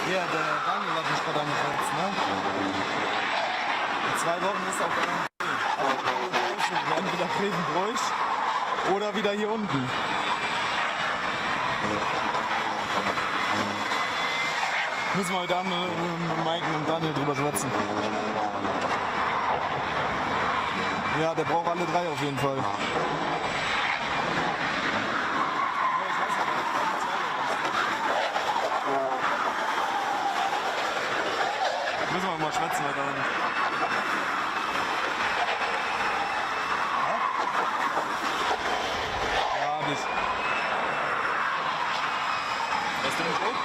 Ja, der Daniel hat mich gerade angesetzt, ne? In 2 Wochen ist auch wir entweder Grevenbroich oder wieder hier unten. Müssen wir heute Abend mit Mike und Daniel drüber schwatzen. Ja, der braucht alle 3 auf jeden Fall. Müssen wir mal schwätzen heute Abend. Ja, nicht. Was ist denn mit Druck?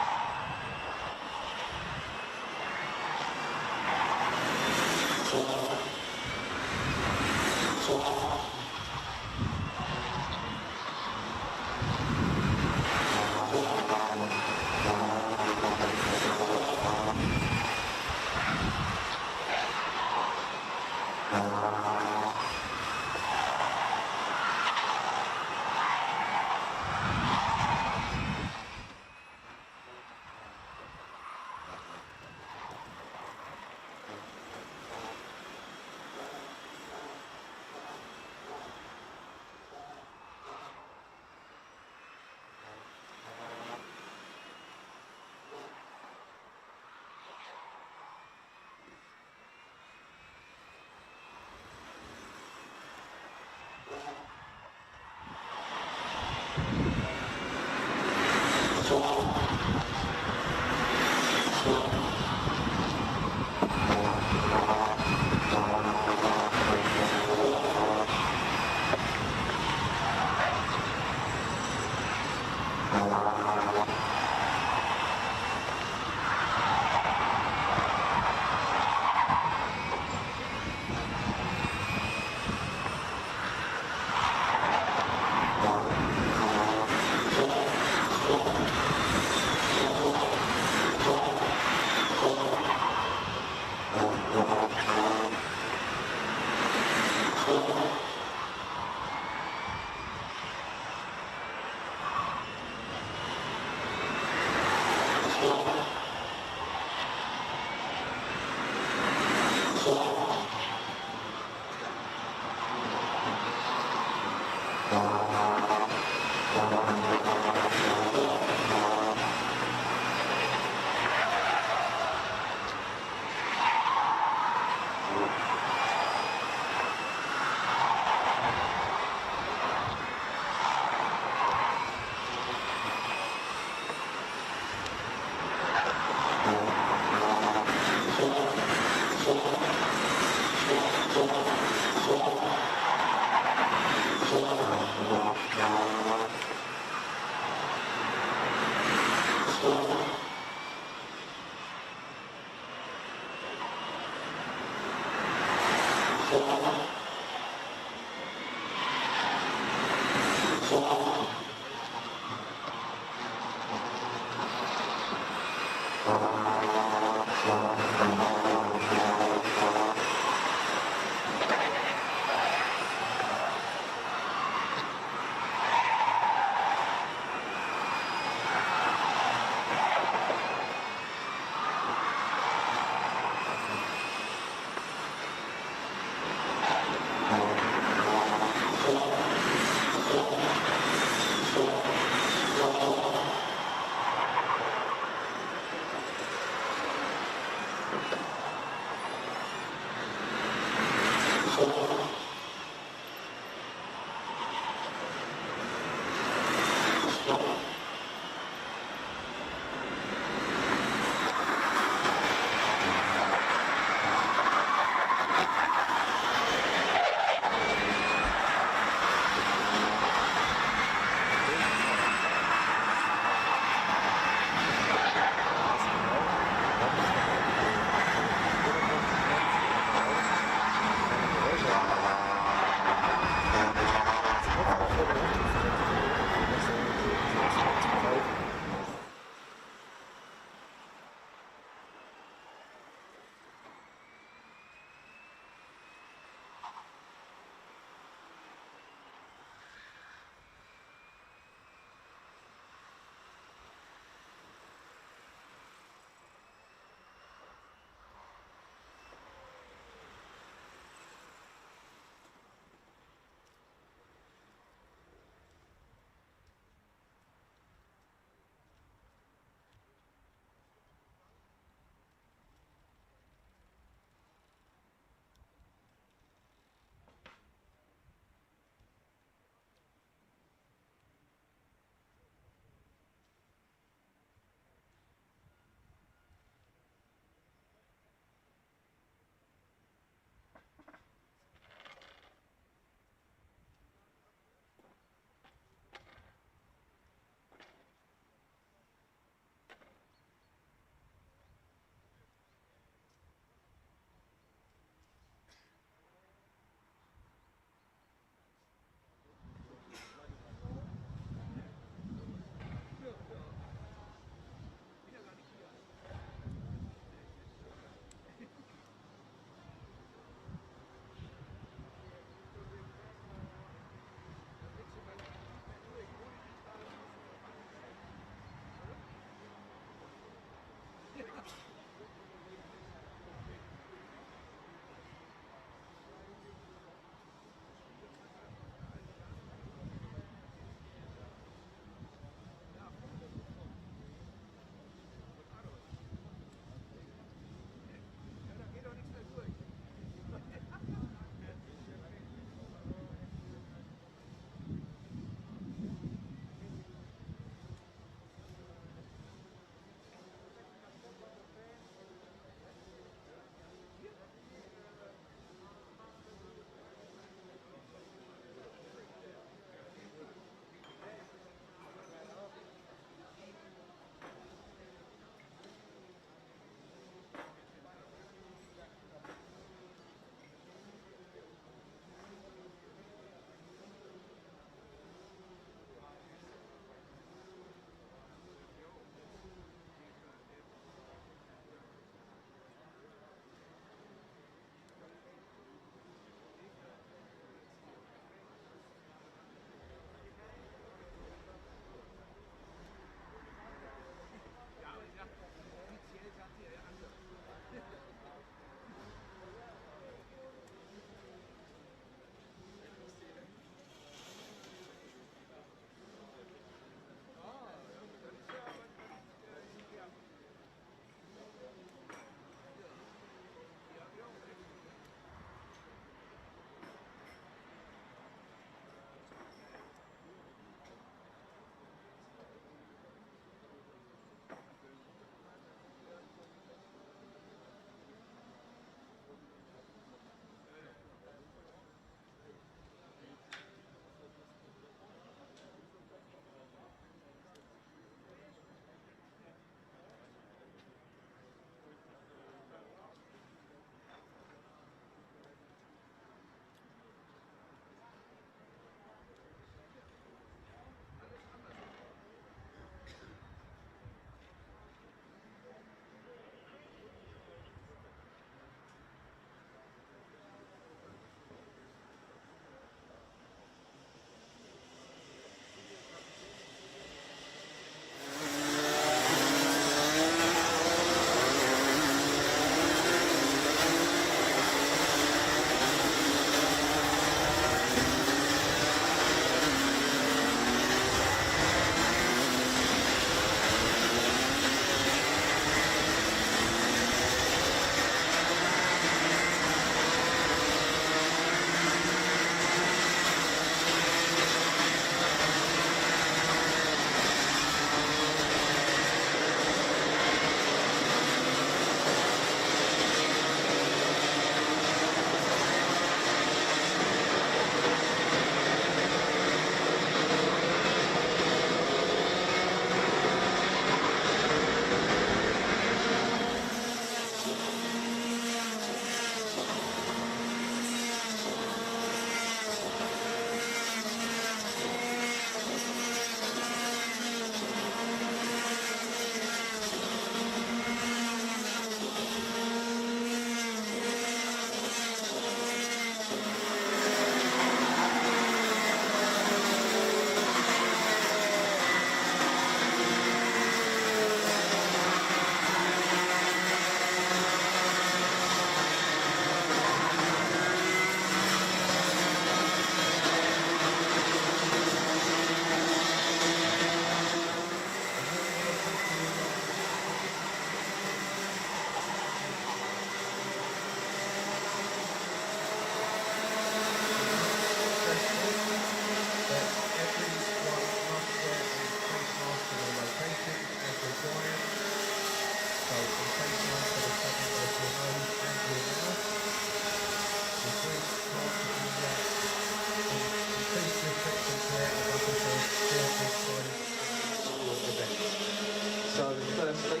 So firstly,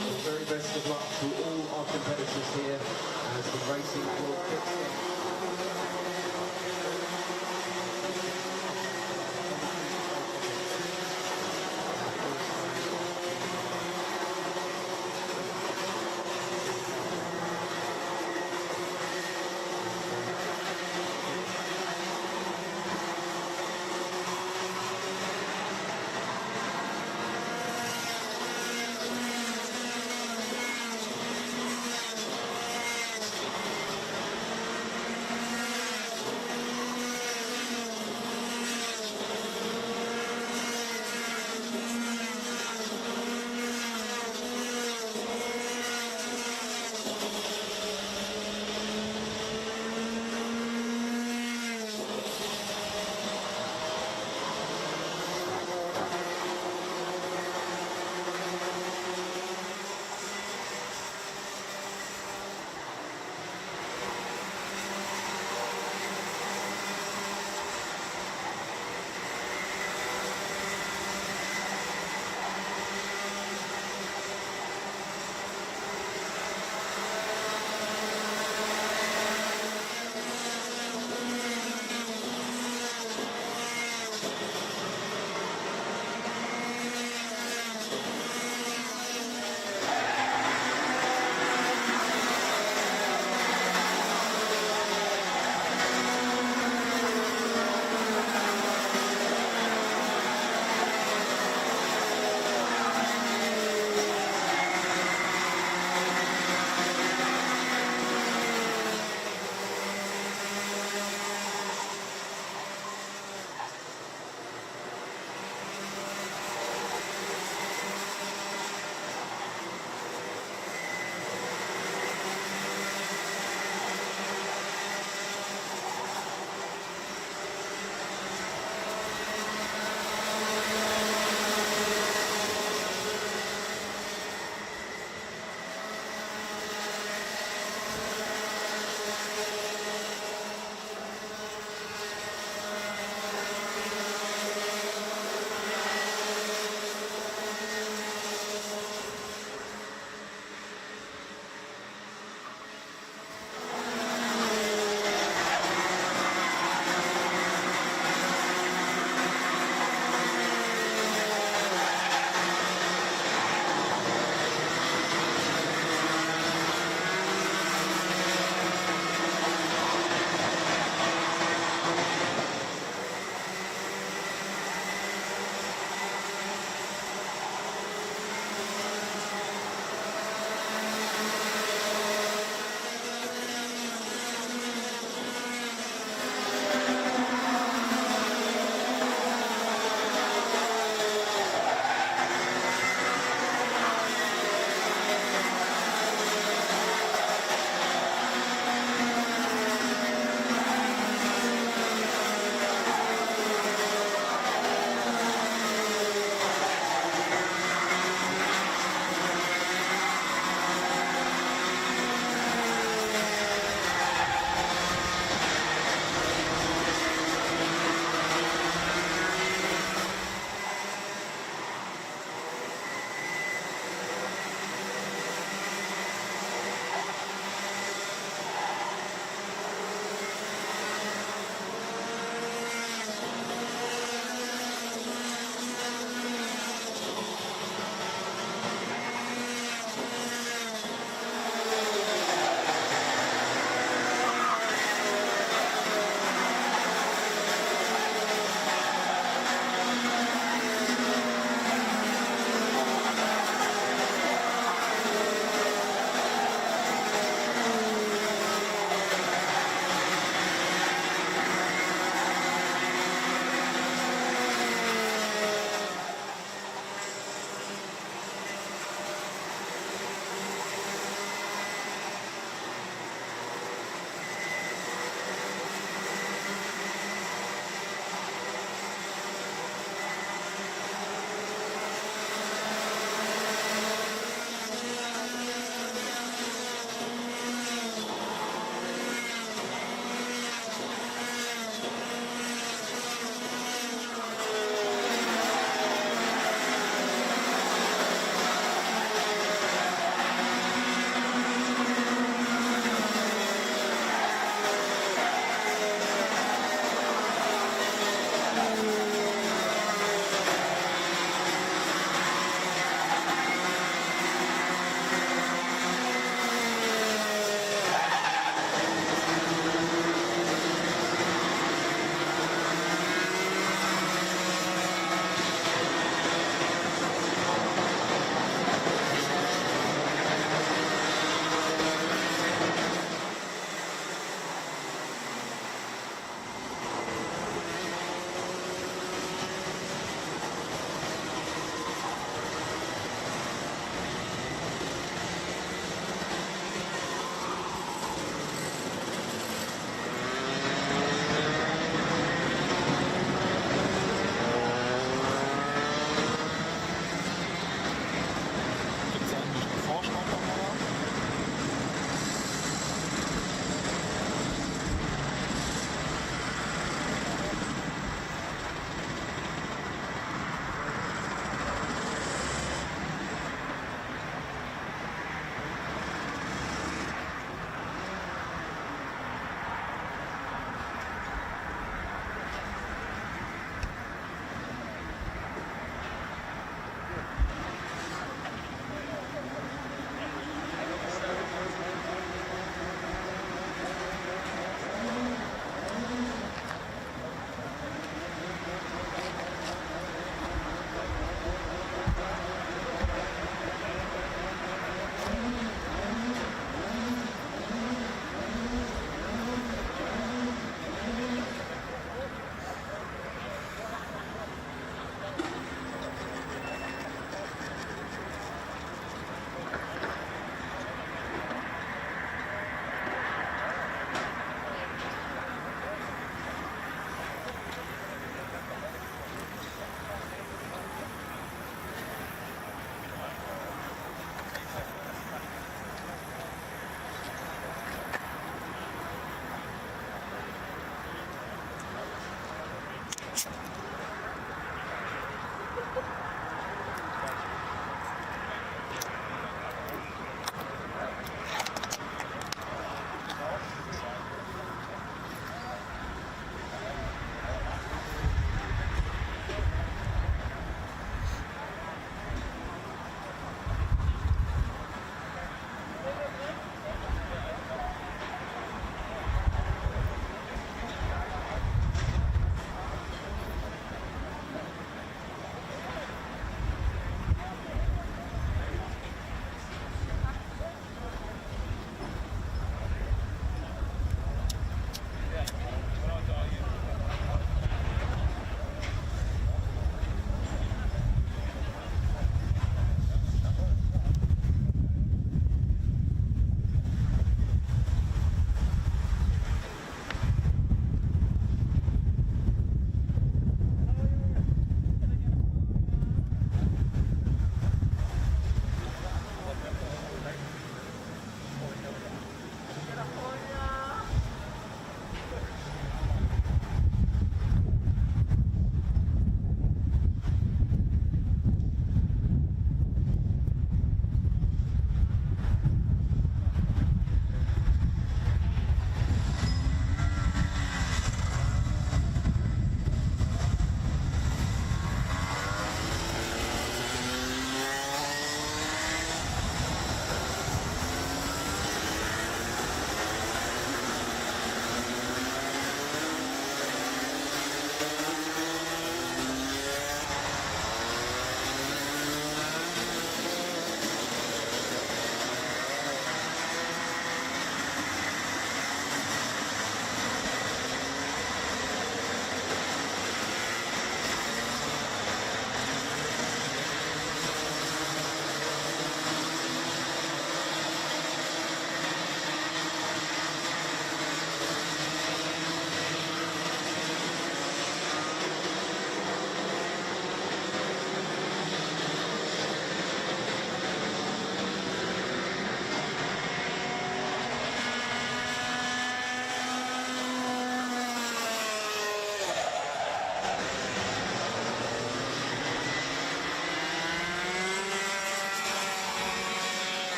the very best of luck to all our competitors here as the racing will kick in.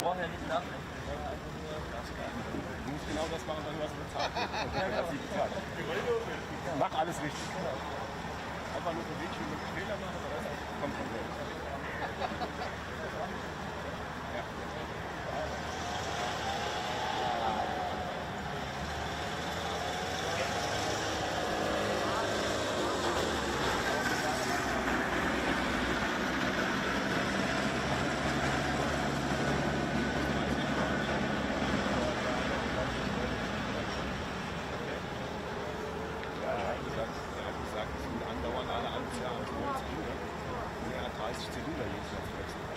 brauchen ja nicht nachdenken, wir wollen einfach nur Gas geben. Du musst genau das machen, was du bezahlt hast. Mach alles richtig. Einfach nur so wenig wie möglich Fehler machen, aber das kommt von selbst. Ja. Er hat gesagt, es sind andauernd alle halbes Jahr 30 Zylinder jedes Jahr zu wechseln.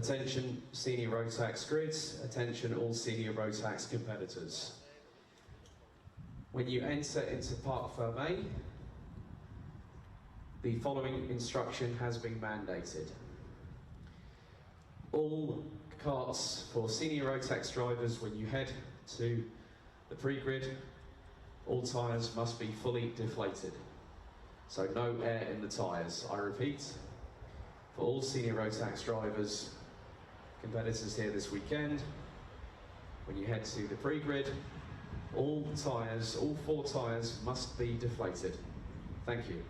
Attention senior Rotax grids, attention all senior Rotax competitors. When you enter into Parc Fermé, the following instruction has been mandated. All carts for senior Rotax drivers, when you head to the pre-grid, all tyres must be fully deflated. So no air in the tyres. I repeat, for all senior Rotax drivers, competitors here this weekend, when you head to the pre-grid, all tyres, all 4 tyres must be deflated. Thank you.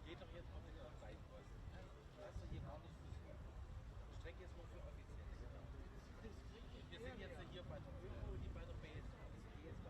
Geht doch jetzt mal mit der Seite was. Hast du hier gar nicht. Streck jetzt mal für offiziell. Wir sind jetzt hier bei der Öko, die bei der Base. Das ist die jetzt da.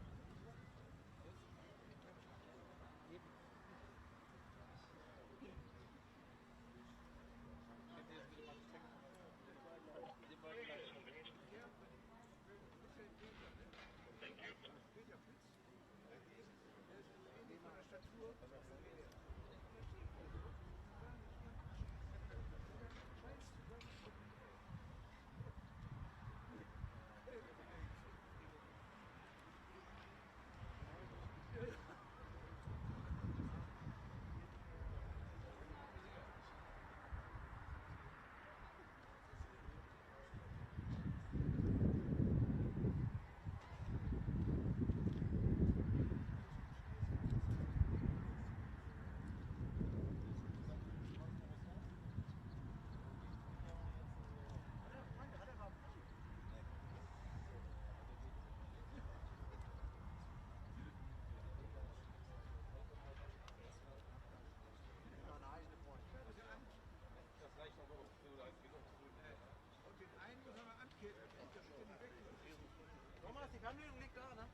Thomas, die Fernbedienung liegt da, ne?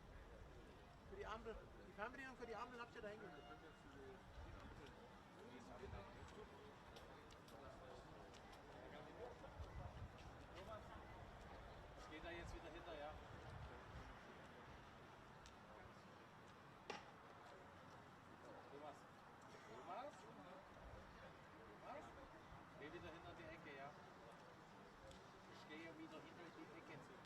Für die Ampel. Die Fernbedienung für die Ampel habt ihr da hingelegt. Es geht da jetzt wieder hinterher. Thomas. Thomas? Thomas? Geh wieder hinter die Ecke, ja? Ich gehe wieder hinter die Ecke zu.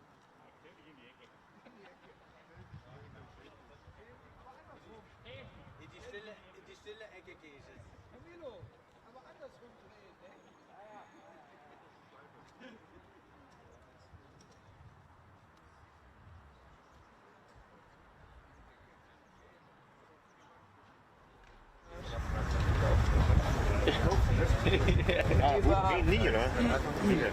In die stille Ecke gehe ich jetzt. Herr Milo, aber andersrum drehen, ne? Ja, nie, ne?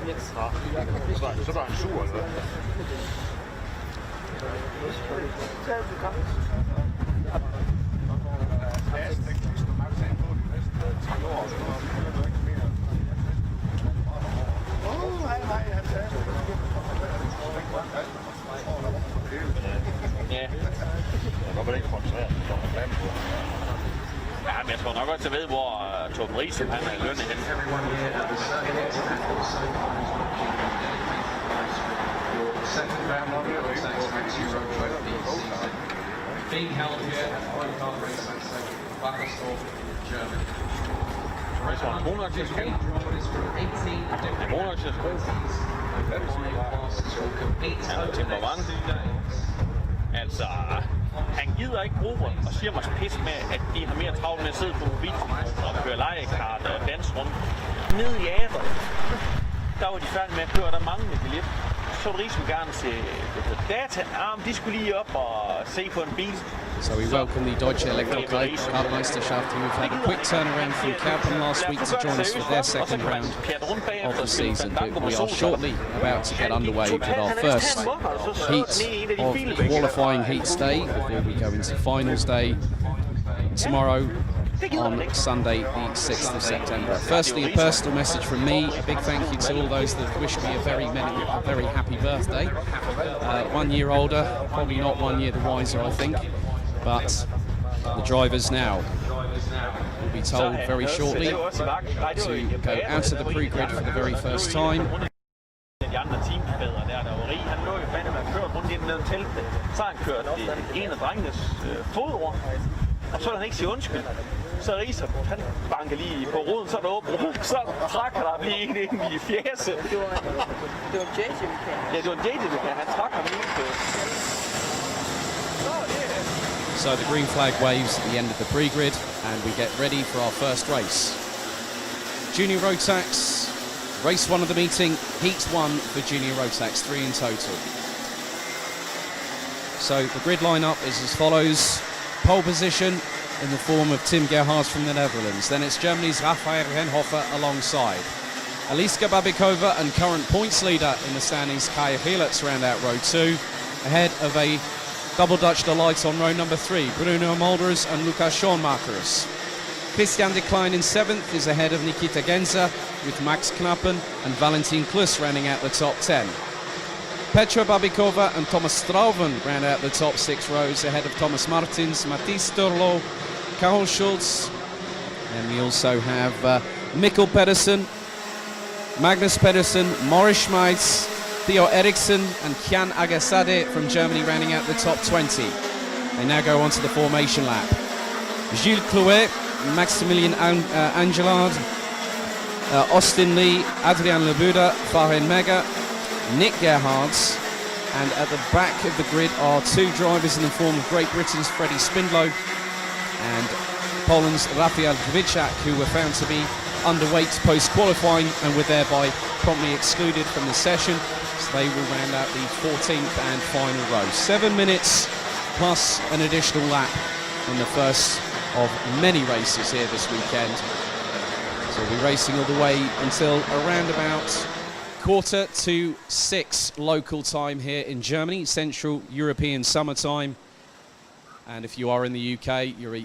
Das ist aber ein Schuh, also. Ja, aber den Konzert, doch ein Lambo. Ja, Jamen, jeg tror nok også, jeg ved, hvor Torben Riese, han er lønnet hen. Everyone here at the circuit and also your second round of the Rotax Euro Trophy season being held here at Rotax Racing Circuit, Wackersdorf, Germany. Jeg tror, han er god nok til at skrive. Han er god nok til at skrive. Han er temperament. Altså, han gider ikke bruge og siger mig pis med, at de har mere travlt med at sidde på mobiltelefonen og køre legekart og danse rundt. Nede i Adler, der var de færdige med at køre, der manglede de lidt. Så ville Riesen gerne til data. De skulle lige op og se på en bil. So we welcome the Deutsche Elektrokart-Meisterschaft, who have had a quick turnaround from Kaupen last week to join us for their second round of the season. But we are shortly about to get underway with our first heat of qualifying heats day before we go into finals day tomorrow on Sunday the 6th of September. Firstly, a personal message from me, a big thank you to all those that wish me a very happy birthday. 1 year older, probably not 1 year the wiser, I think, but the drivers now will be told very shortly to go out of the pre-grid for the very first time. De andre teamfædre der var rig, han lå jo fandme at køre rundt i den teltet. Så har han kørt en af drengenes fodord, og så han ikke sige undskyld. Så Riese, han banker lige på roden, så er der åbent, så trækker der lige en ind i fjæse. Det var JJ-mekanik. Ja, det var en JJ-mekanik, han trækker ham lige på. So the green flag waves at the end of the pre-grid and we get ready for our first race. Junior Rotax, race 1 of the meeting, heat 1 for Junior Rotax, 3 in total. So the grid lineup is as follows. Pole position in the form of Tim Gerhardt from the Netherlands. Then it's Germany's Raphael Renhofer alongside. Aliska Babikova and current points leader in the standings Kai Helitz round out row 2, ahead of a double Dutch delight on row number 3, Bruno Mulders and Lukas Schoenmakers. Christian de Klein in 7th is ahead of Nikita Genza, with Max Knappen and Valentin Klus rounding out the top 10. Petra Babikova and Thomas Strauven round out the top 6 rows ahead of Thomas Martins, Mathis Turlo, Karol Schultz, and we also have Mikkel Pedersen, Magnus Pedersen, Morris Schmeitz, Theo Eriksson and Kian Agasade from Germany rounding out the top 20. They now go on to the formation lap. Gilles Clouet, Maximilian Angelard, Austin Lee, Adrian Labuda, Farin Mega, Nick Gerhardt, and at the back of the grid are 2 drivers in the form of Great Britain's Freddie Spindlow and Poland's Rafael Kwiatek, who were found to be underweight post-qualifying and were thereby promptly excluded from the session, so they will round out the 14th and final row. 7 minutes plus an additional lap in the first of many races here this weekend. So we'll be racing all the way until around about 5:45 local time here in Germany, Central European summertime. And if you are in the UK, you're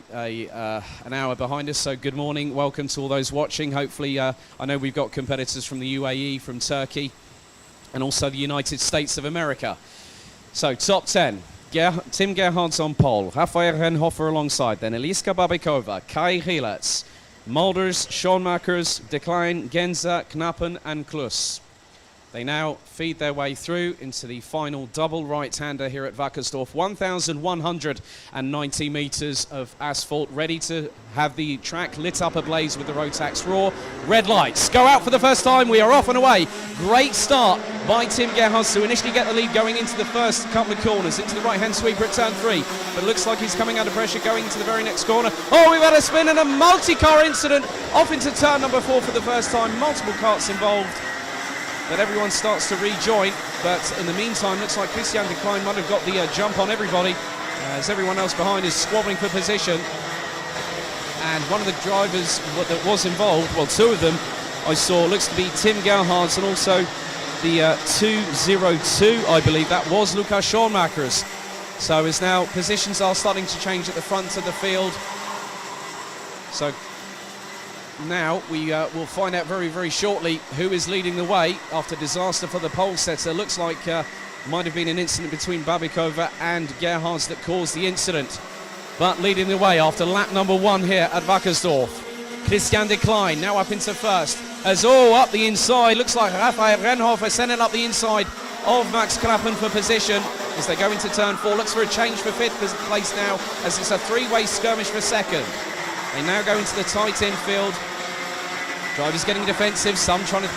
an hour behind us, so good morning. Welcome to all those watching. Hopefully, I know we've got competitors from the UAE, from Turkey, and also the United States of America. So, top 10. Tim Gerhardt's on pole. Rafael Renhofer alongside. Then Eliska Babikova, Kai Helitz, Mulders, Schoenmakers, De Klein, Genza, Knappen, and Klus. They now feed their way through into the final double right-hander here at Wackersdorf. 1,190 metres of asphalt, ready to have the track lit up ablaze with the Rotax Roar. Red lights go out for the first time. We are off and away. Great start by Tim Gerhardt to initially get the lead going into the first couple of corners, into the right-hand sweeper at turn 3. But it looks like he's coming under pressure going into the very next corner. Oh, we've had a spin and a multi-car incident off into turn number 4 for the first time. Multiple carts involved. That everyone starts to rejoin, but in the meantime looks like Christian de Klein might have got the jump on everybody as everyone else behind is squabbling for position. And one of the drivers that was involved, well, 2 of them I saw, looks to be Tim Gerhardt and also the 202, I believe that was Lukas Schoenmakers. So as now positions are starting to change at the front of the field. So now we will find out very, very shortly who is leading the way after disaster for the pole setter. Looks like might have been an incident between Babikova and Gerhardt that caused the incident. but leading the way after lap number 1 here at Wackersdorf. Christian de Klein now up into first, as all up the inside. Looks like Raphael Renhofer sending up the inside of Max Knappen for position as they go into turn 4. Looks for a change for 5th place now, as it's a 3-way skirmish for 2nd. They now go into the tight infield. Drivers getting defensive, some trying to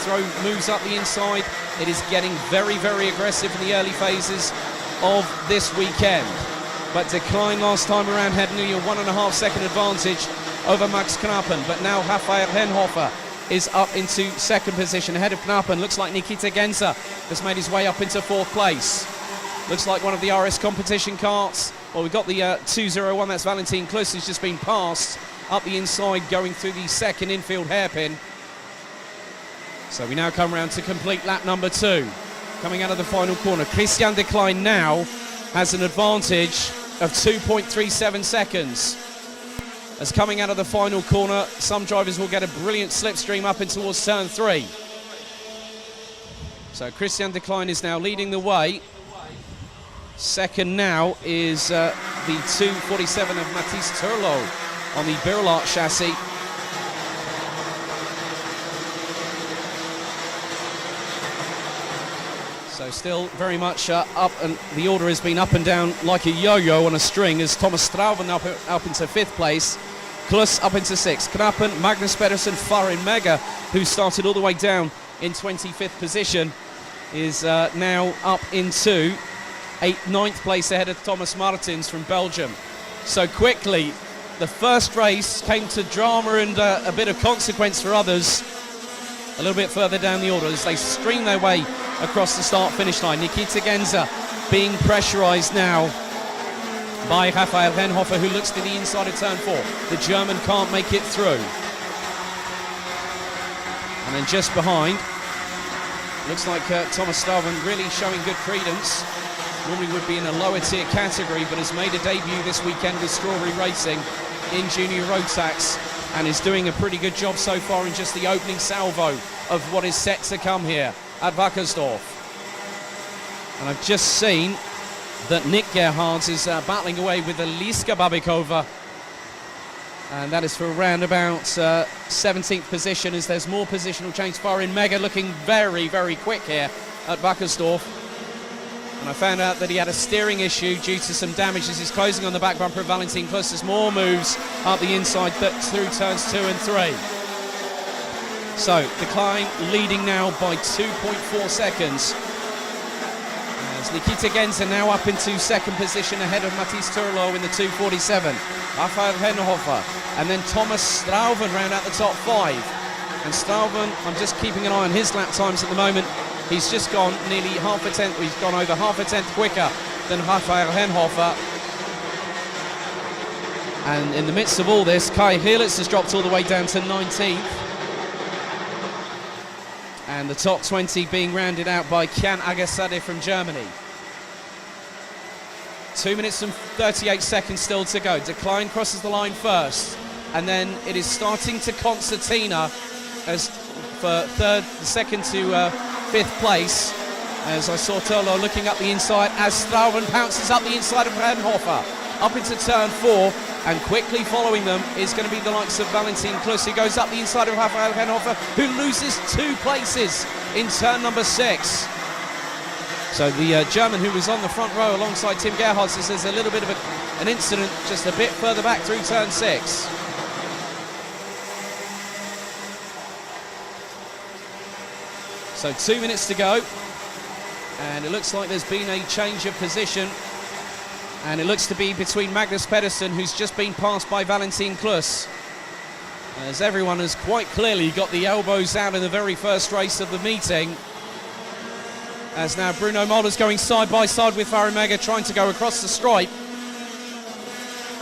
throw moves up the inside. It is getting very, very aggressive in the early phases of this weekend. But de Klein last time around had nearly a 1.5 second advantage over Max Knappen. But now Raphael Renhofer is up into 2nd position ahead of Knappen. Looks like Nikita Genza has made his way up into 4th place. Looks like one of the RS competition carts. Well, we've got the 201, that's Valentin Kluss, who's just been passed up the inside, going through the 2nd infield hairpin. So we now come round to complete lap number 2. Coming out of the final corner, Christian de Klein now has an advantage of 2.37 seconds. As coming out of the final corner, some drivers will get a brilliant slipstream up in towards turn 3. So Christian de Klein is now leading the way. Second now is the 247 of Mathis Turlo on the Birlart chassis. So still very much up, and the order has been up and down like a yo-yo on a string, as Thomas Strauben up into 5th place, Kluss up into 6th, Knappen, Magnus Pedersen, Farin Mega, who started all the way down in 25th position, is now up into 9th place ahead of Thomas Martins from Belgium. So quickly, the first race came to drama and a bit of consequence for others a little bit further down the order as they stream their way across the start-finish line. Nikita Genza being pressurised now by Raphael Renhofer, who looks to the inside of turn 4. The German can't make it through. And then just behind, looks like Thomas Strauben really showing good credence. Normally would be in a lower tier category, but has made a debut this weekend with Strawberry Racing in Junior Rotax, and is doing a pretty good job so far in just the opening salvo of what is set to come here at Wackersdorf. And I've just seen that Nick Gerhards is battling away with Eliska Babikova, and that is for around about 17th position, as there's more positional change. Farin Mega looking very, very quick here at Wackersdorf. And I found out that he had a steering issue due to some damage as he's closing on the back bumper of Valentin Kluss. There's more moves up the inside through turns 2 and 3. So de Klein leading now by 2.4 seconds. As Nikita Genza now up into 2nd position ahead of Mathis Turlo in the 247. Raphael Renhofer and then Thomas Strauben round out the top 5. And Strauben, I'm just keeping an eye on his lap times at the moment. He's just gone nearly half a tenth, he's gone over half a tenth quicker than Raphael Renhofer. And in the midst of all this, Kai Helitz has dropped all the way down to 19th. And the top 20 being rounded out by Kian Agassade from Germany. 2 minutes and 38 seconds still to go. De Klein crosses the line first, and then it is starting to concertina as for 2nd to 5th place, as I saw Turlo looking up the inside as Strauben pounces up the inside of Renhofer up into turn 4, and quickly following them is going to be the likes of Valentin Kluss, who goes up the inside of Raphael Renhofer, who loses 2 places in turn number 6. So the German, who was on the front row alongside Tim Gerhardt, says there's a little bit of an incident just a bit further back through turn 6. So 2 minutes to go, and it looks like there's been a change of position, and it looks to be between Magnus Pedersen, who's just been passed by Valentin Kluss, as everyone has quite clearly got the elbows out in the very first race of the meeting, as now Bruno Mulder's going side by side with Farin Mega, trying to go across the stripe,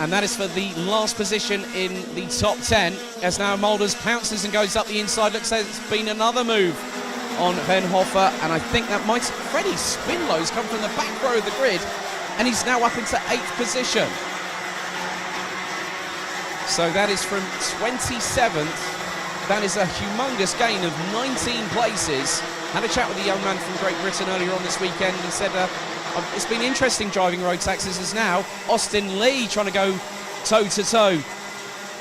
and that is for the last position in the top 10, as now Mulders pounces and goes up the inside. Looks like it's been another move on Renhofer, and I think that might... Freddie Spinlow's come from the back row of the grid, and he's now up into 8th position. So that is from 27th. That is a humongous gain of 19 places. Had a chat with a young man from Great Britain earlier on this weekend, and he said It's been interesting driving Rotaxes as now Austin Lee trying to go toe-to-toe.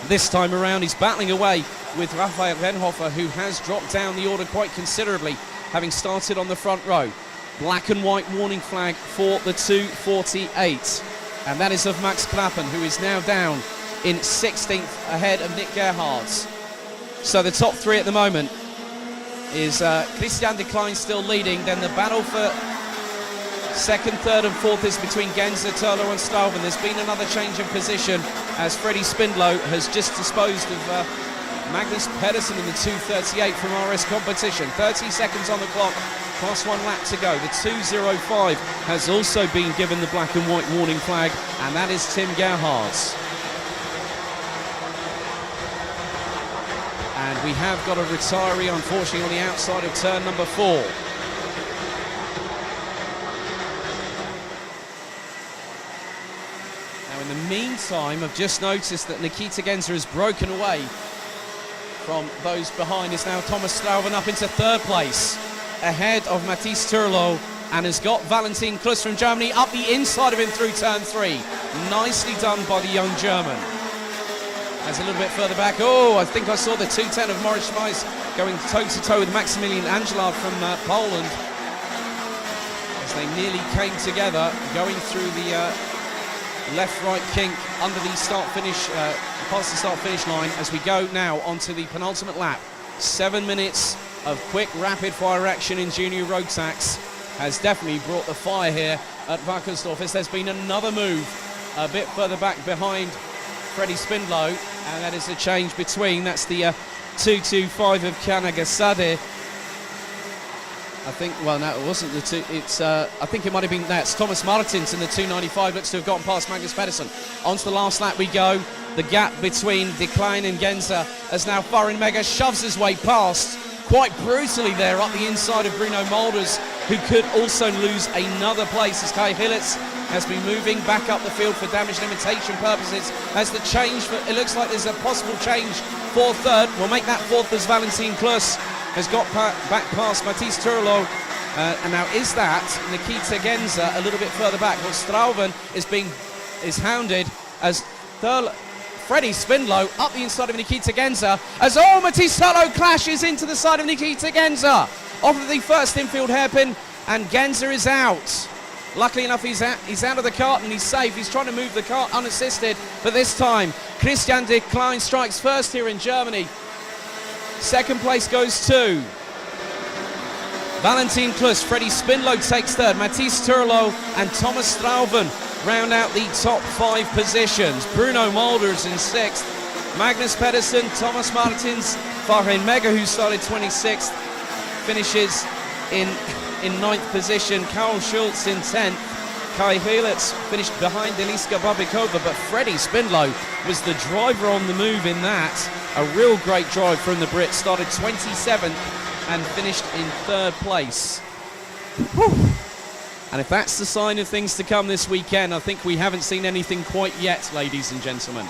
This time around, he's battling away with Raphael Renhofer, who has dropped down the order quite considerably, having started on the front row. Black and white warning flag for the 248. And that is of Max Knappen, who is now down in 16th ahead of Nick Gerhardt. So the top three at the moment is Christian de Klein still leading. Then the battle for second, third and fourth is between Genzer, Turlo and Strauven. There's been another change of position as Freddie Spindlow has just disposed of Magnus Pedersen in the 238 from RS competition. 30 seconds on the clock, plus 1 lap to go. The 205 has also been given the black and white warning flag, and that is Tim Gerhardt. And we have got a retiree, unfortunately, on the outside of turn number 4. Now, in the meantime, I've just noticed that Nikita Genzer has broken away from those behind. Is now Thomas Strauven up into third place, ahead of Matthias Turlo, and has got Valentin Klus from Germany up the inside of him through turn 3. Nicely done by the young German. As a little bit further back, I think I saw the 210 of Morris Schmeiss going toe-to-toe with Maximilian Angelard from Poland, as they nearly came together, going through the left-right kink under the start-finish, past the start-finish line, as we go now onto the penultimate lap. 7 minutes of quick, rapid-fire action in Junior Rotax has definitely brought the fire here at Wackersdorf, as there's been another move a bit further back behind Freddie Spindlow, and that is a change between, that's the 225 of Kanagasade. I think, well, no, it wasn't the two, it's, I think it might have been, that's Thomas Martins in the 295, looks to have gotten past Magnus Pedersen. Onto the last lap we go. The gap between De Klein and Genzer, as now Farin Mega shoves his way past, quite brutally there, up the inside of Bruno Mulders, who could also lose another place, as Kai Hillitz has been moving back up the field for damage limitation purposes. As the change, it looks like there's a possible change for third. We'll make that fourth as Valentin Klus has got back past Matthias Turlo. And now is that Nikita Genzer a little bit further back? Well, Strauven is hounded as Freddie Spindlow up the inside of Nikita Genzer, as Matthias Turlo clashes into the side of Nikita Genzer off of the first infield hairpin, and Genzer is out. Luckily enough, he's out of the cart and he's safe. He's trying to move the cart unassisted, but this time Christian de Klein strikes first here in Germany. Second place goes to Valentin Klus. Freddie Spindlow takes third. Matthias Turlo and Thomas Strauven round out the top 5 positions. Bruno Mulders in 6th. Magnus Pedersen, Thomas Martins, Farin Mega, who started 26th, finishes in 9th position. Karl Schultz in 10th. Kai Hillitz finished behind Eliska Babikova, but Freddie Spindlow was the driver on the move in that. A real great drive from the Brit. Started 27th and finished in 3rd place. Whew. And if that's the sign of things to come this weekend, I think we haven't seen anything quite yet, ladies and gentlemen.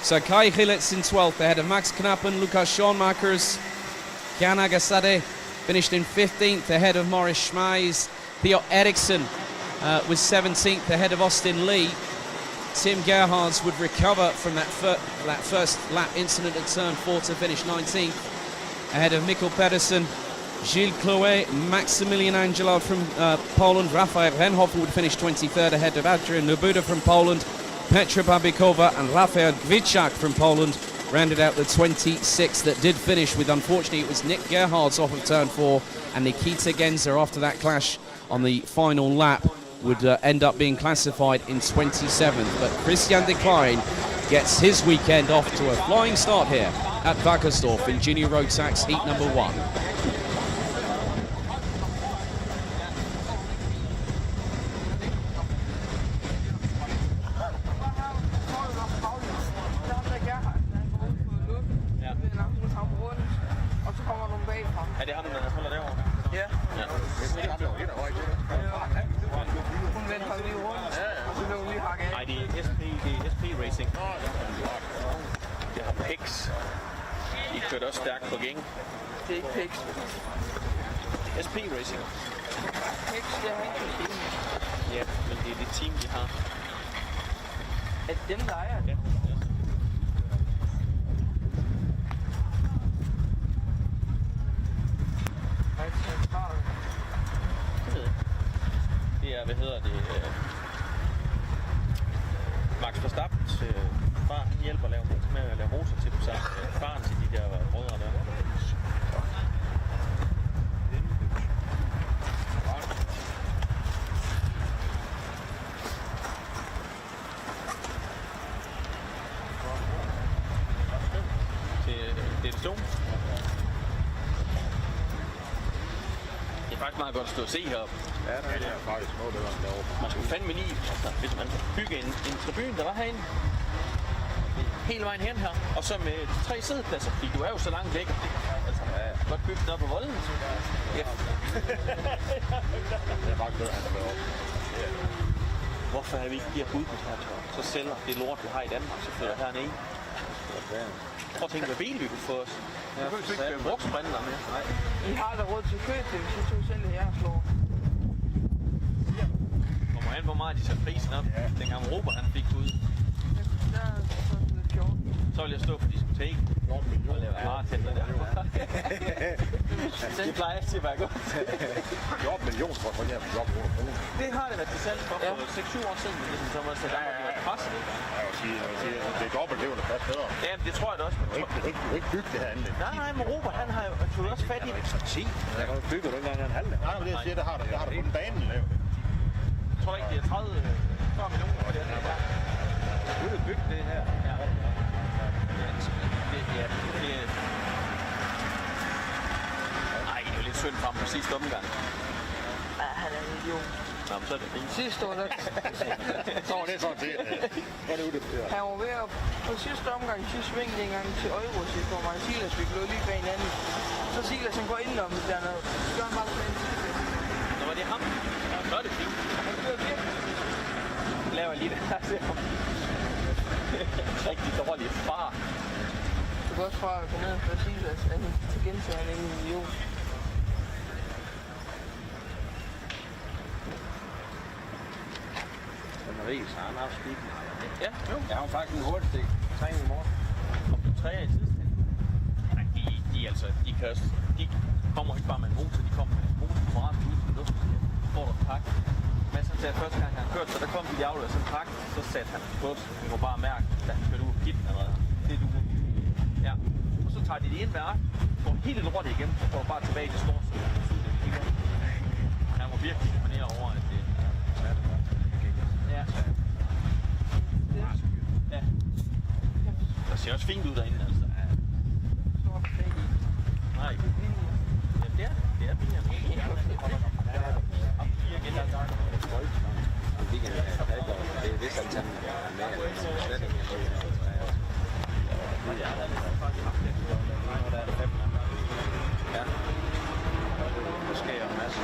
So Kai Hillitz in 12th, ahead of Max Knappen, Lukas Schoenmakers. Kanagasade finished in 15th, ahead of Morris Schmeiss. Theo Eriksson was 17th, ahead of Austin Lee. Tim Gerhardt would recover from that first lap incident at turn 4 to finish 19th, ahead of Mikkel Pedersen. Gilles Chloé, Maximilian Angelard from Poland. Raphael Renhofer would finish 23rd, ahead of Adrian Labuda from Poland. Petra Babikova and Rafael Gwiczak from Poland rounded out the 26th that did finish with, unfortunately, it was Nick Gerhardt off of turn 4, and Nikita Genzer after that clash on the final lap would end up being classified in 27th. But Christian de Klein gets his weekend off to a flying start here at Wackersdorf in Junior Rotax heat number 1. Er det ham, der holder derovre? Ja. Ja. Hun vendte ham lige rundt, og så blev hun lige hakket af. Nej, det er SP Racing. Det har Pix. De kørte også stærkt på gæng. Det er ikke Pix. SP Racing. Pix, det er ikke Ja, men det er det team, de har. Er det dem, der ejer det? Ja. Det er, hvad hedder det, Max Verstappens far, han hjælper med at lave motor til dem sammen. Faren til de der brødre der. Det er det Det er faktisk meget godt at stå og se heroppe. Ja, det er faktisk noget, der er derovre. Man skulle fandme lige, altså, hvis man bygge en tribune, der var herinde, hele vejen hen her, og så med 3 sædepladser, fordi du er jo så langt væk. Altså, godt bygge den op på volden. Ja. Det er bare kørt, han er derovre. Hvorfor har vi ikke de her bud på det her tøj? Så sælger det lort, vi har i Danmark, så flytter hernede. Prøv at tænke, hvad bil vi kunne få os. Ja, så er det brugsprinter med. Nej. I har da råd til køb det, hvis I tog selv jeres lort. Kommer an, hvor meget de satte prisen op. Ja. Dengang Robert han fik ud. Der er så lidt sjovt. Så vil jeg stå på diskotek. Og lave varetænder der. Det plejer altid at være godt. 14 millioner for at få job under kroner. Det har det været til salg for 6-7 år siden, ligesom så man sætter der var presset. Jeg vil sige, det er dobbelt, det er jo da fast bedre. Ja, det tror jeg da også. Du kan ikke bygge det her anlæg. Nej, men Robert han har jo også fat i det. Jeg kan jo bygge det engang en halv. Nej, men det jeg siger, det har du på banen lavet. Jeg tror ikke, det er 30-40 millioner for det her. Du vil bygge det her. Ja. Ej, det er jo lidt synd for ham på sidste omgang. Ja, han er en idiot. Nå, men så er det fint. Sidste år, der... Så var det sådan set. Han var ved at... På sidste omgang, sidste sving, dengang til Euro, så kommer han Silas, vi lå lige bag hinanden. Så Silas, han går indenom dernede. Så gør han bare sådan en sidste. Så var det ham. Ja, så er det fint. Han kører virkelig. Laver lige det her til ham. Rigtig dårlig far. Du kan også fra at gå ned og få Silas, at han til gentager han en idiot. Marie, så han har haft speeden. Ja, jo. Jeg har faktisk en hurtig træning i morgen. Kom du 3 i tidstand? Nej, de kan også, de kommer ikke bare med en motor, de kommer med en motor på ramt ud til luften. Får du en pakke. Men så til første gang han kørte, så der kom de afleverede sådan en pakke, så satte han på det. Du må bare mærke, da han kørte ud på kitten allerede. Det er du. Ja. Og så tager de det ind hver aften, går hele lortet igennem, så går du bare tilbage til stort. Han var virkelig imponeret over, at det... Ja. Ja. Der ser også fint ud derinde, altså. Nej. Ja, det er billigere. Det er vist altid med slet ikke. Ja. Måske er en masse.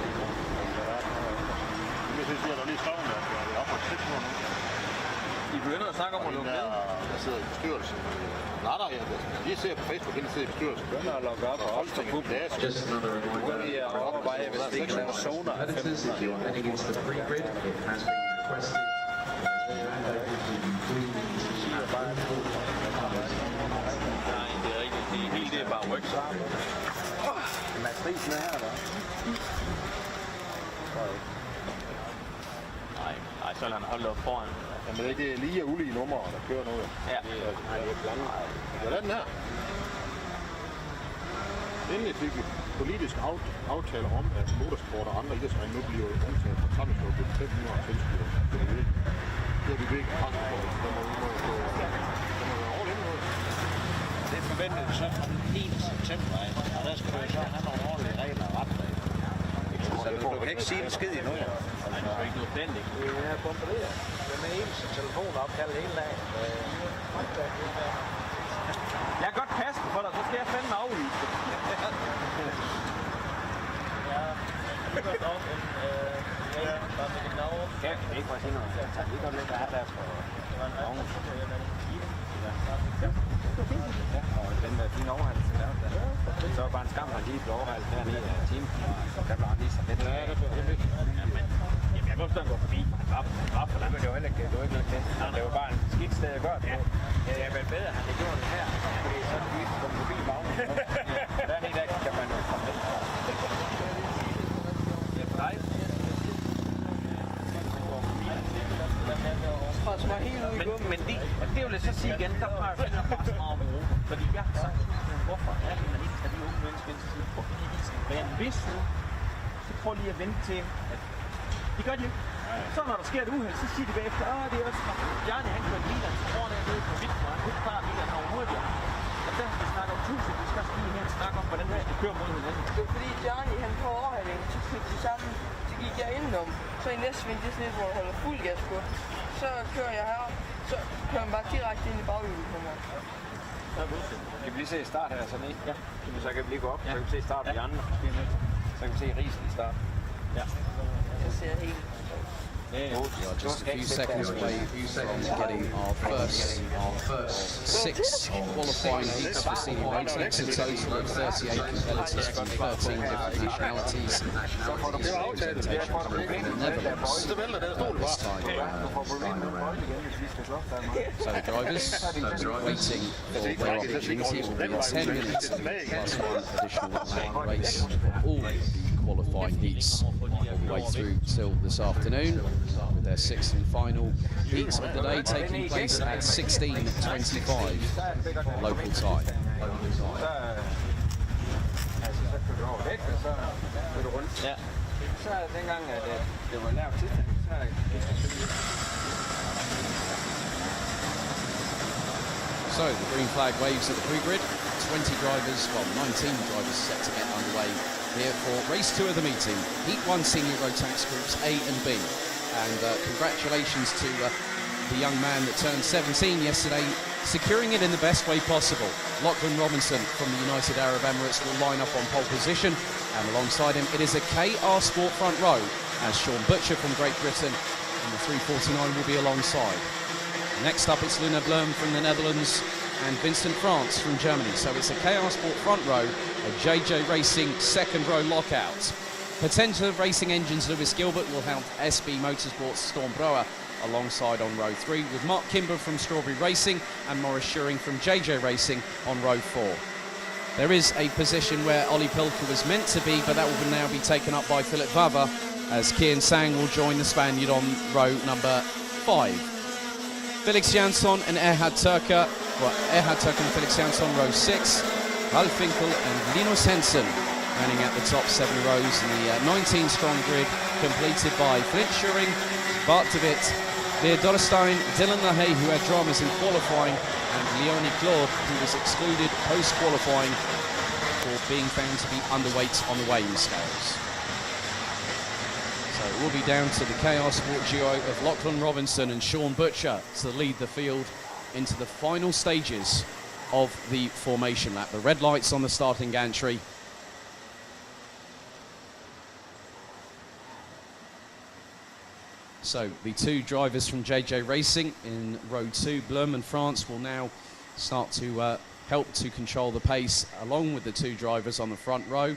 Jeg synes, at der lige stavn der. Det er op på 600 nu. I begynder at snakke om at lukke ned. Der sidder i bestyrelsen. Nej, jeg ser på Facebook, hende sidder i bestyrelsen. Begynder at logge op og opstå publikum. Just another reminder, Vi er oppe vej, hvis det ikke er zoner. competitors, if you're heading into the pre-grid, it has been requested. Nej, det er rigtigt. Det hele det er bare workshop. Mads Friis med her, eller? Nej, så lader han holde op foran. Jamen, det er ikke lige og ulige numre, der kører noget. Ja. Hvad er den her? Endelig fik vi politisk aftale om, at motorsport og andre idrætsgrene nu bliver undtaget fra sammenslået til 500 tilskuere. Det har vi ikke presset på. Der må være overlændet noget. Det er forventet så fra den 1. september, og der skal du så have nogle ordentlige regler og retregler. Så du kan ikke sige en skid endnu, ja. Nej, det er ikke noget planlæg. Vi har bombarderet med eneste telefonopkald hele dagen. Jeg kan godt passe for dig, så skal jeg fandme aflyse det. Ja, det er ikke bare sige noget. Vi kan godt lægge her der for Aarhus. Ja, og den der fine overhals til lavet der. Så var det bare en skam, at han lige blev overhals dernede i timen. Der blev han lige så lidt. Jamen, jeg kan godt stå, han går forbi. Men det var heller ikke, det var ikke noget kendt. Det var bare en skidt sted at gøre det. Det havde været bedre, at han havde gjort det her. Fordi så er det lige kommet forbi vagnen. Der er en dag, kan man jo komme ned. Men det vil jeg så sige igen, der peger jeg bare så meget om Europa. Fordi jeg har sagt, hvorfor er det, man ikke tager de unge mennesker ind til på banen? Hvis nu, så prøv lige at vente til, at det gør de ikke. Så når der sker et uheld, så siger de bagefter, det er også Bjarne, han kørte bilen, så tror jeg nede på Vitsen, og han kunne klare bilen over hurtigere. Og der skal vi snakke om 1000, vi skal lige her snakke om, hvordan det kører mod hinanden. Det er fordi Bjarne, han på overhaling, så fik de sammen, så gik jeg indenom. Så i næste vind, det er sådan et, hvor jeg holder fuld gas på. Så kører jeg her, så kører han bare direkte ind i baghjulet på mig. Kan vi lige se start her, sådan ikke? Ja. Så kan vi lige gå op, så kan vi se start på de andre. Så kan vi se Riesen i start. Ja. Jeg ser helt. We are just a few seconds away from getting our first 6 qualifying heats for senior Rotax, a total of 38 competitors from 13 different nationalities. Representation from the Netherlands this time So the drivers waiting for their opportunity. It will be 10 minutes plus one additional lane race for all the qualifying heats all the way through till this afternoon, with their 6th and final heats of the day taking place at 16:25 local time. Ja. Så dengang, at det var lavt tid, So the green flag waves at the pre-grid. 20 drivers, well 19 drivers set to get underway here for race 2 of the meeting. Heat 1 senior Rotax groups A and B. And congratulations to the young man that turned 17 yesterday, securing it in the best way possible. Lachlan Robinson from the United Arab Emirates will line up on pole position, and alongside him it is a KR Sport front row, as Sean Butcher from Great Britain in the 349 will be alongside. Next up it's Luna Blum from the Netherlands and Vincent France from Germany. So it's a KR Sport front row, a JJ Racing second row lockout. Potential Racing Engines Lewis Gilbert will help SB Motorsports Storm Brower alongside on row 3, with Mark Kimber from Strawberry Racing and Morris Schuring from JJ Racing on row 4. There is a position where Ollie Pilker was meant to be, but that will now be taken up by Philip Vava, as Kian Sang will join the Spaniard on row number 5. Felix Jansson and Erhard Turker and Felix Jansson row 6, Ralf Winkel and Linus Hensen running at the top 7 rows, and the 19-strong grid completed by Flint Schuring, Bart de Witt, Leer Dorrestein, Dylan LaHaye, who had dramas in qualifying, and Leonie Claude, who was excluded post-qualifying for being found to be underweight on the weighing scales. So it will be down to the KR Sport duo of Lachlan Robinson and Sean Butcher to lead the field into the final stages of the formation lap. The red lights on the starting gantry. So the 2 drivers from JJ Racing in row 2, Blum and France, will now start to help to control the pace along with the 2 drivers on the front row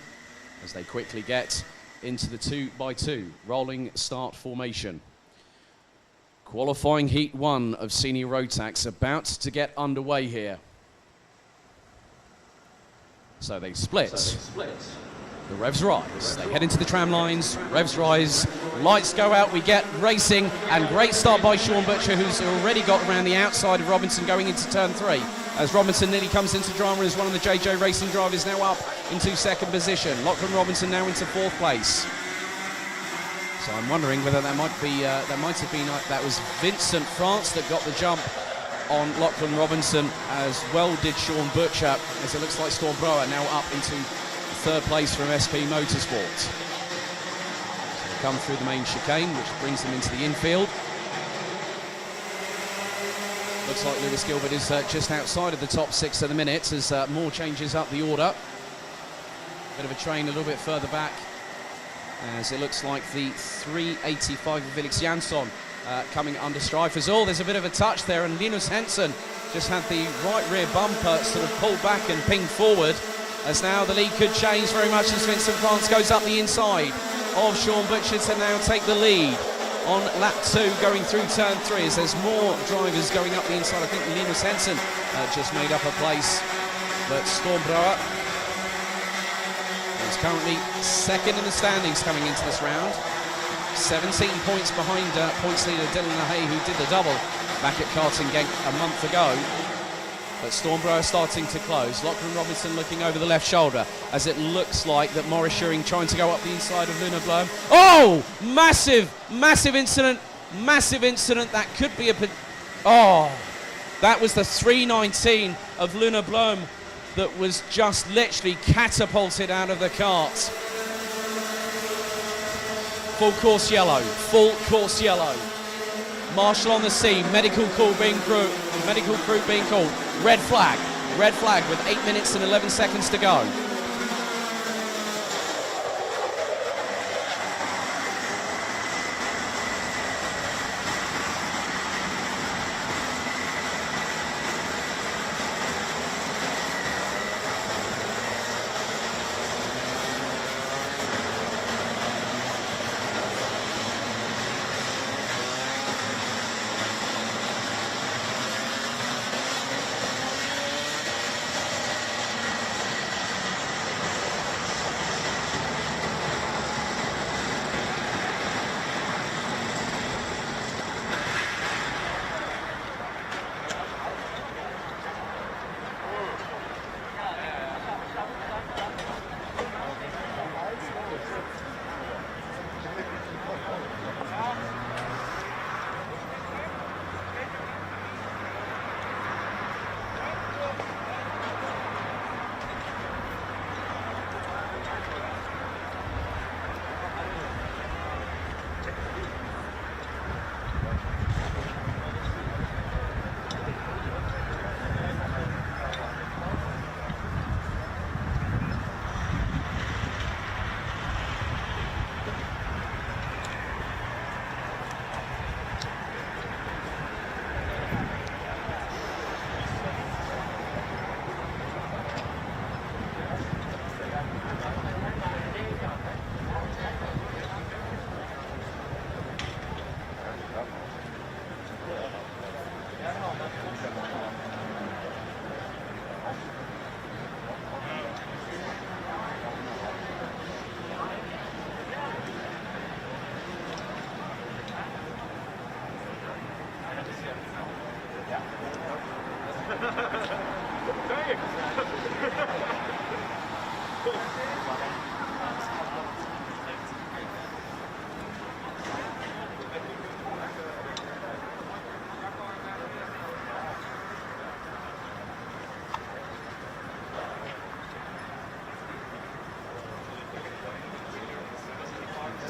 as they quickly get into the 2x2 rolling start formation. Qualifying heat 1 of senior Rotax about to get underway here. So they split. The revs rise. They head into the tram lines. Revs rise. Lights go out. We get racing, and great start by Sean Butcher, who's already got around the outside of Robinson going into turn 3. As Robinson nearly comes into drama as one of the JJ Racing drivers now up into 2nd position. Lachlan Robinson now into 4th place. So I'm wondering whether that might have been that was Vincent France that got the jump on Lachlan Robinson, as well did Sean Butcher, as it looks like Storm Brower now up into 3rd place from SP Motorsport. So they come through the main chicane, which brings them into the infield. Looks like Lewis Gilbert is just outside of the top 6 at the minute, as more changes up the order. Bit of a train a little bit further back, as it looks like the 385 of Felix Jansson coming under strife as all. There's a bit of a touch there, and Linus Hensen just had the right rear bumper sort of pulled back and pinged forward, as now the lead could change very much as Vincent France goes up the inside of Sean Butcher to now take the lead. on lap 2 going through turn 3 as there's more drivers going up the inside. I think Linus Hansen just made up a place, but Stormbrower is currently second in the standings coming into this round. 17 points behind points leader Dylan LaHaye, who did the double back at Karting Genk a month ago. But Stormbrower starting to close. Lachlan Robinson looking over the left shoulder as it looks like that Maurice Schuring trying to go up the inside of Luna Blom. Oh! Massive incident. Massive incident. That could be a... Oh! That was the 3:19 of Luna Blom that was just literally catapulted out of the cart. Full course yellow. Full course yellow. Marshal on the scene, medical crew being called. Red flag with 8 minutes and 11 seconds to go.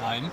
Nein.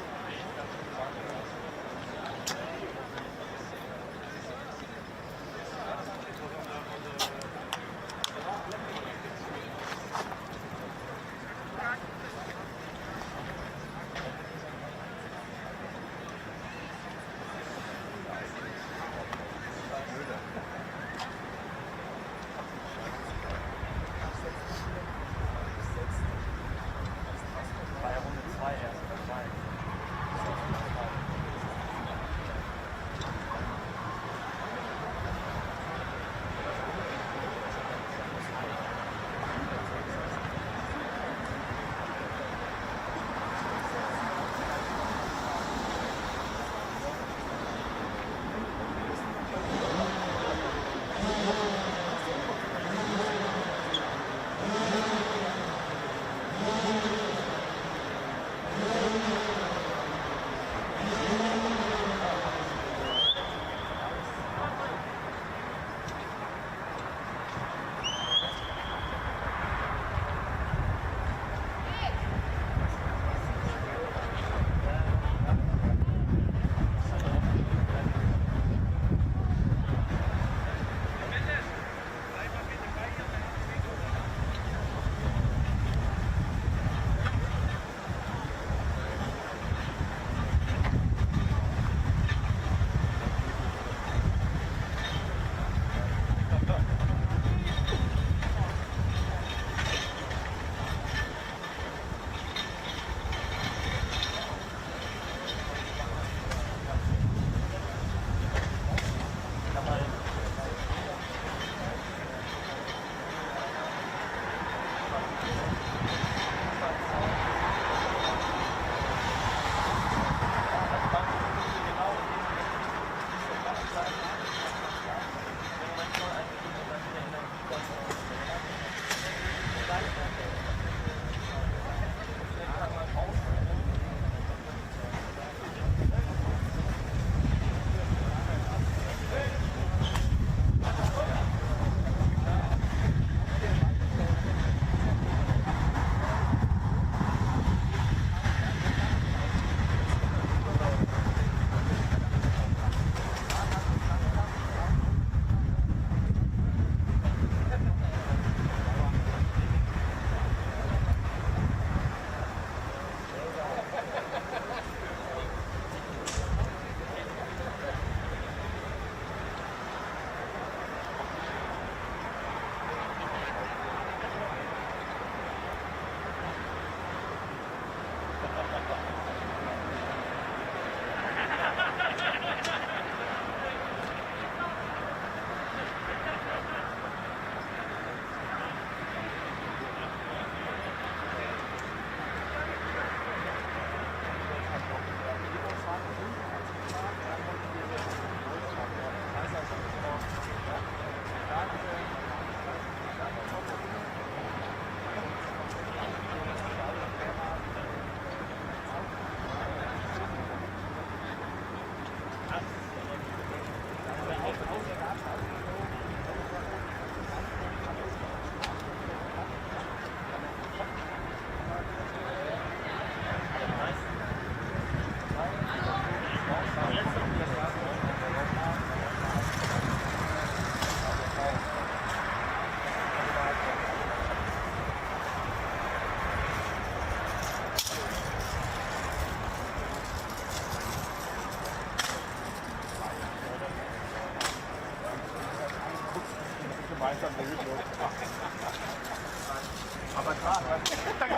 Aber klar, dann 2 klar.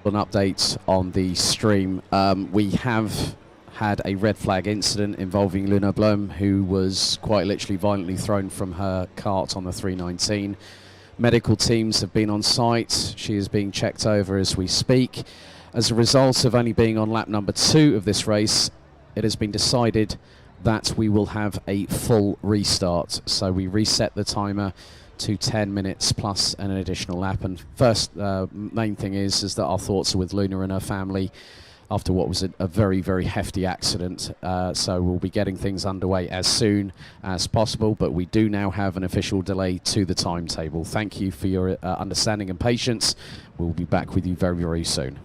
An update on the stream. We have had a red flag incident involving Luna Blum, who was quite literally violently thrown from her cart on the 319. Medical teams have been on site. She is being checked over as we speak. As a result of only being on lap number 2 of this race, it has been decided that we will have a full restart. So we reset the timer to 10 minutes plus an additional lap. And first main thing is that our thoughts are with Luna and her family after what was a very, very hefty accident. So we'll be getting things underway as soon as possible, but we do now have an official delay to the timetable. Thank you for your understanding and patience. We'll be back with you very, very soon.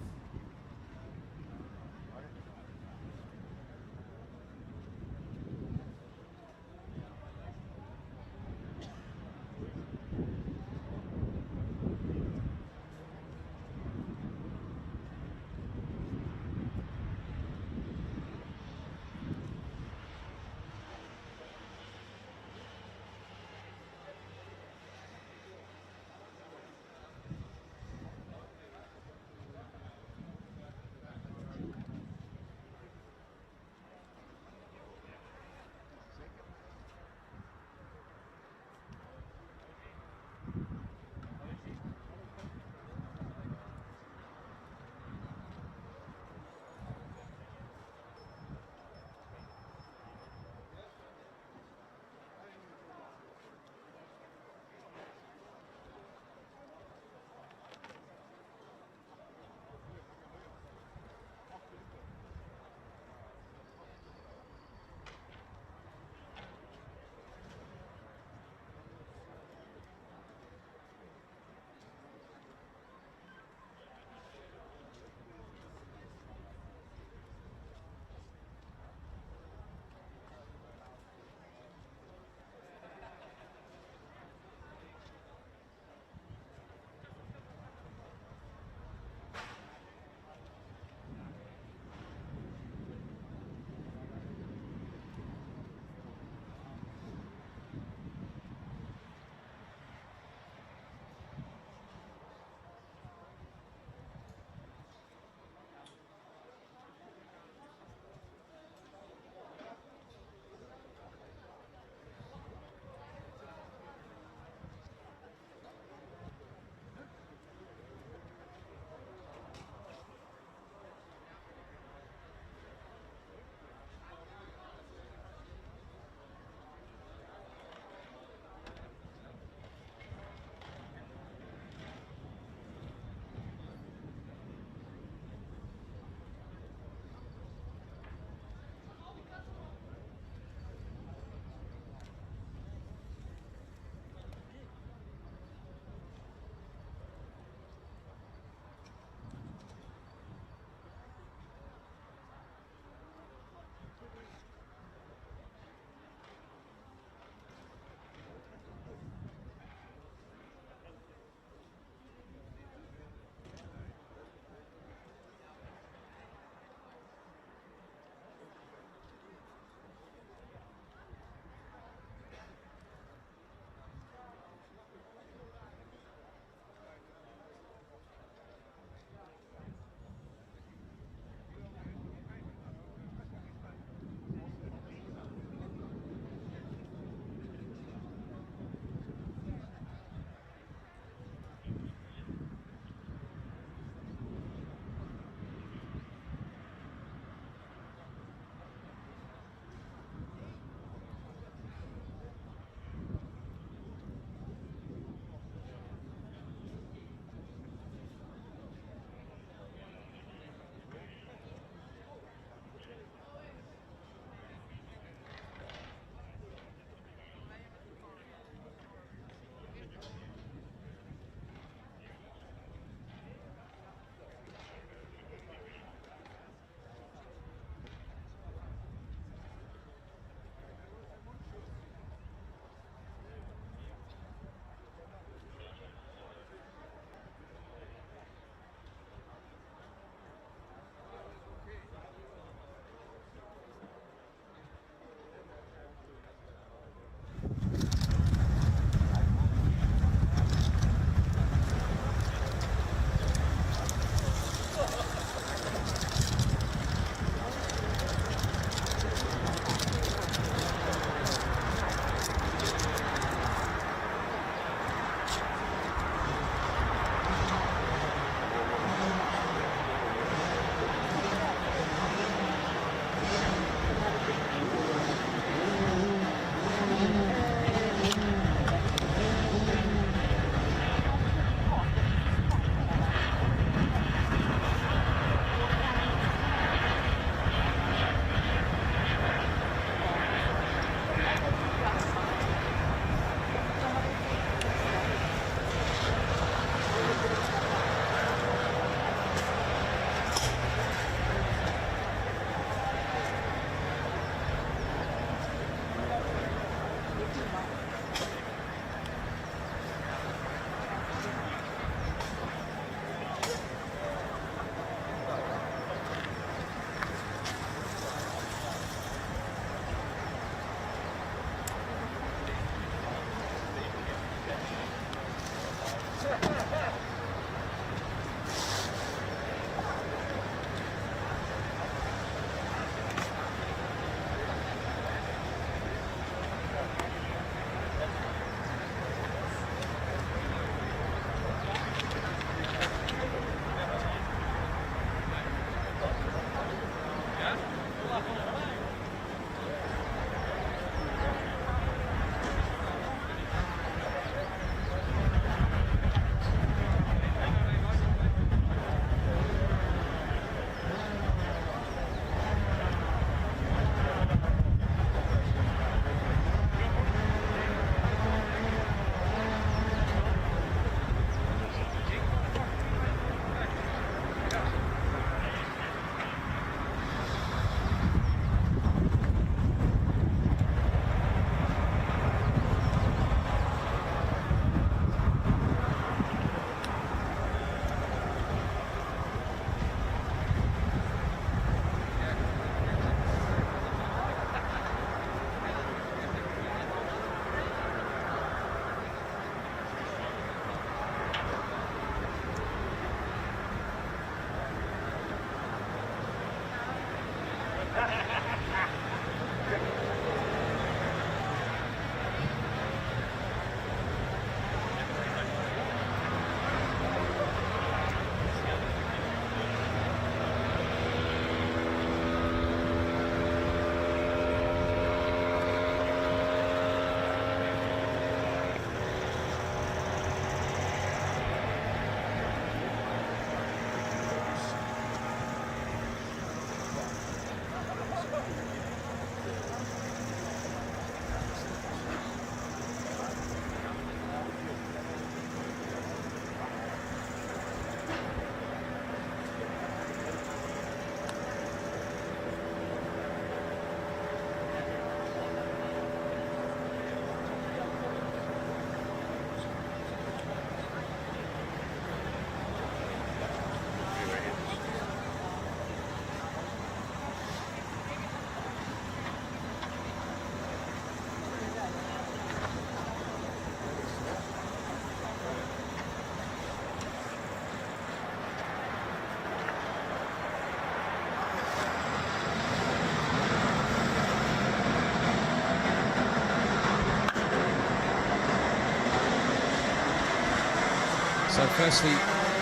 So firstly,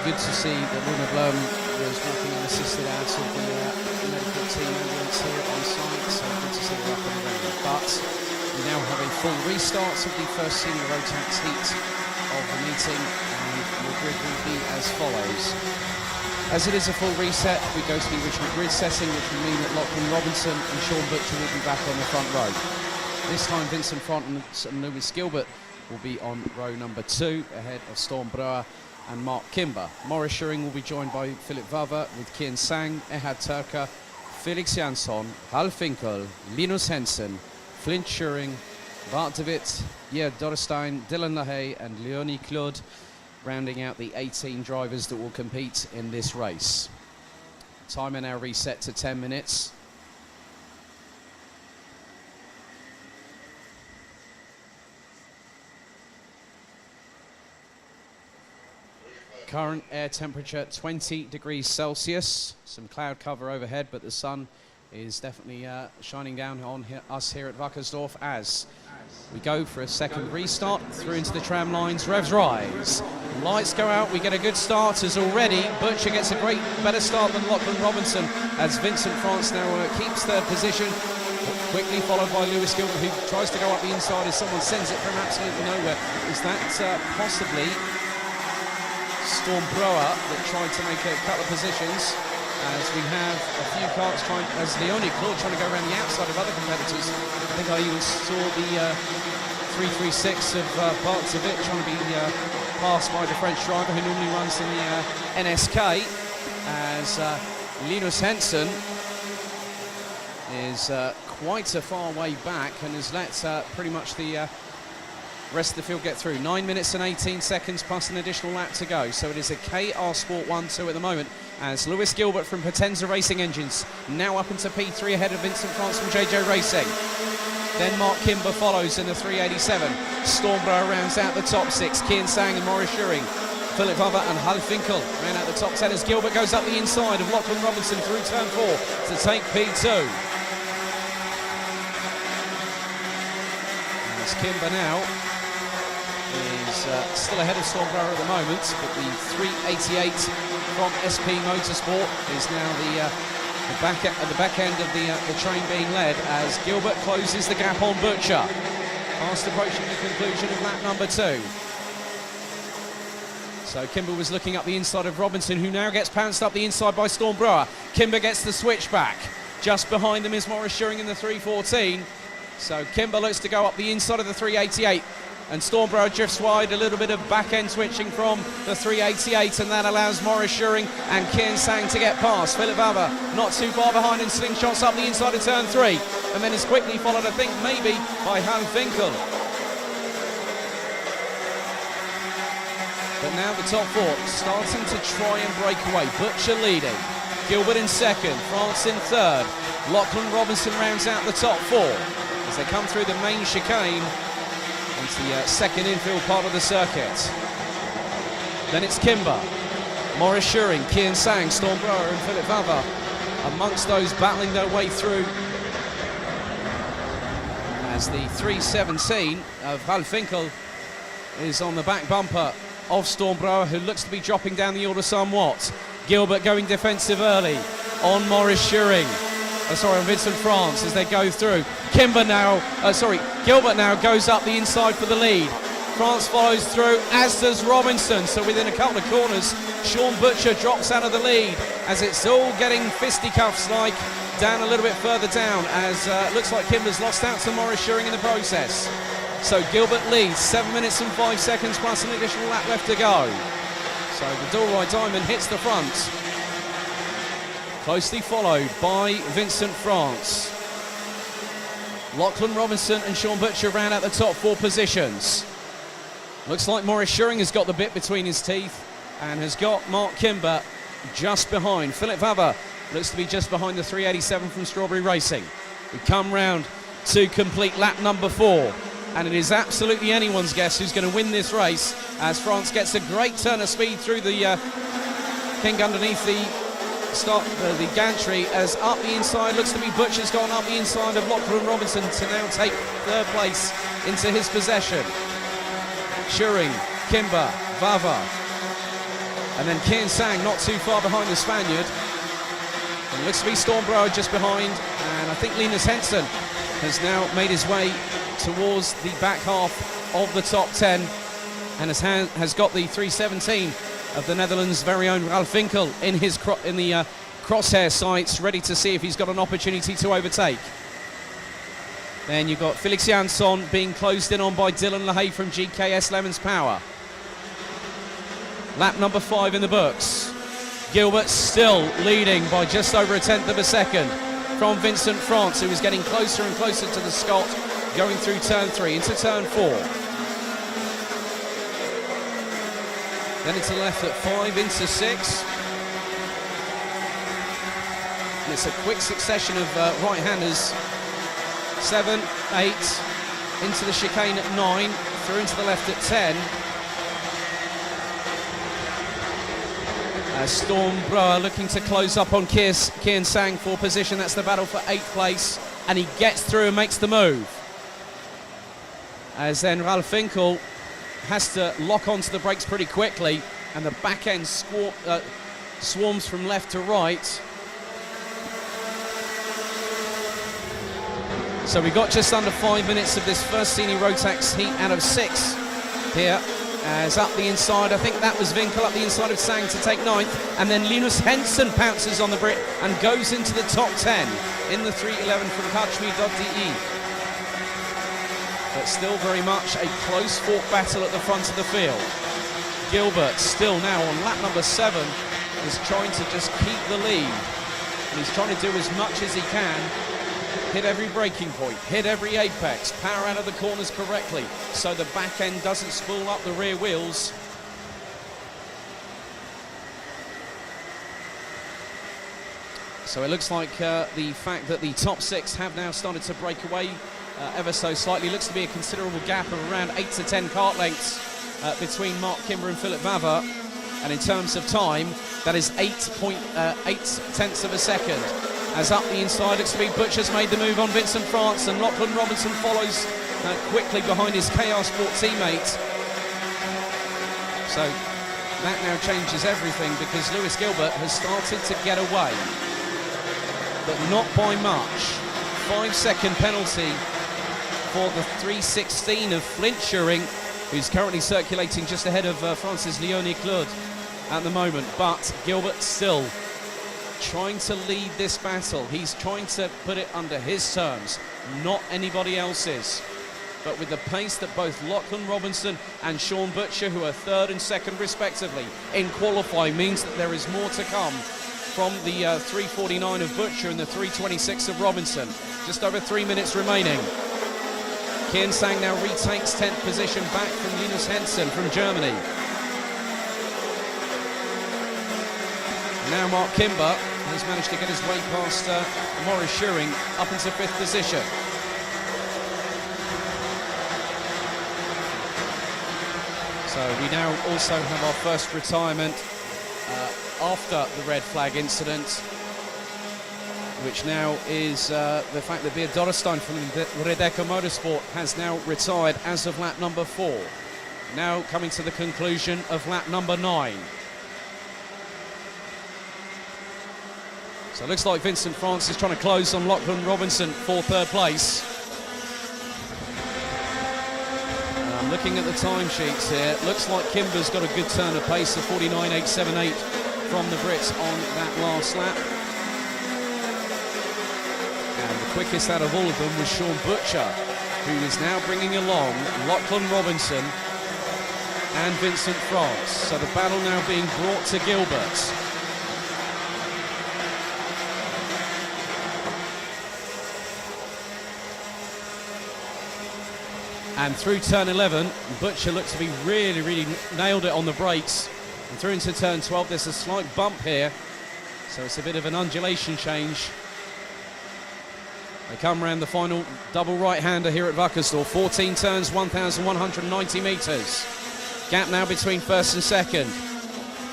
good to see that Luna Blum was walking unassisted out of the medical team ambulance here on site, so good to see her up and running. But we now have a full restart of the first senior Rotax heat of the meeting, and your grid will be as follows. As it is a full reset, we go to the original grid setting, which will mean that Lachlan Robinson and Sean Butcher will be back on the front row. This time Vincent Front and Lewis Gilbert will be on row number 2, ahead of Storm Brouwer and Mark Kimber. Morris Schuring will be joined by Philip Vava, with Kian Sang, Ehad Turka, Felix Jansson, Hal Finkel, Linus Hensen, Flint Schuring, Bart de Witt, Pierre Dorstein, Dylan LaHaye and Leonie Claude, rounding out the 18 drivers that will compete in this race. Timer now reset to 10 minutes. Current air temperature 20 degrees Celsius. Some cloud cover overhead, but the sun is definitely shining down on us here at Wackersdorf as we go for a second restart through into the tram lines. Revs rise, lights go out, we get a good start as already Butcher gets a better start than Lachlan Robinson as Vincent France now keeps third position, quickly followed by Lewis Gilbert, who tries to go up the inside as someone sends it from absolutely nowhere. Is that possibly Storm Brouwer that tried to make a couple of positions, as we have a few carts trying, as Leonie Claude trying to go around the outside of other competitors. I think I even saw the 336 of Bart de Witt trying to be passed by the French driver who normally runs in the NSK, as Linus Hensen is quite a far way back and has let pretty much the rest of the field get through. 9 minutes and 18 seconds plus an additional lap to go. So it is a KR Sport 1-2 at the moment, as Lewis Gilbert from Potenza Racing Engines now up into P3 ahead of Vincent France from JJ Racing. Then Mark Kimber follows in the 387. Storm Brouwer rounds out the top 6. Kian Sang and Morris Schuring. Philip Vava and Hal Finkel round out the top 10 as Gilbert goes up the inside of Lachlan Robinson through turn 4 to take P2. As Kimber now is still ahead of Storm Brouwer at the moment, but the 388 from SP Motorsport is now the back end of the train being led as Gilbert closes the gap on Butcher, fast approaching the conclusion of lap number 2. So Kimber was looking up the inside of Robinson, who now gets pounced up the inside by Storm Brouwer. Kimber gets the switch back. Just behind them is Morris Schuring in the 314. So Kimber looks to go up the inside of the 388. And Storm Brouwer drifts wide, a little bit of back-end switching from the 388, and that allows Morris Schuring and Kian Sang to get past. Philip Vava not too far behind and slingshots up the inside of turn 3, and then is quickly followed, I think, maybe by Hal Finkel. But now the top 4 starting to try and break away. Butcher leading, Gilbert in second, France in third. Lachlan Robinson rounds out the top 4 as they come through the main chicane into the second infield part of the circuit. Then it's Kimber, Morris Schuring, Kian Sang, Storm Brouwer and Philip Vava amongst those battling their way through, as the 317 of Hal Finkel is on the back bumper of Storm Brouwer, who looks to be dropping down the order somewhat. Gilbert going defensive early on Morris Schuring. On Vincent France as they go through. Gilbert now goes up the inside for the lead. France follows through, as does Robinson. So within a couple of corners, Sean Butcher drops out of the lead as it's all getting fisticuffs like down a little bit further down, as looks like Kimber's lost out to Morris Schuring in the process. So Gilbert leads, 7 minutes and 5 seconds plus an additional lap left to go. So the Dorey Diamond hits the front, closely followed by Vincent France. Lachlan Robinson and Sean Butcher round out the top 4 positions. Looks like Morris Schuring has got the bit between his teeth and has got Mark Kimber just behind. Philip Vava looks to be just behind the 387 from Strawberry Racing. We come round to complete lap number 4, and it is absolutely anyone's guess who's going to win this race, as France gets a great turn of speed through the kink underneath the the gantry, as up the inside looks to be Butcher's gone up the inside of Lachlan Robinson to now take third place into his possession. Schuring, Kimber, Vava, And then Kian Sang not too far behind the Spaniard. And it looks to be Stormbrower just behind, and I think Linus Henson has now made his way towards the back half of the top 10 and has got the 3:17 of the Netherlands' very own Ralf Winkel in the crosshair sights, ready to see if he's got an opportunity to overtake. Then you've got Felix Jansson being closed in on by Dylan LaHaye from GKS Lemons Power. Lap number 5 in the books. Gilbert still leading by just over a tenth of a second from Vincent France, who is getting closer and closer to the Scot, going through turn 3 into turn 4. Then into left at 5 into 6. And it's a quick succession of right-handers. 7, 8, into the chicane at 9, through into the left at 10. Stormbrower looking to close up on Kian Sang for position. That's the battle for 8th place, and he gets through and makes the move. As then Ralf Winkel has to lock onto the brakes pretty quickly, and the back end swarms from left to right. So we got just under 5 minutes of this first Senior Rotax heat out of 6 here. As up the inside, I think that was Winkel up the inside of Sang to take 9th, and then Linus Henson pounces on the Brit and goes into the top 10 in the 3:11 from Catchme.de. But still very much a close fought battle at the front of the field. Gilbert still now on lap number 7 is trying to just keep the lead, and he's trying to do as much as he can. Hit every braking point, hit every apex, power out of the corners correctly so the back end doesn't spool up the rear wheels. So it looks like the fact that the top 6 have now started to break away ever so slightly. Looks to be a considerable gap of around 8 to 10 kart lengths between Mark Kimber and Philip Vavra. And in terms of time, that is 8.8 tenths of a second. As up the inside, looks to be Butcher's made the move on Vincent France, and Lachlan Robinson follows quickly behind his KR Sport teammate. So that now changes everything, because Lewis Gilbert has started to get away, but not by much. 5-second penalty for the 3:16 of Flint Schuring, who's currently circulating just ahead of Francis Leonie Claude at the moment. But Gilbert still trying to lead this battle. He's trying to put it under his terms, not anybody else's. But with the pace that both Lachlan Robinson and Sean Butcher, who are 3rd and 2nd respectively in qualifying, means that there is more to come from the 3:49 of Butcher and the 3:26 of Robinson. Just over 3 minutes remaining. Kian Sang now retakes 10th position back from Linus Henson from Germany. Now Mark Kimber has managed to get his way past Maurice Schuring up into 5th position. So we now also have our first retirement after the red flag incident, which now is the fact that Beard Dorrestein from Redeco Motorsport has now retired as of lap number 4. Now coming to the conclusion of lap number 9. So it looks like Vincent France is trying to close on Lachlan Robinson for 3rd place. And I'm looking at the timesheets here. It looks like Kimber's got a good turn of pace of 49.878 from the Brits on that last lap. And the quickest out of all of them was Sean Butcher, who is now bringing along Lachlan Robinson and Vincent France. So the battle now being brought to Gilbert. And through turn 11, Butcher looks to be really nailed it on the brakes. And through into turn 12, there's a slight bump here. So it's a bit of an undulation change. They come around the final double right-hander here at Wackersdorf. 14 turns, 1,190 metres. Gap now between 1st and 2nd.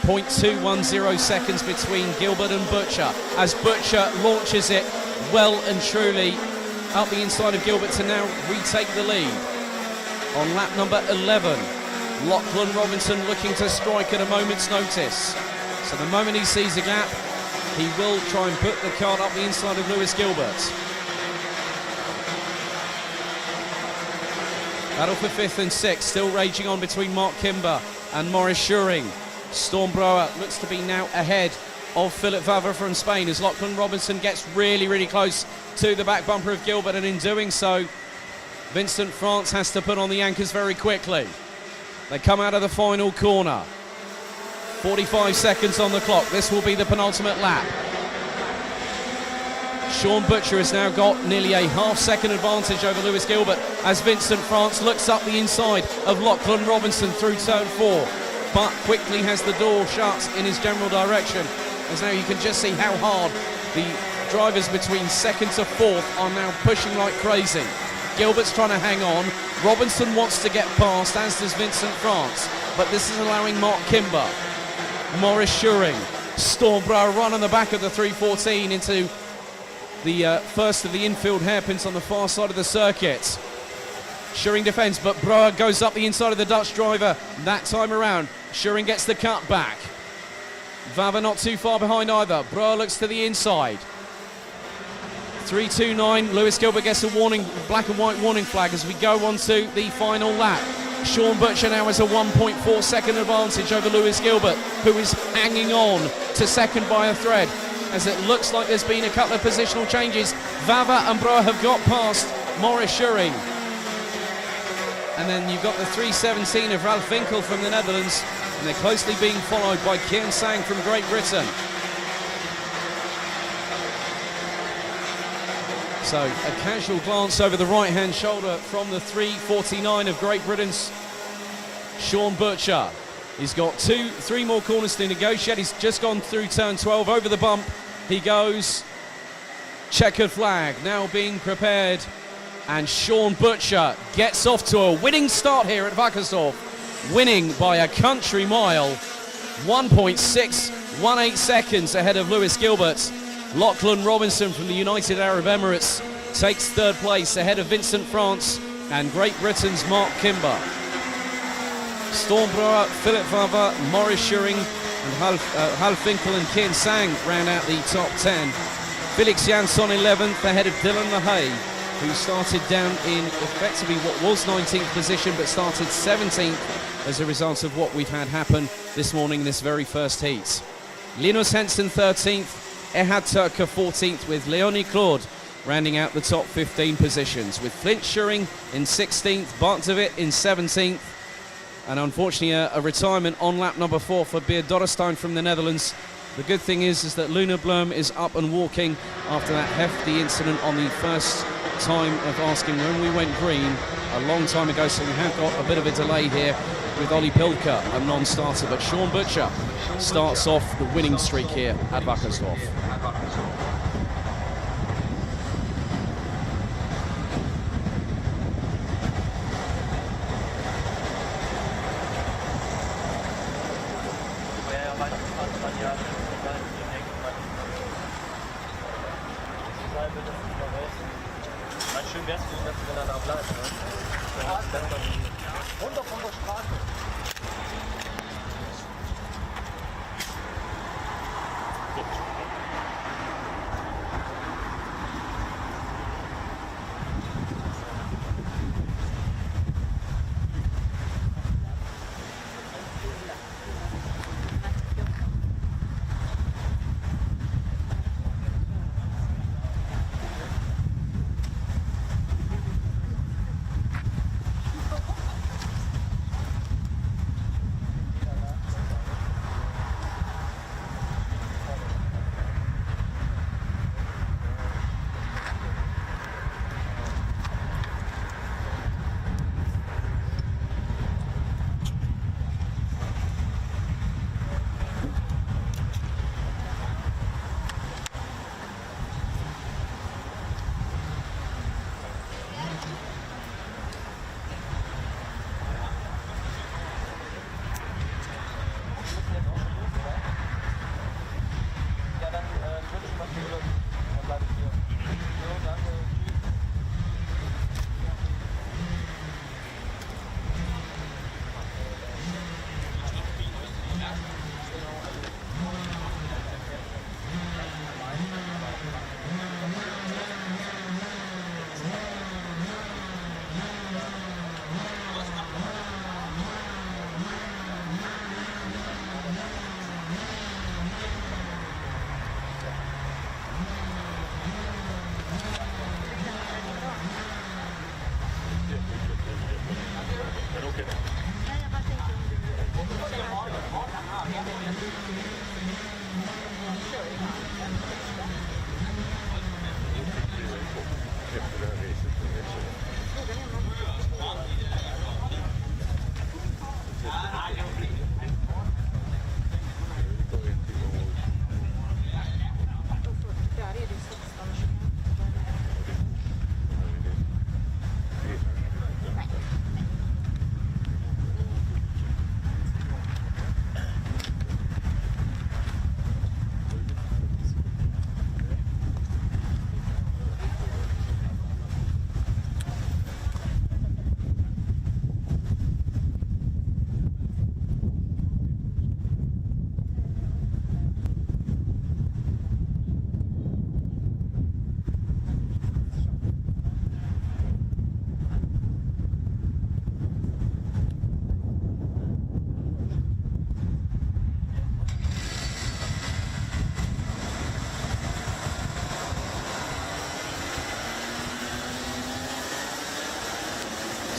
0.210 seconds between Gilbert and Butcher, as Butcher launches it well and truly up the inside of Gilbert to now retake the lead. On lap number 11 Lachlan Robinson looking to strike at a moment's notice. So the moment he sees a gap, he will try and put the cart up the inside of Lewis Gilbert. Battle for 5th and 6th, still raging on between Mark Kimber and Maurice Schuring. Stormbrower looks to be now ahead of Philip Vava from Spain as Lachlan Robinson gets really, really close to the back bumper of Gilbert, and in doing so, Vincent France has to put on the anchors very quickly. They come out of the final corner. 45 seconds on the clock. This will be the penultimate lap. Sean Butcher has now got nearly a half-second advantage over Lewis Gilbert as Vincent France looks up the inside of Lachlan Robinson through turn 4, but quickly has the door shut in his general direction, as now you can just see how hard the drivers between 2nd to 4th are now pushing like crazy. Gilbert's trying to hang on. Robinson wants to get past, as does Vincent France, but this is allowing Mark Kimber, Maurice Schuring, Stormbrower run on the back of the 314 into the first of the infield hairpins on the far side of the circuit. Schuring defends, but Brouwer goes up the inside of the Dutch driver that time around. Schuring gets the cut back. Vava not too far behind either. Brouwer looks to the inside. 3:29, Lewis Gilbert gets a warning, black and white warning flag as we go on to the final lap. Sean Butcher now has a 1.4 second advantage over Lewis Gilbert, who is hanging on to second by a thread, as it looks like there's been a couple of positional changes. Vava and Brouwer have got past Maurice Schuring. And then you've got the 3:17 of Ralph Winkel from the Netherlands, and they're closely being followed by Kian Sang from Great Britain. So a casual glance over the right-hand shoulder from the 3:49 of Great Britain's Sean Butcher. He's got three more corners to negotiate. He's just gone through turn 12. Over the bump he goes. Checkered flag now being prepared. And Sean Butcher gets off to a winning start here at Wackersdorf. Winning by a country mile. 1.618 seconds ahead of Lewis Gilbert. Lachlan Robinson from the United Arab Emirates takes 3rd place ahead of Vincent France and Great Britain's Mark Kimber. Stormbrower, Philip Vava, Maurice Schuring and Ralph Winkel and Kian Sang round out the top 10. Felix Jansson 11th ahead of Dylan LaHaye, who started down in effectively what was 19th position but started 17th as a result of what we've had happen this morning in this very first heat. Linus Henson 13th, Ehad Turker 14th, with Leonie Claude rounding out the top 15 positions, with Flint Schuring in 16th, Bart de Wit in 17th, and unfortunately a retirement on lap number 4 for Beer Dorrestein from the Netherlands. The good thing is that Luna Blum is up and walking after that hefty incident on the first time of asking when we went green a long time ago, so we have got a bit of a delay here with Ollie Pilker, a non-starter, but Sean Butcher starts off the winning streak here at Wackersdorf. Schön wär's, wenn er da bleibt. Runter von der Straße.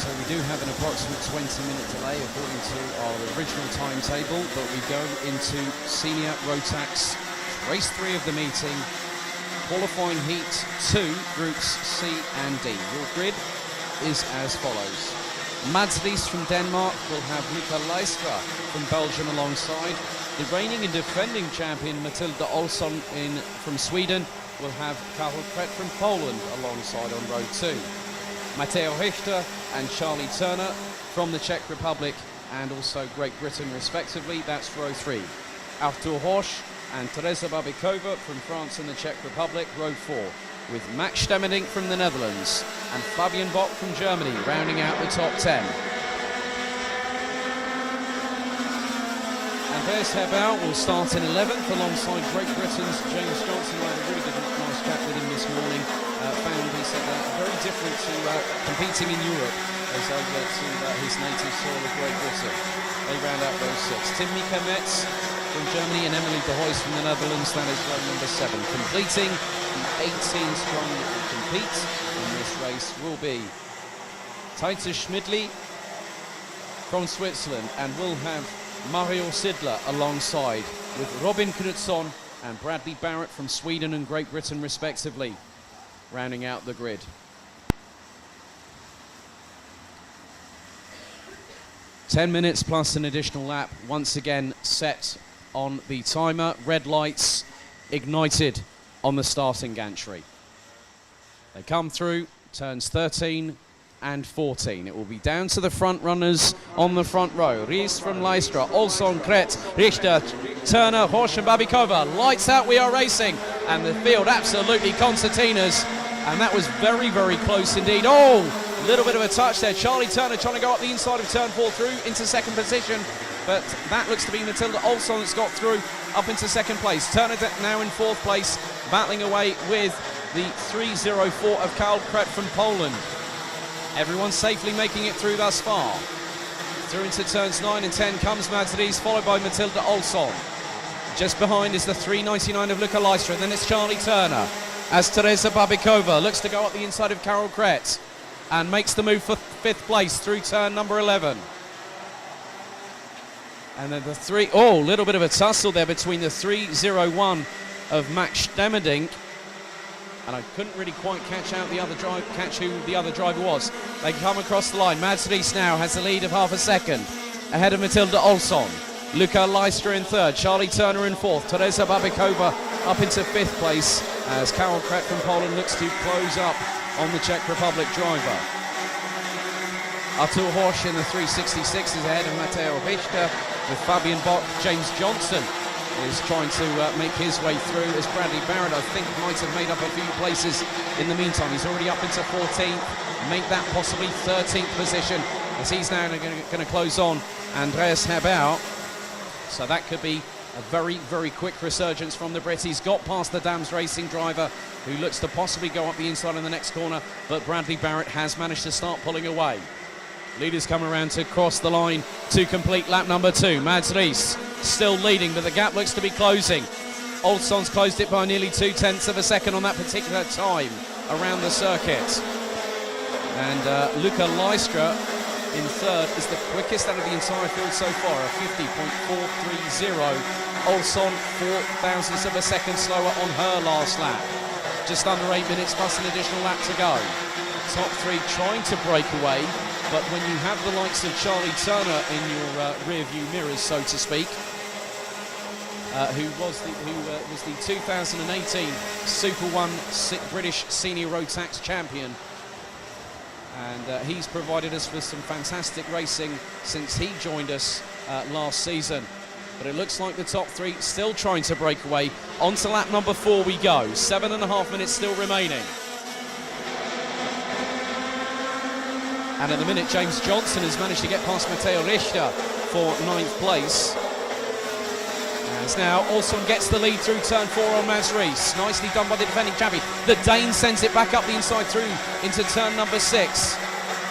So we do have an approximate 20-minute delay according to our original timetable, but we go into Senior Rotax race 3 of the meeting, qualifying heat 2, groups C and D. Your grid is as follows. Mads Riis from Denmark will have Luca Leistra from Belgium alongside. The reigning and defending champion Matilda Olsson from Sweden will have Karol Kret from Poland alongside on row 2. Matteo Richter and Charlie Turner from the Czech Republic and also Great Britain respectively, that's row 3. Arthur Horsch and Teresa Babikova from France and the Czech Republic, row 4, with Max Stemmerdink from the Netherlands and Fabian Bock from Germany rounding out the top 10. Andreas Herbert will start in 11th alongside Great Britain's James Johnson. I had a really good, nice chat with him this morning. Found, he said, very different to competing in Europe as over to his native soil of Great Britain. They round out those 6. Tim Mika Metz from Germany and Emily de Hoys from the Netherlands, that is row number 7. Completing the 18 strong that will compete in this race will be Taita Schmidli from Switzerland, and will have Mario Sidler alongside with Robin Knutsson and Bradley Barrett from Sweden and Great Britain respectively, rounding out the grid. "10 minutes plus an additional lap, once again set on the timer. Red lights ignited on the starting gantry. They come through turns 13 and 14. It will be down to the front runners on the front row. Riis from Leistra, Olsson, Kret, Richter, Turner, Horsch and Babikova. Lights out, we are racing. And the field absolutely concertinas. And that was very, very close indeed. Oh, a little bit of a touch there. Charlie Turner trying to go up the inside of turn 4 through into second position. But that looks to be Matilda Olsson that's got through up into second place. Turner now in 4th place, battling away with the 3:04 of Karol Kret from Poland. Everyone safely making it through thus far. Through into turns 9 and 10 comes Mads Riis, followed by Matilda Olsson. Just behind is the 3:99 of Luca Leistra, and then it's Charlie Turner. As Teresa Babikova looks to go up the inside of Karol Kret and makes the move for 5th place through turn number 11. And then the a little bit of a tussle there between the 3:01 of Max Stemmerdink, and I couldn't really quite catch who the other driver was. They come across the line. Mads Riis now has a lead of half a second ahead of Matilda Olsson. Luca Leistra in 3rd, Charlie Turner in 4th, Teresa Babikova up into 5th place as Karol Kret from Poland looks to close up on the Czech Republic driver. Arthur Horsch in the 366 is ahead of Matteo Richter, with Fabian Bock. James Johnson is trying to make his way through, as Bradley Barrett, I think, might have made up a few places in the meantime. He's already up into 14th, make that possibly 13th position, as he's now going to close on Andreas Herbert. So that could be a very, very quick resurgence from the Brit. He's got past the Dams Racing driver, who looks to possibly go up the inside in the next corner, but Bradley Barrett has managed to start pulling away. Leaders come around to cross the line to complete lap number 2. Mads Riis still leading, but the gap looks to be closing. Olsson's closed it by nearly 0.2 of a second on that particular time around the circuit. And Luca Leistra in 3rd is the quickest out of the entire field so far, a 50.430. Olsson 0.4 of a second slower on her last lap. Just under 8 minutes plus an additional lap to go. Top 3 trying to break away, but when you have the likes of Charlie Turner in your rear-view mirrors, so to speak, who was the 2018 Super 1 British Senior Rotax champion, and he's provided us with some fantastic racing since he joined us last season. But it looks like the top 3 still trying to break away. On to lap number 4 we go. 7.5 minutes still remaining. And at the minute, James Johnson has managed to get past Matteo Richter for 9th place. As now Olsson gets the lead through turn 4 on Mads Riis. Nicely done by the defending champion. The Dane sends it back up the inside through into turn number 6.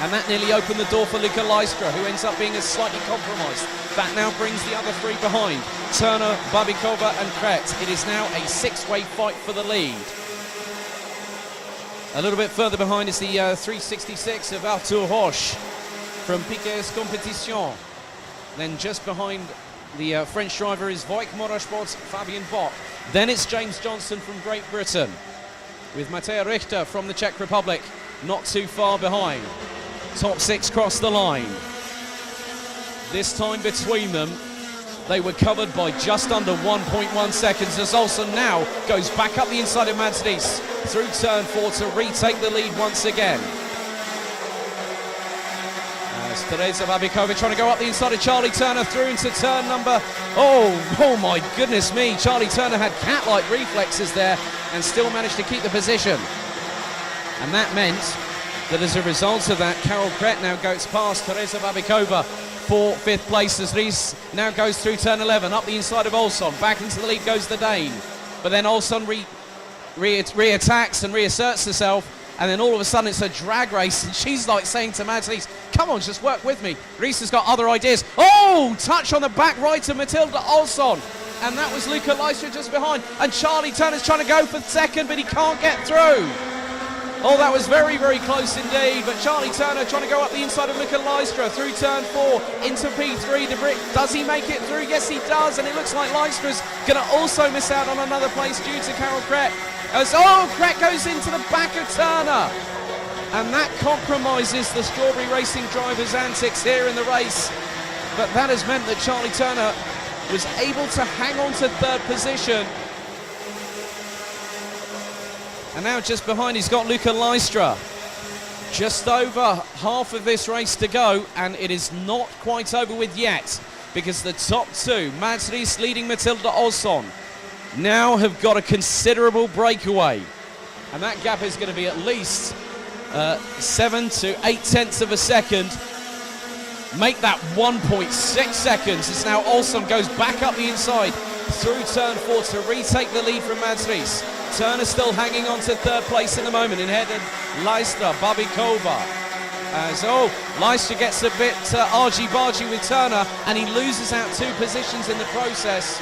And that nearly opened the door for Luca Leistra, who ends up being slightly compromised. That now brings the other 3 behind. Turner, Babikova and Kret. It is now a 6-way fight for the lead. A little bit further behind is the 366 of Arthur Horsch. from Piquet's Competition. Then just behind the French driver is Voigt Motorsport's Fabian Bock. Then it's James Johnson from Great Britain, with Matej Richter from the Czech Republic not too far behind. Top 6 cross the line. This time between them, they were covered by just under 1.1 seconds as Olsson now goes back up the inside of Mads Ries through turn 4 to retake the lead once again. As Teresa Babikova trying to go up the inside of Charlie Turner through into turn number... Oh my goodness me, Charlie Turner had cat-like reflexes there and still managed to keep the position. And that meant that as a result of that, Carol Kret now goes past Teresa Babikova for 5th place as Ries now goes through turn 11, up the inside of Olsson. Back into the lead goes the Dane. But then Olsson re-attacks and reasserts herself, and then all of a sudden it's a drag race, and she's like saying to Mads Ries, come on, just work with me. Ries has got other ideas. Oh, touch on the back right of Matilda Olsson. And that was Luca Leistra just behind. And Charlie Turner's trying to go for 2nd, but he can't get through. Oh, that was very, very close indeed, but Charlie Turner trying to go up the inside of Luca Leistra through turn 4 into P3. De Brick, does he make it through? Yes, he does, and it looks like Leistra's going to also miss out on another place due to Carol Kret. As, Kret goes into the back of Turner, and that compromises the Strawberry Racing drivers' antics here in the race. But that has meant that Charlie Turner was able to hang on to 3rd position. And now just behind he's got Luca Leistra. Just over half of this race to go, and it is not quite over with yet, because the top 2, Mads Ries leading Matilda Olsson, now have got a considerable breakaway. And that gap is going to be at least 7 to 8 tenths of a second. Make that 1.6 seconds as now Olsson goes back up the inside through turn 4 to retake the lead from Mads Ries. Turner still hanging on to 3rd place in the moment, in head of Leistra, Babikova. As, Leistra gets a bit argy-bargy with Turner, and he loses out 2 positions in the process.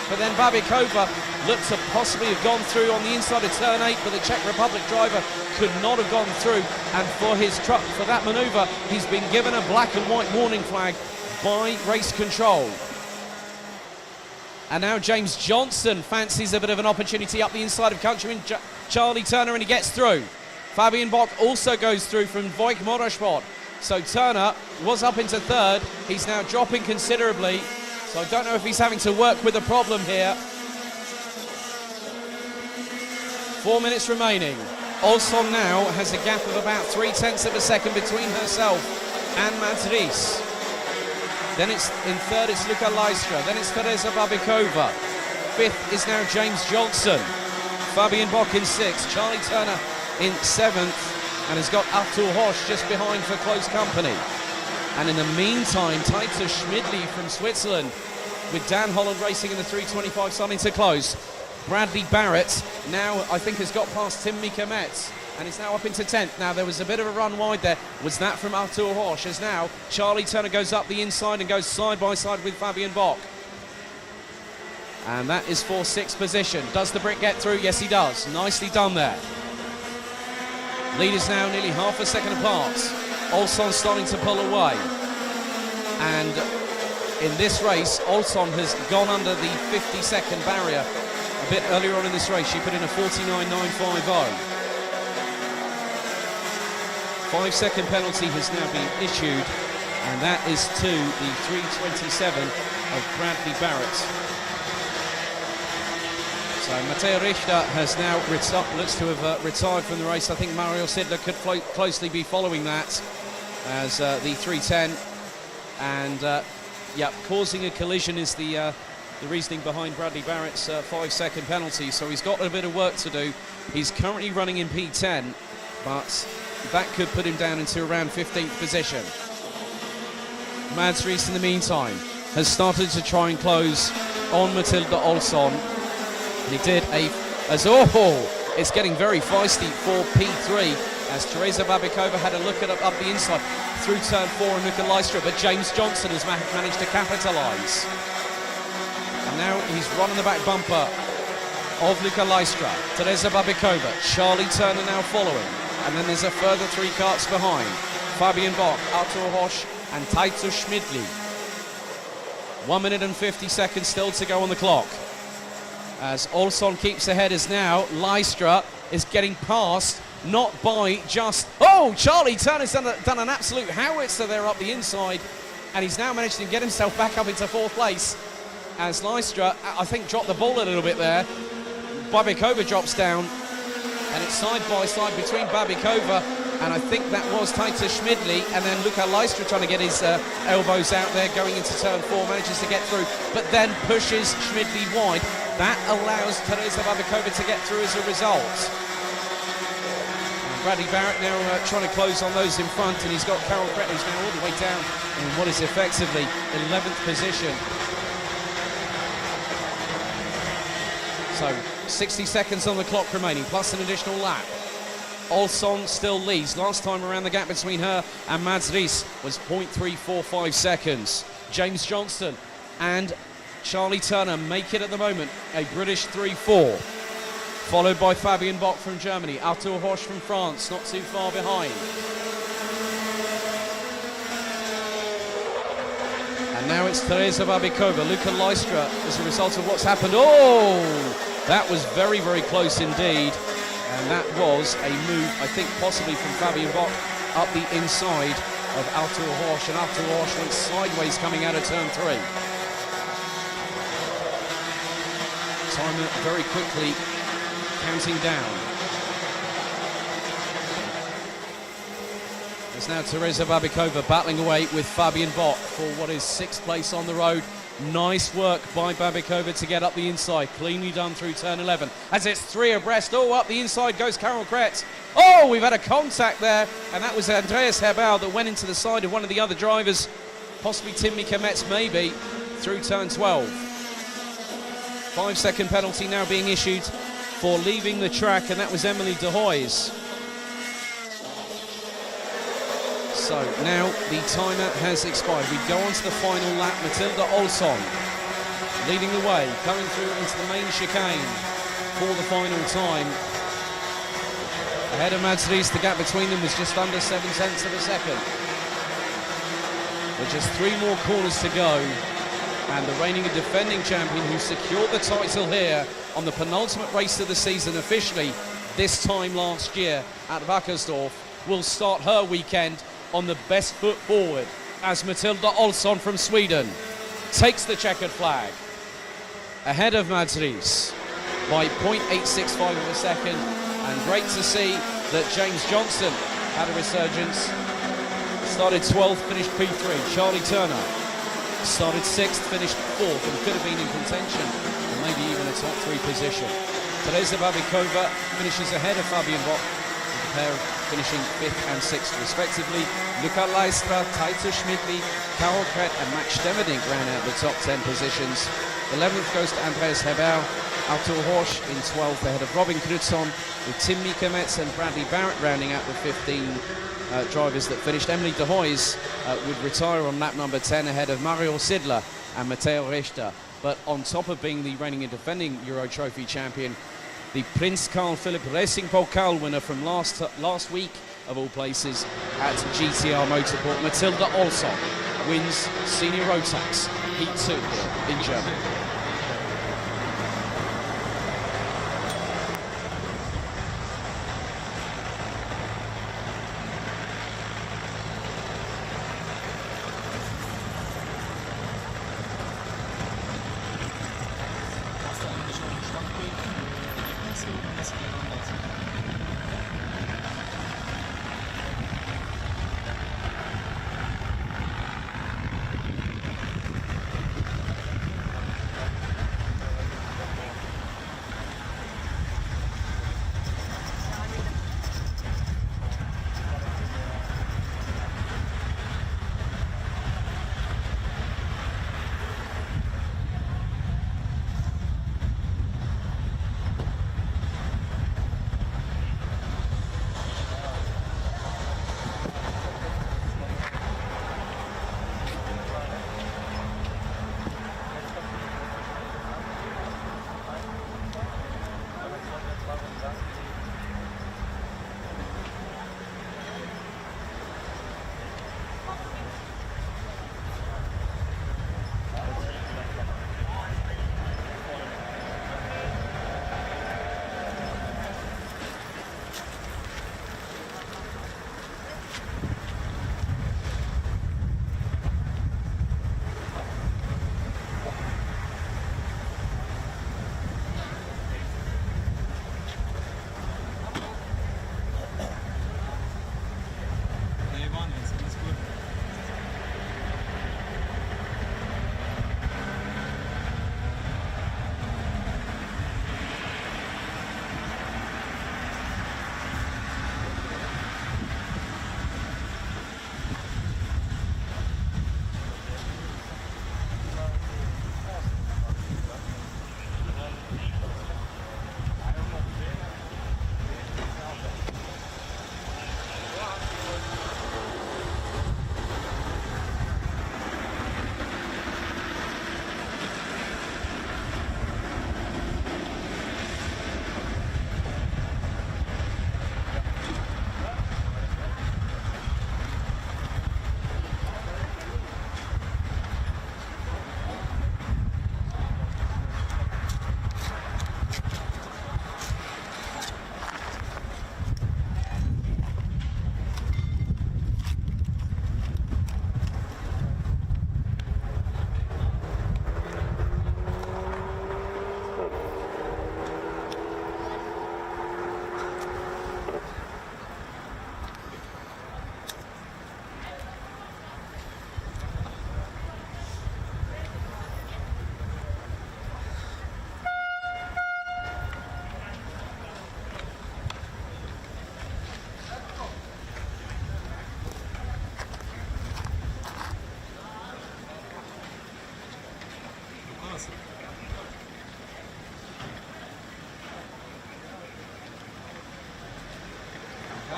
But then Babikova looked to possibly have gone through on the inside of turn 8, but the Czech Republic driver could not have gone through. And for his truck, for that manoeuvre, he's been given a black and white warning flag by race control. And now James Johnson fancies a bit of an opportunity up the inside of countryman Charlie Turner, and he gets through. Fabian Bock also goes through from Voigt Motorsport. So Turner was up into 3rd. He's now dropping considerably. So I don't know if he's having to work with a problem here. 4 minutes remaining. Olsson now has a gap of about 3 tenths of a second between herself and Mads Ries. Then it's in 3rd, it's Luca Leistra. Then it's Teresa Babikova. 5th is now James Johnson. Fabian Bock in 6th. Charlie Turner in 7th. And has got Artur Horsch just behind for close company. And in the meantime, Taita Schmidli from Switzerland, with Dan Holland racing in the 325 starting to close. Bradley Barrett now, I think, has got past Tim Mika-Metz. And he's now up into 10th. Now, there was a bit of a run wide there. Was that from Artur Horsch? As now, Charlie Turner goes up the inside and goes side by side with Fabian Bock. And that is for 6th position. Does the Brit get through? Yes, he does. Nicely done there. Leaders now nearly half a second apart. Olsson starting to pull away. And in this race, Olsson has gone under the 50-second barrier a bit earlier on in this race. She put in a 49.950. 5-second penalty has now been issued, and that is to the 327 of Bradley Barrett. So Matej Richter has now looks to have retired from the race. I think Mario Sidler could closely be following that as the 310, and causing a collision is the reasoning behind Bradley Barrett's 5-second penalty. So he's got a bit of work to do. He's currently running in P10, but that could put him down into around 15th position. Mads Ries, in the meantime, has started to try and close on Matilda Olsson. And he did it's getting very feisty for P3 as Teresa Babikova had a look at up the inside through turn 4 and Luca Leistra, but James Johnson has managed to capitalise. And now he's running the back bumper of Luca Leistra. Teresa Babikova, Charlie Turner now following. And then there's a further 3 karts behind. Fabian Bock, Arthur Hosch and Taito Schmidli. 1 minute and 50 seconds still to go on the clock. As Olsson keeps ahead as now Lystra is getting past, not by just... Oh, Charlie Turner's done an absolute howitzer there up the inside, and he's now managed to get himself back up into 4th place. As Lystra, I think, dropped the ball a little bit there. Babikova drops down, and it's side by side between Babikova and I think that was Taito Schmidli, and then Luca Lystra trying to get his elbows out there going into turn 4, manages to get through, but then pushes Schmidli wide. That allows Teresa Babikova to get through as a result. And Bradley Barrett now trying to close on those in front, and he's got Carol Brett, who's now all the way down in what is effectively 11th position. So 60 seconds on the clock remaining, plus an additional lap. Olsson still leads. Last time around, the gap between her and Mads Ries was 0.345 seconds. James Johnston and Charlie Turner make it at the moment a British 3-4. Followed by Fabian Bock from Germany, Arthur Hosch from France, not too far behind. And now it's Teresa Babikova, Luca Lystra as a result of what's happened. Oh, that was very, very close indeed. And that was a move, I think, possibly from Fabian Bock up the inside of Arthur Hosch, and Arthur Hosch went sideways coming out of turn 3. Timer very quickly counting down. There's now Teresa Babikova battling away with Fabian Bock for what is 6th place on the road. Nice work by Babikova to get up the inside. Cleanly done through turn 11. As it's 3 abreast. Oh, up the inside goes Carol Kretz. Oh, we've had a contact there. And that was Andreas Herbau that went into the side of one of the other drivers. Possibly Tim Mika-Metz, maybe, through turn 12. 5-second penalty now being issued for leaving the track, and that was Emily de Hoys. So now the timer has expired. We go on to the final lap. Matilda Olsson leading the way, coming through into the main chicane for the final time. Ahead of Mads Ries, the gap between them was just under 7 tenths of a second. With just 3 more corners to go, and the reigning and defending champion who secured the title here on the penultimate race of the season officially this time last year at Wackersdorf will start her weekend on the best foot forward as Matilda Olsson from Sweden takes the checkered flag ahead of Mads Ries by 0.865 of a second. And great to see that James Johnston had a resurgence. Started 12th, finished P3. Charlie Turner started 6th, finished 4th, and could have been in contention or maybe even a top 3 position. Teresa Babikova finishes ahead of Fabian Bock, with the pair finishing 5th and 6th respectively. Luca Lystra, Taito Schmidli, Carol Kret and Max Stemmerdink round out the top 10 positions. 11th goes to Andreas Herbau, Arthur Hosch in 12th ahead of Robin Knutsson, with Tim Mika-Metz and Bradley Barrett rounding out the 15 drivers that finished. Emily de Hoys would retire on lap number 10 ahead of Mario Sidler and Matteo Richter. But on top of being the reigning and defending Euro Trophy champion, the Prince Carl Philipp Racing Pokal winner from last week, of all places, at GTR Motorsport, Matilda Olsson wins Senior Rotax Heat 2 here in Germany.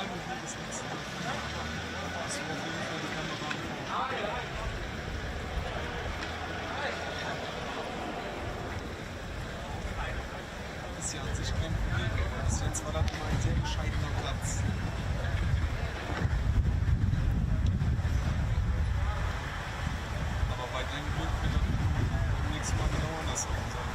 Scheibe hier ist nichts. Das ist auf jeden Fall die Kamera. Ist ja an sich kein Problem. Bis jetzt war das immer ein sehr bescheidener Platz. Aber bei deinem Glück wird das beim nächsten Mal genau andersrum sein.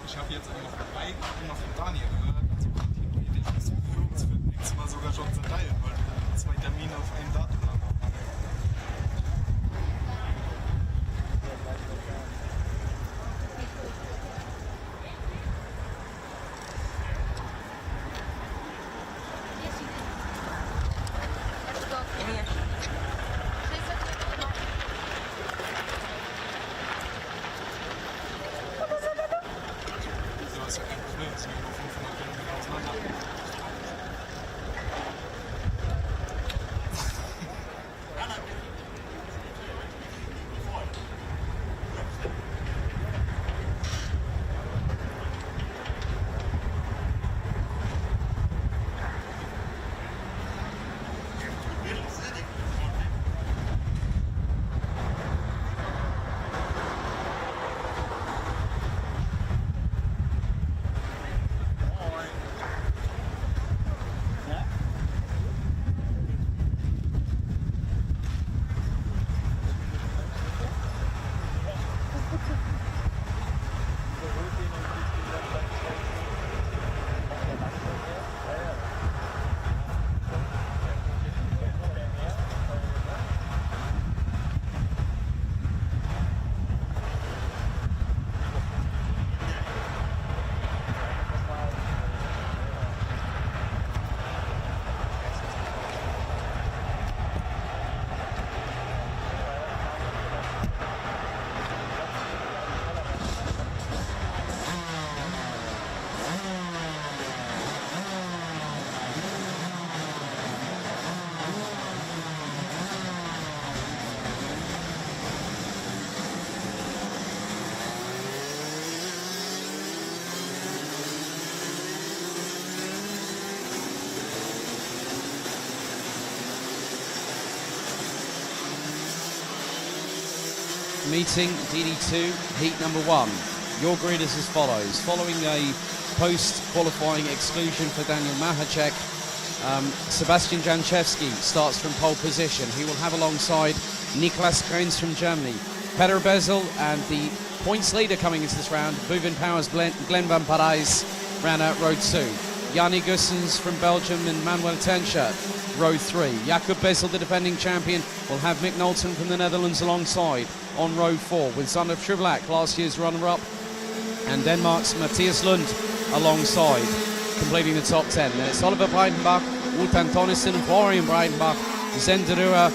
Ich habe jetzt immer von Mike und immer von Daniel gehört, also theoretisch ist für uns für nächstes Mal sogar schon zu teilen, weil wir 2 Termine auf einem Datum haben. Ja, ist ja kein Problem, es sind nur 500 Kilometer auseinander. Meeting DD2, heat number 1. Your grid is as follows. Following a post-qualifying exclusion for Daniel Mahacek, Sebastian Janchevsky starts from pole position. He will have alongside Niklas Krenz from Germany, Peter Bezel, and the points leader coming into this round, Bouvin Powers, Glenn Van Parijs, ran out row 2. Yanni Gussens from Belgium and Manuel Tenscher, row 3. Jakob Bezel, the defending champion, will have Mick Knowlton from the Netherlands alongside on row 4, with Sander Trivlak, last year's runner-up, and Denmark's Mathias Lund alongside, completing the top 10. Then it's Oliver Breitenbach, Utan Tonissen, Florian Breitenbach, Zenderua,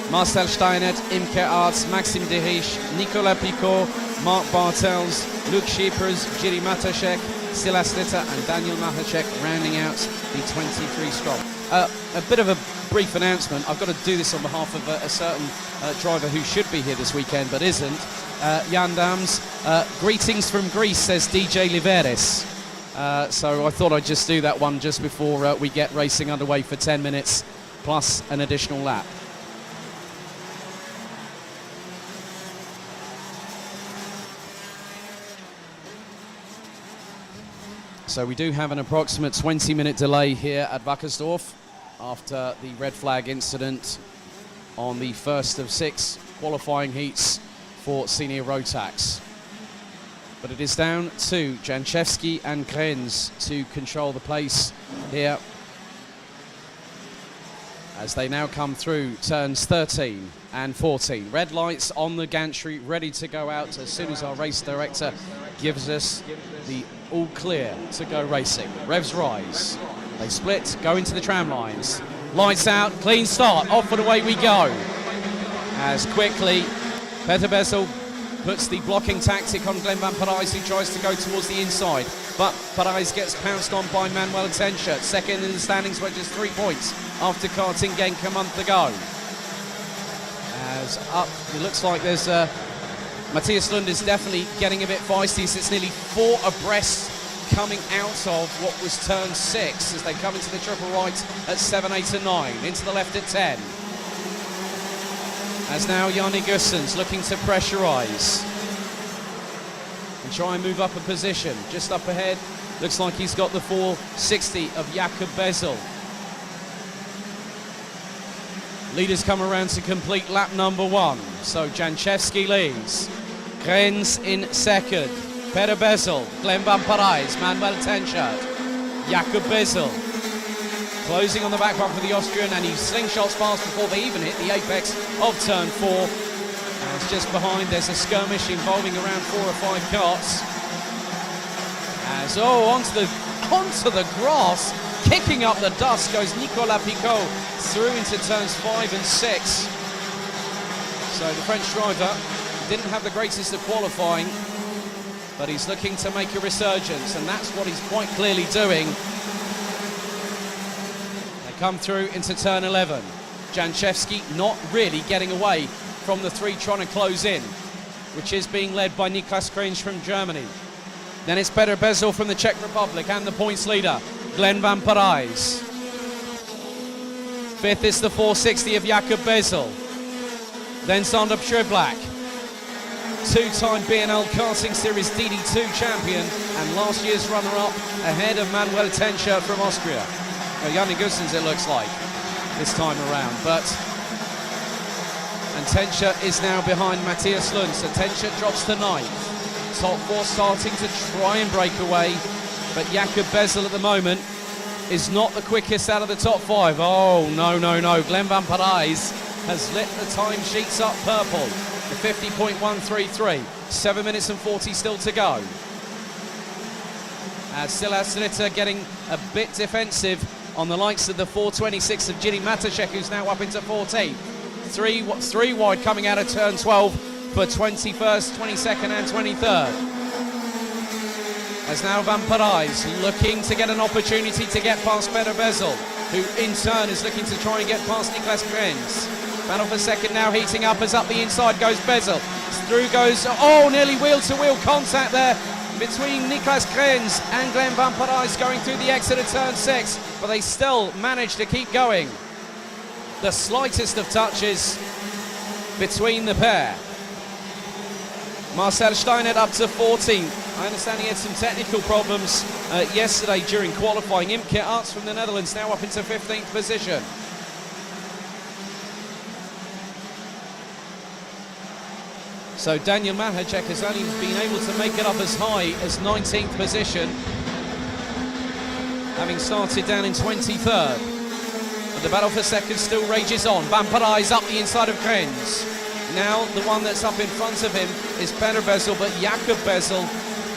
Marcel Steinert, Imke Arts, Maxim Derich, Nicolas Picot, Mark Bartels, Luke Schiepers, Jiri Matashek, Silas Litter and Daniel Mahacek rounding out the 23 strong. A bit of a brief announcement. I've got to do this on behalf of a certain driver who should be here this weekend but isn't. Jan Dams, greetings from Greece, says DJ Liveris. So I thought I'd just do that one just before we get racing underway for 10 minutes plus an additional lap. So we do have an approximate 20-minute delay here at Wackersdorf after the red flag incident on the first of 6 qualifying heats for senior Rotax. But it is down to Janchevsky and Krenz to control the pace here as they now come through turns 13 and 14. Red lights on the gantry, ready to go out as soon as our race director gives us the all clear to go racing. Revs rise. They split, go into the tram lines. Lights out, clean start, off and away we go. As quickly, Peter Bezel puts the blocking tactic on Glenn van Parijs, who tries to go towards the inside. But Parijs gets pounced on by Manuel Tencha. Second in the standings by just 3 points after karting Genk a month ago. As up, it looks like there's Matthias Lund is definitely getting a bit feisty. It's nearly 4 abreast coming out of what was turn 6 as they come into the triple right at 7, 8 and 9. Into the left at 10. As now Yanni Gussens looking to pressurise and try and move up a position. Just up ahead, looks like he's got the 460 of Jakob Bezel. Leaders come around to complete lap number 1. So Janchevski leads. Grens in second. Peter Bezel, Glenn van Parijs, Manuel Tencha, Jakob Bezel. Closing on the back bumper for the Austrian, and he slingshots past before they even hit the apex of turn 4. As just behind, there's a skirmish involving around 4 or 5 carts. As onto the grass, kicking up the dust goes Nicolas Picot through into turns 5 and 6. So the French driver didn't have the greatest of qualifying, but he's looking to make a resurgence, and that's what he's quite clearly doing. They come through into turn 11. Janchevski not really getting away from the 3 trying to close in, which is being led by Niklas Krejns from Germany. Then it's Peter Bezel from the Czech Republic and the points leader, Glenn van Parijs. 5th is the 460 of Jakob Bezel. Then Sander Triblack, 2-time BNL Karting Series DD2 champion and last year's runner-up, ahead of Manuel Tencha from Austria. Yanni Gussens, it looks like, this time around. And Tencha is now behind Matthias Lund, so Tencha drops to 9th. Top 4 starting to try and break away, but Jakob Bezel at the moment is not the quickest out of the top 5. Oh, no. Glenn van Parijs has lit the timesheets up purple. The 50.133. 7 minutes and 40 still to go. Still Aslita getting a bit defensive on the likes of the 426 of Ginny Matashek, who's now up into 14th. Three wide coming out of turn 12 for 21st, 22nd and 23rd. As now Van Parijs looking to get an opportunity to get past Peter Bezel, who in turn is looking to try and get past Niklas Krejns. Battle for second now heating up as up the inside goes Bezel. Through goes, nearly wheel-to-wheel contact there between Niklas Krejns and Glenn van Parijs going through the exit of turn 6, but they still manage to keep going. The slightest of touches between the pair. Marcel Steinert up to 14th. I understand he had some technical problems yesterday during qualifying. Imke Arts from the Netherlands now up into 15th position. So Daniel Mahacek has only been able to make it up as high as 19th position, having started down in 23rd. But the battle for second still rages on. Van Parijs up the inside of Krejns. Now the one that's up in front of him is Peter Bezel, but Jakob Bezel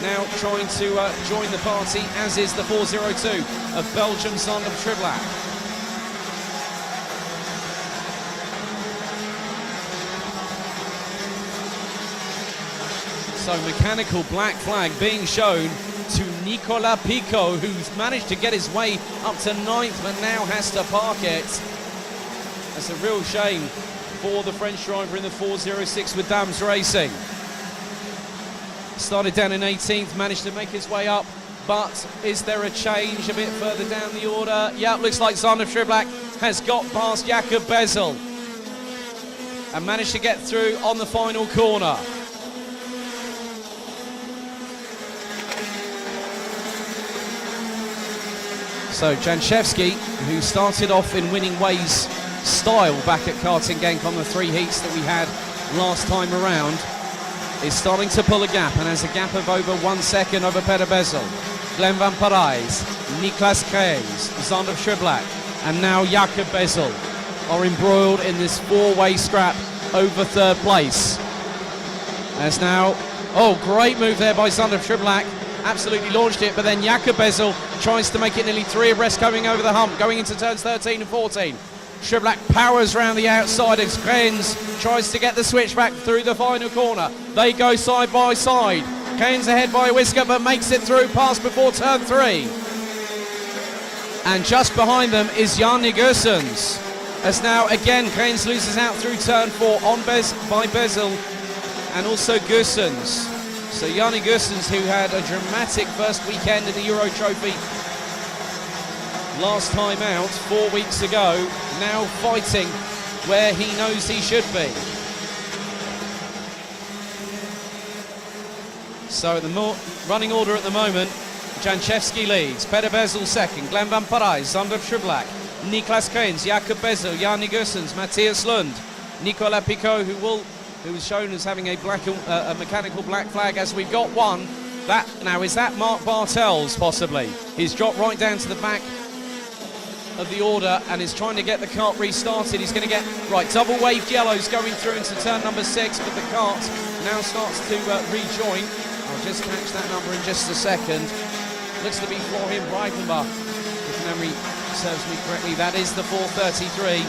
now trying to join the party, as is the 402 of Belgium's Sander Triblack. So mechanical black flag being shown to Nicolas Picot, who's managed to get his way up to 9th but now has to park it. That's a real shame for the French driver in the 406 with Dams Racing. Started down in 18th, managed to make his way up, but is there a change a bit further down the order? Yeah, looks like Sander Triblack has got past Jakob Bezel and managed to get through on the final corner. So Janchevski, who started off in winning ways style back at Karting Genk on the 3 heats that we had last time around, is starting to pull a gap and has a gap of over 1 second over Peter Bezel. Glenn van Parijs, Niklas Krejns, Sander Triblack and now Jakob Bezel are embroiled in this 4-way scrap over 3rd place. As now, great move there by Sander Triblack. Absolutely launched it, but then Jakob Bezel tries to make it nearly 3 abreast coming over the hump, going into turns 13 and 14. Schiblak powers round the outside as Keynes tries to get the switch back through the final corner. They go side by side. Keynes ahead by a whisker but makes it through past before turn 3. And just behind them is Jarni Goossens. As now again Keynes loses out through turn 4 on by Bezel and also Goossens. So Jarni Goossens, who had a dramatic first weekend in the Euro Trophy last time out 4 weeks ago, now fighting where he knows he should be. So the running order at the moment, Janchevski leads, Peter Bezel second, Glenn Van Parijs, Sander Schiblak, Niklas Keynes, Jakob Bezel, Jarni Goossens, Matthias Lund, Nicolas Picot, who was shown as having a mechanical black flag, as we've got one. Is that Mark Bartels possibly? He's dropped right down to the back of the order and is trying to get the cart restarted. He's going to get, right, double waved yellows going through into turn number 6, but the cart now starts to rejoin. I'll just catch that number in just a second. Looks to be Florian Breitenbach, if memory serves me correctly. That is the 4:33.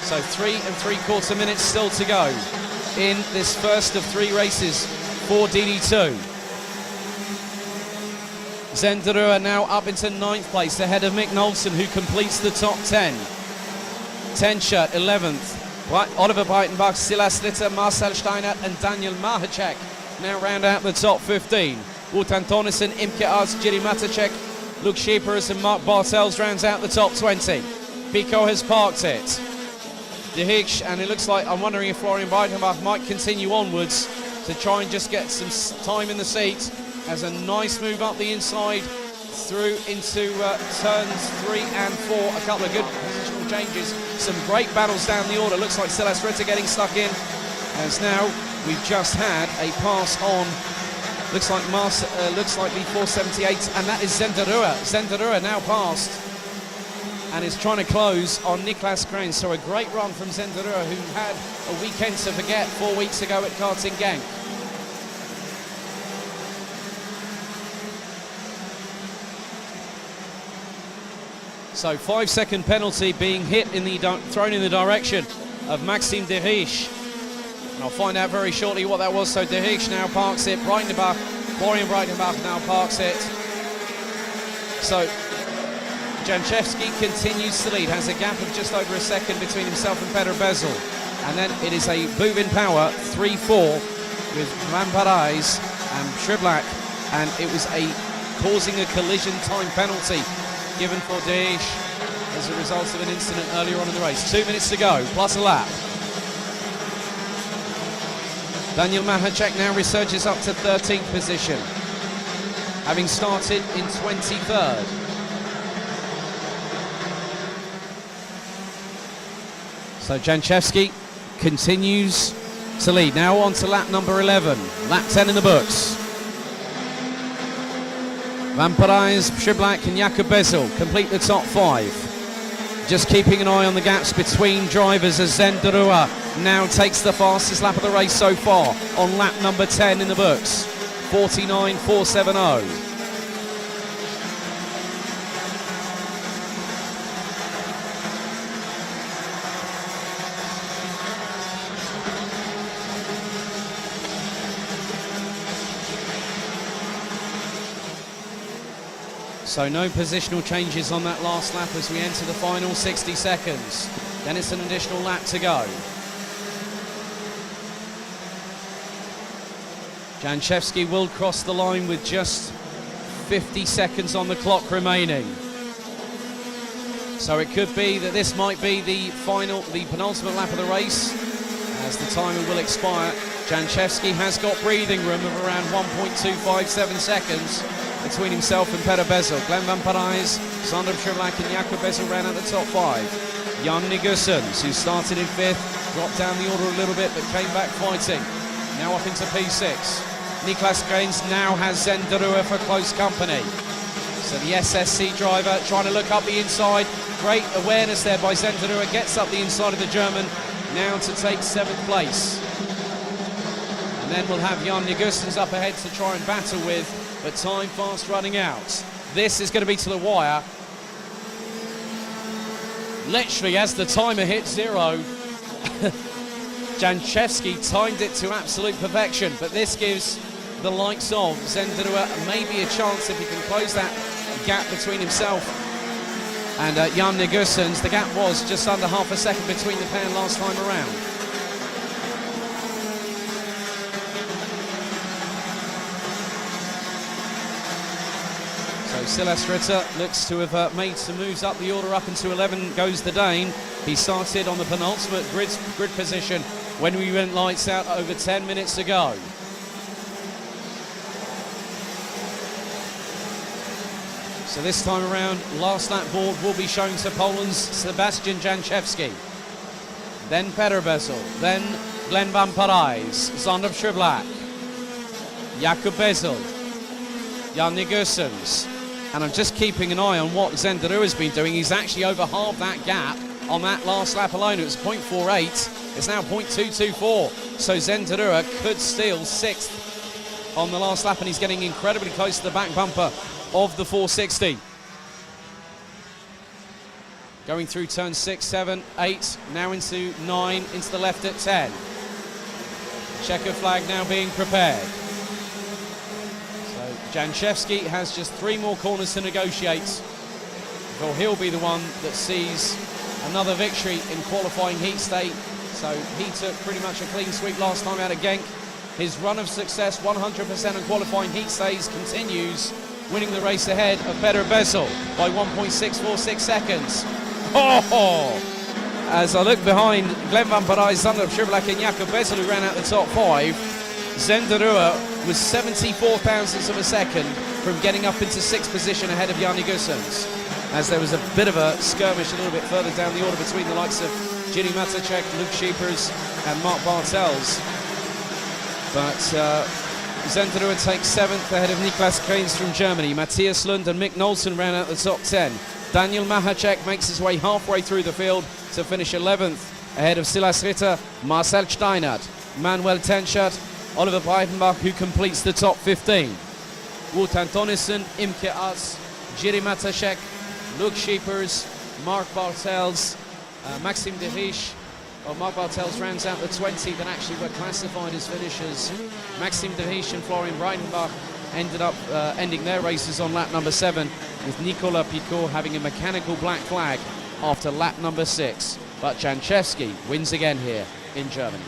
So 3 3/4 minutes still to go in this first of 3 races for DD2. Zenderua now up into 9th place ahead of Mick Knowlton, who completes the top 10. 10 shirt, 11th. Oliver Breitenbach, Silas Litter, Marcel Steinert and Daniel Mahacek now round out the top 15. Wotan Tonnesen, Imke Arts, Jiri Matacek, Luke Scheepers and Mark Bartels rounds out the top 20. Pico has parked it. De Higgs, and it looks like, I'm wondering if Florian Breitenbach might continue onwards to try and just get some time in the seat. As a nice move up the inside through into turns 3 and 4. A couple of good positional changes. Some great battles down the order. Looks like Silas Ritter getting stuck in. As now we've just had a pass on. Looks like the 478, and that is Zenderua. Zenderua now passed and is trying to close on Niklas Keynes. So a great run from Zenderua, who had a weekend to forget 4 weeks ago at Karting Genk. So 5-second penalty being hit in the thrown in the direction of Maxime De Higgs. And I'll find out very shortly what that was. So De Higgs now parks it. Breitenbach, Florian Breitenbach now parks it. So Janchevski continues to lead, has a gap of just over a second between himself and Peter Bezel. And then it is a Buvin Power 3-4 with Van Parijs and Schiblak, and it was causing a collision time penalty given for De Higgs as a result of an incident earlier on in the race. 2 minutes to go, plus a lap. Daniel Mahacek now resurges up to 13th position, having started in 23rd. So Janchevski continues to lead. Now on to lap number 11, lap 10 in the books. Van Parijs, Schiblak and Jakob Bezel complete the top 5. Just keeping an eye on the gaps between drivers as Zenderua now takes the fastest lap of the race so far on lap number 10 in the books. 49.470. So no positional changes on that last lap as we enter the final 60 seconds. Then it's an additional lap to go. Janchevski will cross the line with just 50 seconds on the clock remaining. So it could be that this might be the penultimate lap of the race, as the timer will expire. Janchevski has got breathing room of around 1.257 seconds between himself and Peter Bezel. Glenn Van Parijs, Sander Schiblak and Jakob Bezel ran at the top 5. Jarni Goossens, who started in 5th, dropped down the order a little bit but came back fighting. Now up into P6. Niklas Keynes now has Zenderua for close company. So the SSC driver trying to look up the inside. Great awareness there by Zenderua, gets up the inside of the German, now to take 7th place. And then we'll have Jarni Goossens up ahead to try and battle with, but time fast running out. This is going to be to the wire. Literally, as the timer hit 0, Janchevsky timed it to absolute perfection, but this gives the likes of Zenderua maybe a chance if he can close that gap between himself and Jan Negusens. The gap was just under half a second between the pair last time around. So Silas Ritter looks to have made some moves up the order. Up into 11 goes the Dane. He started on the penultimate grid position when we went lights out over 10 minutes ago. So this time around, last lap board will be shown to Poland's Sebastian Janchevsky. Then Peter Bessel, then Glenn van Parijs, Zander Schiblak, Jakob Bessel, Jan Negusens. And I'm just keeping an eye on what Zenderua has been doing. He's actually over half that gap on that last lap alone. It was 0.48, it's now 0.224. So Zenderua could steal 6th on the last lap, and he's getting incredibly close to the back bumper of the 460. Going through turn 6, 7, 8, now into 9, into the left at 10. Checker flag now being prepared. So Janchevsky has just 3 more corners to negotiate before he'll be the one that sees another victory in qualifying heat state. So he took pretty much a clean sweep last time out at Genk. His run of success, 100% on qualifying heat stays, continues, winning the race ahead of Peter Bessel by 1.646 seconds. Oh! As I look behind, Glenn van Parijs, Zander Schiblak and Jakob Bessel, who ran out the top 5, Zenderua was 74 thousandths of a second from getting up into 6th position ahead of Jan Negusens. As there was a bit of a skirmish a little bit further down the order between the likes of Jiří Matacek, Luke Schiepers and Mark Bartels. But Zenderua takes 7th ahead of Niklas Kreins from Germany. Matthias Lund and Mick Knowlton round out the top 10. Daniel Mahacek makes his way halfway through the field to finish 11th ahead of Silas Ritter, Marcel Steinert, Manuel Tenschert, Oliver Breitenbach, who completes the top 15. Wout Antonissen, Imke As, Jiří Matacek, Luke Schiepers, Mark Bartels, Maxime de Riche. Well, Mark Bartels rounds out the 20 that actually were classified as finishers. Maxime de Riche and Florian Breitenbach ended up ending their races on lap number 7, with Nicolas Picot having a mechanical black flag after lap number 6. But Janchevsky wins again here in Germany.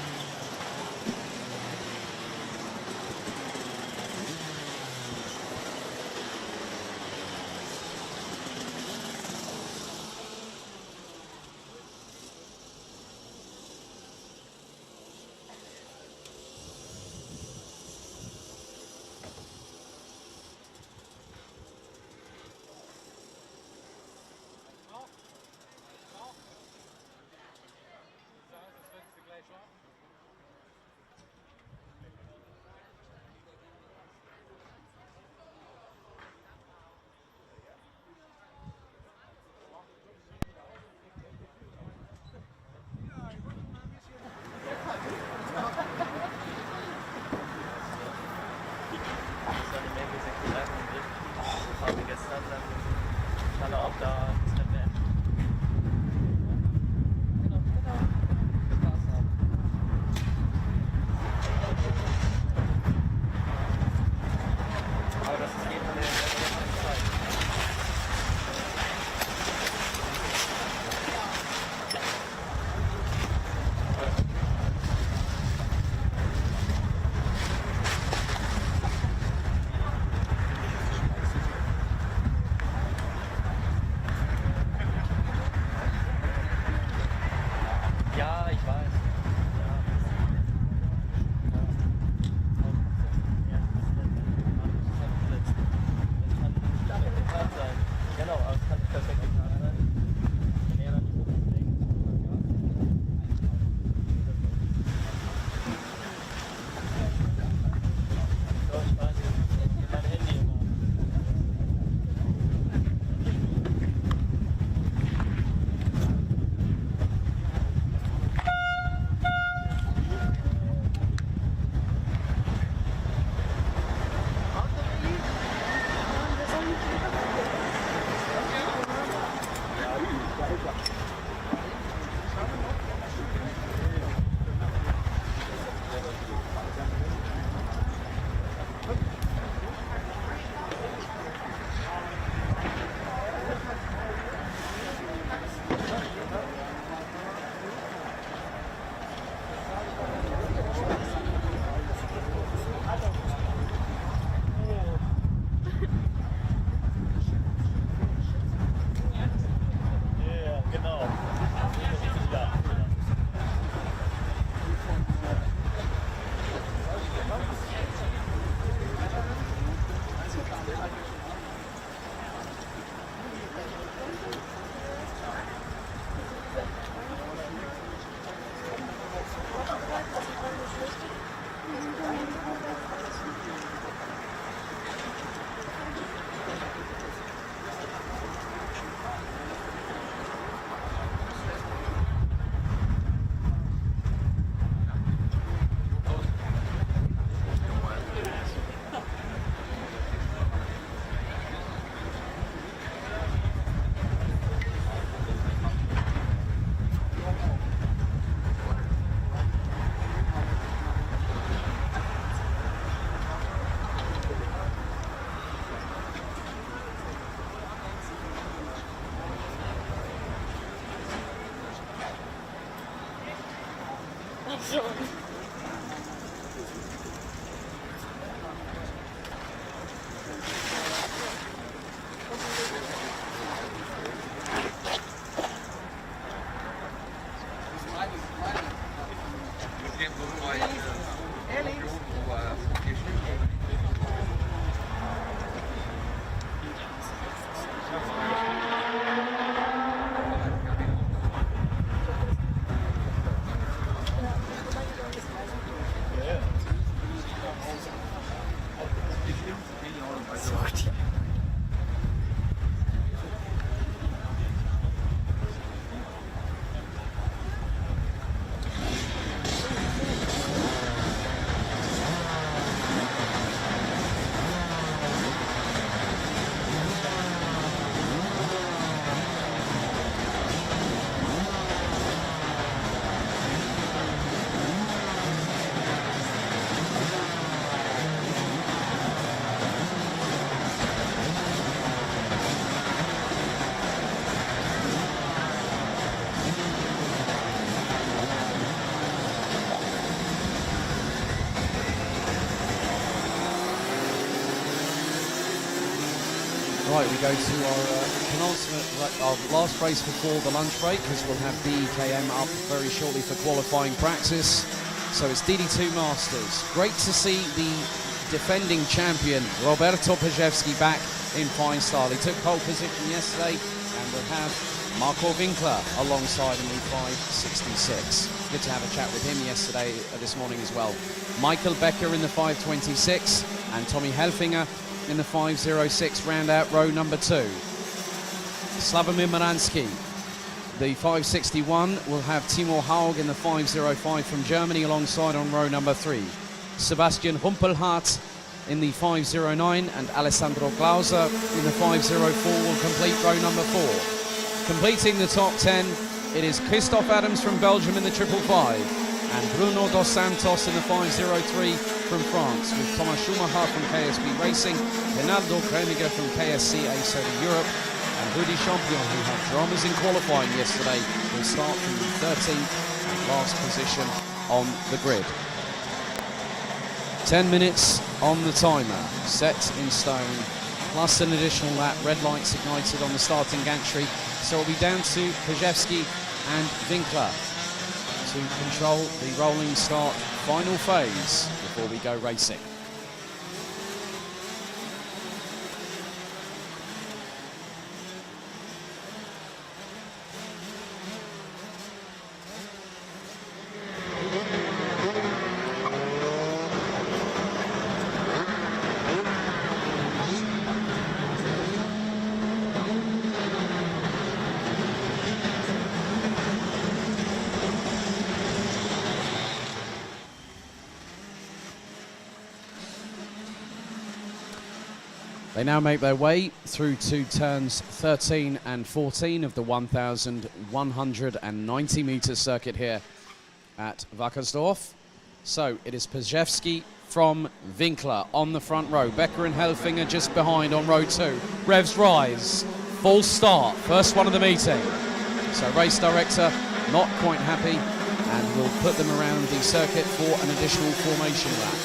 Right, we go to our penultimate, our last race before the lunch break, because we'll have BKM up very shortly for qualifying practice. So it's DD2 Masters. Great to see the defending champion Roberto Pajewski back in fine style. He took pole position yesterday, and we'll have Marco Winkler alongside in the 566. Good to have a chat with him this morning as well. Michael Becker in the 526 and Tommy Helfinger in the 506 round out row number 2. Slavomir Maransky, the 561, will have Timo Haug in the 505 from Germany alongside on row number 3. Sebastian Humpelhardt in the 509 and Alessandro Glauser in the 504 will complete row number 4. Completing the top 10, it is Christophe Adams from Belgium in the 555 and Bruno dos Santos in the 503 from France, with Thomas Schumacher from KSB Racing, Ronaldo Kremiger from KSC Soda Europe, and Rudy Champion, who had dramas in qualifying yesterday, will start from the 13th and last position on the grid. 10 minutes on the timer, set in stone, plus an additional lap. Red lights ignited on the starting gantry, so it'll be down to Pajewski and Winkler to control the rolling start final phase before we go racing. They now make their way through to turns 13 and 14 of the 1,190 metre circuit here at Wackersdorf. So it is Pajewski from Winkler on the front row. Becker and Helfinger just behind on row 2. Revs rise, full start, first one of the meeting. So race director not quite happy and will put them around the circuit for an additional formation lap.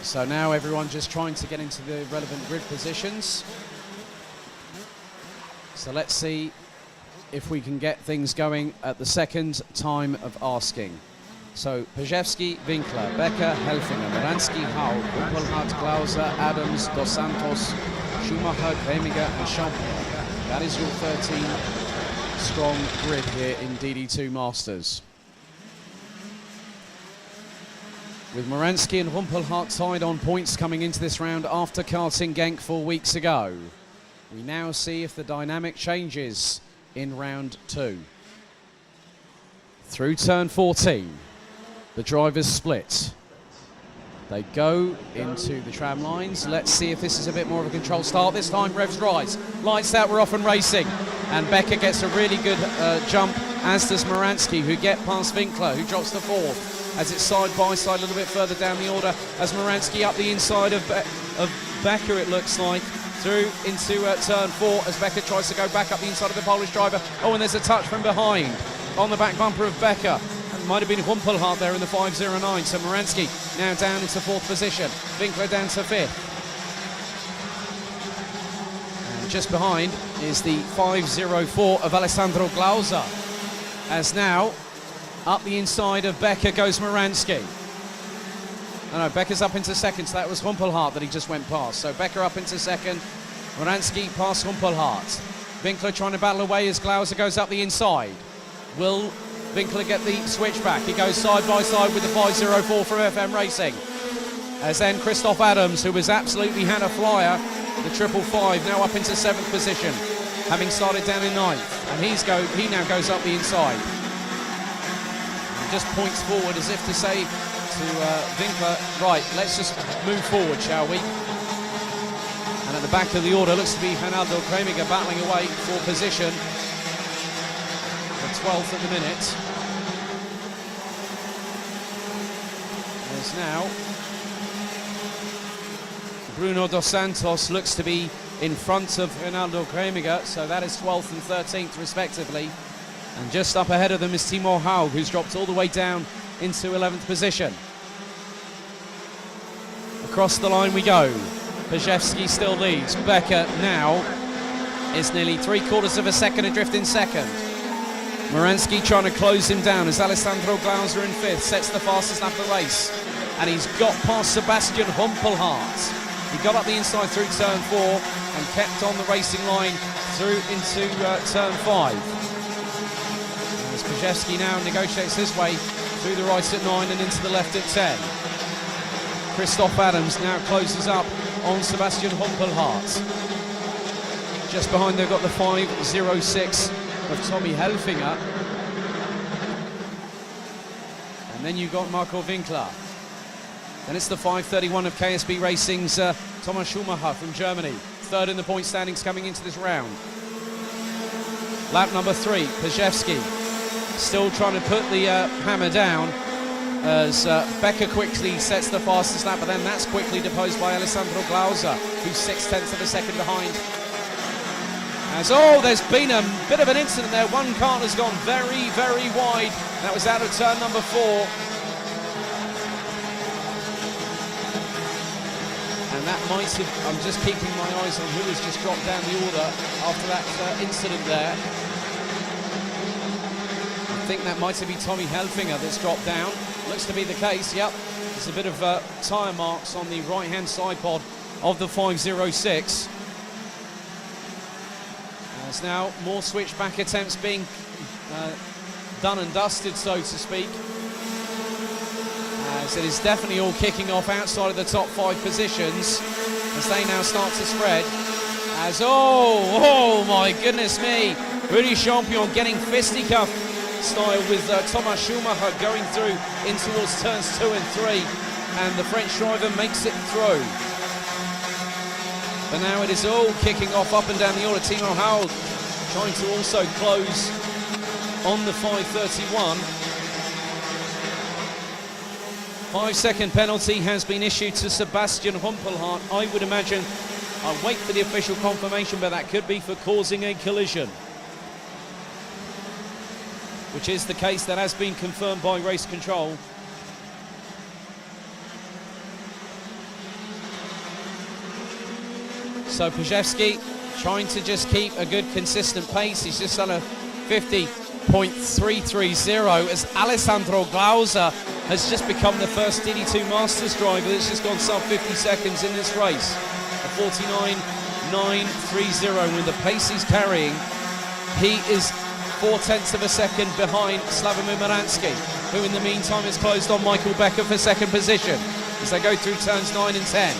So now everyone just trying to get into the relevant grid positions. So let's see if we can get things going at the second time of asking. So Pajewski, Winkler, Becker, Helfinger, Maransky, Haug, Humpelhardt, Glauser, Adams, Dos Santos, Schumacher, Kremiger and Champion. That is your 13-strong grid here in DD2 Masters. With Maransky and Humpelhardt tied on points coming into this round after karting Genk 4 weeks ago. We now see if the dynamic changes in round 2. Through turn 14, the drivers split. They go into the tram lines. Let's see if this is a bit more of a controlled start. This time, revs rise. Lights out, we're off and racing. And Becker gets a really good jump, as does Maransky, who get past Winkler, who drops to 4th. As it's side by side a little bit further down the order, as Maransky up the inside of Becker, it looks like, through into turn 4, as Becker tries to go back up the inside of the Polish driver. Oh, and there's a touch from behind on the back bumper of Becker. It might have been Humpelhardt there in the 509. So Maransky now down into 4th position. Winkler down to 5th. And just behind is the 504 of Alessandro Glauser. As now, up the inside of Becker goes Maransky. No, Becker's up into 2nd, so that was Humpelhardt that he just went past. So Becker up into 2nd, Maransky past Humpelhardt. Winkler trying to battle away as Glauser goes up the inside. Will Winkler get the switch back? He goes side by side with the 504 from FM Racing. As then Christophe Adams, who was absolutely had a flyer, the 555, now up into 7th position, having started down in 9th. And he now goes up the inside. Just points forward as if to say to Winkler, right, let's just move forward, shall we? And at the back of the order looks to be Ronaldo Kremiger battling away for position. The 12th at the minute. As now, Bruno dos Santos looks to be in front of Ronaldo Kremiger, so that is 12th and 13th respectively. And just up ahead of them is Timo Haug, who's dropped all the way down into 11th position. Across the line we go. Pajewski still leads. Becker now is nearly 3/4 of a second adrift in second. Moransky trying to close him down as Alessandro Glauser in 5th sets the fastest lap of the race. And he's got past Sebastian Humpelhardt. He got up the inside through turn 4 and kept on the racing line through into turn 5. As Pajewski now negotiates his way through the right at 9 and into the left at 10. Christoph Adams now closes up on Sebastian Humpelhardt. Just behind they've got the 5.06 of Tommy Helfinger. And then you've got Marco Winkler. Then it's the 5.31 of KSB Racing's Thomas Schumacher from Germany. Third in the point standings coming into this round. Lap number 3, Pajewski still trying to put the hammer down as Becker quickly sets the fastest lap, but then that's quickly deposed by Alessandro Glauser, who's 6/10 of a second behind. As there's been a bit of an incident there. One car has gone very, very wide. That was out of turn number 4. And that might have, I'm just keeping my eyes on who has just dropped down the order after that incident there. I think that might have been Tommy Helfinger that's dropped down. Looks to be the case, yep. There's a bit of tyre marks on the right-hand side pod of the 5.06. There's now more switchback attempts being done and dusted, so to speak. As it is definitely all kicking off outside of the top 5 positions as they now start to spread. As, oh my goodness me, Rudy Champion getting fisticuff style with Thomas Schumacher going through in towards turns 2 and 3, and the French driver makes it through. But now it is all kicking off up and down the order. Timo Haug trying to also close on the 5.31. 5-second penalty has been issued to Sebastian Humpelhardt. I would imagine, I'll wait for the official confirmation, but that could be for causing a collision, which is the case that has been confirmed by race control. So Pajewski trying to just keep a good consistent pace. He's just done a 50.330 as Alessandro Glauser has just become the first DD2 Masters driver that's just gone sub 50 seconds in this race. A 49.930 with the pace he's carrying. He is 4/10 of a second behind Slavomir Moransky, who in the meantime has closed on Michael Becker for second position as they go through turns 9 and 10.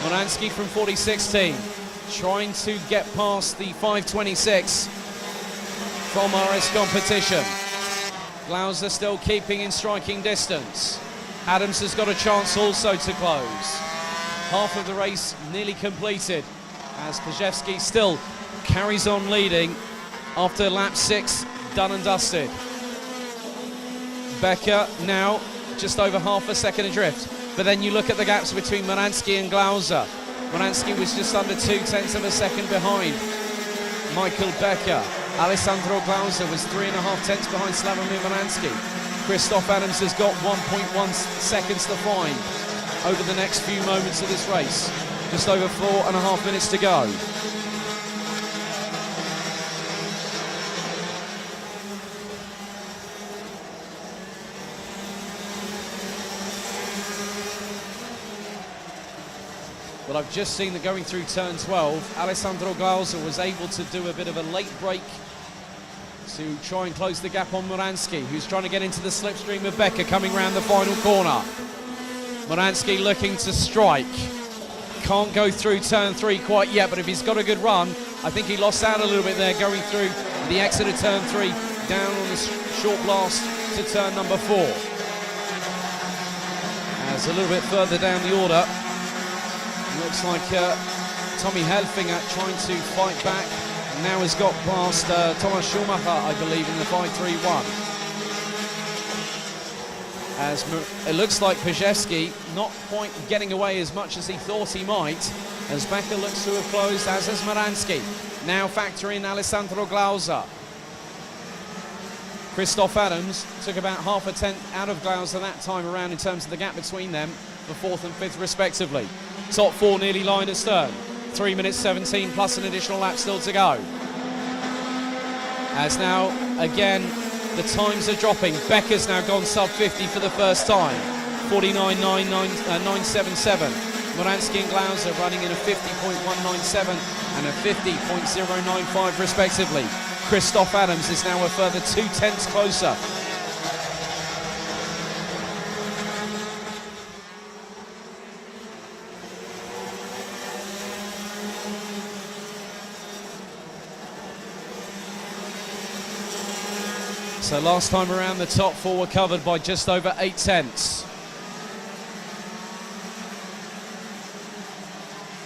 Moransky from 4016 trying to get past the 5.26 from RS competition. Glauser still keeping in striking distance. Adams has got a chance also to close. Half of the race nearly completed as Pajewski still carries on leading after lap 6 done and dusted. Becker now just over half a second adrift. But then you look at the gaps between Moransky and Glauser. Moransky was just under 2/10 of a second behind Michael Becker. Alessandro Glauser was 3.5 behind Slavomir Moransky. Christoph Adams has got 1.1 seconds to find over the next few moments of this race. Just over 4.5 minutes to go. Well, I've just seen that going through turn 12, Alessandro Glauser was able to do a bit of a late break to try and close the gap on Moransky, who's trying to get into the slipstream of Becker coming round the final corner. Moransky looking to strike. Can't go through turn 3 quite yet, but if he's got a good run, I think he lost out a little bit there going through the exit of turn 3, down on the short blast to turn number 4. As a little bit further down the order, looks like Tommy Helfinger trying to fight back. Now has got past Thomas Schumacher, I believe, in the 5.31. as it looks like Pajewski not quite getting away as much as he thought he might, as Becker looks to have closed, as has Moransky. Now factor in Alessandro Glauser. Christoph Adams took about half a tenth out of Glauser that time around in terms of the gap between them for 4th and 5th respectively. Top 4 nearly line astern. 3 minutes 17 plus an additional lap still to go. As now, again, the times are dropping. Becker's now gone sub 50 for the first time. 49.977. Moransky and Glauser running in a 50.197 and a 50.095 respectively. Christoph Adams is now a further 2 tenths closer. So last time around, the top 4 were covered by just over 8 tenths.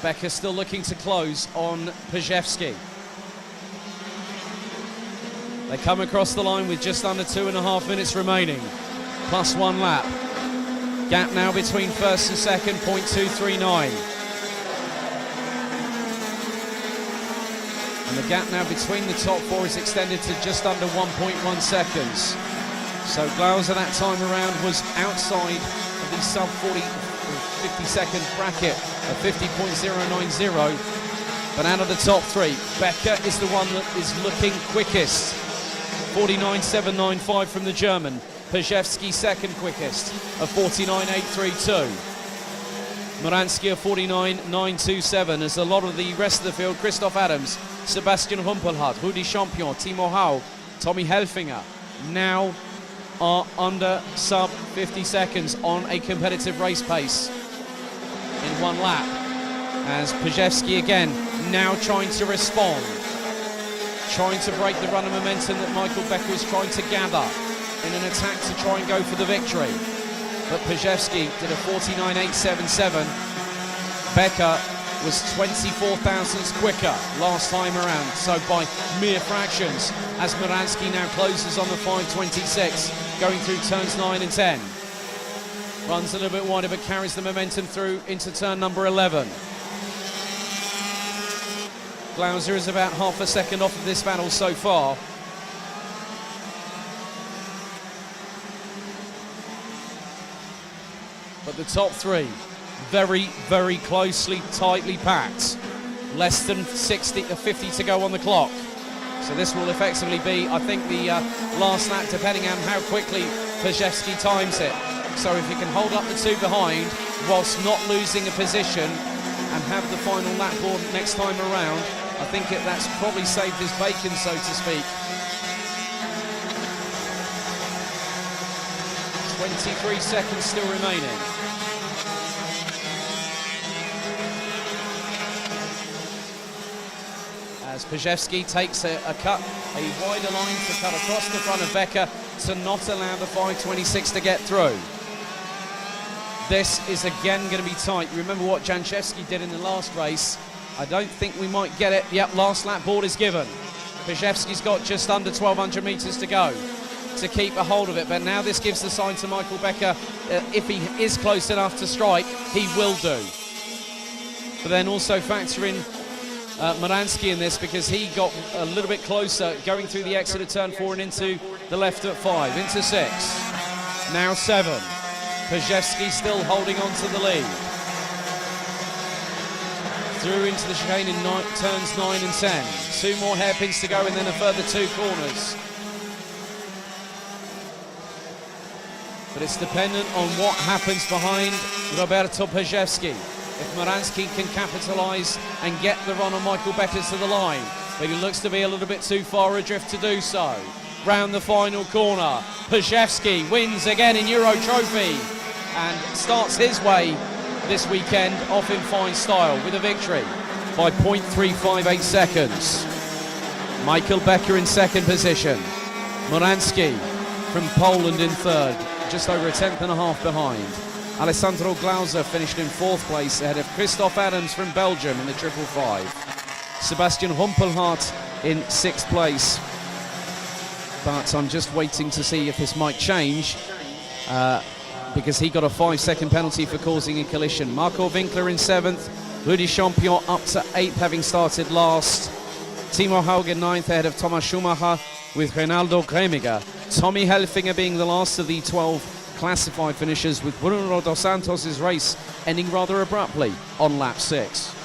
Becker still looking to close on Pajewski. They come across the line with just under 2.5 minutes remaining, plus 1 lap. Gap now between first and second, 0.239. And the gap now between the top 4 is extended to just under 1.1 seconds. So Glauser that time around was outside of the sub 50 second bracket of 50.090. But out of the top 3, Becker is the one that is looking quickest. 49.795 from the German. Pajewski second quickest of 49.832. Moransky of 49.927, as a lot of the rest of the field, Christoph Adams, Sebastian Humpelhardt, Rudi Champion, Timo Hau, Tommy Helfinger, now are under sub 50 seconds on a competitive race pace in 1 lap. As Pajewski again now trying to respond, trying to break the run of momentum that Michael Becker was trying to gather in an attack to try and go for the victory. But Pajewski did a 49.877. Becker was 24 thousandths quicker last time around, so by mere fractions, as Moransky now closes on the 5.26, going through turns 9 and 10. Runs a little bit wider but carries the momentum through into turn number 11. Glauser is about half a second off of this battle so far. But the top 3, very, very closely, tightly packed. Less than 50 to go on the clock. So this will effectively be, I think, the last lap, depending on how quickly Pajewski times it. So if you can hold up the 2 behind, whilst not losing a position, and have the final lap board next time around, I think that's probably saved his bacon, so to speak. 23 seconds still remaining. As Pajewski takes a wider line to cut across the front of Becker to not allow the 5.26 to get through. This is again going to be tight. You remember what Janchevsky did in the last race. I don't think we might get it. Yep, last lap board is given. Pajewski's got just under 1,200 metres to go to keep a hold of it. But now this gives the sign to Michael Becker. If he is close enough to strike, he will do. But then also factor in Moransky in this, because he got a little bit closer going through the exit of turn 4 and into the left at 5, into 6, now 7. Pajewski still holding on to the lead. Through into the chicane in turns 9 and 10. 2 more hairpins to go and then a further 2 corners. But it's dependent on what happens behind Roberto Pajewski. If Moransky can capitalise and get the run on Michael Becker to the line, but he looks to be a little bit too far adrift to do so. Round the final corner, Pajewski wins again in Euro Trophy and starts his way this weekend off in fine style with a victory by 0.358 seconds. Michael Becker in second position. Moransky from Poland in third, just over a tenth and a half behind. Alessandro Glauser finished in 4th place ahead of Christoph Adams from Belgium in the 555. Sebastian Humpelhardt in 6th place. But I'm just waiting to see if this might change. because he got a 5-second penalty for causing a collision. Marco Winkler in 7th, Rudi Champion up to 8th, having started last. Timo Haugen 9th ahead of Thomas Schumacher with Reinaldo Gremiger. Tommy Helfinger being the last of the 12 classified finishers, with Bruno dos Santos' race ending rather abruptly on lap 6.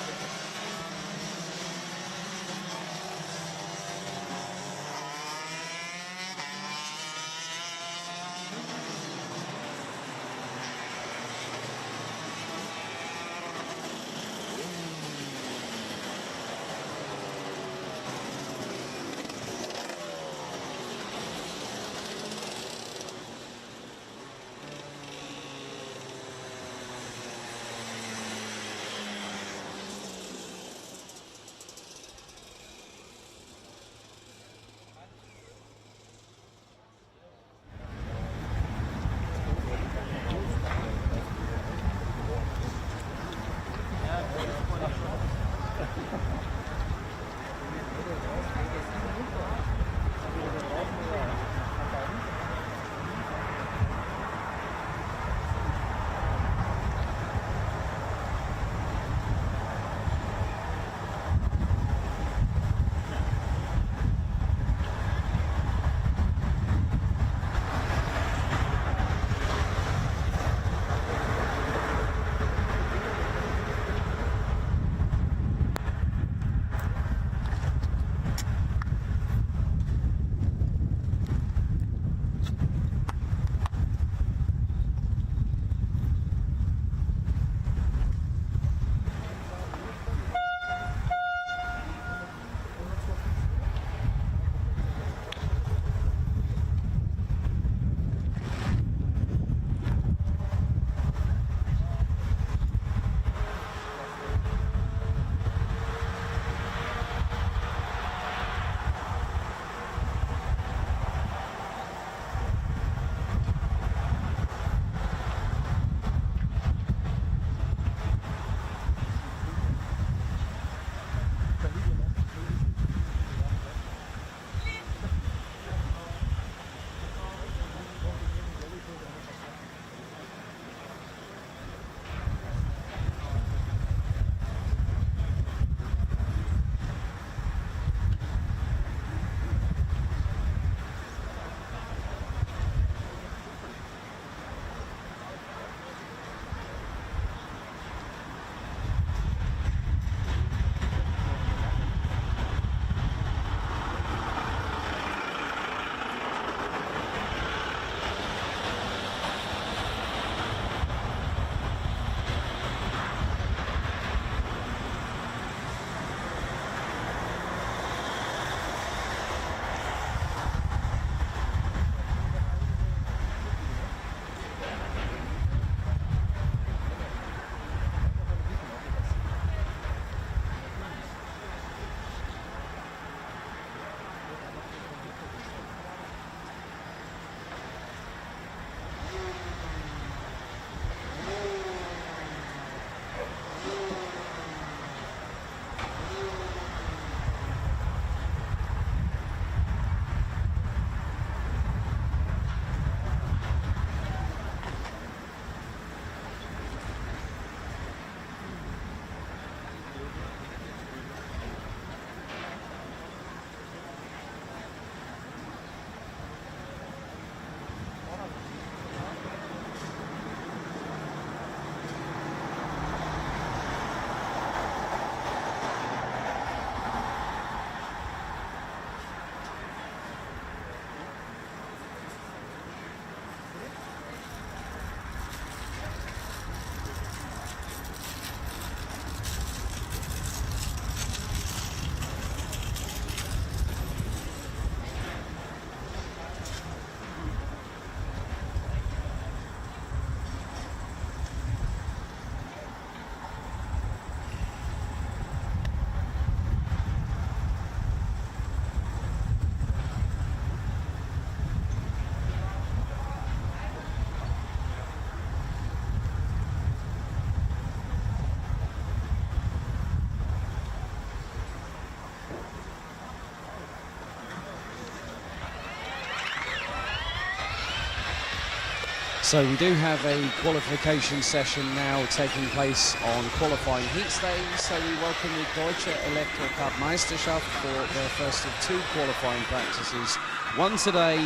So we do have a qualification session now taking place on qualifying heat days. So we welcome the Deutsche Elektrocup-Meisterschaft for their first of 2 qualifying practices. One today,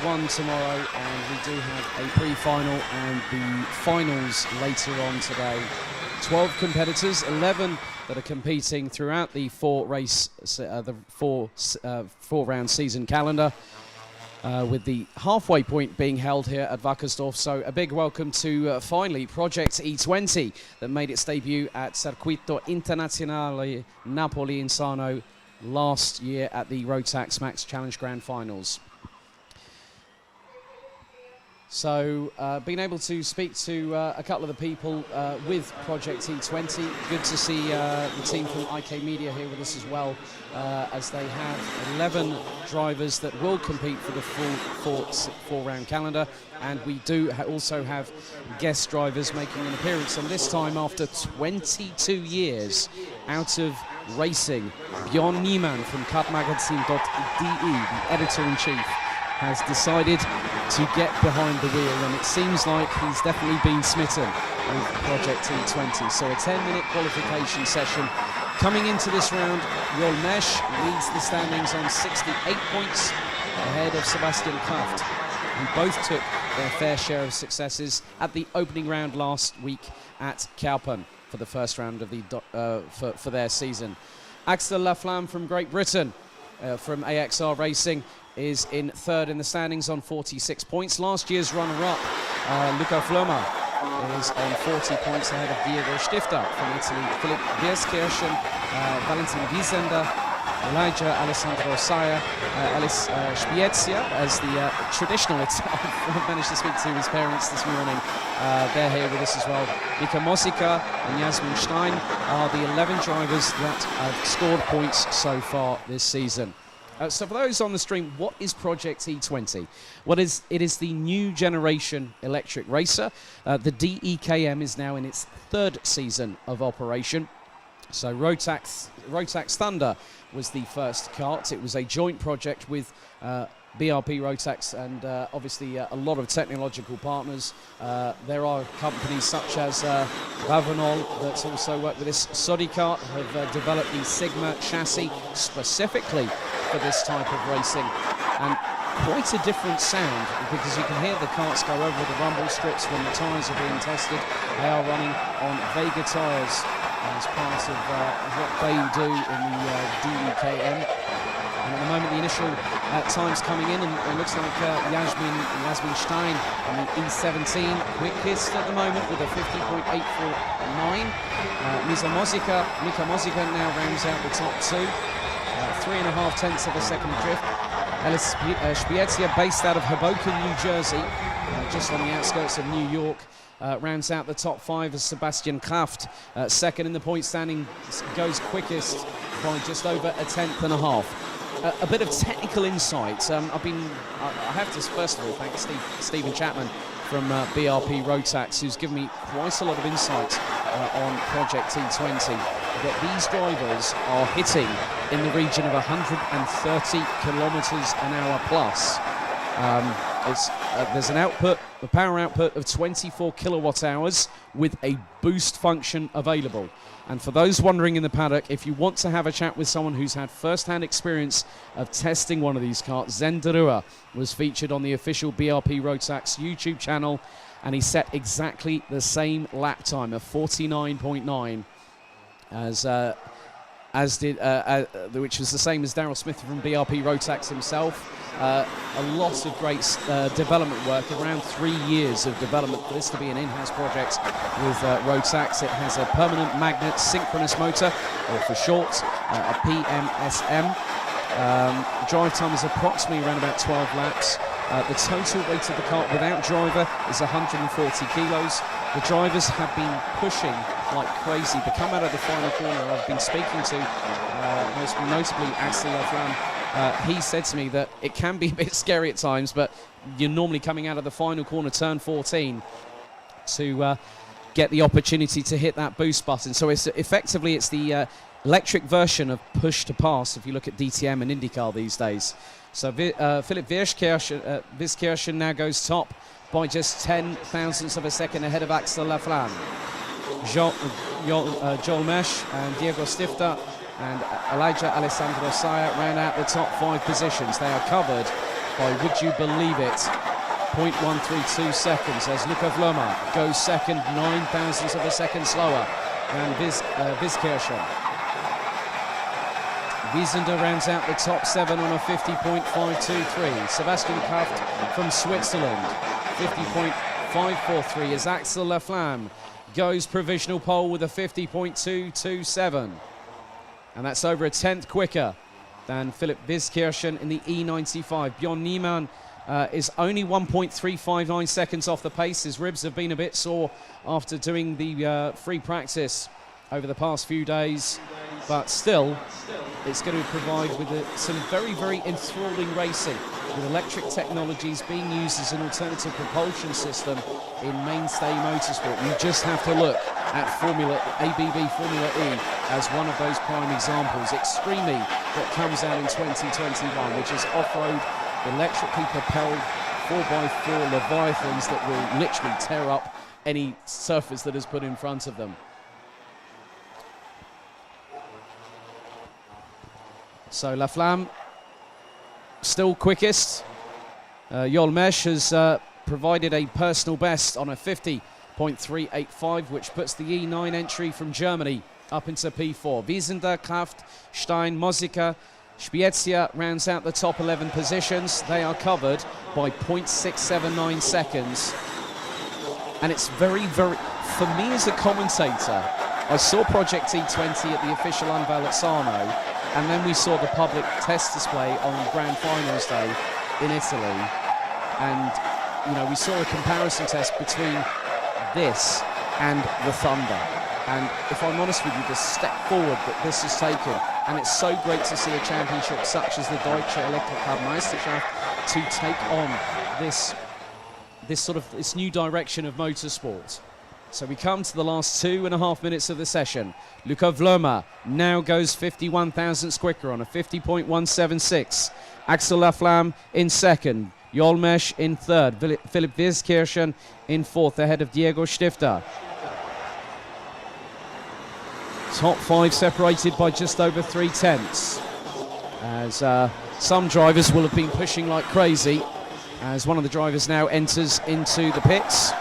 one tomorrow, and we do have a pre-final and the finals later on today. 12 competitors, 11 that are competing throughout the 4-round season calendar. With the halfway point being held here at Wackersdorf. So a big welcome to finally Project E20 that made its debut at Circuito Internazionale Napoli in Sarno last year at the Rotax Max Challenge Grand Finals. So being able to speak to a couple of the people with Project E20. Good to see the team from IK Media here with us as well, as they have 11 drivers that will compete for the full 4-round calendar. And we do also have guest drivers making an appearance, and this time after 22 years out of racing. Bjorn Niemann from Kartmagazin.de, the editor-in-chief, has decided to get behind the wheel, and it seems like he's definitely been smitten with Project E20. So a 10-minute qualification session. Coming into this round, Jol Mesh leads the standings on 68 points ahead of Sebastian Kraft, who both took their fair share of successes at the opening round last week at Kaupen for the first round of the for their season. Axel Laflamme from Great Britain, from AXR Racing, is in 3rd in the standings on 46 points. Last year's runner-up, Luca Floma, is on 40 points ahead of Diego Stifter from Italy. Philipp Wierskirchen, Valentin Wiesender, Elijah Alessandro Saya, Alice Spiezia, as the traditional I've managed to speak to his parents this morning. They're here with us as well. Mika Mosica and Jasmin Stein are the 11 drivers that have scored points so far this season. So for those on the stream, what is Project E20? It is the new generation electric racer. The DEKM is now in its 3rd season of operation. So Rotax Thunder was the first kart. It was a joint project with BRP Rotax and obviously a lot of technological partners. There are companies such as Ravenol that also work with this. Sodikart have developed the Sigma chassis specifically for this type of racing, and quite a different sound, because you can hear the karts go over the rumble strips when the tyres are being tested. They are running on Vega tyres as part of what they do in the DEKM. And at the moment, the initial times coming in, and it looks like Jasmin Stein on the E17 quickest at the moment with a 50.849. Mika Mosica now rounds out the top 2. 3.5 tenths of a second drift. Alice Spiezia, based out of Hoboken, New Jersey, just on the outskirts of New York, rounds out the top 5 as Sebastian Kraft, second in the point standing, goes quickest by just over a tenth and a half. A bit of technical insight. I have to first of all thank Stephen Chapman from BRP Rotax, who's given me quite a lot of insight on Project T20. That these drivers are hitting in the region of 130 kilometres an hour plus. There's a power output of 24 kilowatt hours with a boost function available. And for those wondering in the paddock, if you want to have a chat with someone who's had first-hand experience of testing one of these karts, Zen Derua was featured on the official BRP Rotax YouTube channel, and he set exactly the same lap time of 49.9 which was the same as Daryl Smith from BRP Rotax himself. A lot of great development work, around 3 years of development for this to be an in-house project with Rotax. It has a permanent magnet synchronous motor, or for short, a PMSM. Drive time is approximately around about 12 laps. The total weight of the kart without driver is 140 kilos. The drivers have been pushing like crazy. They come out of the final corner. I've been speaking to most notably Axel Laflamme. He said to me that it can be a bit scary at times, but you're normally coming out of the final corner, turn 14, to get the opportunity to hit that boost button. So it's the electric version of push to pass if you look at DTM and IndyCar these days. So Philipp Wierskirchen now goes top by just 10 thousandths of a second ahead of Axel Laflamme. Joel Mesh and Diego Stifter and Elijah Alessandro Saya ran out the top 5 positions. They are covered by, would you believe it, 0.132 seconds as Luca Vloma goes second, 9 thousandths of a second slower than Vizkirchen. Wiesender rounds out the top 7 on a 50.523. Sebastian Kraft from Switzerland, 50.543 as Axel Laflamme goes provisional pole with a 50.227. And that's over a tenth quicker than Philipp Vizkirchen in the E95. Björn Niemann is only 1.359 seconds off the pace. His ribs have been a bit sore after doing the free practice over the past few days, but still it's going to provide with some very, very enthralling racing, with electric technologies being used as an alternative propulsion system in mainstay motorsport. You just have to look at ABB Formula E as one of those prime examples. Extreme E that comes out in 2021, which is off-road, electrically propelled 4x4 Leviathans that will literally tear up any surface that is put in front of them. So Laflamme still quickest. Joel Mesh has provided a personal best on a 50.385, which puts the E9 entry from Germany up into P4. Wiesender, Kraft, Stein, Mosica, Spiezia rounds out the top 11 positions. They are covered by 0.679 seconds. And it's very, very, for me as a commentator, I saw Project E20 at the official unveil at Sarno, and then we saw the public test display on Grand Finals Day in Italy. And, you know, we saw a comparison test between this and the Thunder. And if I'm honest with you, the step forward that this has taken, and it's so great to see a championship such as the Deutsche Elektrokart-Meisterschaft to take on this new direction of motorsport. So we come to the last 2.5 minutes of the session. Luca Vloma now goes 51 thousandths quicker on a 50.176. Axel Laflamme in second. Joel Mesh in third. Philipp Vizkirchen in fourth ahead of Diego Stifter. Top 5 separated by just over 3 tenths. As some drivers will have been pushing like crazy, as one of the drivers now enters into the pits.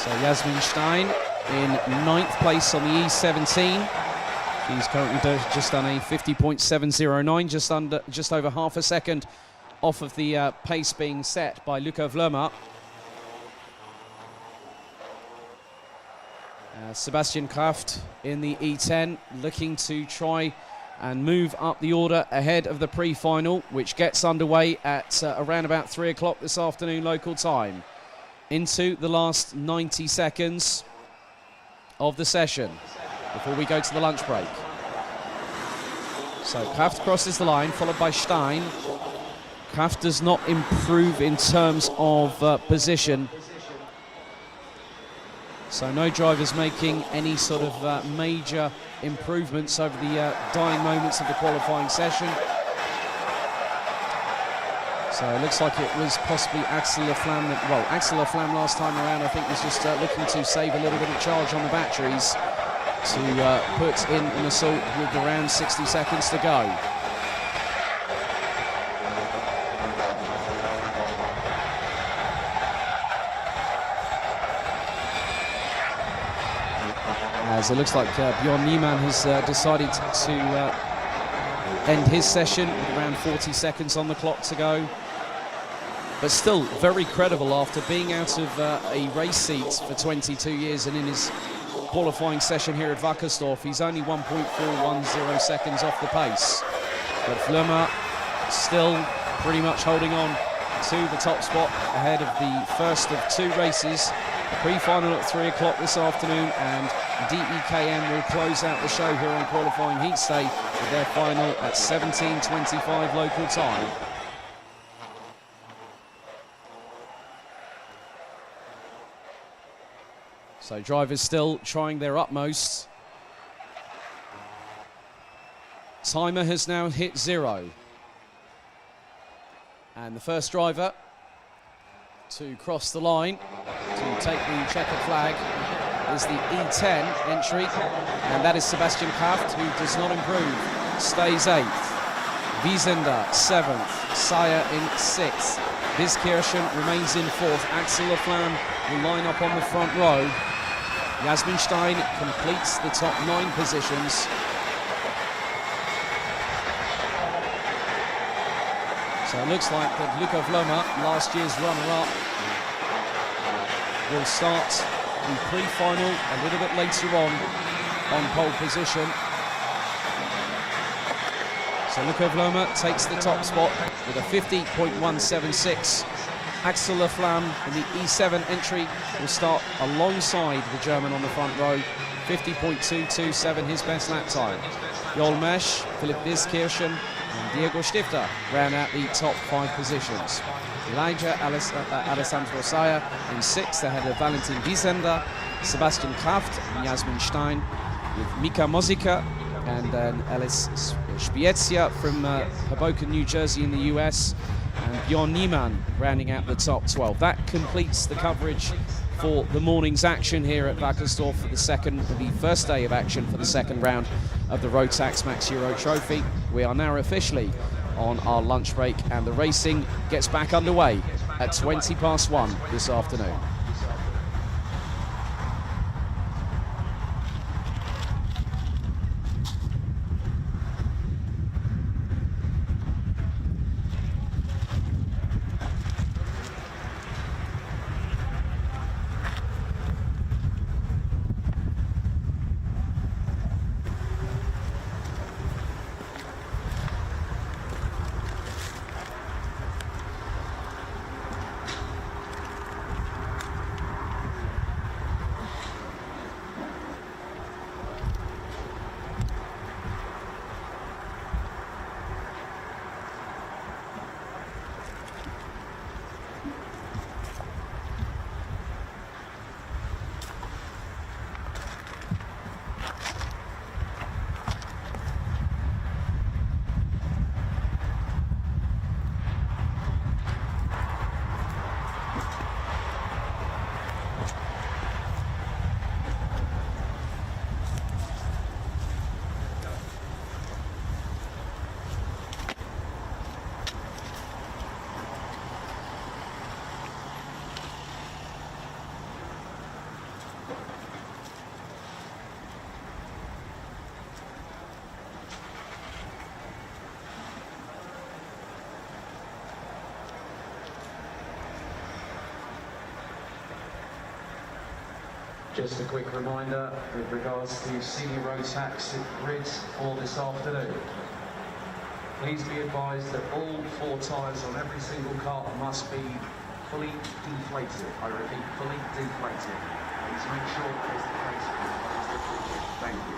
So Yasmin Stein in 9th place on the E17. She's currently just done a 50.709, just over half a second off of the pace being set by Luca Vloma. Sebastian Kraft in the E10, looking to try and move up the order ahead of the pre-final, which gets underway at around about 3 o'clock this afternoon local time. Into the last 90 seconds of the session before we go to the lunch break. So Kraft crosses the line, followed by Stein. Kraft does not improve in terms of position. So no drivers making any sort of major improvements over the dying moments of the qualifying session. So it looks like it was possibly Axel Laflamme. Well, Axel Laflamme last time around I think was just looking to save a little bit of charge on the batteries to put in an assault with around 60 seconds to go. As it looks like Björn Niemann has decided to end his session with around 40 seconds on the clock to go. But still very credible after being out of a race seat for 22 years, and in his qualifying session here at Wackersdorf, he's only 1.410 seconds off the pace. But Vloma still pretty much holding on to the top spot ahead of the first of 2 races. The pre-final at 3 o'clock this afternoon, and DEKM will close out the show here on qualifying heat state with their final at 17:25 local time. So drivers still trying their utmost. Timer has now hit 0. And the first driver to cross the line to take the checkered flag is the E10 entry, and that is Sebastian Kraft, who does not improve, stays 8th. Wiesender 7th, Sayer in 6th. Wiskirchen remains in 4th. Axel Laflamme will line up on the front row. Jasmin Stein completes the top 9 positions. So it looks like that Luca Vloma, last year's runner-up, will start the pre-final a little bit later on pole position. So Luca Vloma takes the top spot with a 50.176. Axel Laflamme in the E7 entry will start alongside the German on the front row. 50.227, his best lap time. Joel Mesch, Philipp Wiskirchen and Diego Stifter round out the top 5 positions. Elijah Alessandro Sayer in 6th ahead of Valentin Wiesender, Sebastian Kraft and Jasmin Stein, with Mika Mosica and then Alice Spiezia from Hoboken, New Jersey in the US, and Bjorn Niemann rounding out the top 12. That completes the coverage for the morning's action here at Wackersdorf for the first day of action for the second round of the Rotax Max Euro Trophy. We are now officially on our lunch break, and the racing gets back underway at 1:20 this afternoon. Just a quick reminder with regards to senior Rotax grids for this afternoon. Please be advised that all 4 tyres on every single car must be fully deflated. I repeat, fully deflated. Please make sure that is the case. Thank you.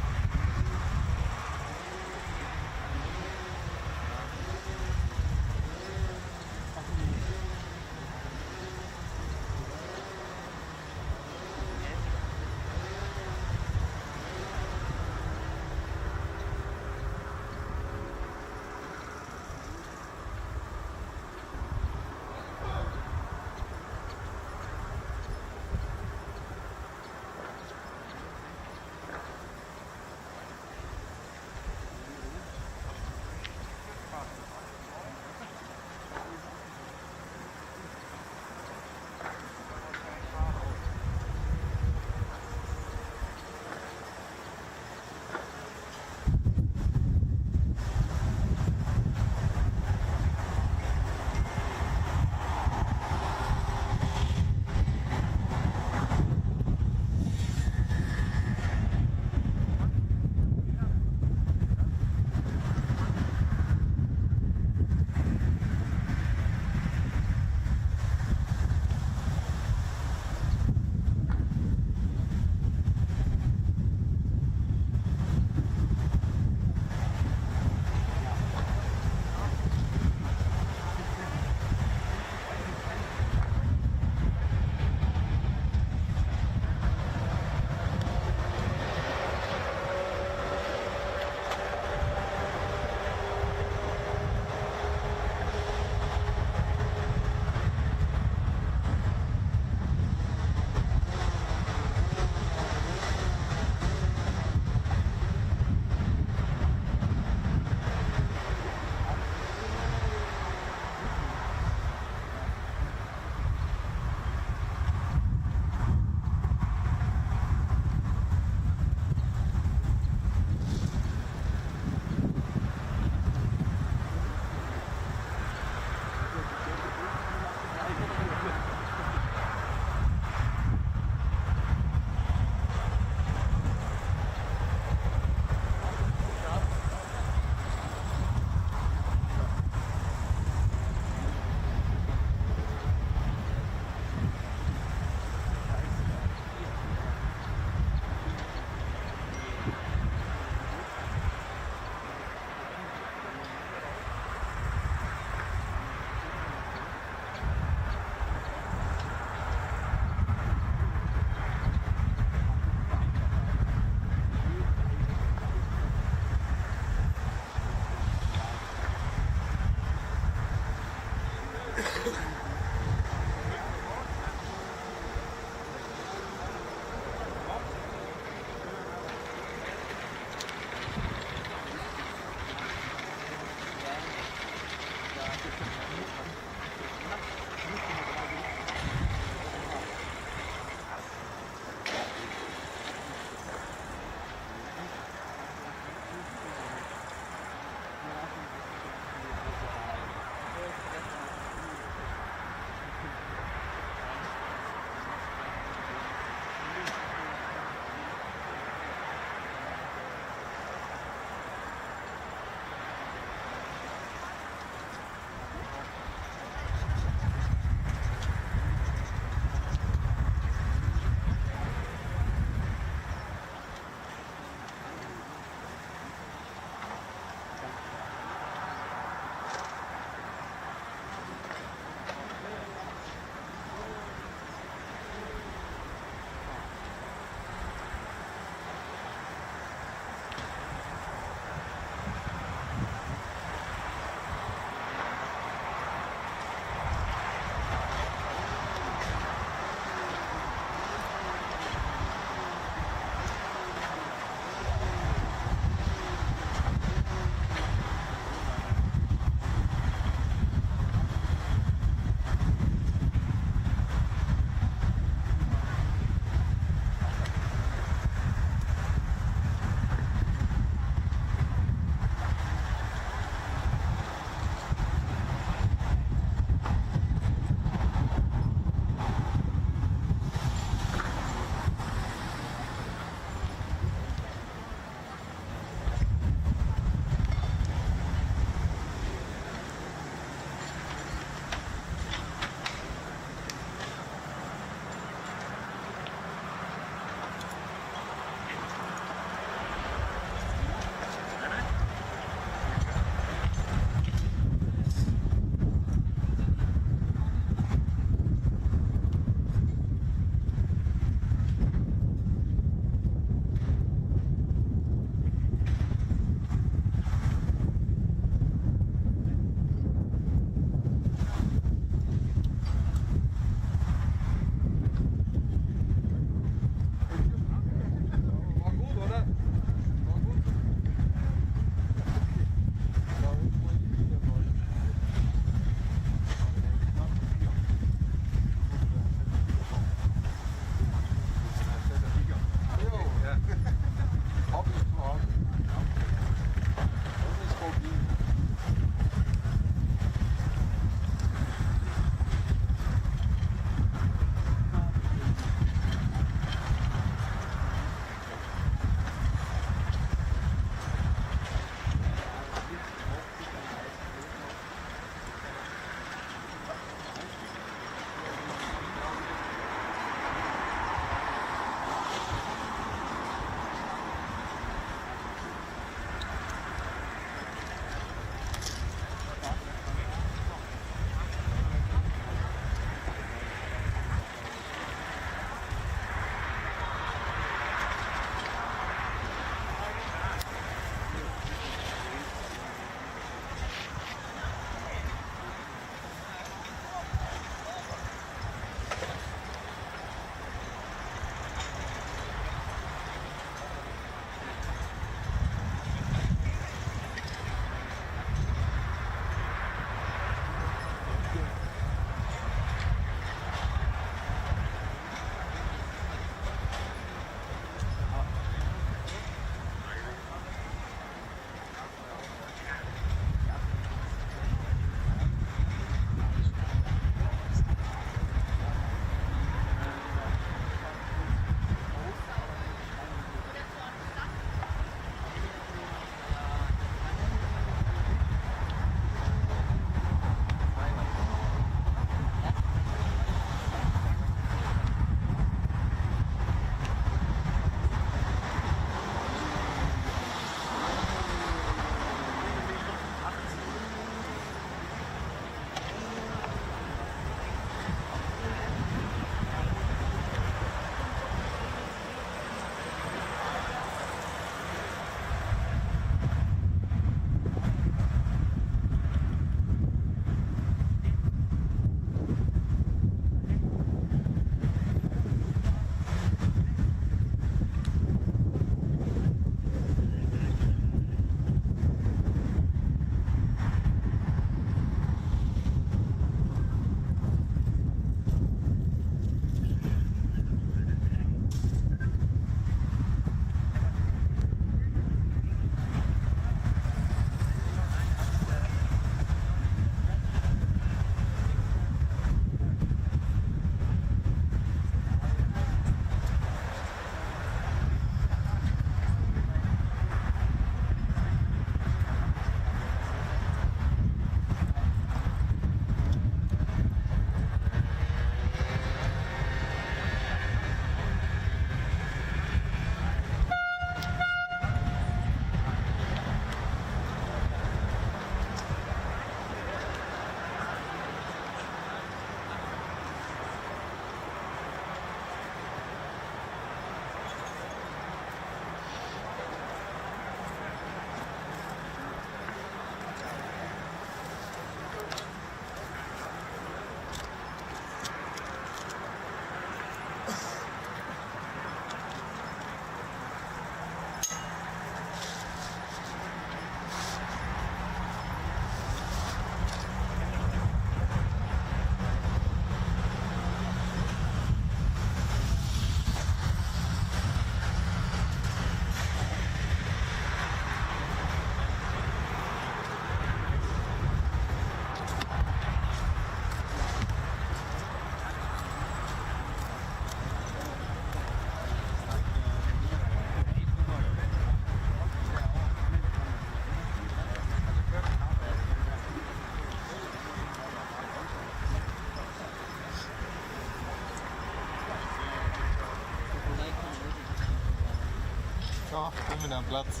Ja, nimm mir deinen Platz.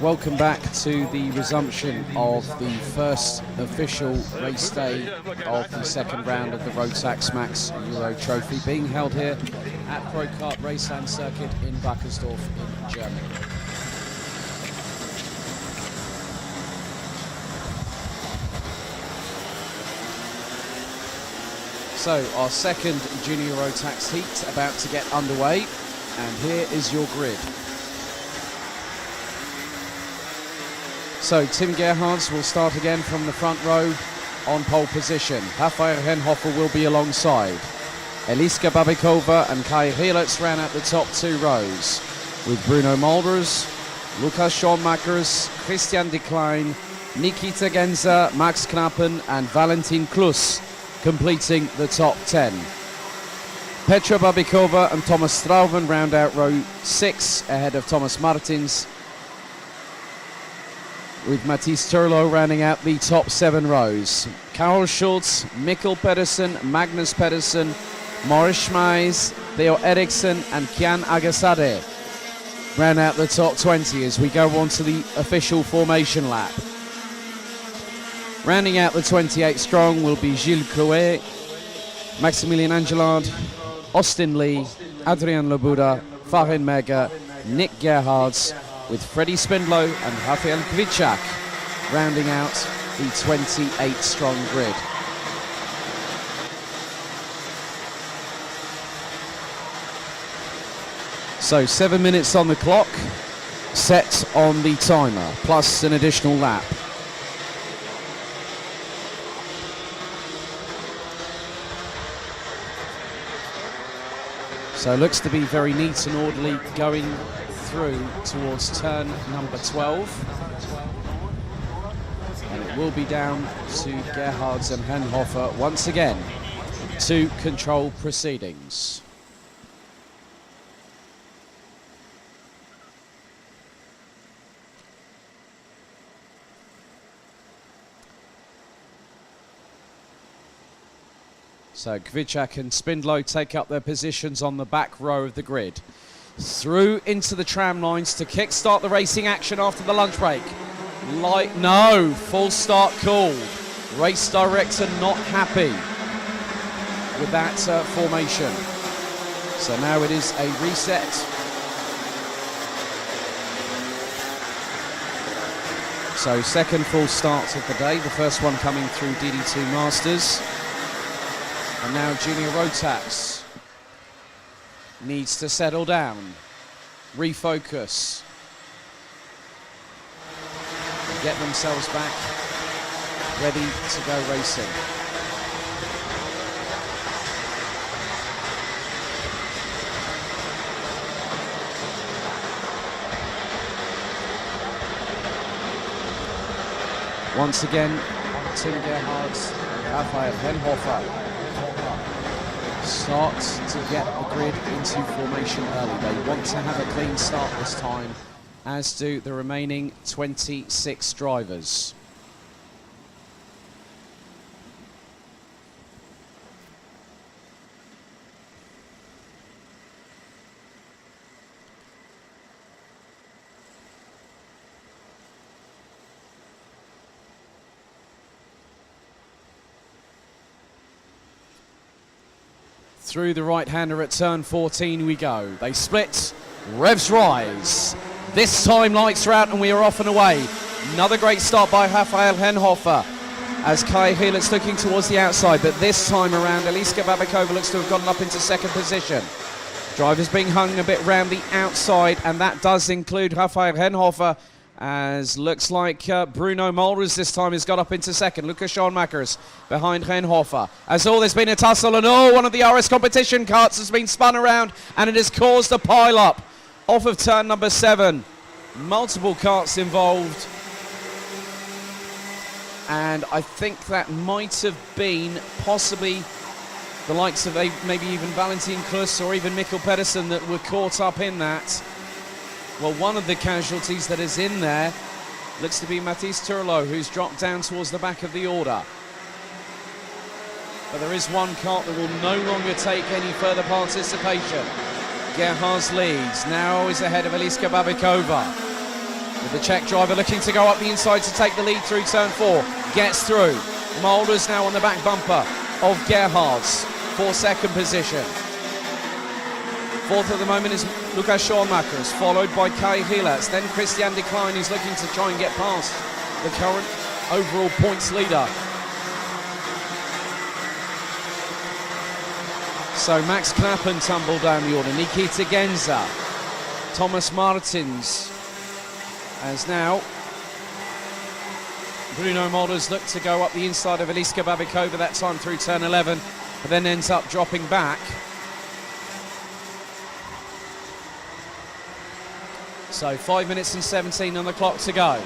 Welcome back to the resumption of the first official race day of the second round of the Rotax Max Euro Trophy, being held here at Pro Kart Raceland Circuit in Wackersdorf in Germany. So our second Junior Rotax heat about to get underway, and here is your grid. So Tim Gerhards will start again from the front row on pole position. Rafael Henhofer will be alongside. Eliska Babikova and Kai Heelitz ran out the top two rows, with Bruno Mulders, Lukas Schoenmakers, Christian de Klein, Nikita Genza, Max Knappen and Valentin Klus completing the top 10. Petra Babikova and Thomas Strauven round out row 6 ahead of Thomas Martins, with Mathis Turlo rounding out the top 7 rows. Karol Schultz, Mikkel Pedersen, Magnus Pedersen, Morris Schmeis, Theo Eriksson and Kian Agasade round out the top 20 as we go on to the official formation lap. Rounding out the 28 strong will be Gilles Clouet, Maximilian Angelard, Austin Lee, Adrian Labuda, Farin Mega, Nick Gerhards, with Freddie Spindlow and Rafael Kvichak rounding out the 28 strong grid. So 7 minutes on the clock, set on the timer, plus an additional lap. So looks to be very neat and orderly going through towards turn number 12. And it will be down to Gerhards and Henhofer once again to control proceedings. So Kvichak and Spindlow take up their positions on the back row of the grid. Through into the tram lines to kickstart the racing action after the lunch break. No, full start call. Race director not happy with that formation. So now it is a reset. So second full start of the day, the first one coming through DD2 Masters. And now Junior Rotax needs to settle down, refocus, and get themselves back ready to go racing. Once again, Tim Gerhards and Rafael Henhofer start to get the grid into formation early. They want to have a clean start this time as do the remaining 26 drivers. Through the right-hander at turn 14 we go. They split, revs rise. This time lights are out and we are off and away. Another great start by Rafael Henhofer as Kai Helitz looking towards the outside, but this time around Eliska Babikova looks to have gotten up into second position. Drivers being hung a bit round the outside, and that does include Rafael Henhofer, as looks like Bruno Mulders this time has got up into second. Lucas Schoenmakers behind Henhofer. As all, there's been a tussle, and one of the RS competition carts has been spun around, and it has caused a pile-up off of turn number 7. Multiple carts involved, and I think that might have been possibly the likes of maybe even Valentin Klus or even Mikkel Pedersen that were caught up in that. Well, one of the casualties that is in there looks to be Mathis Turlo, who's dropped down towards the back of the order. But there is one cart that will no longer take any further participation. Gerhards leads, now is ahead of Eliska Babikova. With the Czech driver looking to go up the inside to take the lead through turn 4. Gets through. Mulders now on the back bumper of Gerhards for second position. Fourth at the moment is Lukas Schoenmakers, followed by Kai Helitz, then Christian de Klein, who's looking to try and get past the current overall points leader. So Max Klappen tumbled down the order, Nikita Genza, Thomas Martins, as now Bruno Mulders looked to go up the inside of Eliska Babikova, that time through turn 11, but then ends up dropping back. So 5 minutes and 17 on the clock to go.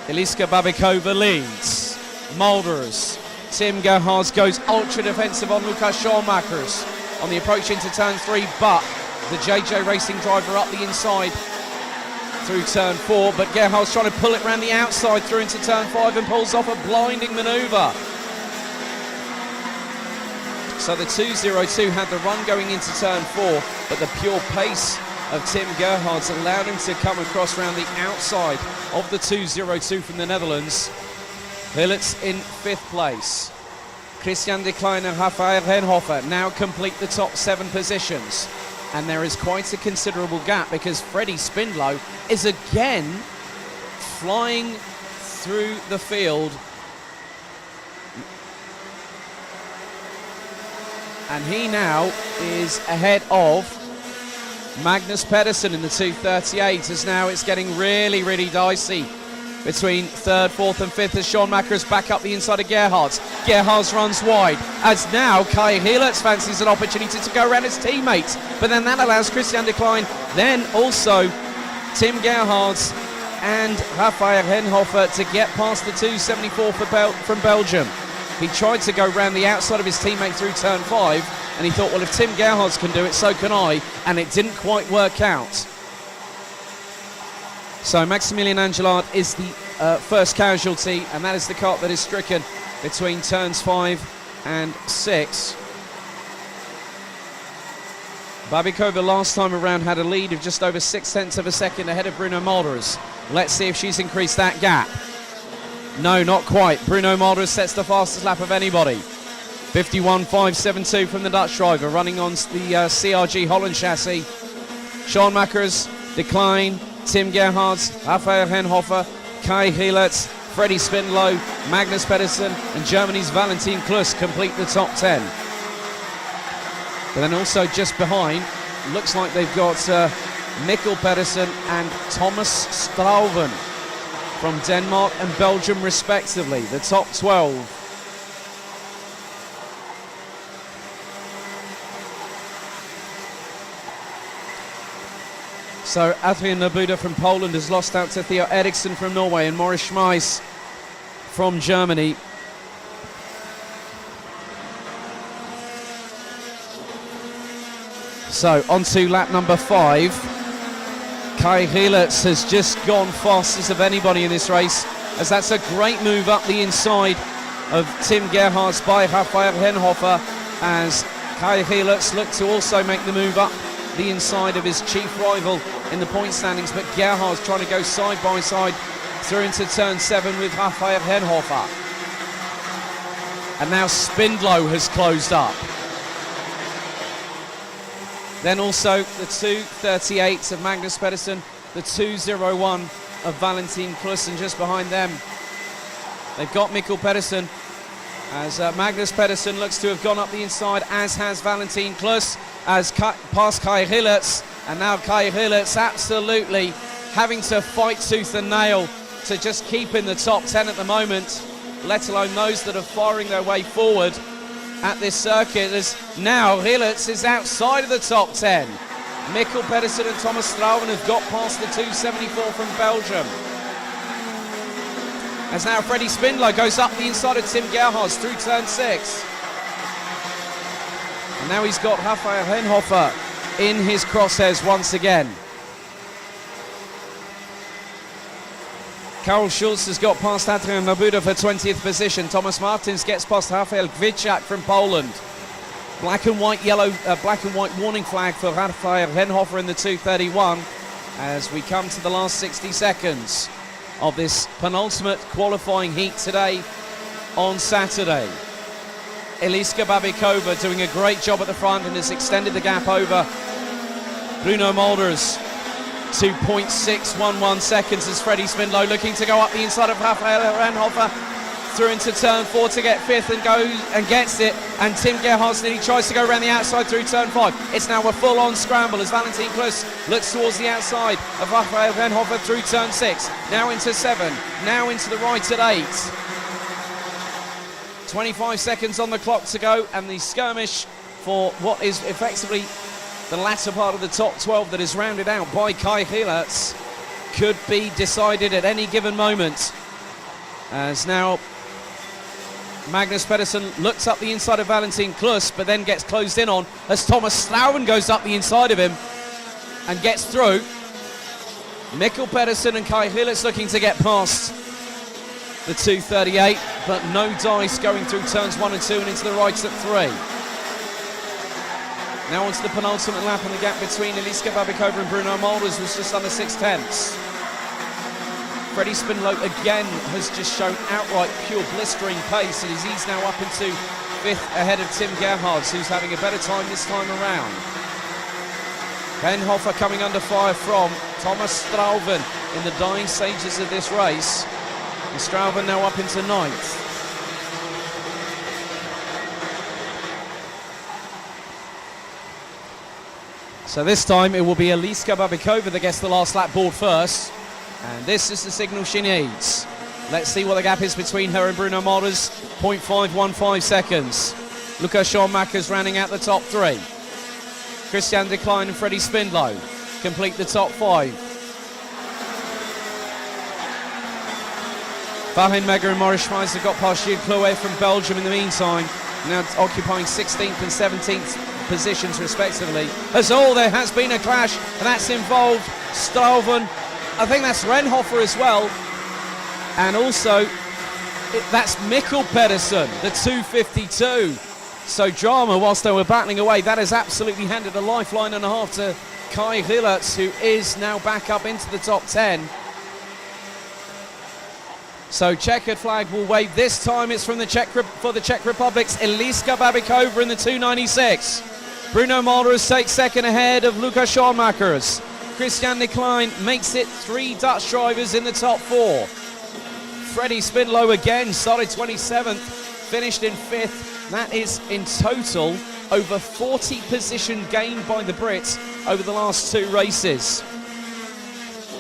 Eliska Babikova leads. Mulders. Tim Gerhards goes ultra defensive on Lukas Schoenmakers on the approach into turn 3, but the JJ Racing driver up the inside through turn 4, but Gerhards trying to pull it around the outside through into turn 5 and pulls off a blinding manoeuvre. So the 2.02 had the run going into turn 4, but the pure pace of Tim Gerhards allowed him to come across around the outside of the 2.02 from the Netherlands. Helitz in 5th place. Christian de Klein and Rafael Henhofer now complete the top 7 positions. And there is quite a considerable gap because Freddie Spindlow is again flying through the field. And he now is ahead of Magnus Pedersen in the 2.38, as now it's getting really, really dicey between 3rd, 4th and 5th as Schoenmakers back up the inside of Gerhards. Gerhards runs wide, as now Kai Helitz fancies an opportunity to go around his teammates, but then that allows Christian de Klein, then also Tim Gerhards and Rafael Henhofer to get past the 2.74 from Belgium. He tried to go round the outside of his teammate through turn 5, and he thought, well, if Tim Gerhards can do it, so can I, and it didn't quite work out. So Maximilian Angelard is the first casualty, and that is the cart that is stricken between turns 5 and 6. Babikova last time around had a lead of just over 6/10 of a second ahead of Bruno Mulders. Let's see if she's increased that gap. No, not quite. Bruno Mulders sets the fastest lap of anybody. 51.572 from the Dutch driver, running on the CRG Holland chassis. Schoenmakers, de Klein, Tim Gerhards, Rafael Henhofer, Kai Helitz, Freddie Spindlow, Magnus Pedersen, and Germany's Valentin Klus complete the top 10. But then also just behind, looks like they've got Mikkel Pedersen and Thomas Strauven from Denmark and Belgium respectively, the top 12. So Adrian Nabuda from Poland has lost out to Theo Eriksson from Norway and Morris Schmeiss from Germany. So on to lap number 5. Kai Gielitz has just gone fastest of anybody in this race, as that's a great move up the inside of Tim Gerhardt's by Raphael Henhofer, as Kai Gielitz looked to also make the move up the inside of his chief rival in the point standings, but Gerhardt's trying to go side by side through into turn 7 with Raphael Henhofer. And now Spindlow has closed up. Then also the 2:38 of Magnus Pedersen, the 2:01 of Valentin Klus, and just behind them they've got Mikkel Pedersen, as Magnus Pedersen looks to have gone up the inside, as has Valentin Klus, as past Kai Gielitz, and now Kai Gielitz absolutely having to fight tooth and nail to just keep in the top 10 at the moment, let alone those that are firing their way forward at this circuit, as now Gielitz is outside of the top 10. Mikkel Pedersen and Thomas Strauven have got past the 2:74 from Belgium. As now Freddie Spindler goes up the inside of Tim Gerhardt through turn 6. And now he's got Raphael Henhofer in his crosshairs once again. Karol Schulz has got past Adrian Labuda for 20th position. Thomas Martins gets past Rafael Gwiczak from Poland. Black and white warning flag for Raphael Henhofer in the 2:31 as we come to the last 60 seconds of this penultimate qualifying heat today on Saturday. Eliska Babikova doing a great job at the front and has extended the gap over Bruno Mulders. 2.611 seconds as Freddie Spindlow looking to go up the inside of Raphael Henhofer through into turn 4 to get 5th and goes and gets it, and Tim Gerhardt nearly tries to go around the outside through turn 5. It's now a full-on scramble as Valentin Klus looks towards the outside of Raphael Henhofer through turn 6, now into 7, now into the right at 8. 25 seconds on the clock to go, and the skirmish for what is effectively the latter part of the top 12 that is rounded out by Kai Gielitz could be decided at any given moment. As now Magnus Pedersen looks up the inside of Valentin Klus, but then gets closed in on as Thomas Strauven goes up the inside of him and gets through. Mikkel Pedersen and Kai Gielitz looking to get past the 2:38, but no dice going through turns 1 and 2 and into the right at 3. Now onto the penultimate lap, and the gap between Eliska Babikova and Bruno Mulders was just under 6/10. Freddie Spindlow again has just shown outright pure blistering pace, and he's now up into 5th ahead of Tim Gerhardt, who's having a better time this time around. Henhofer coming under fire from Thomas Strauven in the dying stages of this race. And Strauven now up into 9th. So this time it will be Eliska Babikova that gets the last lap board first. And this is the signal she needs. Let's see what the gap is between her and Bruno Mulders. 0.515 seconds. Lukas Schoenmaker's rounding out the top 3. Christian de Klein and Freddie Spindlow complete the top 5. Fahin Mega and Maurice Schmeiser got past Gilles Chloé from Belgium in the meantime, now occupying 16th and 17th positions respectively. As all, there has been a clash, and that's involved Strauven. I think that's Renhofer as well, and also that's Mikkel Pedersen, the 2:52. So drama whilst they were battling away. That has absolutely handed a lifeline and a half to Kai Gielitz, who is now back up into the top 10. So checkered flag will wave. This time it's from the Czech Republic's Eliska Babikova in the 2:96. Bruno Mulders takes second ahead of Lukas Schoenmakers. Christian de Klein makes it 3 Dutch drivers in the top 4. Freddie Spindlow again started 27th, finished in 5th. That is in total over 40 position gained by the Brits over the last 2 races.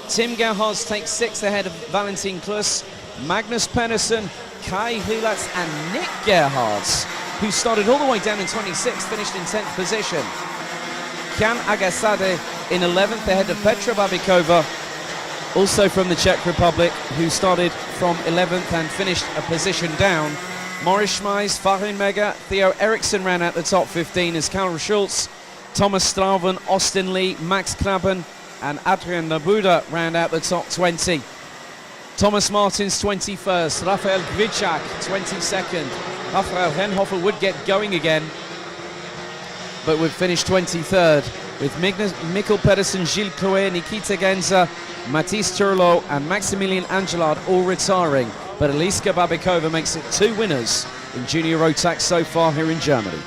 Tim Gerhardt takes 6th ahead of Valentin Klus. Magnus Pedersen, Kai Gielitz and Nick Gerhardt, who started all the way down in 26th, finished in 10th position. Jan Agasade in 11th ahead of Petra Babikova, also from the Czech Republic, who started from 11th and finished a position down. Maurice Schmeiser, Farin Mega, Theo Eriksson ran out the top 15 as Karol Schulz, Thomas Strauven, Austin Lee, Max Knappen and Adrian Nabuda round out the top 20. Thomas Martins 21st, Rafael Gwiczak 22nd. Rafael Henhofer would get going again, but would finish 23rd, with Mikkel Pedersen, Gilles Coe, Nikita Genza, Mathis Turlo and Maximilian Angelard all retiring. But Eliska Babikova makes it 2 winners in junior Rotax so far here in Germany.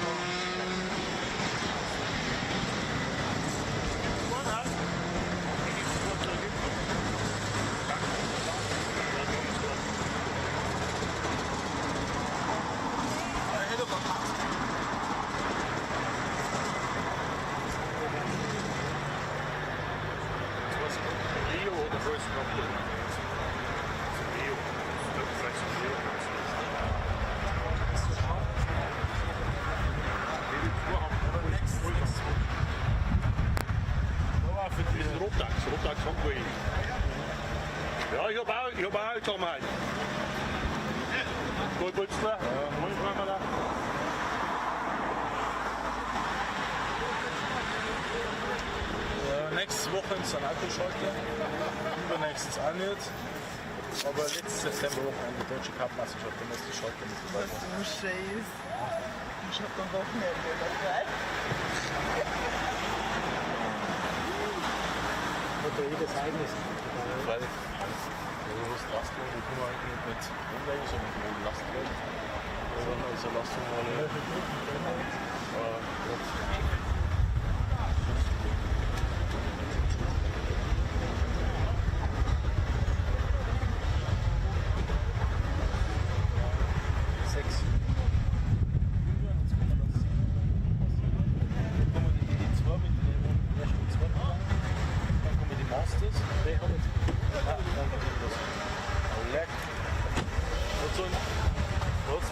Rotax håndbøy. Ja, ich hab auch gekommen. Gut, willst du? Ja, Nächstes Wochenende ist ein Alkoholschalter, übernächstes auch nicht. Aber letztes September-Wochenende deutsche Cup-Meisterschaft, da muss die Schalter mit dabei sein. So scheiße. Ich hab am Wochenende dabei. jedes Ereignis. Weil du hast Lastwagen, die kommen eigentlich nicht umlegen, sondern die wollen Lastwagen. Sondern also Lastwagen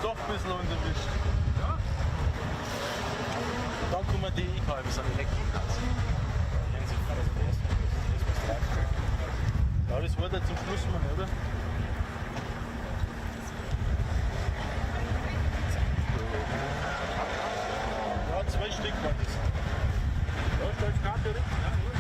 doch ein bisschen unterwischt. Ja? Dann kommen die E-Kalbe, so Elektriker. Ja, das war dann zum Schluss mal, oder? Ja, 2 Stück war das. Ja, stellst du Karte rein? Ja, gut.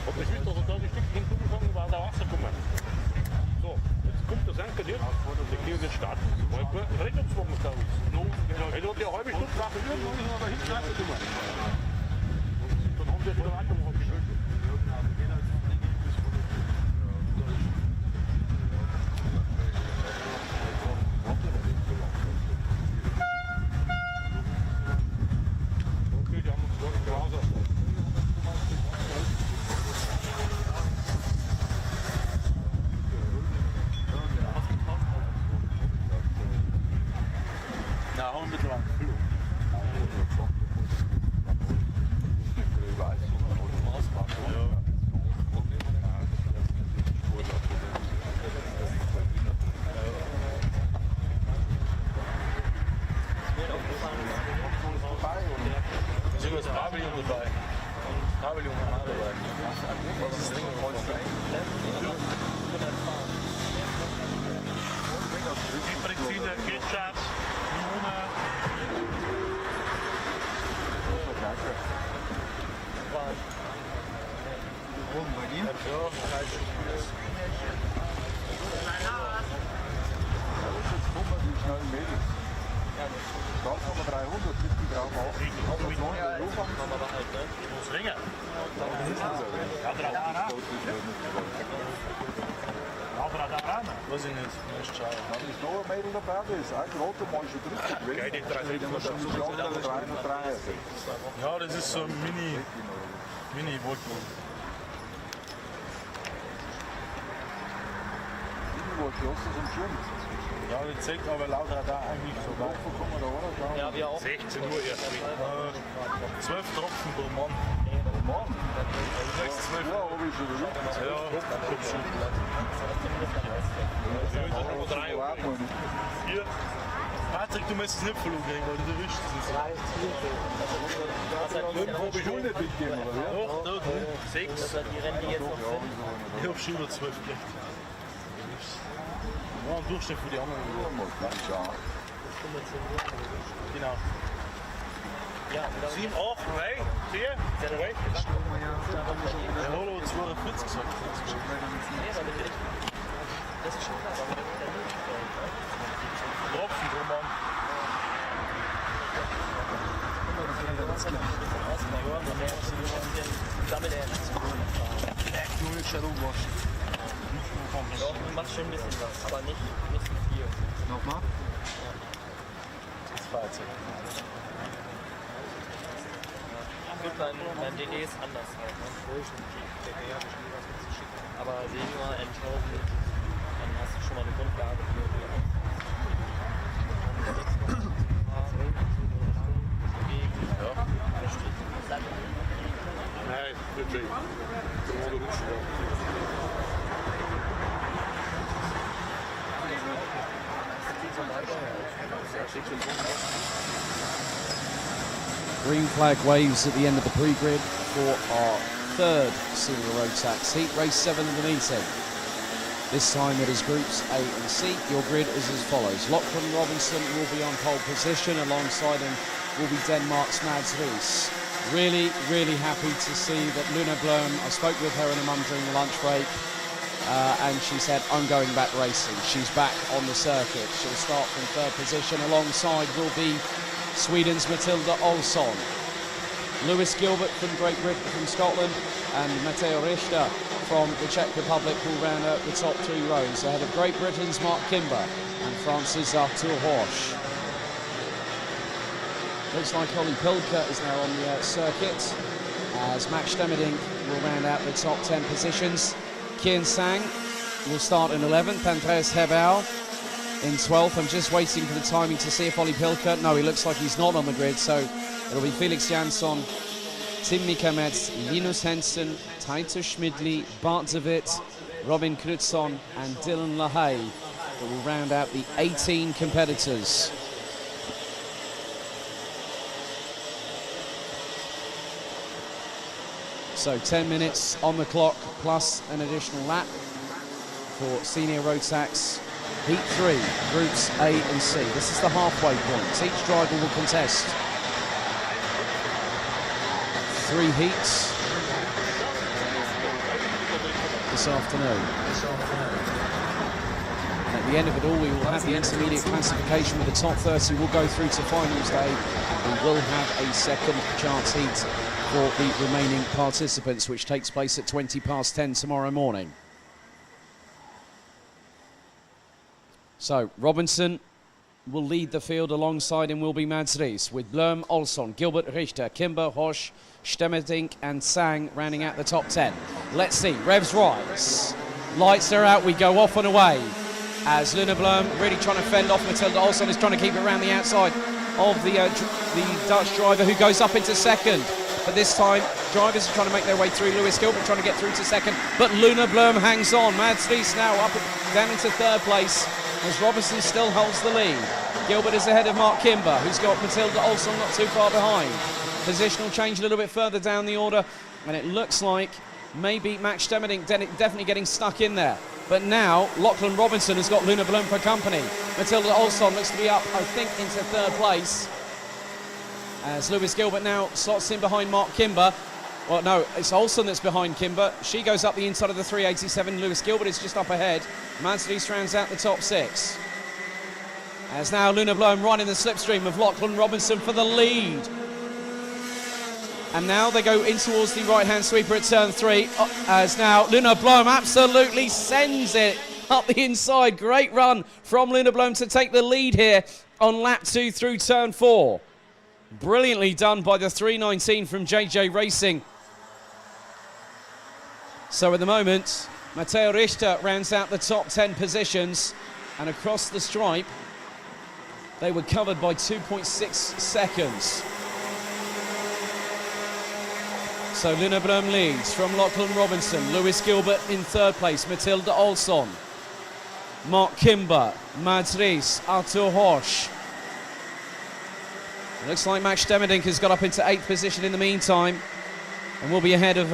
Und das ist doch so ein Stück hingekommen, war der Wasser gekommen. So, jetzt kommt der Sanker hier, der geht jetzt starten. Mal gut, Rettungswagen da ist. Er hat ja eine halbe Stunde gebraucht, irgendwann ist er da hinten reingekommen. Dann haben wir wieder weitermachen können. Okay, die haben uns dort zu Hause. Ja, haben wir mit dran. Das Pavillon dabei. Pavillon war dabei. Das Ding die Breziner, Ketchup, Limone. Oben bei dir? Ja, Startnummer 300, die brauchen auch. Muss länger. Ja, drauf. Ja, Weiß ich nicht, nicht schade. Dann ist noch ein Mädel dabei, der ist auch gerade mal schon dritte gewesen. Geil, die drei Der muss schon die anderen 3 Ja, das ist so ein Mini-Wolken. Irgendwo Schloss ist am Schwimmen. Ja, das zeigt aber lauter da eigentlich so weit. Ja, wir auch. 16 Uhr erst. 12 Tropfen pro Mann. Mann, 6, 12. ja, habe ich schon wieder. Ja, hier. Patrick, du musst es nicht verloren kriegen, weil du erwischt es. Irgendwo habe ich schon nicht mitgegeben, oder wie? Doch, da, 6. Die rennen die jetzt noch fit. Ich hab schon über 12 gekriegt. Ja, ein Durchschnitt für die anderen. Genau. Ja, 7, 8, 3, 4, 2. Der Holo 42 gesagt. das ist schon klar, aber der nicht. Tropfen drum an. Sammelt er nicht. Nur nicht Shadow Wash. Doch, du machst schon ein bisschen was, aber nicht so viel. Nochmal? Das Fahrzeug. Gut, beim DD ist anders halt. Ne? Aber Senior, Endhausen, dann hast du schon mal eine Grundlage für die Nein, wirklich. Green flag waves at the end of the pre-grid for our third senior Rotax heat, race 7 of the meeting. This time it is groups A and C. Your grid is as follows. Lachlan Robinson will be on pole position. Alongside him will be Denmark's Mads Ries. Really, really happy to see that Luna Blom, I spoke with her and her mum during the lunch break, and she said, I'm going back racing. She's back on the circuit. She'll start from third position. Alongside will be Sweden's Matilda Olsson. Lewis Gilbert from Great Britain, from Scotland, and Matteo Richter from the Czech Republic will round out the top 3 rows, ahead of Great Britain's Mark Kimber and France's Arthur Horsch. Looks like Olli Pilka is now on the circuit, as Max Stemmerding will round out the top 10 positions. Kian Sang will start in 11th, Andreas Hebau in 12th. I'm just waiting for the timing to see if Olli Pilka... No, he looks like he's not on the grid, so it'll be Felix Jansson, Tim Mikametz, Linus Henson, Titus Schmidli, Bart Zavit, Robin Knutsson and Dylan LaHaye that will round out the 18 competitors. So 10 minutes on the clock plus an additional lap for senior Rotax Heat 3, groups A and C. This is the halfway point. Each driver will contest 3 heats this afternoon. At the end of it all, we will have the intermediate classification with the top 30 will go through to finals day, and we will have a second chance heat for the remaining participants, which takes place at 10:20 tomorrow morning. So Robinson will lead the field. Alongside him will be Mads Ries, with Blom, Olsson, Gilbert, Richter, Kimber, Horsch, Stemmerdink and Sang rounding out the top 10. Let's see, revs rise. Lights are out, we go off and away. As Luna Blom really trying to fend off Matilda Olsson, is trying to keep it around the outside of the Dutch driver, who goes up into second. But this time, drivers are trying to make their way through. Lewis Gilbert trying to get through to second, but Luna Blom hangs on. Mads Ries now up down into third place, as Robinson still holds the lead. Gilbert is ahead of Mark Kimber, who's got Matilda Olsson not too far behind. Positional change a little bit further down the order, and it looks like maybe Max Stemmerding definitely getting stuck in there. But now, Lachlan Robinson has got Luna Blom for company. Matilda Olsson looks to be up, I think, into third place, as Lewis Gilbert now slots in behind Mark Kimber. Well, no, it's Olsson that's behind Kimber. She goes up the inside of the 387. Lewis Gilbert is just up ahead. Mads Ries rounds out the top 6. As now Luna Blom right in the slipstream of Lachlan Robinson for the lead. And now they go in towards the right-hand sweeper at turn 3, as now Luna Blom absolutely sends it up the inside. Great run from Lundblom to take the lead here on lap 2 through turn 4. Brilliantly done by the 319 from JJ Racing. So at the moment, Matteo Richter rounds out the top 10 positions, and across the stripe, they were covered by 2.6 seconds. So Lundblom leads from Lachlan Robinson, Lewis Gilbert in third place, Matilda Olsson, Mark Kimber, Mads Ries, Artur Horsch. It looks like Max Stemmerdink has got up into 8th position in the meantime, and will be ahead of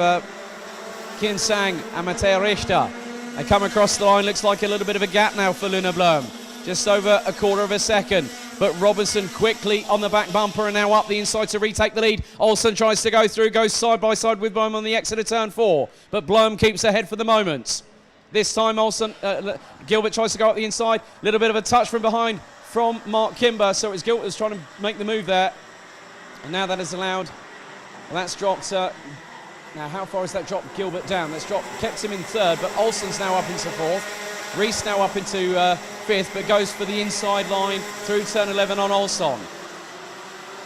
Kian Sang and Matteo Richter. They come across the line, looks like a little bit of a gap now for Lundblom. Just over a quarter of a second. But Robinson quickly on the back bumper and now up the inside to retake the lead. Olsen tries to go through, goes side by side with Blom on the exit of turn 4. But Blom keeps ahead for the moment. This time Olsen, Gilbert tries to go up the inside. Little bit of a touch from behind from Mark Kimber. So it's Gilbert who's trying to make the move there. And now that is allowed. Well, that's dropped. Now how far has that dropped Gilbert down? That's kept him in third, but Olsen's now up into 4th. Reese now up into 5th, but goes for the inside line through turn 11 on Olsson.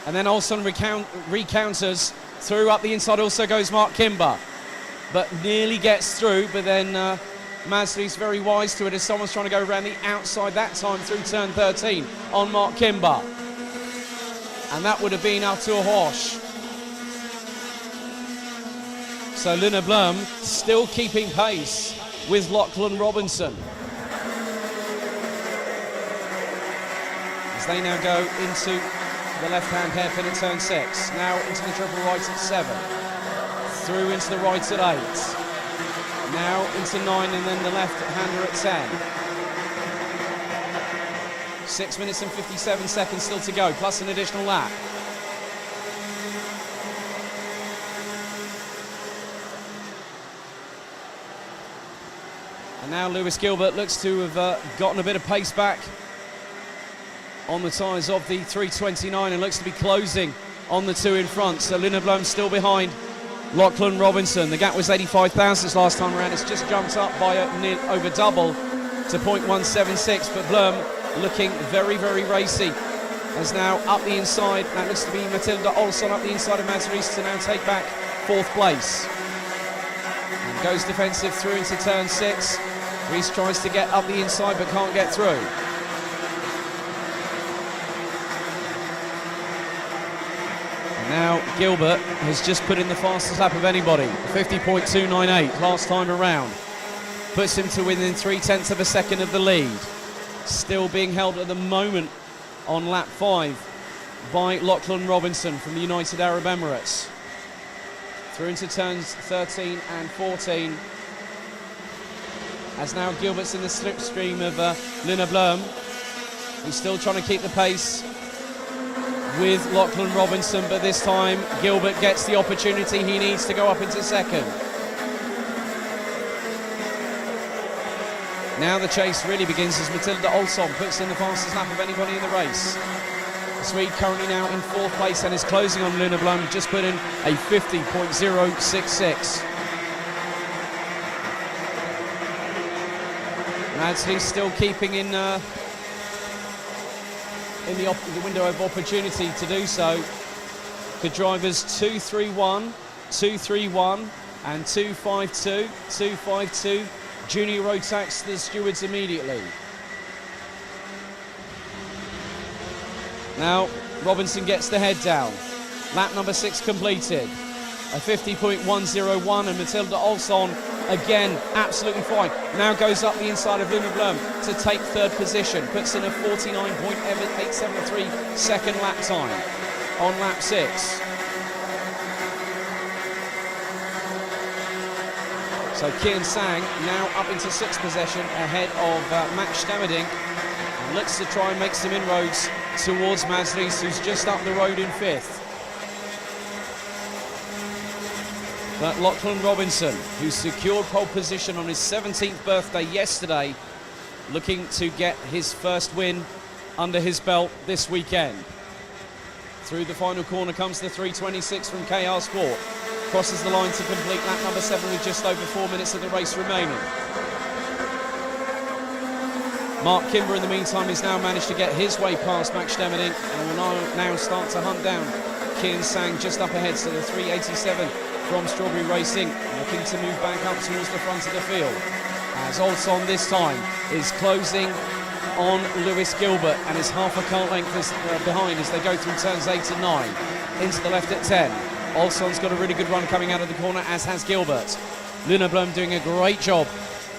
And then Olsson recounters through up the inside, also goes Mark Kimber. But nearly gets through, but then Masli's very wise to it as someone's trying to go around the outside that time through turn 13 on Mark Kimber. And that would have been Artur Horsch. So Lundblom still keeping pace with Lachlan Robinson. As they now go into the left-hand hairpin at turn 6. Now into the triple right at 7. Through into the right at 8. Now into 9 and then the left-hander at 10. 6 minutes and 57 seconds still to go, plus an additional lap. And now Lewis Gilbert looks to have gotten a bit of pace back on the tyres of the 329 and looks to be closing on the 2 in front. So Lundblom still behind Lachlan Robinson. The gap was 85 thousandths last time around. It's just jumped up by over double to 0.176. But Blom looking very, very racy. As now up the inside, that looks to be Matilda Olsson up the inside of Mads Ries to now take back 4th place. And goes defensive through into turn 6. Ries tries to get up the inside but can't get through. And now Gilbert has just put in the fastest lap of anybody, 50.298 last time around. Puts him to within 0.3 of a second of the lead. Still being held at the moment on lap 5 by Lachlan Robinson from the United Arab Emirates. Through into turns 13 and 14. As now Gilbert's in the slipstream of Lundblom, who's still trying to keep the pace with Lachlan Robinson, but this time Gilbert gets the opportunity he needs to go up into 2nd. Now the chase really begins as Matilda Olsson puts in the fastest lap of anybody in the race. The Swede currently now in 4th place and is closing on Lundblom, just put in a 50.066. Madsley still keeping in the window of opportunity to do so. The drivers 231, 231 and 252, 252. Junior Rotax, the stewards immediately. Now Robinson gets the head down. Lap number 6 completed. A 50.101 and Matilda Olsson again absolutely fine. Now goes up the inside of Lundblom to take 3rd position. Puts in a 49.873 second lap time on lap 6. So Kian Sang now up into 6th position ahead of Max Stemmerdink. And looks to try and make some inroads towards Mads Ries, who's just up the road in 5th. But Lachlan Robinson, who secured pole position on his 17th birthday yesterday, looking to get his first win under his belt this weekend. Through the final corner comes the 326 from KR Sport. Crosses the line to complete lap number 7 with just over 4 minutes of the race remaining. Mark Kimber, in the meantime, has now managed to get his way past Max Stemmerding and will now start to hunt down Kian Sang just up ahead. So the 387 from Strawberry Racing looking to move back up towards the front of the field. As Olson this time is closing on Lewis Gilbert and is half a car length behind as they go through turns 8 and 9. Into the left at 10. Olson's got a really good run coming out of the corner, as has Gilbert. Luna Blom doing a great job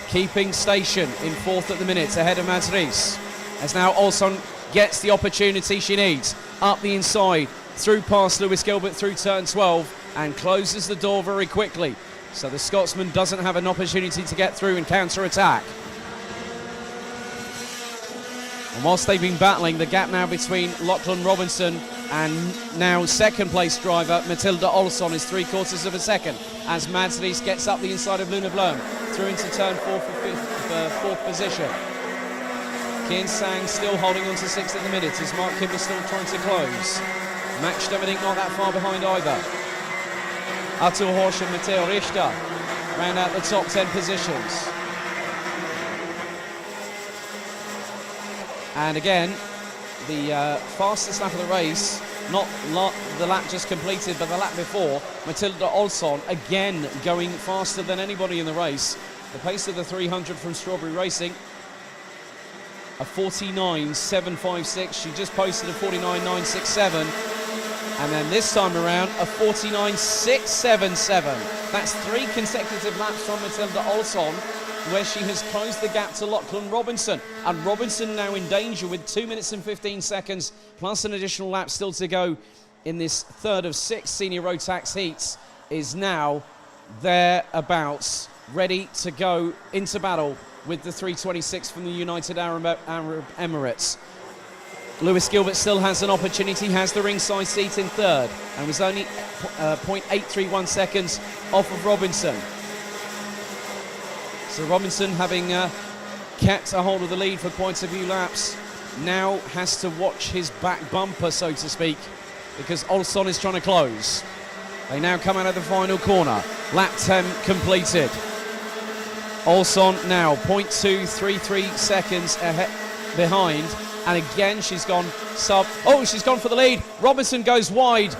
keeping station in fourth at the minute ahead of Mads Ries. As now Olson gets the opportunity she needs. Up the inside, through past Lewis Gilbert through turn 12 and closes the door very quickly. So the Scotsman doesn't have an opportunity to get through and counter-attack. And whilst they've been battling, the gap now between Lachlan Robinson and now second place driver Matilda Olson is 3/4 of a second as Mads Ries gets up the inside of Luna Blom through into turn 4 for fourth position. Kian Sang still holding on to 6th at the minute as Mark Kimber still trying to close. Max Stemmerding not that far behind either. Atul Horsch and Matteo Richter round out the top 10 positions. And again, the fastest lap of the race, not the lap just completed, but the lap before, Matilda Olson again going faster than anybody in the race. The pace of the 300 from Strawberry Racing, a 49.756. She just posted a 49.967. And then this time around, a 49.677. That's 3 consecutive laps from Matilda Olson, where she has closed the gap to Lachlan Robinson. And Robinson now in danger with 2 minutes and 15 seconds, plus an additional lap still to go in this third of 6 senior Rotax heats, is now thereabouts, ready to go into battle with the 326 from the United Arab Emirates. Lewis Gilbert still has an opportunity, has the ringside seat in third, and was only 0.831 seconds off of Robinson. So Robinson, having kept a hold of the lead for quite a few laps, now has to watch his back bumper, so to speak, because Olson is trying to close. They now come out of the final corner. Lap 10 completed. Olson now 0.233 seconds ahead, behind, and again she's gone she's gone for the lead. Robinson goes wide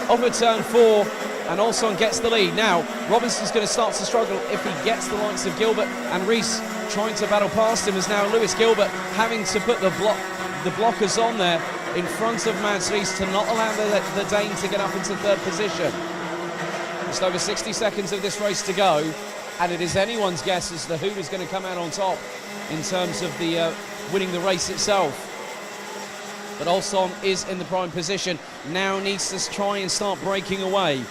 over turn 4. And Olson gets the lead. Now, Robinson's going to start to struggle if he gets the likes of Gilbert and Ries trying to battle past him, as now Lewis Gilbert having to put the blockers on there in front of Mads Ries to not allow the Dane to get up into third position. Just over 60 seconds of this race to go, and it is anyone's guess as to who is going to come out on top in terms of the winning the race itself. But Olson is in the prime position, now needs to try and start breaking away,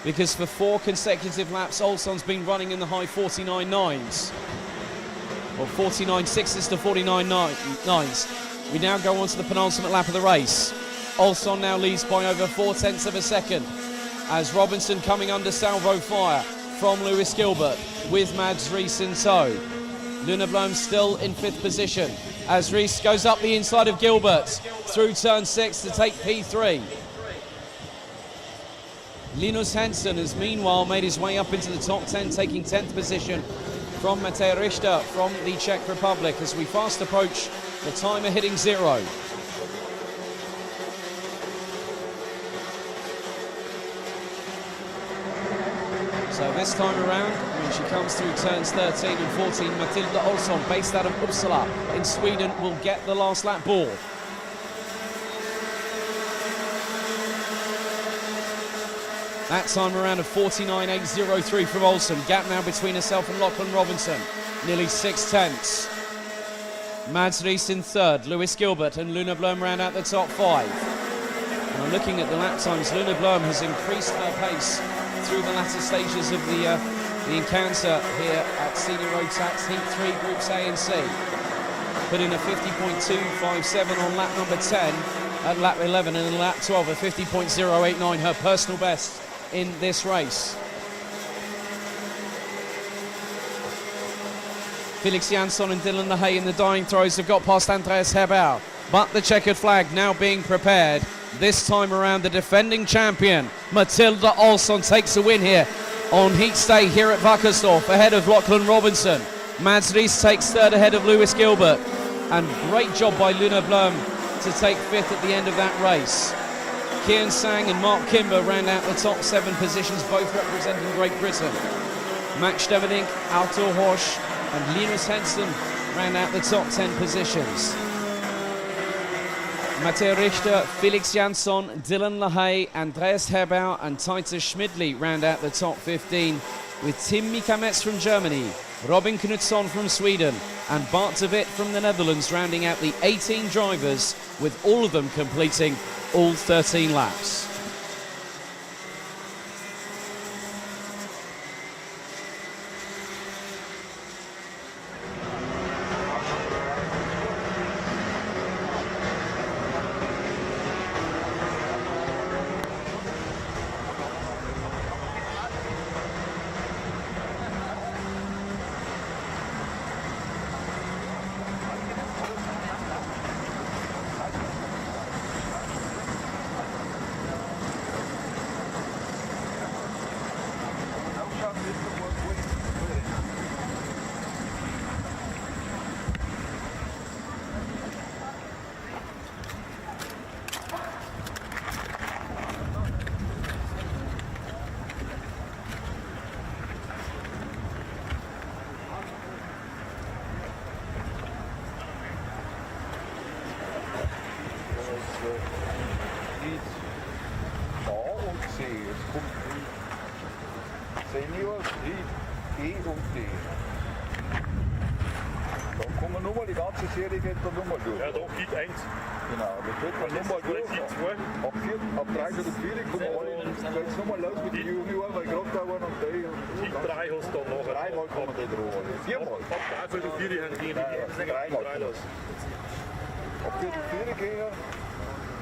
because for 4 consecutive laps, Olson's been running in the high 49.9s. Or 49.6s to 49.9s. We now go on to the penultimate lap of the race. Olson now leads by over 0.4 of a second, as Robinson coming under salvo fire from Lewis Gilbert with Mads Ries in tow. Luna Blom still in 5th position, as Ries goes up the inside of Gilbert through turn 6 to take P3. Linus Hansen has meanwhile made his way up into the top 10, taking 10th position from Matteo Richter from the Czech Republic as we fast approach the timer hitting 0. So this time around, when she comes through turns 13 and 14, Matilda Olson, based out of Uppsala in Sweden, will get the last lap ball. That time around a 49.803 from Olson. Gap now between herself and Lachlan Robinson. Nearly 6/10. Mads Ries in third. Lewis Gilbert and Luna Blom round out the top 5. And I'm looking at the lap times. Luna Blom has increased her pace through the latter stages of the encounter here at Senior Rotax Heat 3 Groups A and C. Put in a 50.257 on lap number 10 at lap 11, and in lap 12 a 50.089, her personal best in this race. Felix Jansson and Dylan LaHaye in the dying throes have got past Andreas Hebauer, but the checkered flag now being prepared. This time around, the defending champion Matilda Olson takes a win here on Heat Day here at Wackersdorf ahead of Lachlan Robinson. Mads Ries takes third ahead of Lewis Gilbert, and great job by Luna Blum to take fifth at the end of that race. Kian Sang and Mark Kimber round out the top 7 positions, both representing Great Britain. Max Stevedink, Arthur Horsch and Linus Henson round out the top 10 positions. Matteo Richter, Felix Jansson, Dylan LaHaye, Andreas Herbau and Titus Schmidli round out the top 15, with Tim Mikametz from Germany, Robin Knutsson from Sweden and Bart de Wit from the Netherlands rounding out the 18 drivers, with all of them completing all 13 laps. Senior, E und D. Dann kommen wir nochmal, die ganze Serie geht dann nochmal durch. Ja, da geht 1. Genau, das geht dann nochmal durch. Ab 3 oder 4 kommen alle, dann geht es nochmal los mit den Junioren, weil gerade da waren und die. Die 3 hast du dann nachher. 3-mal kommen die drauf. 4-mal. Ab 3 oder 4 haben die 3-mal. Ab 4 gehen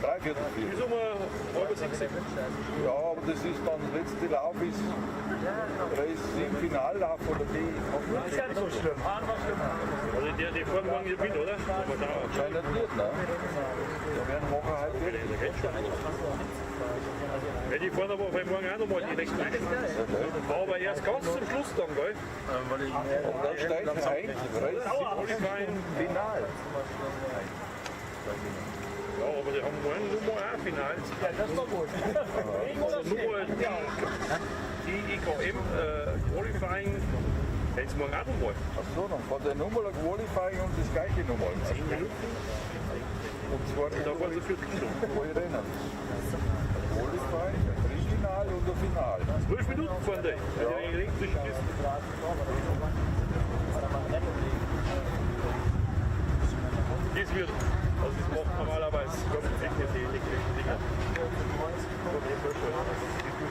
3 Viertel 4. Wieso mal halb 6? Ja, aber das ist dann, der letzte Lauf ist im Finallauf oder die. Das ist ja nicht so schlimm. Also die fahren morgen hier mit, oder? Anscheinend nicht, ne? Da werden wir halt wieder. Ja, die fahren aber auf morgen auch nochmal die nächsten Wochen. Aber erst ganz zum Schluss dann, gell? Und dann steigt es ein, Final. Ja, aber die haben morgen nur mal ein Final. Ja, das war gut. Also nur die IKM Qualifying jetzt morgen auch nochmal. Achso, dann fährt der nochmal ein Qualifying und das gleiche nochmal. 10 Minuten. Und zwar da waren sie 40 Stunden. Rennen. Qualifying, ein Final und ein Final. 12 Minuten fahren die. Ja. Die elektrischen Kisten. Das wird. Also das macht normalerweise ganz sicher die elektrischen Dinger.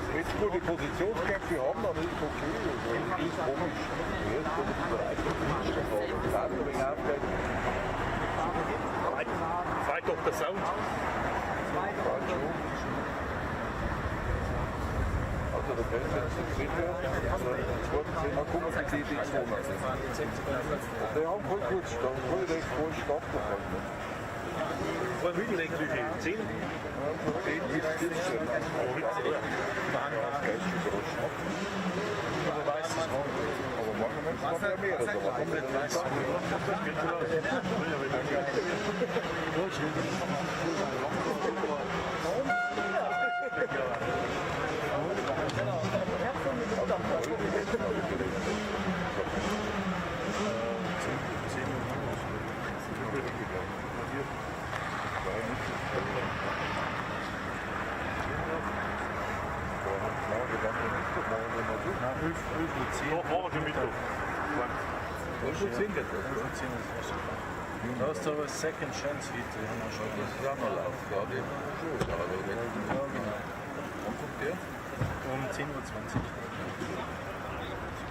Wenn wir die Positionskämpfe haben, dann ist es okay. Das ist komisch. Jetzt kommt die Bereitschaft. Zeigt doch der Sound. Also da können wir jetzt sicher, dann kommen die DD2. Die haben voll gut Start, voll recht voll Start gehalten. Von wie viel elektrische? 10? 10 bis 14. Aber morgen wird es noch mehr. Also was haben wir denn jetzt? Da hast du aber Second Chance heute. Das ist auch noch laut. Ja, die schon. Ja, genau. Wann kommt der? Um 10:20 Uhr.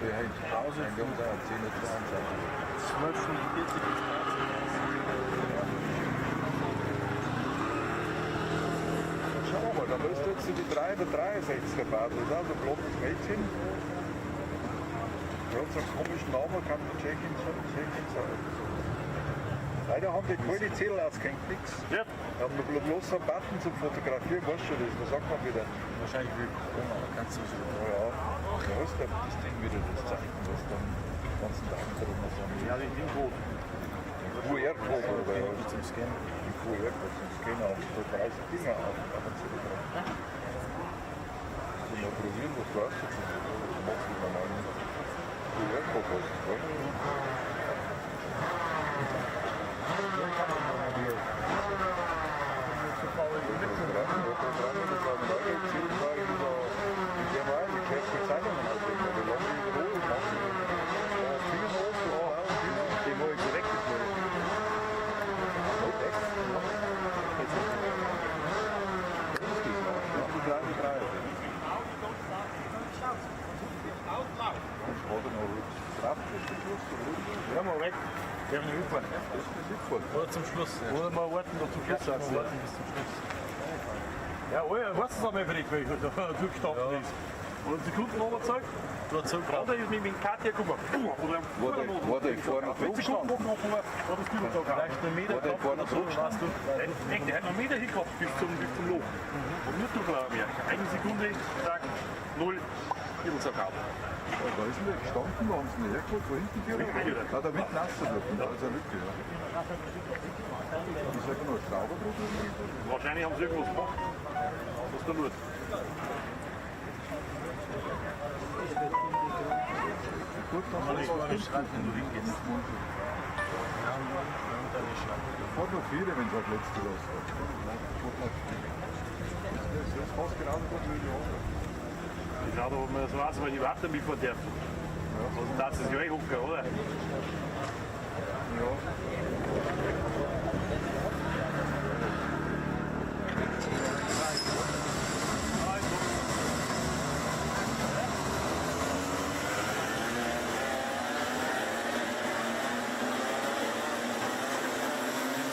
Der hängt. Pause. 10:22 Uhr. 12:40 Uhr. Schau mal, da müsste jetzt die 3 oder 63 fahren. Das ist auch so ein blondes Mädchen. Der hat so einen komischen Namen, kann der Tschechien sein. Leider haben die keine Zettel ausgehängt, nichts. Ja. Wir haben bloß einen Button zum Fotografieren, weißt du das? Was sagt man wieder? Wahrscheinlich will Corona, aber kannst du so. Ja. Ja, ist das Ding wieder das Zeichen, was dann den ganzen Tag drum ist. Ja, die Code. QR-Code oder zum Scannen. Die QR-Code zum Scannen auf so 30 Dinger auf und zu drauf. Mal probieren, was du aussetzen willst. Du machst du normal nicht. QR-Code was. Ja, mal weg. Wir haben eine Hüpfer. Oder zum Schluss. Oder mal warten, noch zum Schluss. Warten bis zum Schluss. Ja, weißt du, was mir vielleicht, weil ich da durchgestanden ist. Und die Kunden überzeugt. Oder ist mit dem Katja, guck mal. Wurde ich vorher noch Sekunden noch oder das Kühltag haben. Vielleicht einen Meter Oder vorne so, weißt du? Der hat noch einen Meter hingehabt bis zum Loch. Und nicht durchlaufen mehr. Eine Sekunde, zack, 0, Kühltag haben. Da ist mir gestanden, da haben sie nicht hergeholt, wo hinten gehört. Da der Wind nasser wird, da ist eine Lücke. Ja. Ich sage nur, Schrauber drüber. Wahrscheinlich haben sie irgendwas gemacht. Was da los? Gut, dann soll ich was schreiben, wenn du hingehst. Fahrt noch viele, wenn es auf letzte Last hat. Das ist fast genauso gut wie die anderen. Ich sage, ob man das weiß, weil die Warte mit von der. Also das ist ja eh hocker, oder? Ja.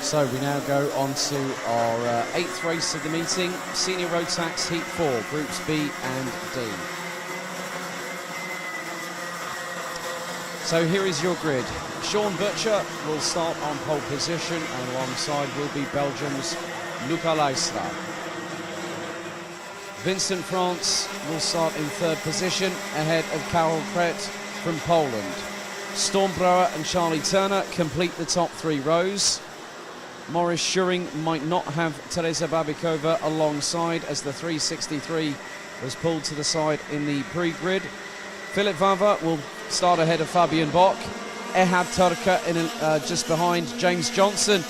So we now go on to our 8th race of the meeting, Senior Rotax Heat 4, Groups B and D. So here is your grid. Sean Butcher will start on pole position, and alongside will be Belgium's Luca Leisler. Vincent France will start in 3rd position, ahead of Karol Kret from Poland. Stormbrower and Charlie Turner complete the top 3 rows. Maurice Schuring might not have Teresa Babikova alongside, as the 363 was pulled to the side in the pre-grid. Philip Vava will start ahead of Fabian Bock. Ehad Turka just behind James Johnson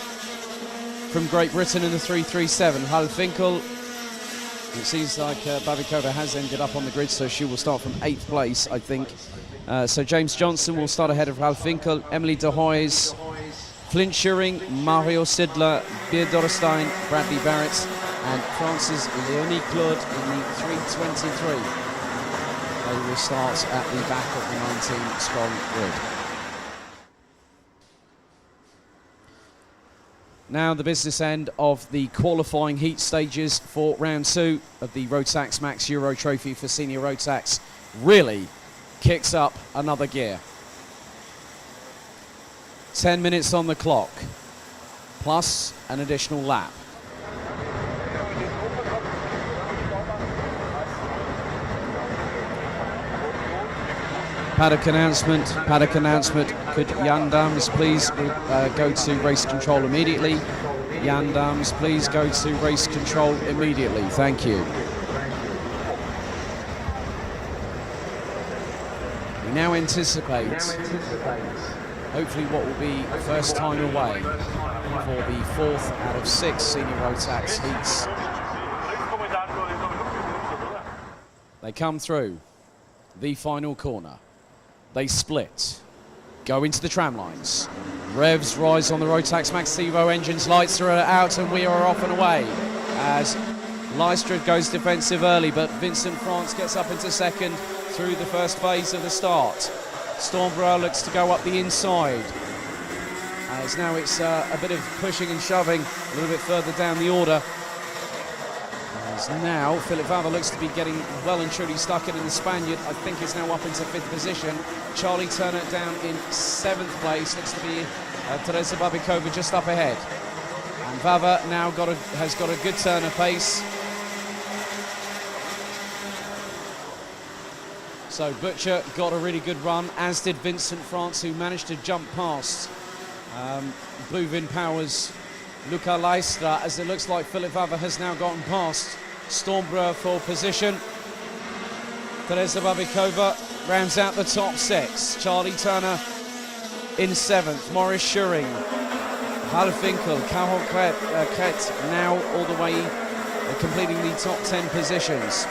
from Great Britain in the 337. Hal Finkel, it seems like Babikova has ended up on the grid, so she will start from 8th place, I think. So James Johnson will start ahead of Hal Finkel, Emily de Hoys, Flint Schuring, Mario Sidler, Beer Dorstein, Bradley Barrett, and France's Leonie Claude in the 323. They will start at the back of the 19-strong grid. Now the business end of the qualifying heat stages for round 2 of the Rotax Max Euro Trophy for Senior Rotax really kicks up another gear. 10 minutes on the clock, plus an additional lap. Paddock announcement. Could Jan Dams please go to race control immediately? Jan Dams, please go to race control immediately. Thank you. We now anticipate hopefully what will be first time away for the 4th out of 6 Senior Rotax heats. They come through the final corner. They split, go into the tram lines. Revs rise on the Rotax Max Evo engines, lights are out, and we are off and away as Leistra goes defensive early, but Vincent France gets up into 2nd through the first phase of the start. Stormbrower looks to go up the inside, as now it's a bit of pushing and shoving a little bit further down the order. As now Philip Vava looks to be getting well and truly stuck in the Spaniard, I think, is now up into 5th position. Charlie Turner down in 7th place, looks to be Teresa Babikova just up ahead. And Vava now has got a good Turner pace. So Butcher got a really good run, as did Vincent France, who managed to jump past Bluevin Powers, Luca Leistra, as it looks like Philip Vava has now gotten past Stormbrewer for position. Teresa Babikova rounds out the top 6. Charlie Turner in 7th. Morris Schuring, Halfinkel, Caron Kret now all the way completing the top 10 positions.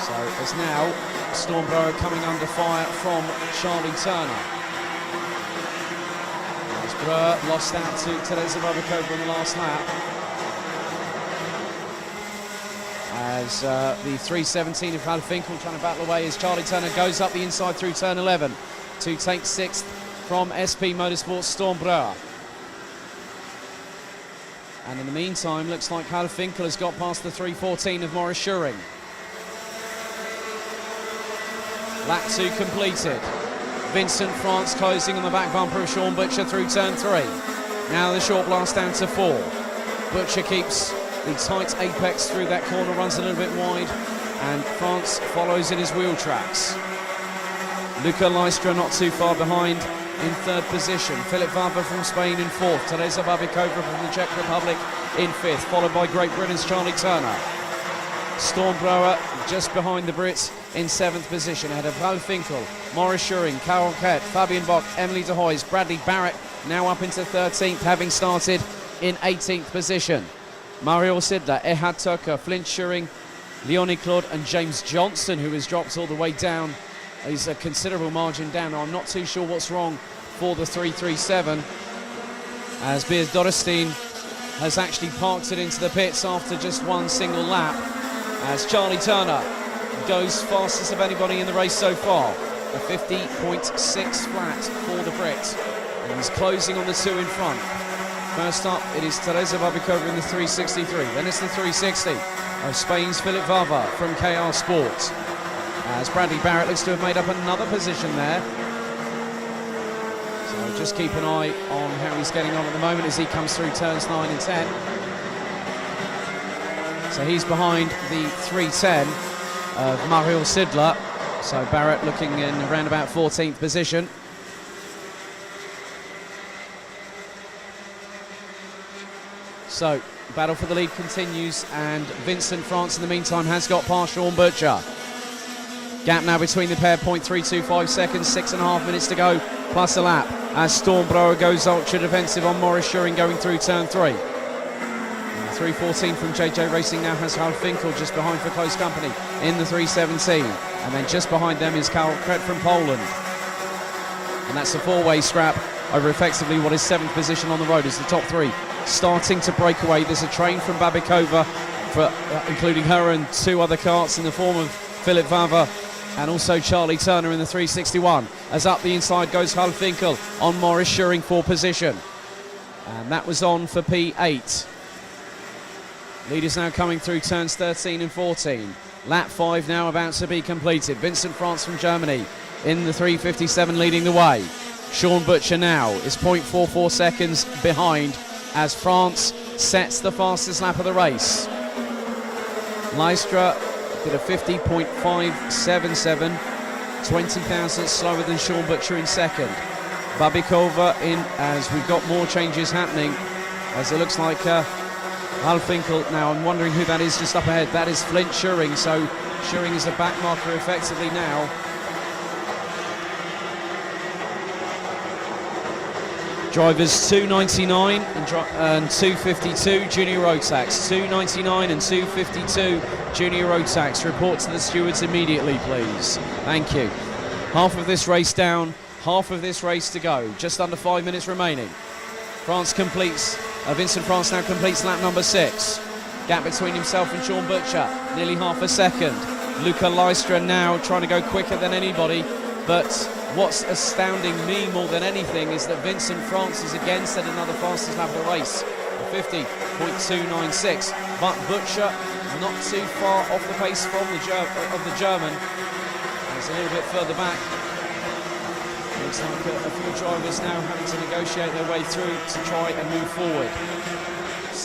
So it's now Stormbrewer coming under fire from Charlie Turner. As Brewer lost out to Teresa Babikova in the last lap. As the 3:17 of Halfinkel trying to battle away as Charlie Turner goes up the inside through turn 11 to take 6th from SP Motorsports Stormbrewer. And in the meantime, looks like Halfinkel has got past the 3:14 of Morris Schuring. Lap 2 completed. Vincent France closing on the back bumper of Sean Butcher through turn 3. Now the short blast down to 4. Butcher keeps the tight apex through that corner, runs a little bit wide, and France follows in his wheel tracks. Luca Leistra not too far behind in 3rd position. Philip Vava from Spain in 4th. Teresa Babikova from the Czech Republic in 5th, followed by Great Britain's Charlie Turner. Stormbrewer just behind the Brits in 7th position, ahead of Halfinkel, Morris Schuring, Caron Kret, Fabian Bock, Emily de Hoys, Bradley Barrett now up into 13th, having started in 18th position. Mario Sidler, Ehad Tucker, Flint Schuring, Leonie Claude and James Johnson, who has dropped all the way down. He's a considerable margin down. Now, I'm not too sure what's wrong for the 337, as Beers Dorestein has actually parked it into the pits after just one single lap, as Charlie Turner goes fastest of anybody in the race so far, a 50.6 flat for the Brit, and he's closing on the 2 in front. First up, it is Teresa Babikova in the 363. Then it's the 360 of Spain's Philip Vava from KR Sports, as Bradley Barrett looks to have made up another position there. So just keep an eye on how he's getting on at the moment as he comes through turns 9 and 10. So he's behind the 310 of Mario Sidler. So Barrett looking in around about 14th position. So, battle for the lead continues, and Vincent France in the meantime has got past Sean Butcher. Gap now between the pair, 0.325 seconds, 6.5 minutes to go, plus a lap, as Stormbrewer goes ultra defensive on Morris Schuring going through turn 3. And the 3:14 from JJ Racing now has Halfinkel just behind for close company in the 3:17. And then just behind them is Caron Kret from Poland. And that's a 4-way scrap over effectively what is 7th position on the road as the top 3 starting to break away. There's a train from Babikova, including her and 2 other carts in the form of Philip Vava and also Charlie Turner in the 361. As up the inside goes Halfinkel on Morris Schuring for position. And that was on for P8. Leaders now coming through turns 13 and 14. Lap 5 now about to be completed. Vincent France from Germany in the 357 leading the way. Sean Butcher now is 0.44 seconds behind as France sets the fastest lap of the race. Leistra did a 50.577, 20 thousandths slower than Sean Butcher in 2nd. Babikova in as we've got more changes happening, as it looks like Halfinkel now. I'm wondering who that is just up ahead. That is Flint Schuring, so Schuring is a back marker effectively now. Drivers 299 and 252 Junior Rotax. 299 and 252 Junior Rotax. Report to the stewards immediately, please. Thank you. Half of this race down, half of this race to go. Just under 5 minutes remaining. France completes, Vincent France now completes lap number 6. Gap between himself and Sean Butcher, nearly half a second. Luca Leistra now trying to go quicker than anybody, but what's astounding me more than anything is that Vincent France has again set another fastest lap of the race, 50.296. But Butcher not too far off the pace from the German. It's a little bit further back. Looks like a few drivers now having to negotiate their way through to try and move forward.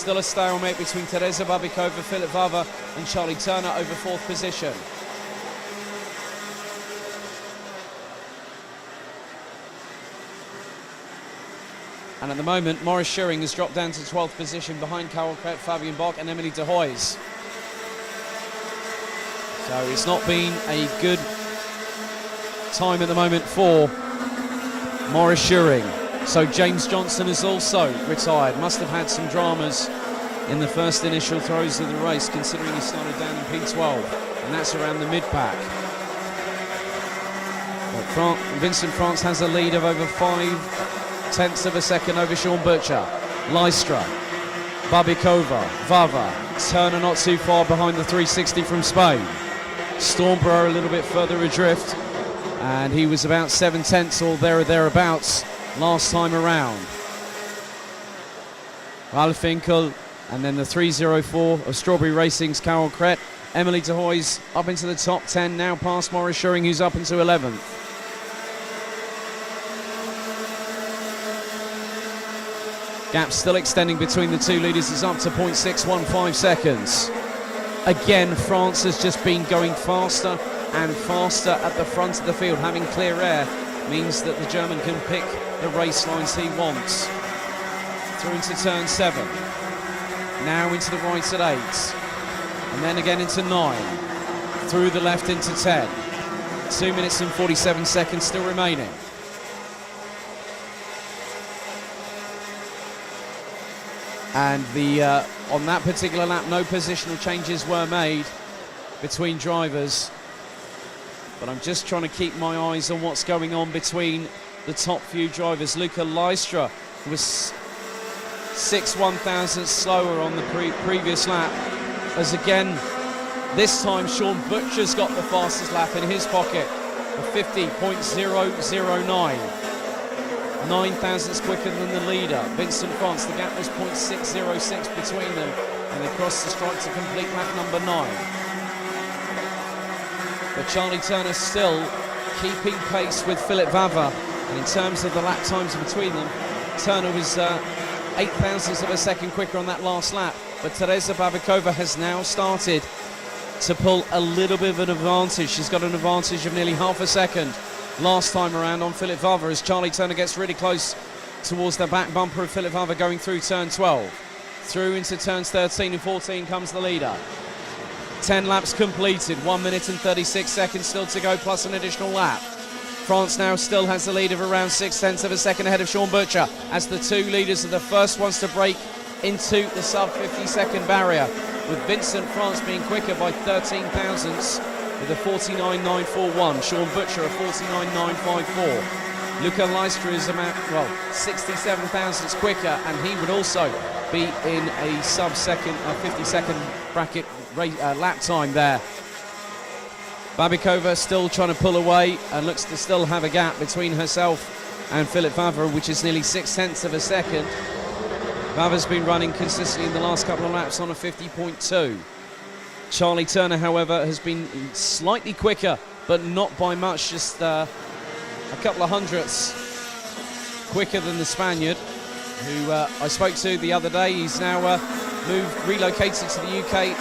still a stalemate between Teresa Babikova, Philip Vava and Charlie Turner over 4th position. And at the moment, Maurice Schuring has dropped down to 12th position behind Carol Kret, Fabian Bock and Emily de Hoys. So it's not been a good time at the moment for Maurice Schuring. So James Johnson is also retired. Must have had some dramas in the first initial throws of the race, considering he started down in P12, and that's around the mid-pack. Vincent France has a lead of over 5/10 of a second over Sean Butcher. Lystra, Babikova, Vava, Turner not too far behind the 360 from Spain. Stormborough a little bit further adrift, and he was about 7/10 or there or thereabouts last time around. Ralph Finkel, and then the 304 of Strawberry Racing's Carol Kret. Emily de Hoys up into the top 10, now past Maurice Schuring, who's up into 11th. Gap still extending between the two leaders, is up to 0.615 seconds. Again, France has just been going faster and faster at the front of the field. Having clear air means that the German can pick the race lines he wants. Through into turn 7. Now into the right at 8. And then again into 9. Through the left into 10. 2 minutes and 47 seconds still remaining. And on that particular lap, no positional changes were made between drivers. But I'm just trying to keep my eyes on what's going on between the top few drivers. Luca Lystra was 6/1,000 slower on the previous lap. As again, this time Sean Butcher's got the fastest lap in his pocket of 50.009. 9 thousandths quicker than the leader, Vincent France. The gap was 0.606 between them, and they crossed the stripe to complete lap number 9. But Charlie Turner still keeping pace with Philip Vava, and in terms of the lap times between them, Turner was 8 thousandths of a second quicker on that last lap. But Teresa Babikova has now started to pull a little bit of an advantage. She's got an advantage of nearly half a second last time around on Philip Vava, as Charlie Turner gets really close towards the back bumper of Philip Vava going through turn 12. Through into turns 13 and 14 comes the leader. 10 laps completed, 1 minute and 36 seconds still to go, plus an additional lap. France now still has a lead of around 6/10 of a second ahead of Sean Butcher, as the two leaders are the first ones to break into the sub 50 second barrier, with Vincent France being quicker by 13 thousandths with a 49.941, Sean Butcher a 49.954. Luca Lystra is about, 67 thousandths quicker, and he would also be in a sub-second, 50-second bracket lap time there. Babikova still trying to pull away and looks to still have a gap between herself and Philip Vava, which is nearly 6/10 of a second. Vava's been running consistently in the last couple of laps on a 50.2. Charlie Turner, however, has been slightly quicker, but not by much, just a couple of hundredths quicker than the Spaniard, who I spoke to the other day. He's now relocated to the UK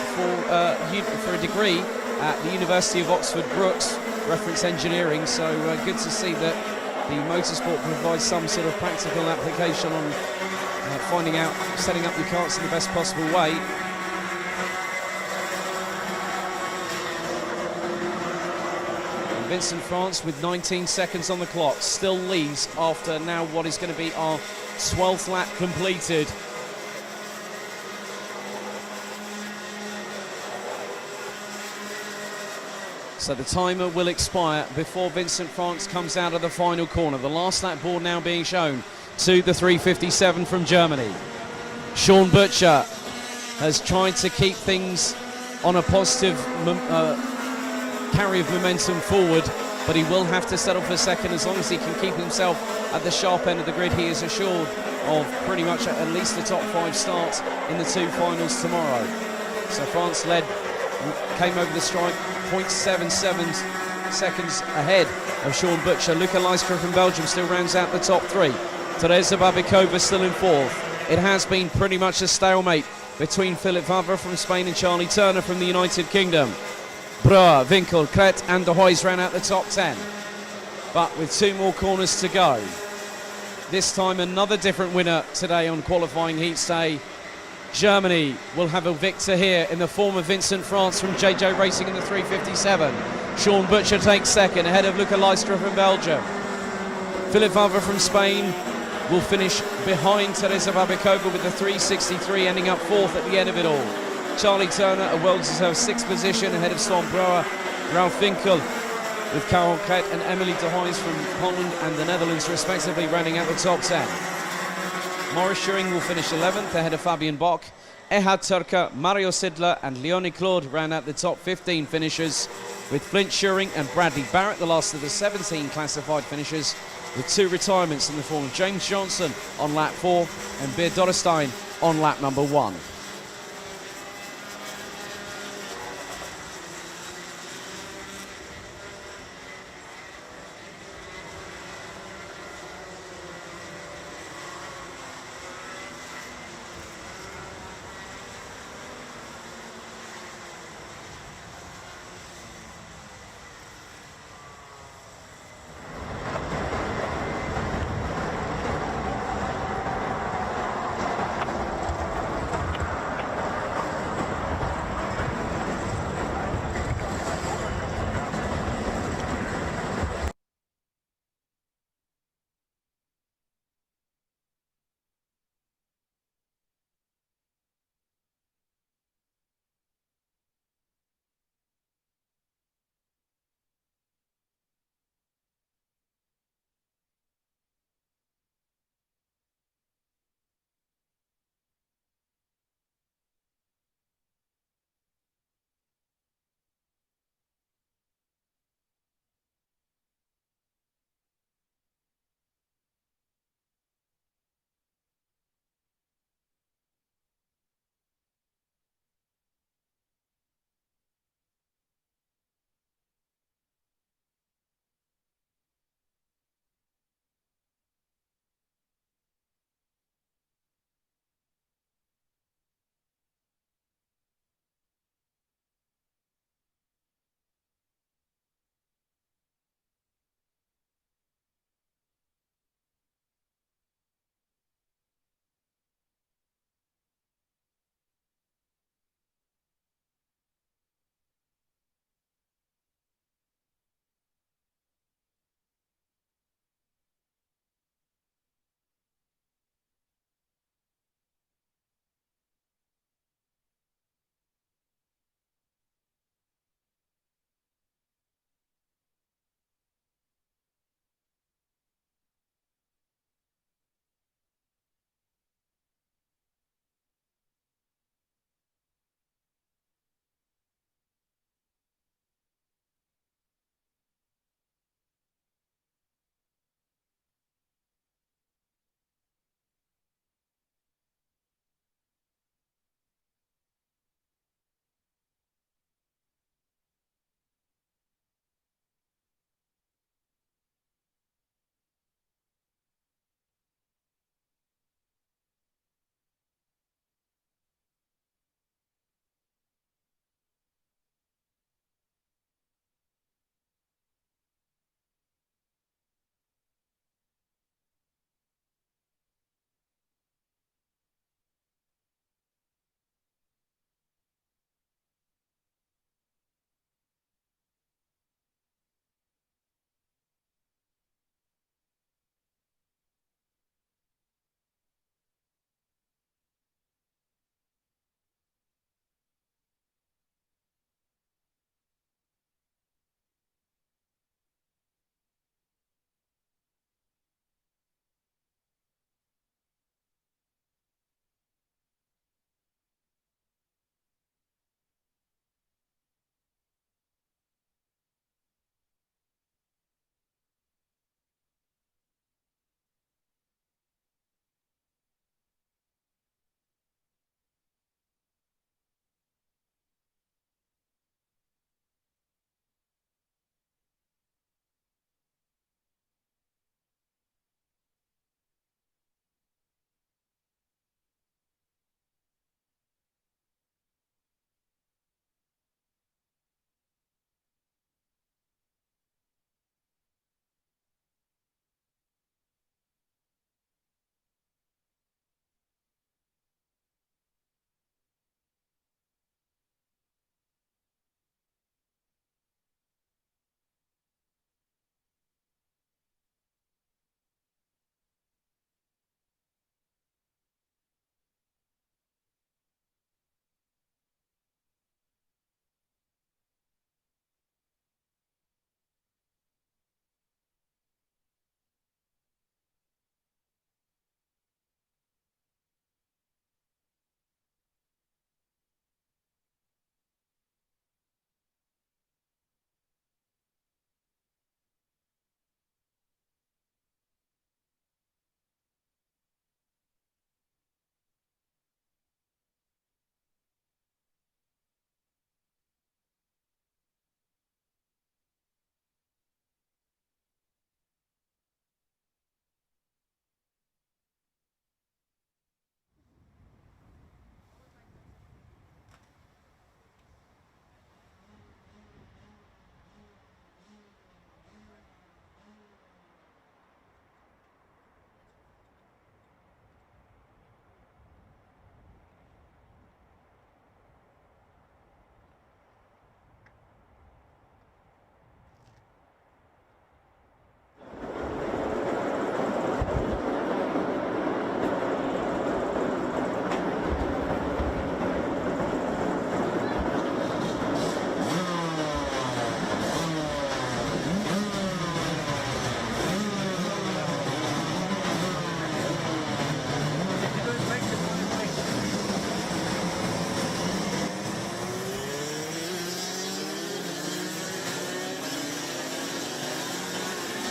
for a degree at the University of Oxford Brookes, reference engineering, so good to see that the motorsport provides some sort of practical application on finding out, setting up your karts in the best possible way. Vincent France, with 19 seconds on the clock, still leads after now what is going to be our 12th lap completed. So the timer will expire before Vincent France comes out of the final corner. The last lap board now being shown to the 357 from Germany. Sean Butcher has tried to keep things on a positive carry of momentum forward, but he will have to settle for second. As long as he can keep himself at the sharp end of the grid, he is assured of pretty much at least the top 5 starts in the 2 finals tomorrow. So France came over the stripe 0.77 seconds ahead of Sean Butcher. Luca Lystra from Belgium still rounds out the top 3. Teresa Babikova still in 4th. It has been pretty much a stalemate between Philip Favre from Spain and Charlie Turner from the United Kingdom. Breuer, Winkel, Kret and De Hoijs ran out the top 10. But with 2 more corners to go. This time another different winner today on qualifying heats day. Germany will have a victor here in the form of Vincent France from JJ Racing in the 357. Sean Butcher takes second ahead of Luca Leistra from Belgium. Philip Favre from Spain will finish behind Teresa Babikova with the 363, ending up 4th at the end of it all. Charlie Turner, a well-deserved 6th position ahead of Storm Breuer. Ralph Winkel with Karol Kret and Emily De Hoijs from Poland and the Netherlands respectively rounding out the top 10. Maurice Schuring will finish 11th ahead of Fabian Bock. Ehad Turka, Mario Sidler and Leonie Claude round out the top 15 finishers, with Flint Schuring and Bradley Barrett the last of the 17 classified finishers, with 2 retirements in the form of James Johnson on lap 4 and Beer Dorrestein on lap number 1.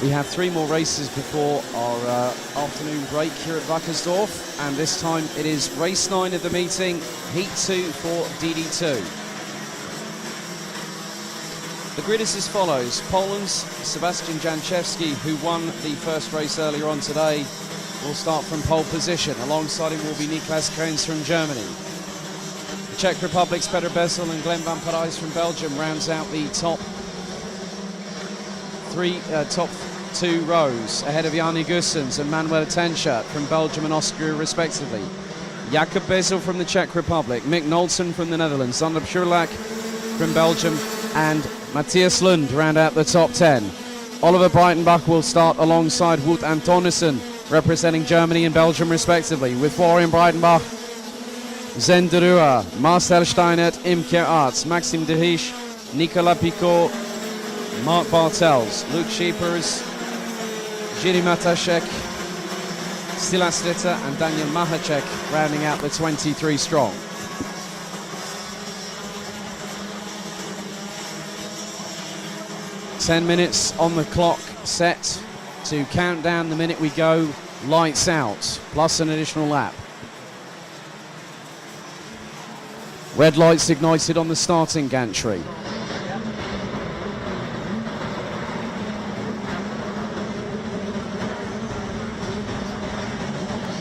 We have 3 more races before our afternoon break here at Wackersdorf, and this time it is race 9 of the meeting, heat 2 for DD2. The grid is as follows. Poland's Sebastian Janczewski, who won the first race earlier on today, will start from pole position. Alongside him will be Niklas Krenz from Germany. The Czech Republic's Peter Bessel and Glenn van Parijs from Belgium rounds out the top 2 rows, ahead of Janne Gussens and Manuel Tencha from Belgium and Austria respectively. Jakob Bessel from the Czech Republic, Mick Nolson from the Netherlands, Sander Schurlach from Belgium, and Matthias Lund round out the top 10. Oliver Breitenbach will start alongside Wout Antonissen, representing Germany and Belgium respectively, with Florian Breitenbach, Zen de Rua, Marcel Steinert, Imke Arts, Maxime de Riche, Nicolas Picot, Mark Bartels, Luke Scheepers, Jiri Matashek, Stilas Litter and Daniel Mahacek rounding out the 23 strong. Ten minutes on the clock set to count down the minute we go, lights out, plus an additional lap. Red lights ignited on the starting gantry.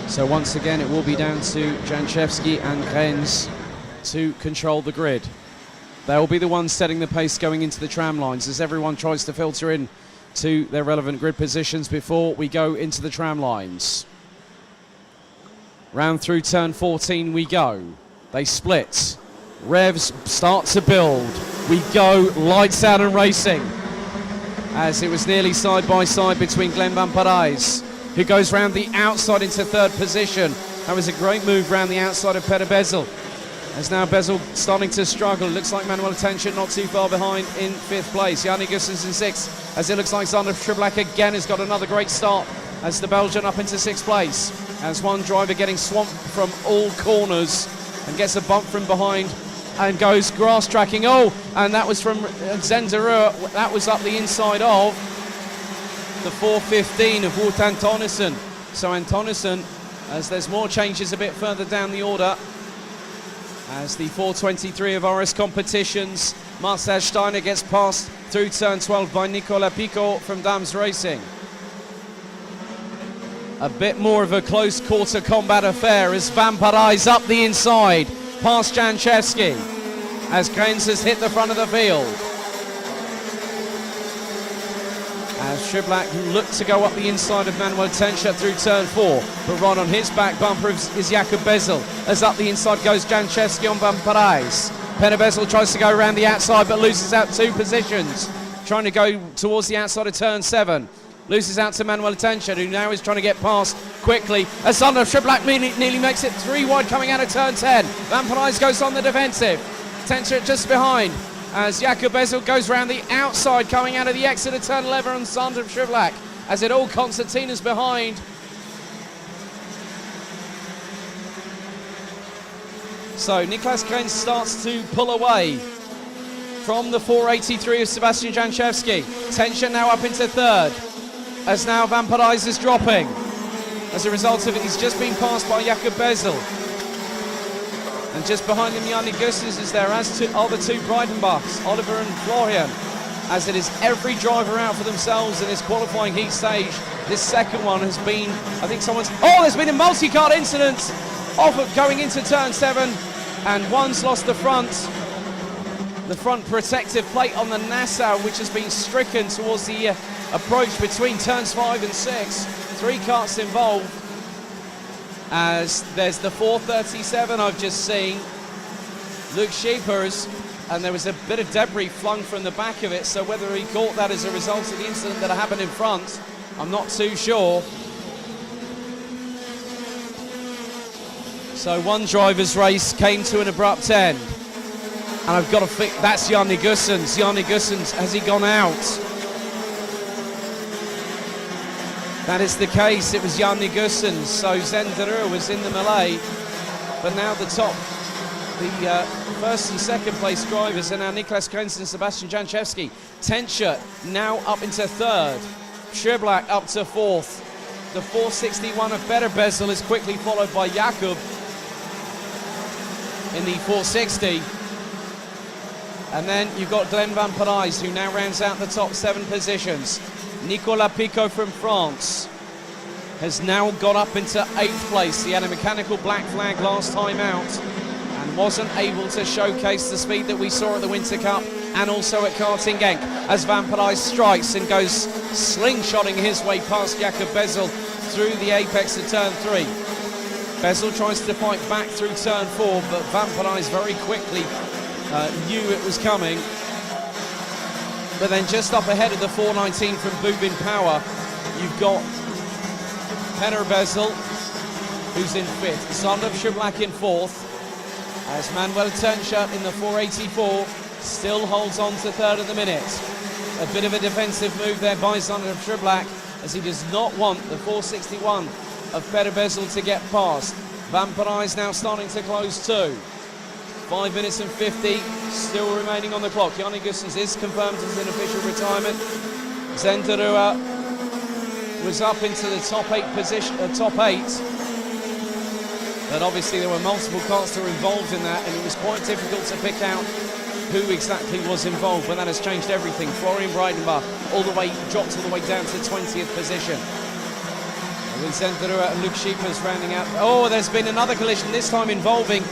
So once again it will be down to Janczewski and Krenz to control the grid. They'll be the ones setting the pace going into the tram lines as everyone tries to filter in to their relevant grid positions before we go into the tram lines. Round through turn 14 we go. They split. Revs start to build. We go, lights out and racing. As it was nearly side by side between Glenn van Parijs, who goes round the outside into 3rd position. That was a great move round the outside of Peter Bessel. As now Bessel starting to struggle. It looks like Manuel Tencha not too far behind in 5th place. Janne Gussens in 6th. As it looks like Sander Schurlach again has got another great start as the Belgian up into 6th place. As one driver getting swamped from all corners and gets a bump from behind and goes grass tracking. Oh, and that was from Zenderer. That was up the inside of the 4:15 of Wout Antonissen. So Antonissen, as there's more changes a bit further down the order, as the 4:23 of RS Competitions, Marcel Steiner gets passed through turn 12 by Nicolas Picot from Dams Racing. A bit more of a close quarter combat affair as Van Parijs up the inside, past Janczewski, as Krenz has hit the front of the field. As Schurlach looked to go up the inside of Manuel Tencha through turn 4, but right on his back bumper is Jakob Bessel. As up the inside goes Janczewski on Van Parijs. Peter Bessel tries to go around the outside but loses out 2 positions, trying to go towards the outside of turn 7. Loses out to Manuel Tencha, who now is trying to get past quickly. As Sander Schurlach nearly makes it 3 wide coming out of turn 10. Van Parijs goes on the defensive. Tencha just behind. As Jakob Bessel goes round the outside coming out of the exit of turn 11 on Sander Schurlach. As it all Constantina's behind. So Niklas Krenz starts to pull away from the 483 of Sebastian Janczewski. Tencha now up into 3rd. As now Van Parijs is dropping. As a result of it, he's just been passed by Jakob Bessel. And just behind him, Janne Gussens is there, as are the 2 Breitenbachs, Oliver and Florian. As it is every driver out for themselves in this qualifying heat stage. This second one has been, I think someone's, oh, there's been a multi-cart incident off of going into turn 7. And one's lost the front protective plate on the Nassau, which has been stricken towards the approach between turns 5 and 6. 3 carts involved. As there's the 437 I've just seen, Luke Scheepers, and there was a bit of debris flung from the back of it, so whether he caught that as a result of the incident that happened in front, I'm not too sure. So one driver's race came to an abrupt end, and I've got to think that's Janne Gussens. Janne Gussens, has he gone out? That is the case, it was Janne Gussens, so Zenderer was in the melee, but now the 1st and 2nd place drivers are now Niklas Krenz and Sebastian Janczewski. Tencha now up into 3rd Schiblak up to 4th. The 461 of Peter Bezel is quickly followed by Jakub in the 460. And then you've got Glenn Van Parijs, who now rounds out the top 7 positions. Nicolas Picot from France has now got up into 8th place. He had a mechanical black flag last time out and wasn't able to showcase the speed that we saw at the Winter Cup and also at Karting Genk, as Van Parijs strikes and goes slingshotting his way past Jakub Bezel through the apex of turn 3. Bezel tries to fight back through turn 4, but Van Parijs very quickly knew it was coming. But then just up ahead of the 419 from Bubin Power, you've got Peter Bezel, who's in 5th. Sander Schiblak in 4th, as Manuel Turnshut in the 484 still holds on to 3rd at the minute. A bit of a defensive move there by Sander Schiblak, as he does not want the 461 of Peter Bezel to get past. Van Parijs now starting to close too. 5 minutes and 50 still remaining on the clock. Yanni Gustens is confirmed as an official retirement. Zenderua was up into the top 8 position, top 8. But obviously there were multiple cars that were involved in that, and it was quite difficult to pick out who exactly was involved, but that has changed everything. Florian Breidenbach dropped all the way down to 20th position. And with Zenderua and Luke Schiepers rounding out. Oh, there's been another collision, this time involving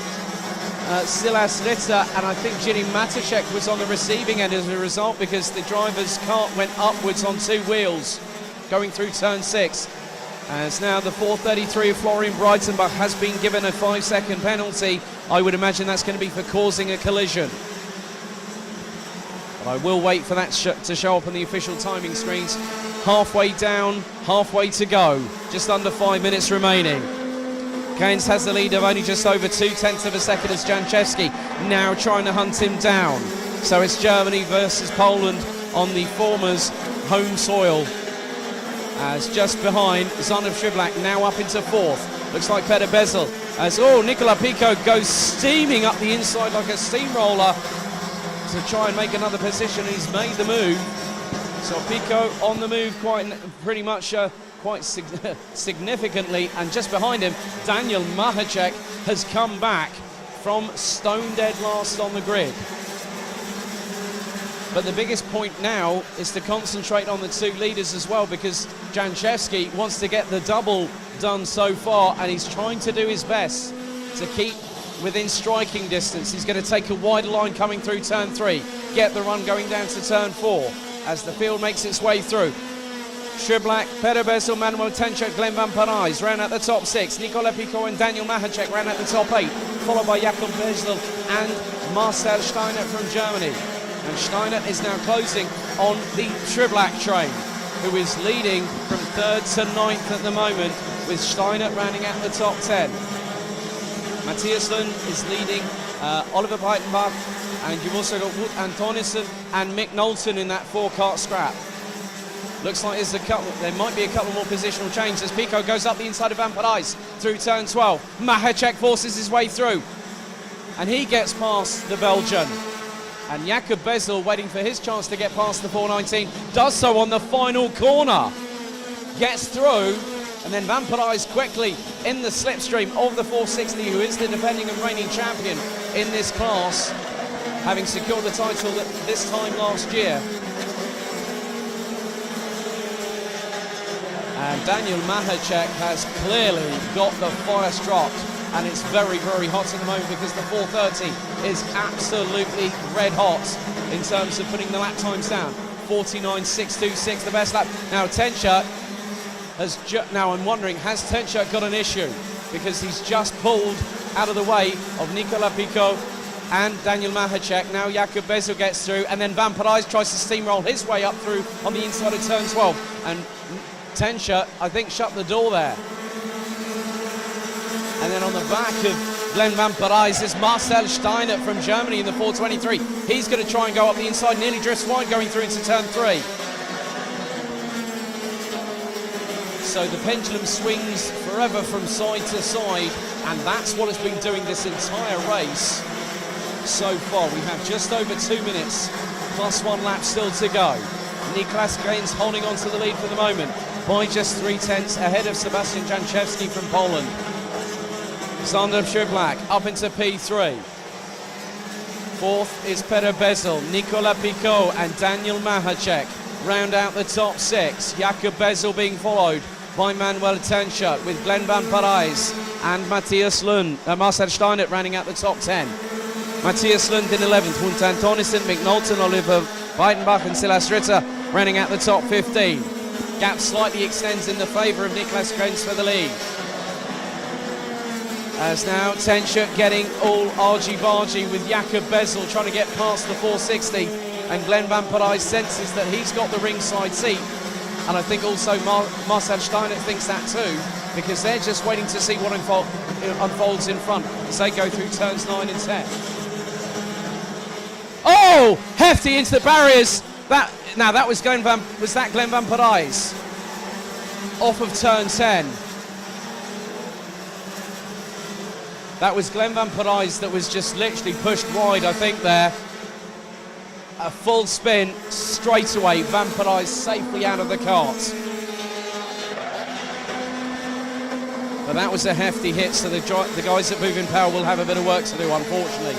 Silas Ritter, and I think Jiri Matacek was on the receiving end as a result, because the driver's cart went upwards on 2 wheels going through turn 6. As now the 433 of Florian Breitenbach has been given a 5-second penalty. I would imagine that's going to be for causing a collision. But I will wait for that to show up on the official timing screens. Halfway down, halfway to go. Just under 5 minutes remaining. Keynes has the lead of only just over 0.2 of a second as Janczewski now trying to hunt him down. So it's Germany versus Poland on the former's home soil. As just behind, Sander Schiblak now up into 4th. Looks like Peter Bezel as, Nicolas Picot goes steaming up the inside like a steamroller to try and make another position. He's made the move. So Picot on the move quite significantly, and just behind him, Daniel Mahacek has come back from stone dead last on the grid. But the biggest point now is to concentrate on the 2 leaders as well, because Janczewski wants to get the double done so far, and he's trying to do his best to keep within striking distance. He's going to take a wider line coming through turn 3, get the run going down to turn 4 as the field makes its way through. Schiblak, Peter Bezel, Manuel Turnshut, Glenn Van Parijs round out the top 6. Nicolas Picot and Daniel Mahacek round out the top 8, followed by Jakub Bezel and Marcel Steinert from Germany. And Steinert is now closing on the Schiblak train, who is leading from 3rd to 9th at the moment, with Steinert rounding out the top 10. Matthias Lund is leading Oliver Breitenbach, and you've also got Wout Antonissen and Mick Knowlton in that 4-kart scrap. Looks like there might be a couple more positional changes as Picot goes up the inside of Van Parijs through turn 12. Mahacek forces his way through, and he gets past the Belgian. And Jakub Bezel, waiting for his chance to get past the 419, does so on the final corner. Gets through, and then Van Parijs quickly in the slipstream of the 460, who is the defending and reigning champion in this class, having secured the title this time last year. And Daniel Mahacek has clearly got the fire struck, and it's very, very hot at the moment, because the 430 is absolutely red hot in terms of putting the lap times down. 49.626, the best lap. Now Turnshut has now I'm wondering, has Turnshut got an issue? Because he's just pulled out of the way of Nicolas Picot and Daniel Mahacek. Now Jakub Bezel gets through, and then Van Parijs tries to steamroll his way up through on the inside of turn 12. And Turnshut, I think, shut the door there. And then on the back of Glenn Van Parijs is Marcel Steinert from Germany in the 423. He's going to try and go up the inside, nearly drifts wide going through into turn 3. So the pendulum swings forever from side to side, and that's what it's been doing this entire race so far. We have just over 2 minutes plus 1 lap still to go. Niklas Gaines holding on to the lead for the moment by just 3/10 ahead of Sebastian Janczewski from Poland. Sander Szyblak up into P3. Fourth is Peter Bezel, Nicola Picot and Daniel Mahacek round out the top 6. Jakob Bezel being followed by Manuel Tenschert with Glenn van Parijs and Matthias Lund, Marcel Steinert rounding out the top 10. Matthias Lund in 11th, Hund Antonissen, Mick Knowlton, Oliver Weidenbach and Silas Ritter rounding out the top 15. Gap slightly extends in the favour of Niklas Gaines for the lead. As now Tenschert getting all argy-bargy with Jakob Bezel trying to get past the 460, and Glenn van Parijs senses that he's got the ringside seat, and I think also Marcel Steinert thinks that too, because they're just waiting to see what unfolds in front as they go through turns 9 and 10. Oh, hefty into the barriers. That was Glenn van Parijs off of turn 10. That was Glenn van Parijs that was just literally pushed wide, I think, there. A full spin straight away. Van Parijs safely out of the cart. But that was a hefty hit, so the guys at Moving Power will have a bit of work to do, unfortunately.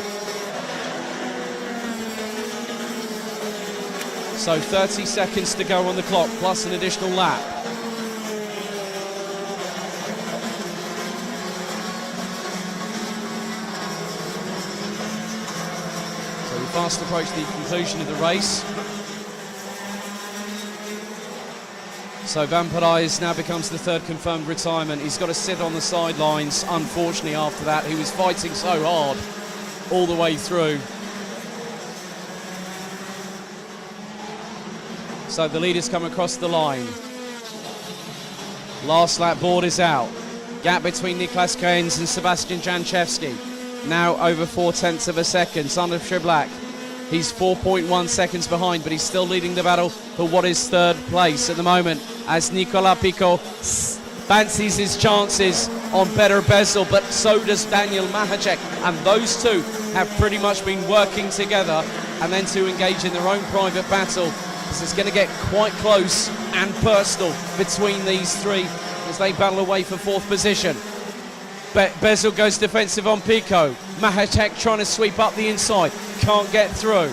So 30 seconds to go on the clock, plus an additional lap. So we fast approach the conclusion of the race. So Van Parijs now becomes the third confirmed retirement. He's got to sit on the sidelines, unfortunately, after that. He was fighting so hard all the way through. So the leaders come across the line. Last lap board is out. Gap between Niklas Gaines and Sebastian Janczewski. Now over 4/10 of a second. Sander Szyblak, he's 4.1 seconds behind, but he's still leading the battle for what is third place at the moment, as Nicola Picot fancies his chances on Peter Bezel, but so does Daniel Mahacek, and those two have pretty much been working together and then to engage in their own private battle. It's going to get quite close and personal between these three as they battle away for fourth position. Bezel goes defensive on Picot. Mahacek trying to sweep up the inside, can't get through.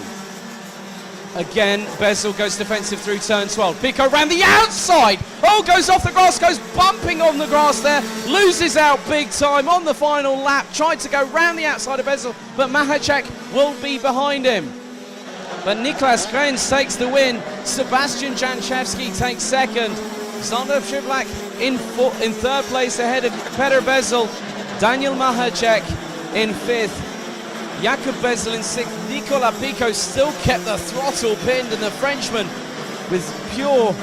Again, Bezel goes defensive through turn 12. Picot round the outside. Oh, goes off the grass, goes bumping on the grass there. Loses out big time on the final lap. Tried to go round the outside of Bezel, but Mahacek will be behind him. But Niklas Gaines takes the win. Sebastian Janczewski takes second. Sander Szyblak in third place ahead of Peter Bezel. Daniel Mahacek in fifth. Jakob Bezel in sixth. Nicola Picot still kept the throttle pinned, and the Frenchman with pure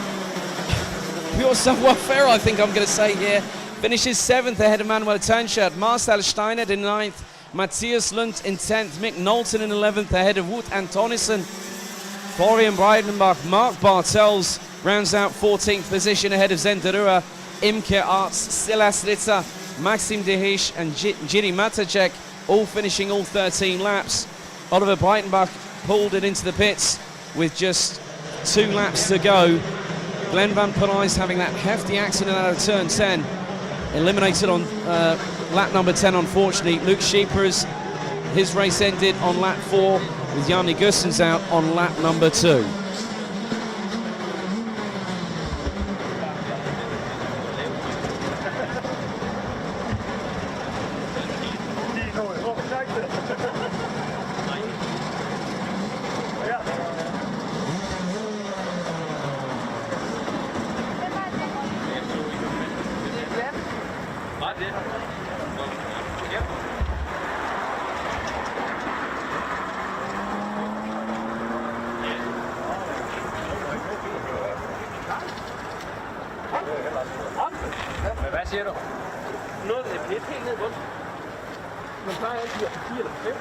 savoir-faire, I think I'm going to say here, finishes seventh ahead of Manuel Tenschert. Marcel Steinert in ninth. Matthias Lund in 10th, Mick Knowlton in 11th ahead of Wout Antonissen. Florian Breidenbach, Mark Bartels rounds out 14th position ahead of Zenderua. Imke Arts, Silas Ritter, Maxim Dehish and Jiri Matacek all finishing all 13 laps. Oliver Breitenbach pulled it into the pits with just 2 laps to go. Glenn van Parijs having that hefty accident out of turn 10. Eliminated on lap number 10, unfortunately. Luke Scheepers, his race ended on lap 4 with Jarni Gussens out on lap number 2. Hvad siger du? Noget er lidt helt ned i bunden. Man plejer altid at have 4 eller 5.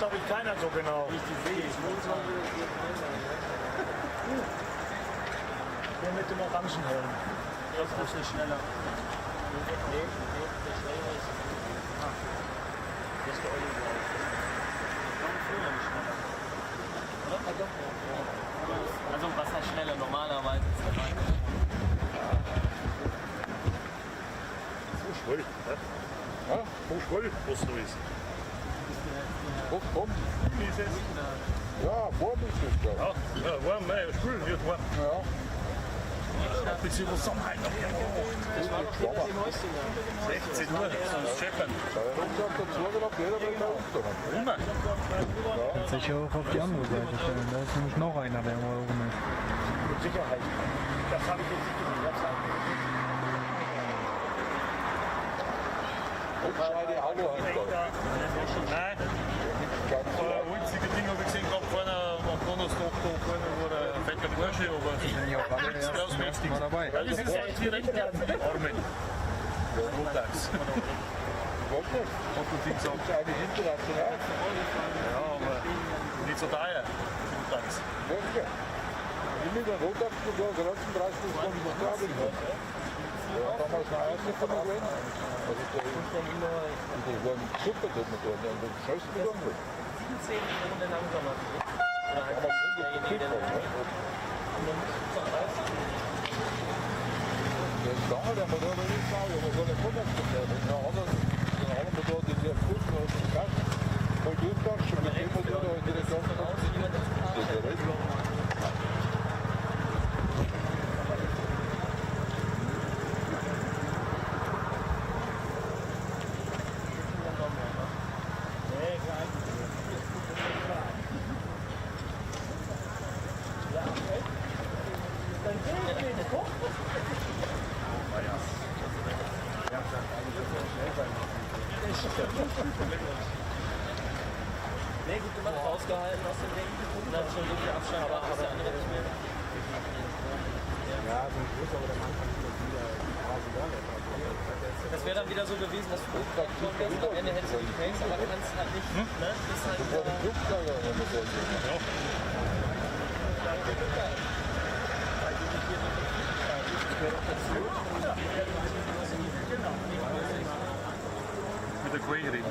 glaube ich, keiner so genau. Der mit dem Orangenhelm. Das ist nicht schneller. Das ist der Olli. Also was heißt schneller? Normalerweise ist der Wein. So schwul, ne? Ja, So schwul, was du ist. komm. Ja, warm ist es da. Ja, ja, warm, ne? Schwul, wird warm. Ja. Bis über Sommer halt noch. Das war doch wieder die neueste. 16 Uhr, sonst scheppern. Da hat er gesagt, dazu gehabt, jeder will da unten. Immer. Kannst dich ja auch auf die andere Seite stellen. Da ist nämlich noch einer, der mal oben ist. Mit Sicherheit. Das habe ich jetzt nicht gesehen. Und schau die Auto an. Nein. So ein winzige Ding habe ich gesehen, gerade vorne am Donnerstag da vorne, wo der fette Bursche, aber Ja, alle das ersten Mal dabei. Ja, das ist halt direkt für die Armen. Rotax. Was denn? Und du Ding sagt, Eine international. ja, aber nicht so teuer. Rotax. Welche? Die mit der Rotax sogar gerade 30 von Australien. Ja, damals war erst nicht von der Gwen. Also der ist schon immer, das war super dort mit dort, und das scheiße gegangen. 10 Runden langsamer. Oder Ja, man muss das Kind kommen, ne? Der ist da, der hat aber nicht sagen, aber so eine Kontaktverkehr. In der anderen bedeutet der Fuß aus dem Kasten. Und du sagst schon, mit dem Motor da in der ganzen Haus. Das ist der Rest. Nee, gut gemacht, rausgehalten aus dem Ding. Und dann schon so viel Abstand, aber der andere nicht mehr. Ja, so ein Größer, aber der Mann kann wieder quasi Das wäre dann wieder so gewesen, dass du schon wärst und am Ende hättest du die Pace, aber kannst halt nicht. Ne? Das ist halt Mit der Quay reden.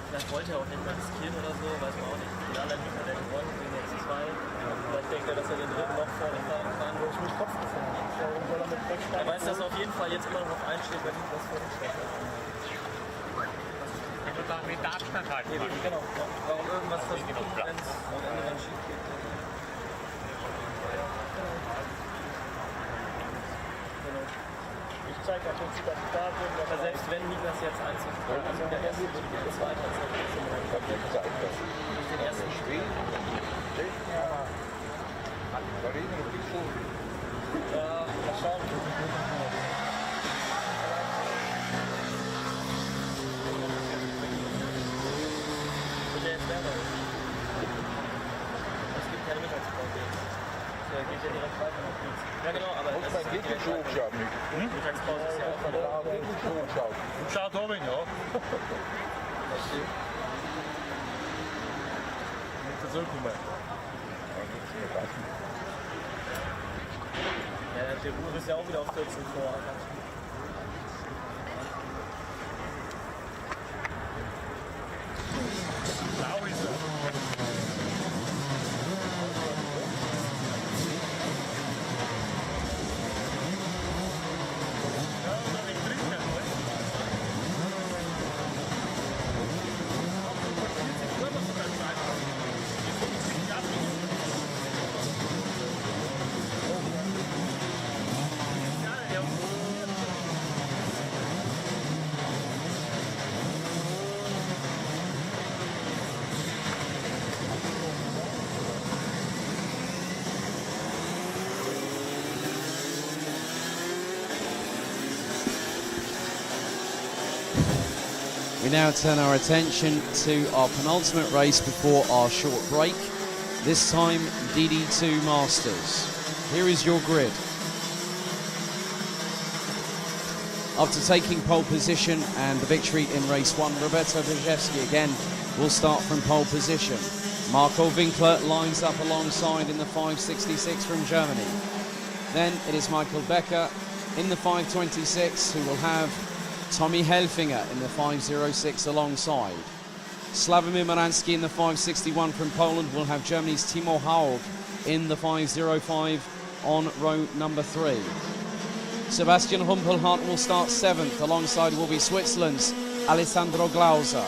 Vielleicht wollte er auch nicht mehr riskieren oder so, weiß man auch nicht. Die anderen Gegner, der gewonnen hat, die nächsten zwei. Vielleicht denkt er, dass er den dritten noch vorne fahren kann. Ich muss Kopf gefahren. Er weiß, dass er auf jeden Fall jetzt immer noch einsteht, wenn ihm das vor dem Schwäche ist. Ich würde sagen, mit der Abstand halten. Genau. Ja. Warum irgendwas versuchen, wenn es am Ende dann schief geht. Ich zeige auf uns das Stadion. Aber selbst wenn Niklas jetzt einzufallen, also der erste wird der zweite als der erste Mal. Den ersten Spiel. Ja, mal schauen. Wird der jetzt wärmer? Es gibt keine Mittagspause jetzt. Der geht ja direkt weiter nach Dienst. Ja genau, aber Muss man gegen schon schauen, nicht? Mittagspause ist ja auch von Ja, gegen schon schauen. Schaut oben, ja. Nicht zurückkommen. Ja, der Ruf ist ja auch wieder auf 14 vor. Blau ist er. We now turn our attention to our penultimate race before our short break, this time DD2 Masters. Here is your grid. after taking pole position and the victory in race 1. Roberto Brzezowski again will start from pole position. Marco Winkler lines up alongside in the 5.66 from Germany. Then it is Michael Becker in the 5.26 who will have Tommy Helfinger in the 5.06 alongside. Sławomir Morański in the 5.61 from Poland will have Germany's Timo Haug in the 5.05 on row number 3. Sebastian Humpelhardt will start 7th, alongside will be Switzerland's Alessandro Glauser.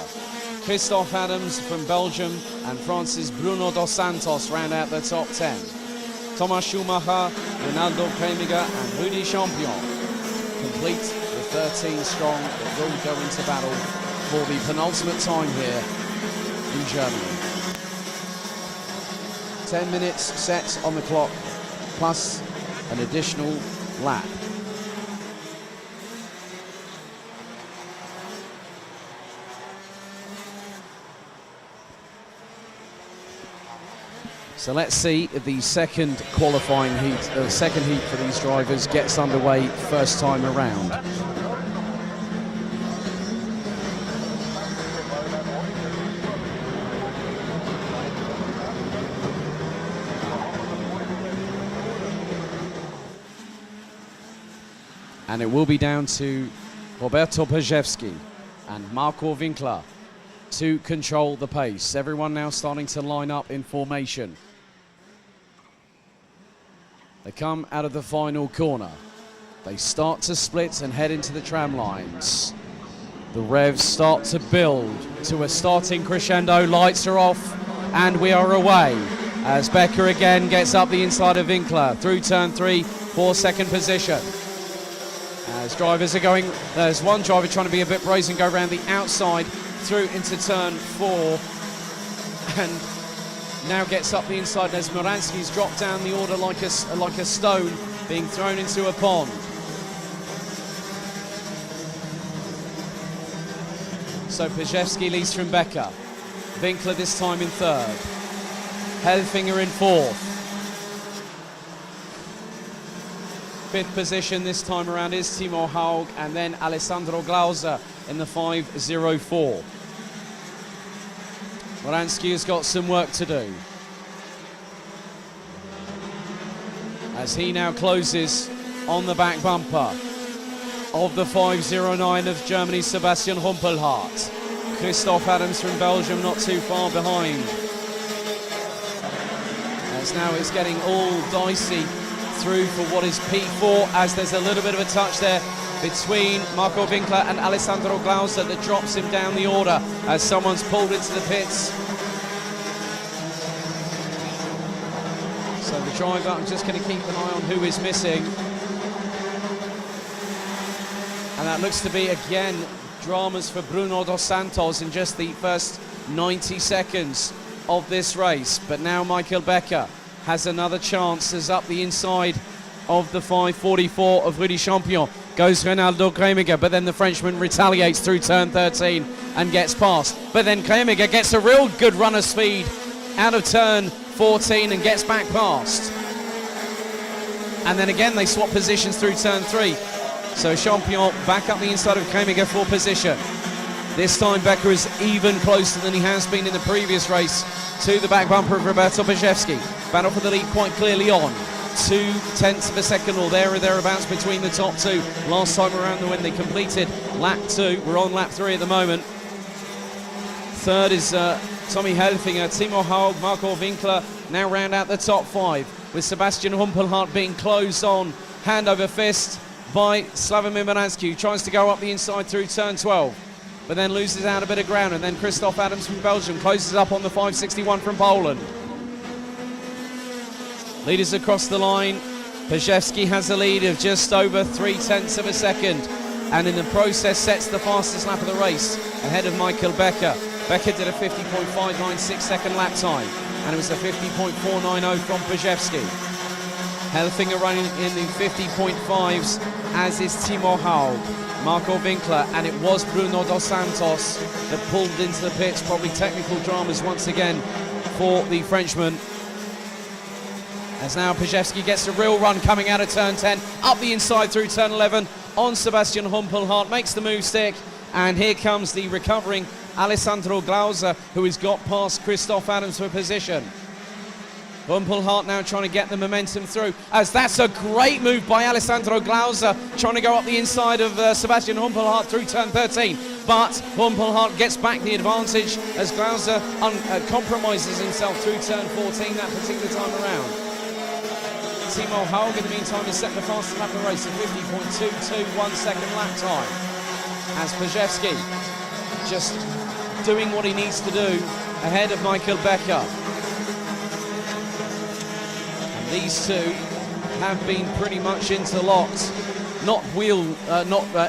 Christoph Adams from Belgium and France's Bruno dos Santos round out the top 10. Thomas Schumacher, Ronaldo Kremiger and Rudi Champion complete the 13 strong that will go into battle for the penultimate time here in Germany. 10 minutes set on the clock, plus an additional lap. So let's see if the second qualifying heat, the second heat for these drivers gets underway first time around. And it will be down to Roberto Brzezowski and Marco Winkler to control the pace. Everyone now starting to line up in formation. They come out of the final corner. They start to split and head into the tram lines. The revs start to build to a starting crescendo. Lights are off and we are away as Becker again gets up the inside of Winkler through turn 3 for second position. As drivers are going, there's one driver trying to be a bit brazen, go around the outside through into turn 4 and now gets up the inside as Morański's dropped down the order like a stone being thrown into a pond. So Brzezowski leads from Becker. Winkler this time in 3rd. Helfinger in 4th. 5th position this time around is Timo Haug and then Alessandro Glauser in the 5.04. Morański has got some work to do as he now closes on the back bumper of the 5.09 of Germany's Sebastian Humpelhardt. Christoph Adams from Belgium not too far behind. As now it's getting all dicey through for what is P4 as there's a little bit of a touch there between Marco Winkler and Alessandro Glauser that drops him down the order as someone's pulled into the pits. So the driver, I'm just going to keep an eye on who is missing. And that looks to be, again, dramas for Bruno dos Santos in just the first 90 seconds of this race. But now Michael Becker has another chance as up the inside of the 5.44 of Rudi Champion goes Ronaldo Kremiger, but then the Frenchman retaliates through turn 13 and gets past. But then Kremiger gets a real good run of speed out of turn 14 and gets back past. And then again they swap positions through turn 3. So Champion back up the inside of Kremiger for position. This time Becker is even closer than he has been in the previous race to the back bumper of Roberto Brzezowski. Battle for the lead quite clearly on. 0.2 of a second or there or thereabouts between the top two. Last time around when they completed lap 2. We're on lap 3 at the moment. 3rd is Tommy Helfinger, Timo Haug, Marco Winkler now round out the top 5 with Sebastian Humpelhardt being closed on hand over fist by Sławomir Morański, who tries to go up the inside through turn 12 but then loses out a bit of ground, and then Christoph Adams from Belgium closes up on the 5.61 from Poland. Leaders across the line. Brzezowski has a lead of just over 0.3 of a second and in the process sets the fastest lap of the race ahead of Michael Becker. Becker did a 50.596 second lap time and it was a 50.490 from Brzezowski. Helfinger running in the 50.5s as is Timo Haug, Marco Winkler, and it was Bruno dos Santos that pulled into the pits. Probably technical dramas once again for the Frenchman. As now Brzezowski gets a real run coming out of turn 10, up the inside through turn 11 on Sebastian Humpelhardt, makes the move stick, and here comes the recovering Alessandro Glauser, who has got past Christoph Adams for position. Humpelhardt now trying to get the momentum through, as that's a great move by Alessandro Glauser, trying to go up the inside of Sebastian Humpelhardt through turn 13. But Humpelhardt gets back the advantage as Glauser compromises himself through turn 14 that particular time around. Timo Haug in the meantime is set the fastest lap of the race at 50.221 second lap time. As Pajewski just doing what he needs to do ahead of Michael Becker. And these two have been pretty much interlocked, not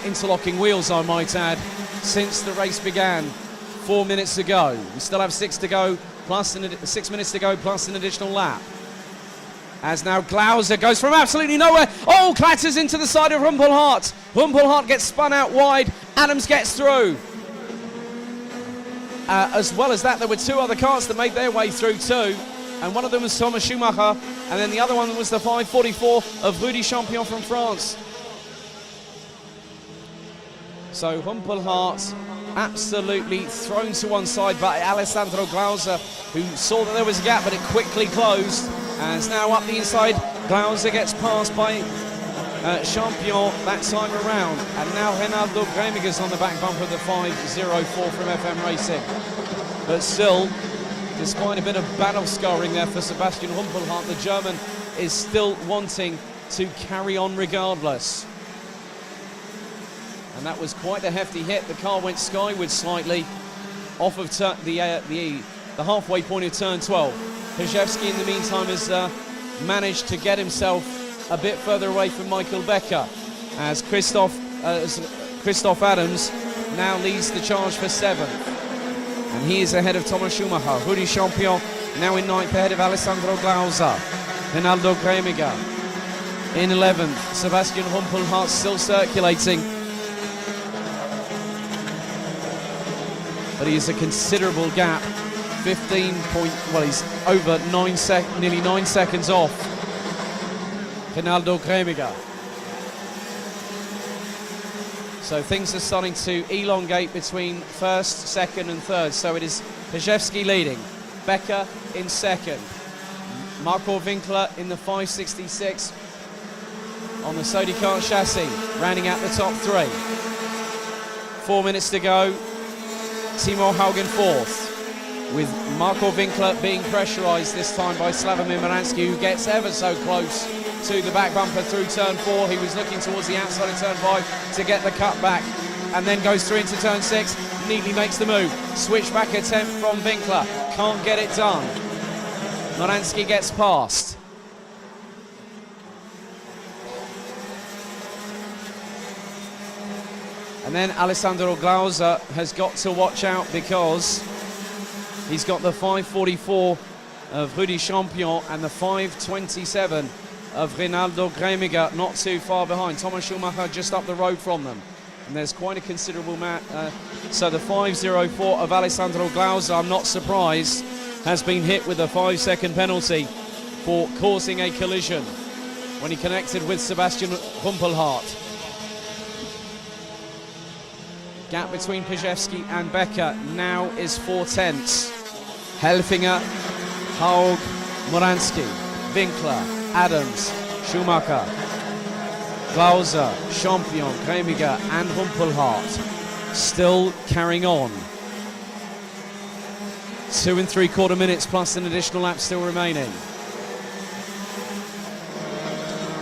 interlocking wheels, I might add, since the race began 4 minutes ago. We still have 6 to go, plus 6 minutes to go, plus an additional lap. As now Glauser goes from absolutely nowhere. Oh, clatters into the side of Humpelhardt. Humpelhardt gets spun out wide. Adams gets through. As well as that, there were 2 other cars that made their way through too. And one of them was Thomas Schumacher. And then the other one was the 544 of Rudy Champion from France. So Humpelhardt absolutely thrown to one side by Alessandro Glauser, who saw that there was a gap, but it quickly closed. As now up the inside, Glauser gets passed by Champion that time around. And now Reinaldo Gremiger's on the back bumper of the 504 from FM Racing. But still, despite a bit of battle scarring there for Sebastian Humpelhardt, the German is still wanting to carry on regardless. And that was quite a hefty hit. The car went skyward slightly off of the halfway point of turn 12. Pajewski in the meantime has managed to get himself a bit further away from Michael Becker, as Christoph Adams now leads the charge for 7th. And he is ahead of Thomas Schumacher. Rudy Champion now in 9th ahead of Alessandro Glauser. Reinaldo Gremiger in 11th. Sebastian Humpelhardt still circulating. But he is a considerable gap. 15 point, well, he's over nearly 9 seconds off Reinaldo Gremiger. So things are starting to elongate between 1st, 2nd and 3rd. So it is Pajewski leading, Becker in 2nd, Marco Winkler in the 566 on the Sodicart chassis, rounding out the top 3. 4 minutes to go. Timo Haug in 4th, with Marco Winkler being pressurised this time by Slavomir Moransky, who gets ever so close to the back bumper through turn 4. He was looking towards the outside of turn 5 to get the cut back, and then goes through into turn 6, neatly makes the move. Switchback attempt from Winkler, can't get it done. Moransky gets past. And then Alessandro Glauser has got to watch out, because he's got the 544 of Rudy Champion and the 527 of Reinaldo Gremiger not too far behind. Thomas Schumacher just up the road from them. And there's quite a considerable so the 504 of Alessandro Glauser, I'm not surprised, has been hit with a 5-second penalty for causing a collision when he connected with Sebastian Humpelhardt. Gap between Pajewski and Becker now is 4 tenths. Helfinger, Haug, Moransky, Winkler, Adams, Schumacher, Glauser, Champion, Gremiger and Humpelhardt still carrying on. 2 3/4 minutes plus an additional lap still remaining.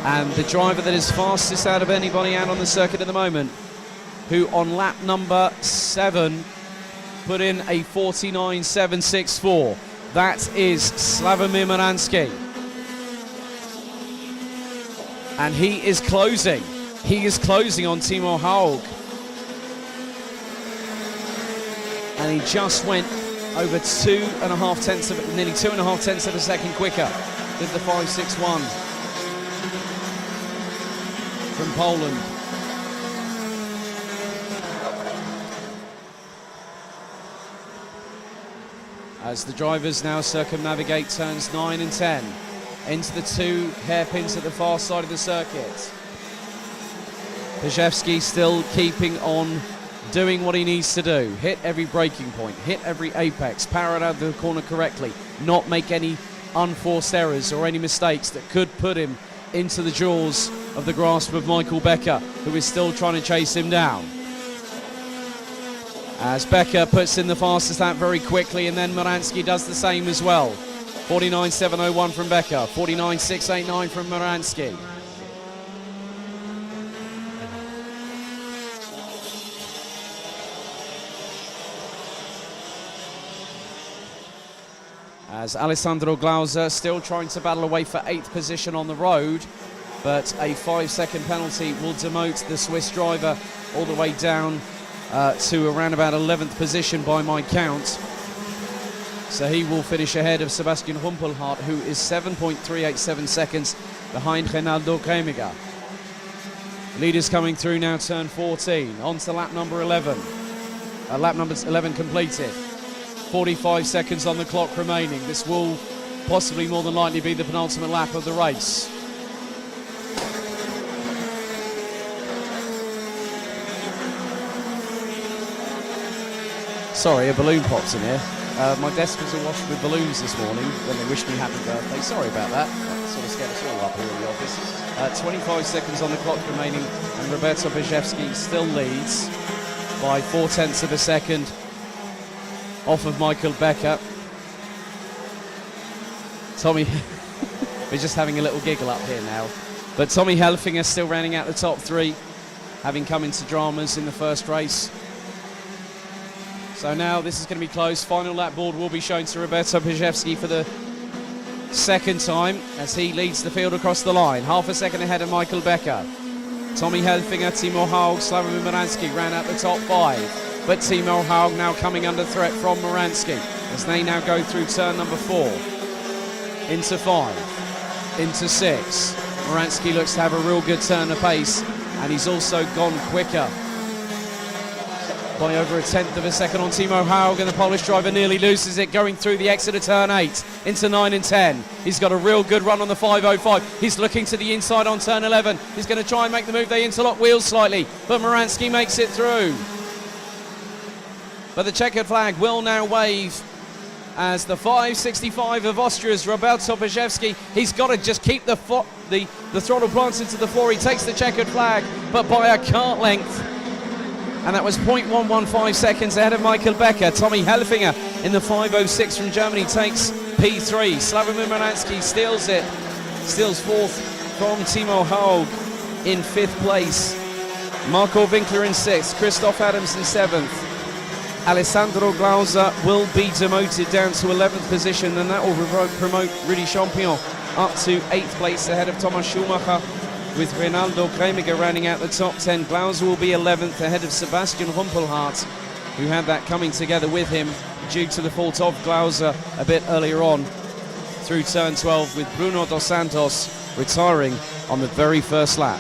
And the driver that is fastest out of anybody out on the circuit at the moment, who on lap number 7 put in a 49.764. That is Slavomir Moransky. And he is closing. He is closing on Timo Haug. And he just went over 2.5 tenths of, nearly 2.5 tenths of a second quicker with the 561 from Poland. As the drivers now circumnavigate turns 9 and 10 into the 2 hairpins at the far side of the circuit. Brzezowski still keeping on doing what he needs to do. Hit every braking point, hit every apex, power it out of the corner correctly, not make any unforced errors or any mistakes that could put him into the jaws of the grasp of Michael Becker, who is still trying to chase him down. As Becker puts in the fastest lap very quickly, and then Moransky does the same as well. 49.701 from Becker, 49.689 from Moransky. As Alessandro Glauser still trying to battle away for 8th position on the road, but a 5-second penalty will demote the Swiss driver all the way down to around about 11th position by my count. So he will finish ahead of Sebastian Humpelhardt, who is 7.387 seconds behind Reinaldo Kremiger. Leaders coming through now, turn 14, on to lap number 11. Lap number 11 completed. 45 seconds on the clock remaining. This will possibly more than likely be the penultimate lap of the race. Sorry, a balloon popped in here. My desk was awash with balloons this morning when they wished me happy birthday. Sorry about that. That sort of scared us all up here in the office. 25 seconds on the clock remaining, and Roberto Brzezowski still leads by 0.4 of a second off of Michael Becker. Tommy, we're just having a little giggle up here now. But Tommy Helfinger still rounding out the top 3, having come into dramas in the first race. So now this is going to be close. Final lap board will be shown to Roberto Brzezowski for the second time as he leads the field across the line. Half a second ahead of Michael Becker. Tommy Helfinger, Timo Haug, Slavomir Moransky ran out the top 5. But Timo Haug now coming under threat from Moransky as they now go through turn number 4. Into 5. Into 6. Moransky looks to have a real good turn of pace, and he's also gone quicker by over 1/10 of a second on Timo Haug, and the Polish driver nearly loses it going through the exit of turn 8 into 9 and 10. He's got a real good run on the 5.05. He's looking to the inside on turn 11. He's going to try and make the move. They interlock wheels slightly, but Moransky makes it through. But the checkered flag will now wave as the 5.65 of Austria's Roberto Brzezowski. He's got to just keep the throttle planted to the floor. He takes the checkered flag, but by a kart length. And that was 0.115 seconds ahead of Michael Becker. Tommy Helfinger in the 5.06 from Germany takes P3. Slavomir Moransky steals it. Steals 4th from Timo Haug in 5th place. Marco Winkler in 6th. Christoph Adams in 7th. Alessandro Glauser will be demoted down to 11th position, and that will promote Rudy Champion up to 8th place ahead of Thomas Schumacher, with Reinaldo Kremiger rounding out the top 10. Glauser will be 11th ahead of Sebastian Humpelhardt, who had that coming together with him due to the fault of Glauser a bit earlier on through turn 12, with Bruno Dos Santos retiring on the very first lap.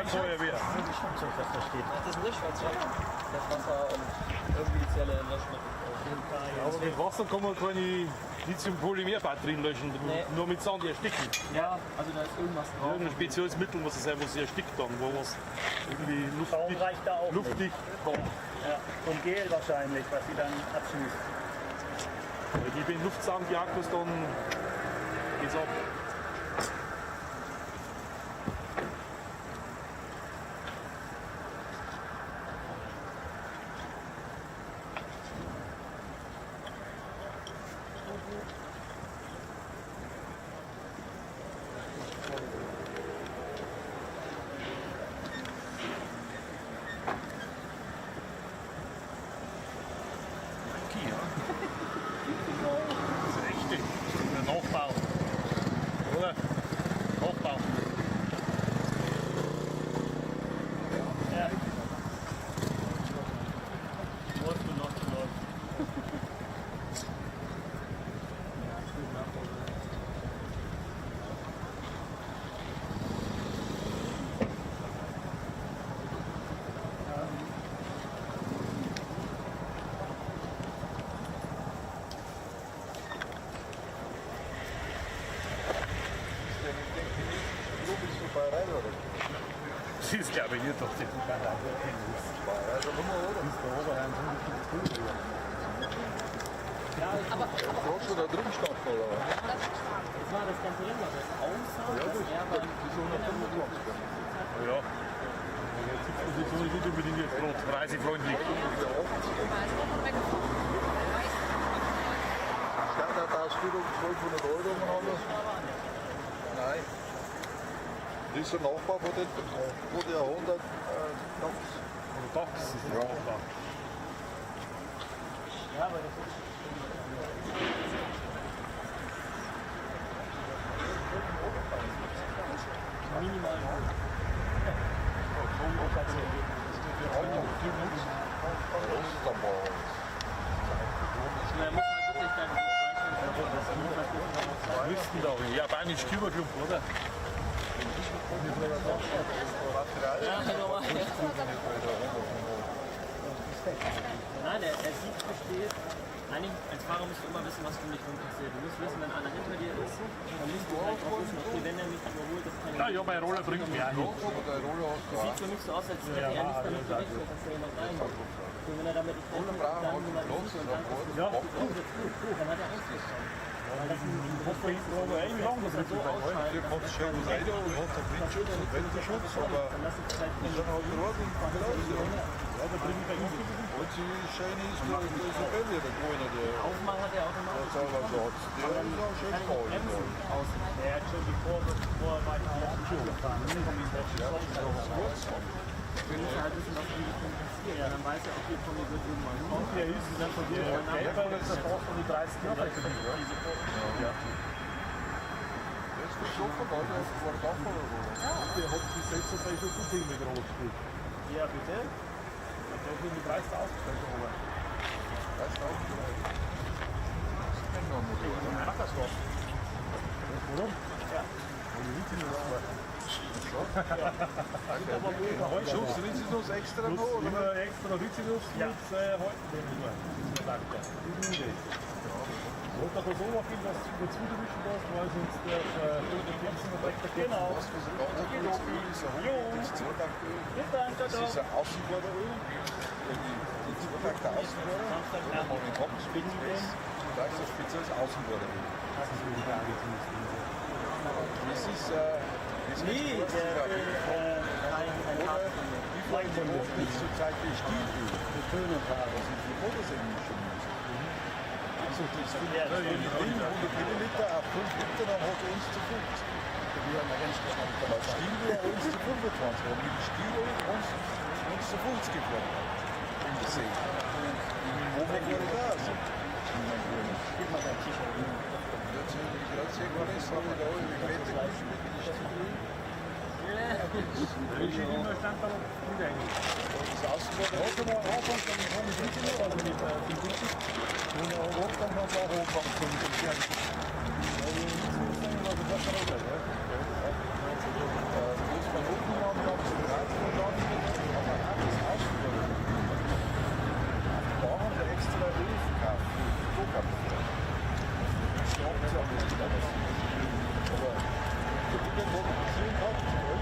Feuerwehr. Das ist ein Löschfahrzeug. Das Wasser und irgendwie die Zelle löschen. Ja, aber mit Wasser kann man keine Lithium-Polymer-Batterien löschen, Nee. nur mit Sand ersticken. Ja, also da ist irgendwas drauf. Irgendein spezielles Mittel muss es sein, was sie erstickt dann, wo man es irgendwie Schaum reicht da auch luftdicht kommt. Ja, und Gel wahrscheinlich, was sie dann abschließt. Wenn die in Luftsand jagt, dann geht's ab. Das ist, glaube ich, nicht, dass die ganz einfach ist. Also Nummer, oder? Das ist der Oberherrn, Brauchst du da drin statt, oder? Das war das ganze Rennen, das aussah, Ja, dass er beim die so 125. Ja. Die Sitzposition ist nicht unbedingt jetzt gerade reisefreundlich. Standardausbildung 1200 € und alles. Nein. Das ist ein Nachbau von den Jahrhundert Dachs. Oder Dachs, das ist ein Nachbau. Ja, aber das ist minimal. Man muss halt wirklich dann Wüssten da, japanisch Küberclub, oder? ja, normal. Nein, der Sieg besteht. Eigentlich, als Fahrer musst du immer wissen, was um dich herum passiert. Du musst wissen, wenn einer hinter dir ist, dann musst du halt auch wissen, okay, wenn er mich überholt, das kann Ja, meine Rolle bringt mir auch nicht. Das sieht für mich so aus, als hätte er nicht damit gerechnet, dass er noch reingeht. Und wenn er damit nicht rechnet, dann Nummer 5 und dann ist Ja. dann hat er Angst bekommen. Weil das Was bei hinten aber ewig lang, das so ausschalten. Hier kommt schon rein und hat den Windschutz und Wetterschutz, aber Dann lass es vielleicht das ist halt ordentlich gelaufen. Ja, da bringe ich bei ihm. Und sie schön ist, da ist ein Belly, der Grüne, der Aufmachen hat er automatisch. Sauersatz. Der ist auch schön voll. Er hat schon bevor er bei der Schuhe gefahren ist. Wir müssen halt wissen, was um dich herum passiert. Ja, dann weiß er, okay, komm, ihr wird irgendwann hin. Und der ist dann von dir gelber, jetzt der Post von die 30 Jahre. Ja. Das ist so vorbei, der ist vor der Kampfer oder so. Der hat sich selbst auf welche Gute in der Groß gespielt. Ja, bitte. Der hat die 30 ausgestellt, aber. 30 Augen. Das kennen wir nicht. Mach das doch. Warum? Ja. Und die Witte nur aber. Schuss, Rizinus extra noch, oder? Immer extra Rizinus mit heute nur. Danke. Wollte aber so machen, dass du dazu mischen darfst, weil sonst der Kerzen direkt der Kern aus. Was er gemacht hat, ist ein Hund, das Zwergöl. Das ist ein Außenborderöl. Die Zwerg der Außenborder, da haben wir den Kopf Spitzenpress. Da ist das spezielles Außenborderöl. Das ist wieder gar nicht. Das ist Nee, kein wie vorhin der Hof nicht so Zeit wie Stielöl. Die Töne war, das sind die Motorsägenmischung. Also das sind 100 Milliliter auf 5 Liter, dann hat er uns zu 50. Aber Stielöl hat uns zu 25, aber mit Stielöl uns zu 50 geworden. In der See. Im Moment war ich da. Also. Gib mal dein T-Shirt. Jetzt habe ich gerade sehr gut, das habe ich da auch mit Meter gespielt. Ich sehe immer stand da nicht eigentlich. Das Außenborder hat er auch anfangs, dann haben wir nicht mehr, also mit 50. Und er hat dann noch auch anfangs zum Pferd.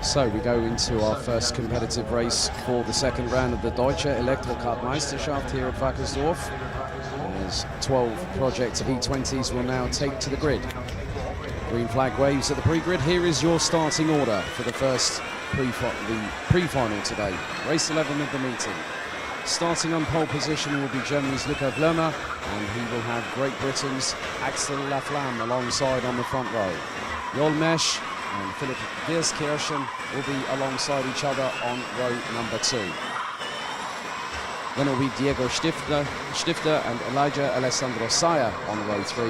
So we go into our first competitive race for the second round of the Deutsche Elektrokartmeisterschaft here at Wackersdorf. As 12 Project E20s will now take to the grid. Green flag waves at the pre-grid. Here is your starting order for the first pre-final today. Race 11 of the meeting. Starting on pole position will be Germany's Luca Blömer, and he will have Great Britain's Axel Laflamme alongside on the front row. Jolmesh and Philip Gierskirchen will be alongside each other on row number 2. Then it will be Diego Stifter and Elijah Alessandro Saya on row 3,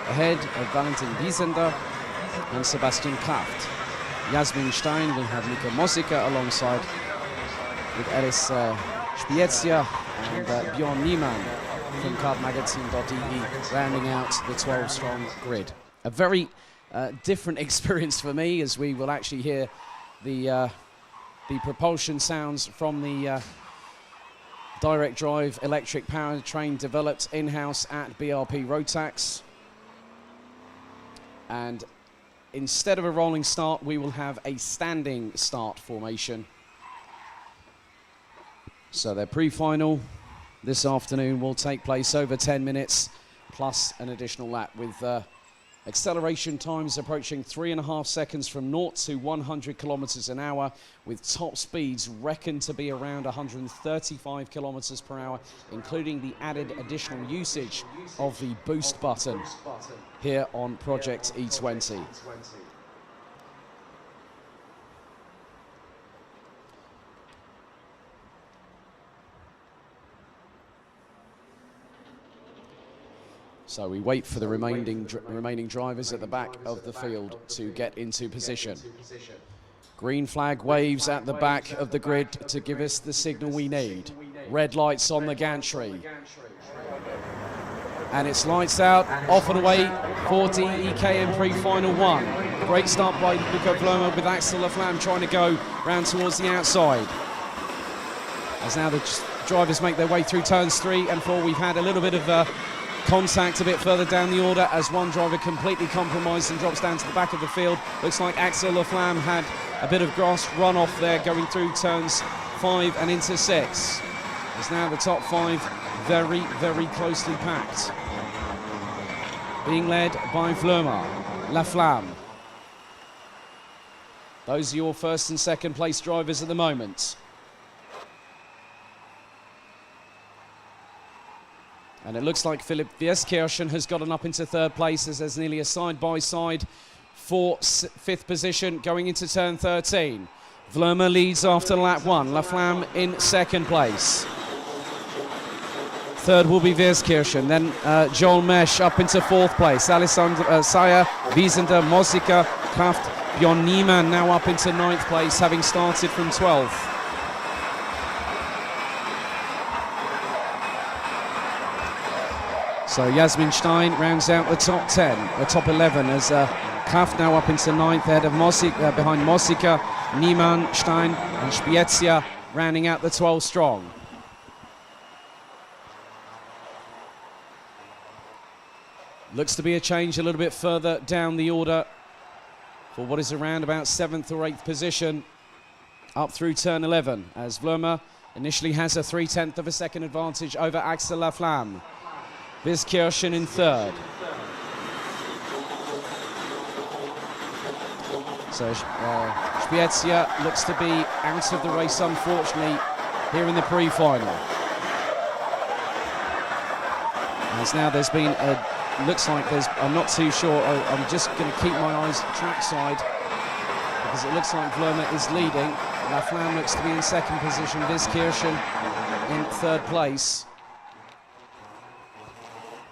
ahead of Valentin Wiesender and Sebastian Kraft. Jasmin Stein will have Mika Mosika alongside, with Alice Spiezia and Bjorn Niemann from kartmagazine.de rounding out the 12-strong grid. A very different experience for me, as we will actually hear the propulsion sounds from the direct drive electric powertrain developed in-house at BRP Rotax. And instead of a rolling start, we will have a standing start formation So their pre-final this afternoon will take place over 10 minutes plus an additional lap with acceleration times approaching 3.5 seconds from 0 to 100 kilometers an hour, with top speeds reckoned to be around 135 kilometers per hour, including the added additional usage of the boost button here on Project E20. So we wait for the remaining drivers at the back of the field to get into position. Green flag waves at the back of the grid to give us the signal we need. Red lights on the gantry. And it's lights out, off and away for the EKM pre-final 1. Great start by Luca Vloma with Axel Laflamme trying to go round towards the outside. As now the drivers make their way through turns 3 and 4, we've had a little bit of contact a bit further down the order as one driver completely compromised and drops down to the back of the field. Looks like Axel Laflamme had a bit of grass runoff there going through turns 5 and into 6. As now the top 5 very, very closely packed. Being led by Vloma, Laflamme. Those are your first and second place drivers at the moment. And it looks like Philipp Wieskirchen has gotten up into third place as there's nearly a side-by-side for 5th position going into turn 13. Vloma leads after lap 1. Laflamme in second place. Third will be Wieskirchen. Then Joel Mesch up into 4th place. Alessandro Sayer, Wiesender, Mosika, Kraft, Björn Niemann now up into 9th place, having started from 12th. So Jasmin Stein rounds out the top 10, the top 11, as Kraft now up into 9th, ahead of behind Mosika, Niemann, Stein and Spiezia rounding out the 12 strong. Looks to be a change a little bit further down the order for what is around about 7th or 8th position up through turn 11, as Vloma initially has a 3/10 of a second advantage over Axel Laflamme. Wieskirchen in third. So Spiezia looks to be out of the race, unfortunately, here in the pre-final. As now there's been looks like there's, I'm not too sure, I'm just going to keep my eyes trackside because it looks like Vloma is leading. Laflamme looks to be in second position, Wieskirchen in third place.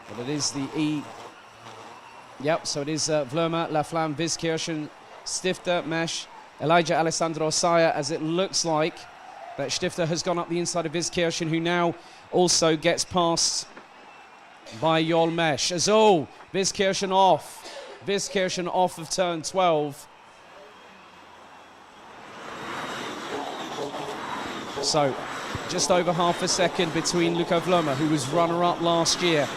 But it is the so it is Vloma, Laflamme, Wieskirchen, Stifter, Mesch, Elijah Alessandro Sayer, as it looks like that Stifter has gone up the inside of Wieskirchen, who now also gets passed by Joel Mesch. As Wieskirchen off of turn 12. So just over half a second between Luca Vloma, who was runner-up last year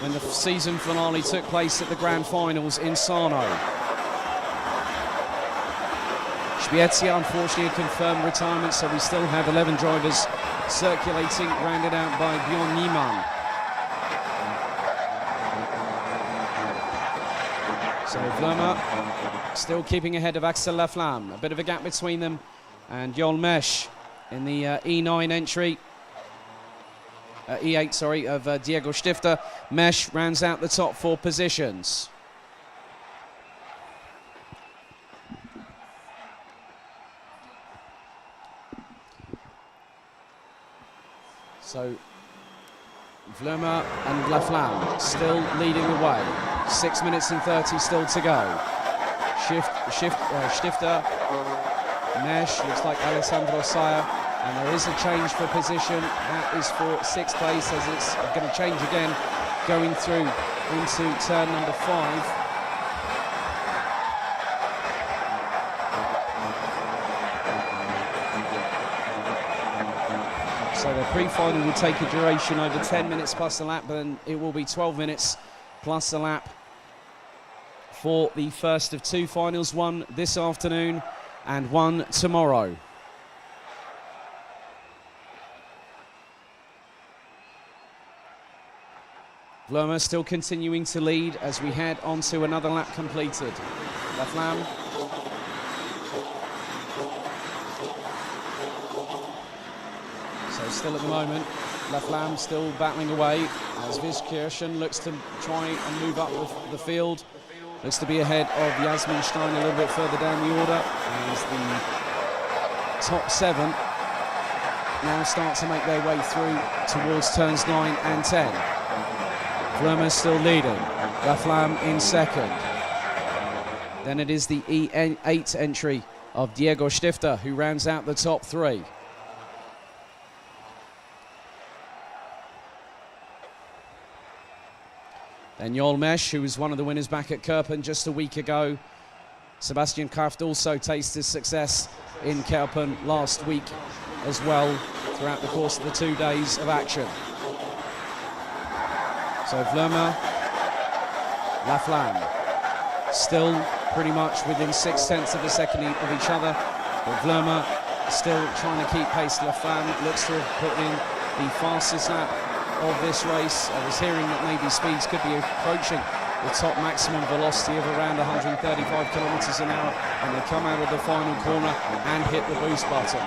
when the season finale took place at the grand finals in Sarno. Spiezia unfortunately a confirmed retirement, so we still have 11 drivers circulating, rounded out by Björn Niemann. So Vloma still keeping ahead of Axel Laflamme. A bit of a gap between them and Joel Mesch in the E9 entry. E8, sorry, of Diego Stifter. Mesch rounds out the top 4 positions. So Vloma and Laflamme still leading the way. 6 minutes and 30 still to go. Stifter, Mesch, looks like Alessandro Sayer. And there is a change for position. That is for 6th place, as it's going to change again going through into turn number 5. So the pre-final will take a duration over 10 minutes plus a lap, but then it will be 12 minutes plus a lap for the first of 2 finals, one this afternoon and one tomorrow. Vlerma still continuing to lead as we head on to another lap completed. Laflamme. So still at the moment, Laflamme still battling away as Viskirchen looks to try and move up the field. Looks to be ahead of Jasmin Stein a little bit further down the order as the top 7 now start to make their way through towards turns 9 and 10. Vlerma still leading, Laflamme in second. Then it is the E8 entry of Diego Stifter who rounds out the top 3. Then Joel Mesch, who was one of the winners back at Kerpen just a week ago. Sebastian Kraft also tasted success in Kerpen last week as well throughout the course of the 2 days of action. So Vlerma, Laflamme, still pretty much within 6/10 of a second of each other. But Vlerma still trying to keep pace. Laflamme looks to have put in the fastest lap of this race. I was hearing that maybe speeds could be approaching the top maximum velocity of around 135 kilometers an hour, and they come out of the final corner and hit the boost button.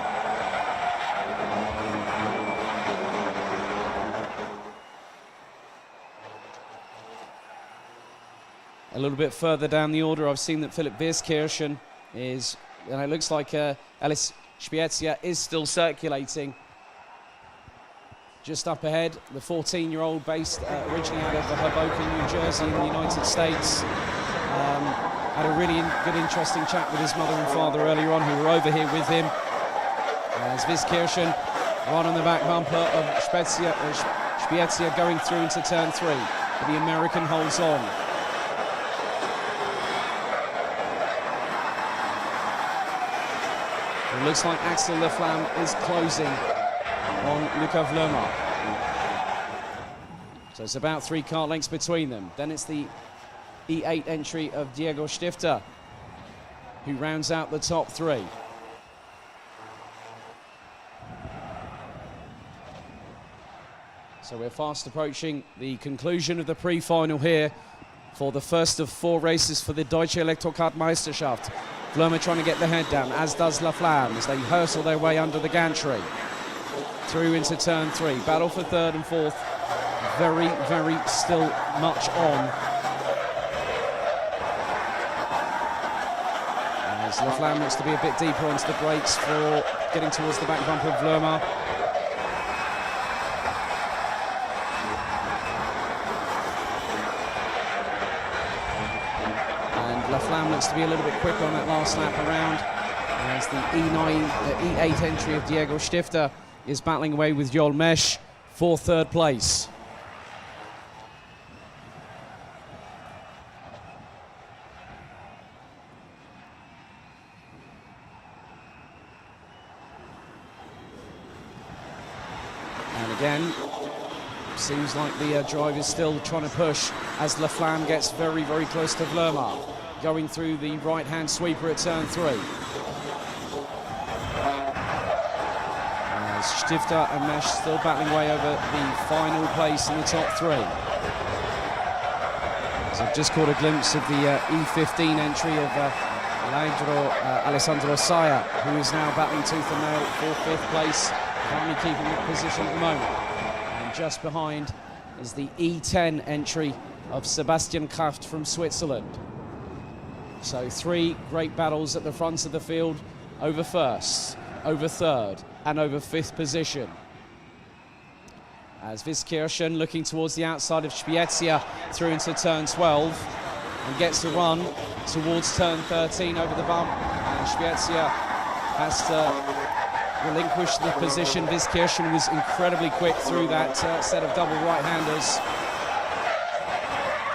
A little bit further down the order, I've seen that Philipp Viskirchen is, and it looks like Alice Spiezia is still circulating. Just up ahead, the 14-year-old based originally out of Hoboken, New Jersey in the United States. Had a really good, interesting chat with his mother and father earlier on, who were over here with him. As Viskirchen, right on the back bumper of Spiezia going through into turn 3. But the American holds on. It looks like Axel Laflamme is closing on Luca Vlerma. So it's about 3 car lengths between them. Then it's the E8 entry of Diego Stifter, who rounds out the top 3. So we're fast approaching the conclusion of the pre-final here for the first of 4 races for the Deutsche Elektrokart Meisterschaft. Vlerma trying to get the head down, as does Laflamme, as they hurtle their way under the gantry. Through into turn 3, battle for 3rd and 4th. Very, very still much on. As Laflamme looks to be a bit deeper onto the brakes for getting towards the back bumper of Vlerma. And Laflamme looks to be a little bit quicker on that last lap around, as the E8 entry of Diego Stifter is battling away with Joel Mesch for 3rd place. And again, seems like the drive is still trying to push as Laflamme gets very, very close to Vlerma, going through the right-hand sweeper at turn 3. Stifter and Mesch still battling away over the final place in the top 3. So I've just caught a glimpse of the E15 entry of Alessandro Saya, who is now battling tooth and nail for 5th place, currently keeping that position at the moment. And just behind is the E10 entry of Sebastian Kraft from Switzerland. So 3 great battles at the front of the field over 1st, over 3rd, and over 5th position. As Viskirchen looking towards the outside of Spiezia through into turn 12 and gets a run towards turn 13 over the bump, and Spiezia has to relinquish the position. Viskirchen was incredibly quick through that set of double right-handers.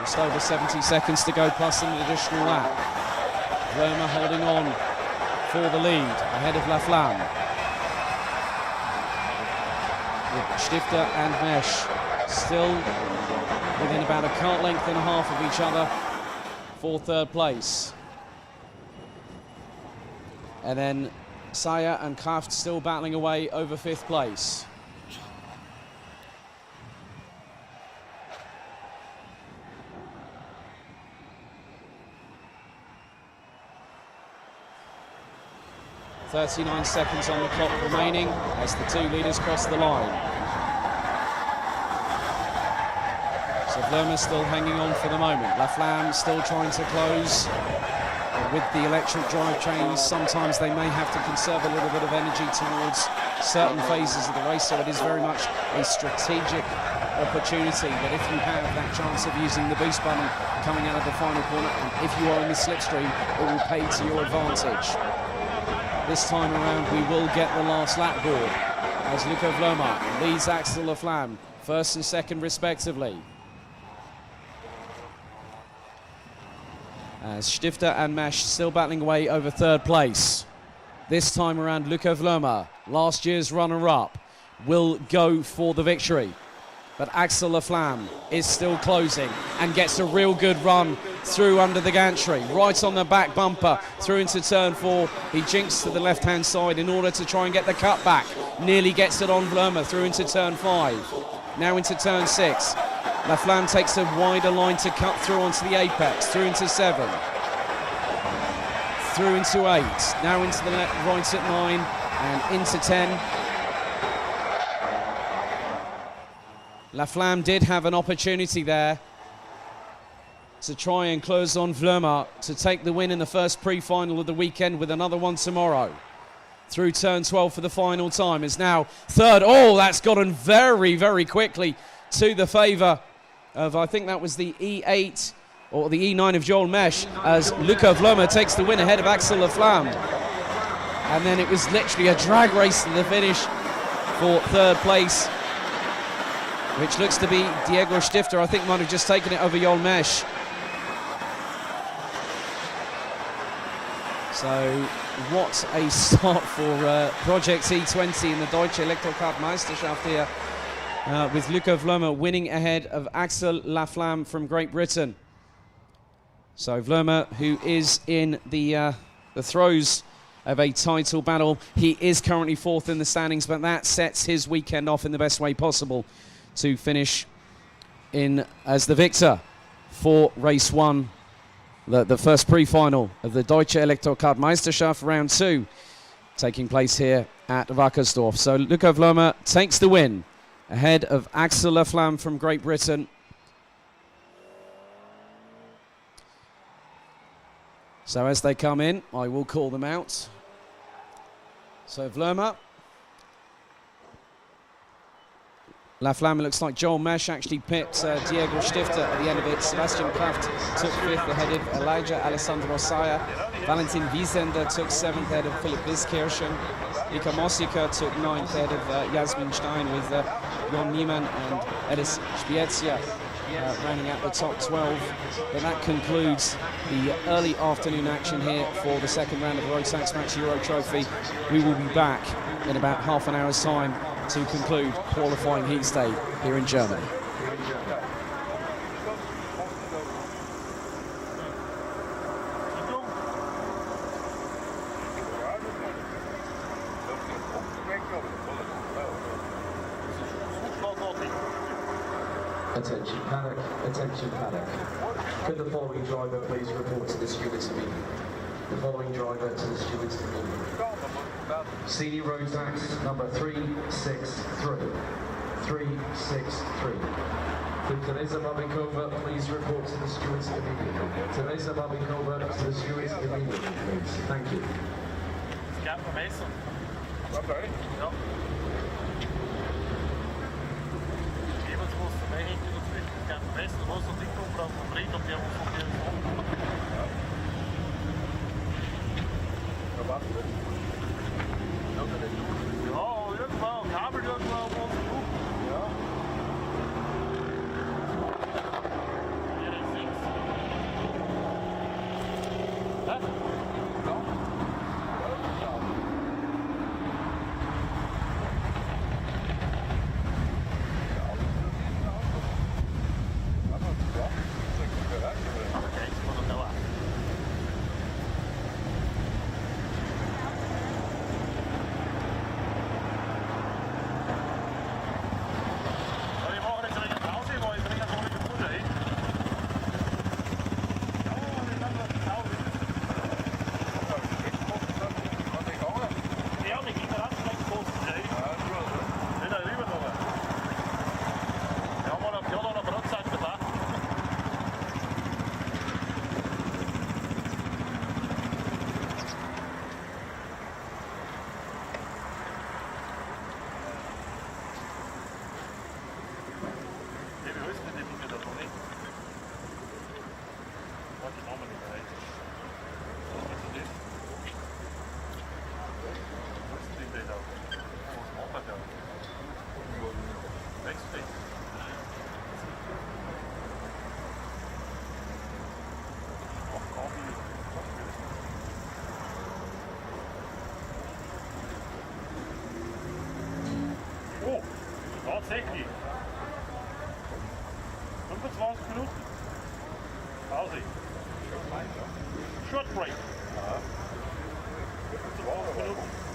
Just over 70 seconds to go plus an additional lap. Vlerma holding on for the lead ahead of Laflamme. Stifter and Mesch still within about a kart length and a half of each other for 3rd place. And then Saya and Kraft still battling away over 5th place. 39 seconds on the clock remaining as the two leaders cross the line. So Vlerma still hanging on for the moment. Laflamme still trying to close. With the electric drive trains, sometimes they may have to conserve a little bit of energy towards certain phases of the race, so it is very much a strategic opportunity that if you have that chance of using the boost button coming out of the final corner, and if you are in the slipstream, it will pay to your advantage. This time around, we will get the last lap board as Luca Vlerma leads Axel Laflamme, first and second respectively. As Stifter and Mesh still battling away over third place. This time around, Luca Vlerma, last year's runner-up, will go for the victory. But Axel Laflamme is still closing and gets a real good run through under the gantry, right on the back bumper, through into turn 4. He jinks to the left-hand side in order to try and get the cut back. Nearly gets it on Vlerma through into turn 5. Now into turn 6. Laflamme takes a wider line to cut through onto the apex, through into 7. Through into 8. Now into the left, right at 9 and into 10. Laflamme did have an opportunity there to try and close on Vlerma to take the win in the first pre-final of the weekend with another one tomorrow. Through turn 12 for the final time is now third. Oh, that's gotten very, very quickly to the favour of, I think that was the E8 or the E9 of Joel Mesh, as Luca Vlerma takes the win ahead of Axel Laflamme. And then it was literally a drag race to the finish for third place, which looks to be Diego Stifter. I think might have just taken it over Joel Mesh. So what a start for Project T20 in the Deutsche Elektrokart-Meisterschaft here, with Luca Vlerma winning ahead of Axel Laflamme from Great Britain. So Vlerma, who is in the throes of a title battle, he is currently 4th in the standings, but that sets his weekend off in the best way possible to finish in as the victor for race 1, the first pre-final of the Deutsche Elektrokart-Meisterschaft round 2, taking place here at Wackersdorf. So Luca Vlerma takes the win ahead of Axel Laflamme from Great Britain. So as they come in, I will call them out. So Vlerma. Laflamme, looks like Joel Mesh actually pipped Diego Stifter at the end of it. Sebastian Kraft took 5th ahead of Elijah Alessandro Saya. Valentin Wiesender took 7th ahead of Philipp Wiskirchen. Ika Mosika took 9th ahead of Jasmin Stein, with Jon Niemann and Edis Spiezia rounding out the top 12. But that concludes the early afternoon action here for the second round of the Rotax Max Euro Trophy. We will be back in about half an hour's time to conclude qualifying heat state here in Germany. Attention paddock, attention paddock. Could the following driver please report to the stewards immediately? The following driver to the stewards immediately. CD Rotax number 363. 363. Could Teresa Babikova please report to the stewards immediately? Teresa Babikova to the stewards immediately, please. Thank you. tatsächlich. 25 Minuten. Pause. Short break. 25 Minuten.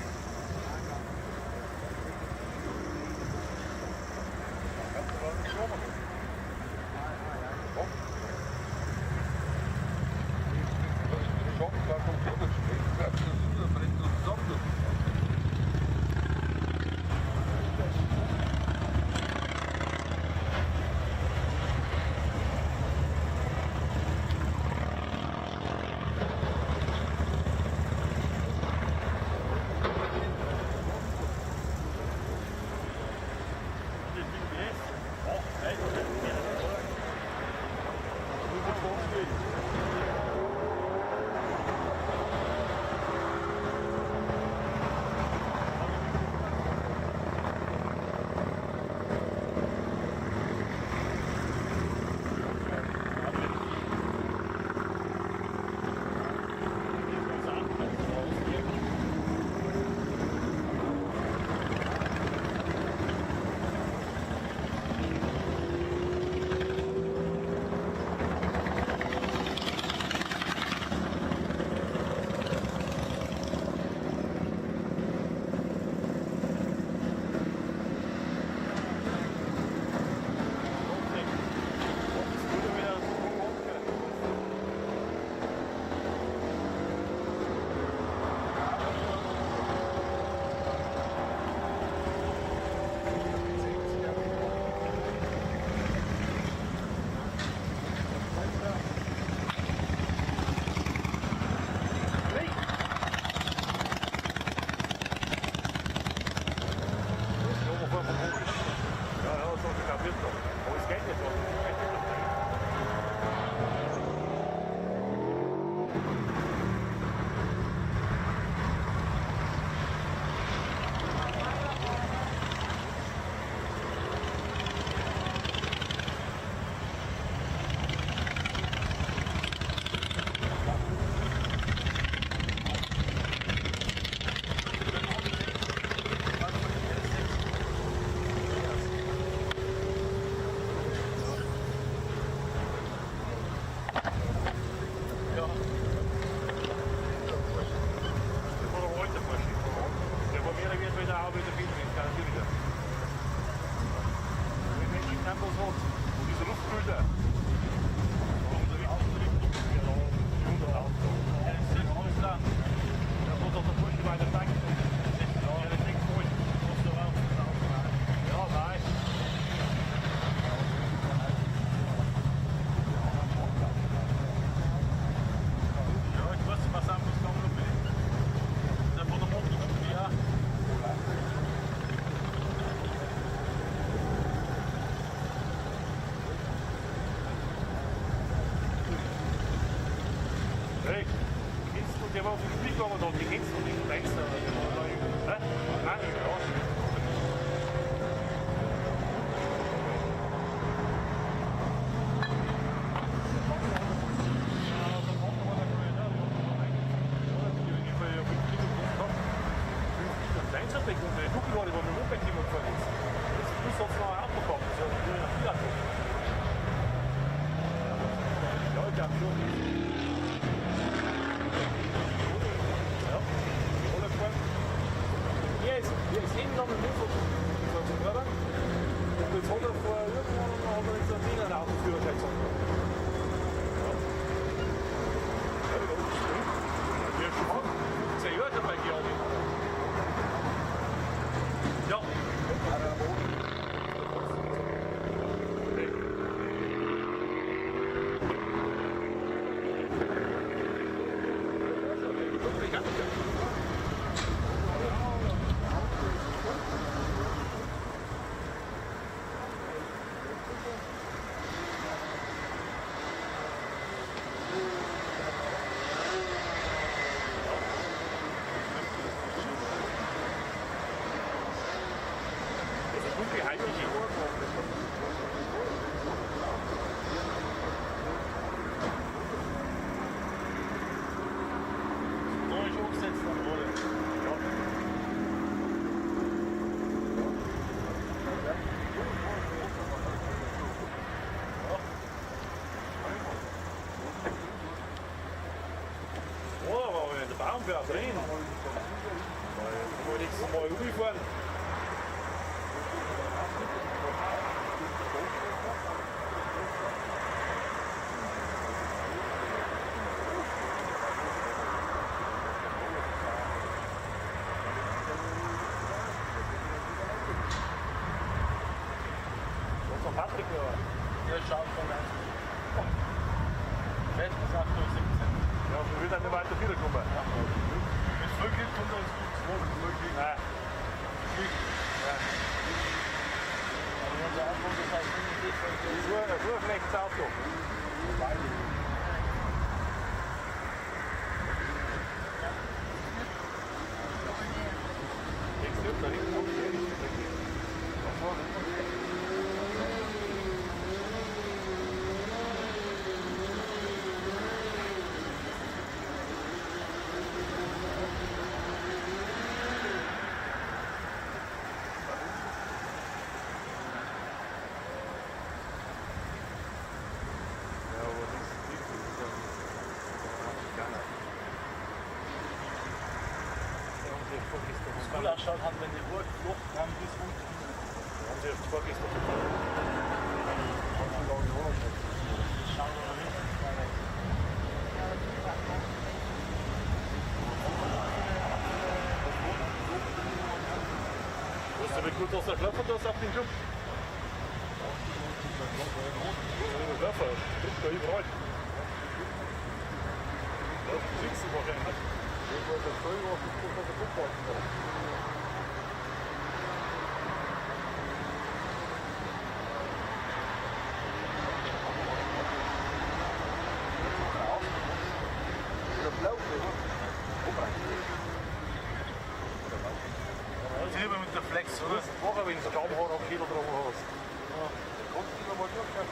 Der war auf dem Spielbaum und die kennst du nicht, du denkst da. Nein, nicht raus. Scheinwerfer drin. Da wollte ich mal rüberfahren. Patrick, ja, schaut von ganz gut. Fest bis 8:17 Uhr. Ja, wir will dann nicht weiter wiederkommen. Wenn es voll geht, kommt dann gut. Nein. Ja. Aber unser Antwort ist halt nicht so ein schlechtes Auto. Ausschaut haben, wenn die Uhr Luft haben bis unten. Haben sie jetzt vorgestern schauen wir mal hin. Weißt du, wie gut dass der Klopfer da ist auf den Club? Der Klopfer drückt da überall. Da sitzen wahrscheinlich. Ich wollte das Voll auf den Club halten. Silber mit der Flex, oder? Vorher, wenn du es kaum noch Kilo drum hast. Ja. Kannst du mal durchgehen?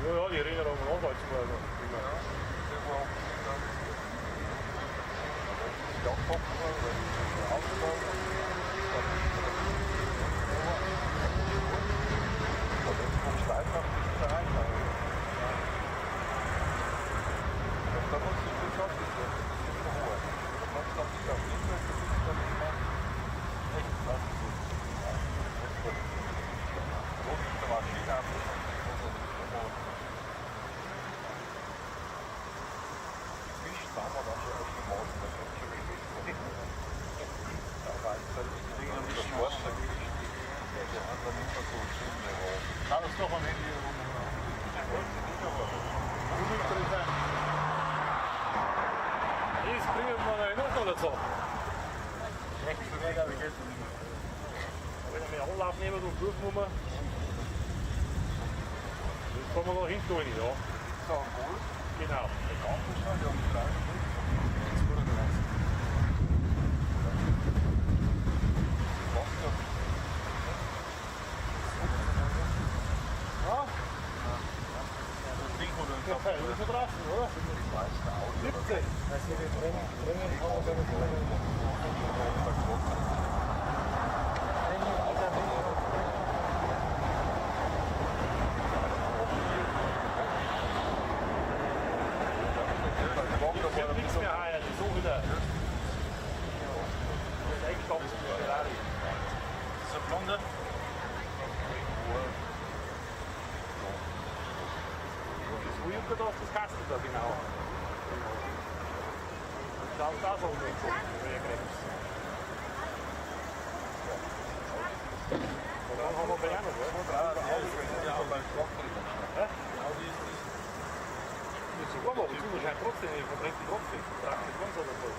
Ja, die reden auch mal Anwaltsfrage. Alles doch am Handy rum. Jetzt bringen wir mal noch dazu. Echt so mega wie gestern. Wenn wir Anlauf nehmen und prüfen wir mal. Jetzt kommen wir noch hinten rein, ja. So, wohl? Genau. Der ganze Stand, ja, mit kleinen Jetzt wurde er raus. Ja? Das Ding wurde uns auf der draußen, oder? 17. Das hier drinnen auch wenn es gibt nichts mehr heiraten, so wieder. Das ist echt top. Ferrari. So blonde. Wo juckt das Kasten da genau? Schaut da so mit. Und dann haben wir Berne, oder? Ja, beim Trocken. Sogar mal, die Zunge scheint trotzdem, die verbrennt die trotzdem. Praktisch ganz oder so.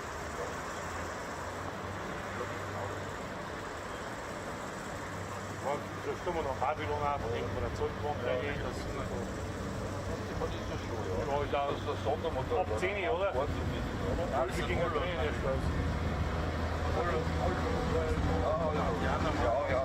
Da stimmen wir noch Babylon ab, irgendwo der Zeugwand reingeht. Das ist so. Ja, das ist das Sondermodell. Ab 10, oder? Alles ging ja drin, der Schloss. Ja, ja.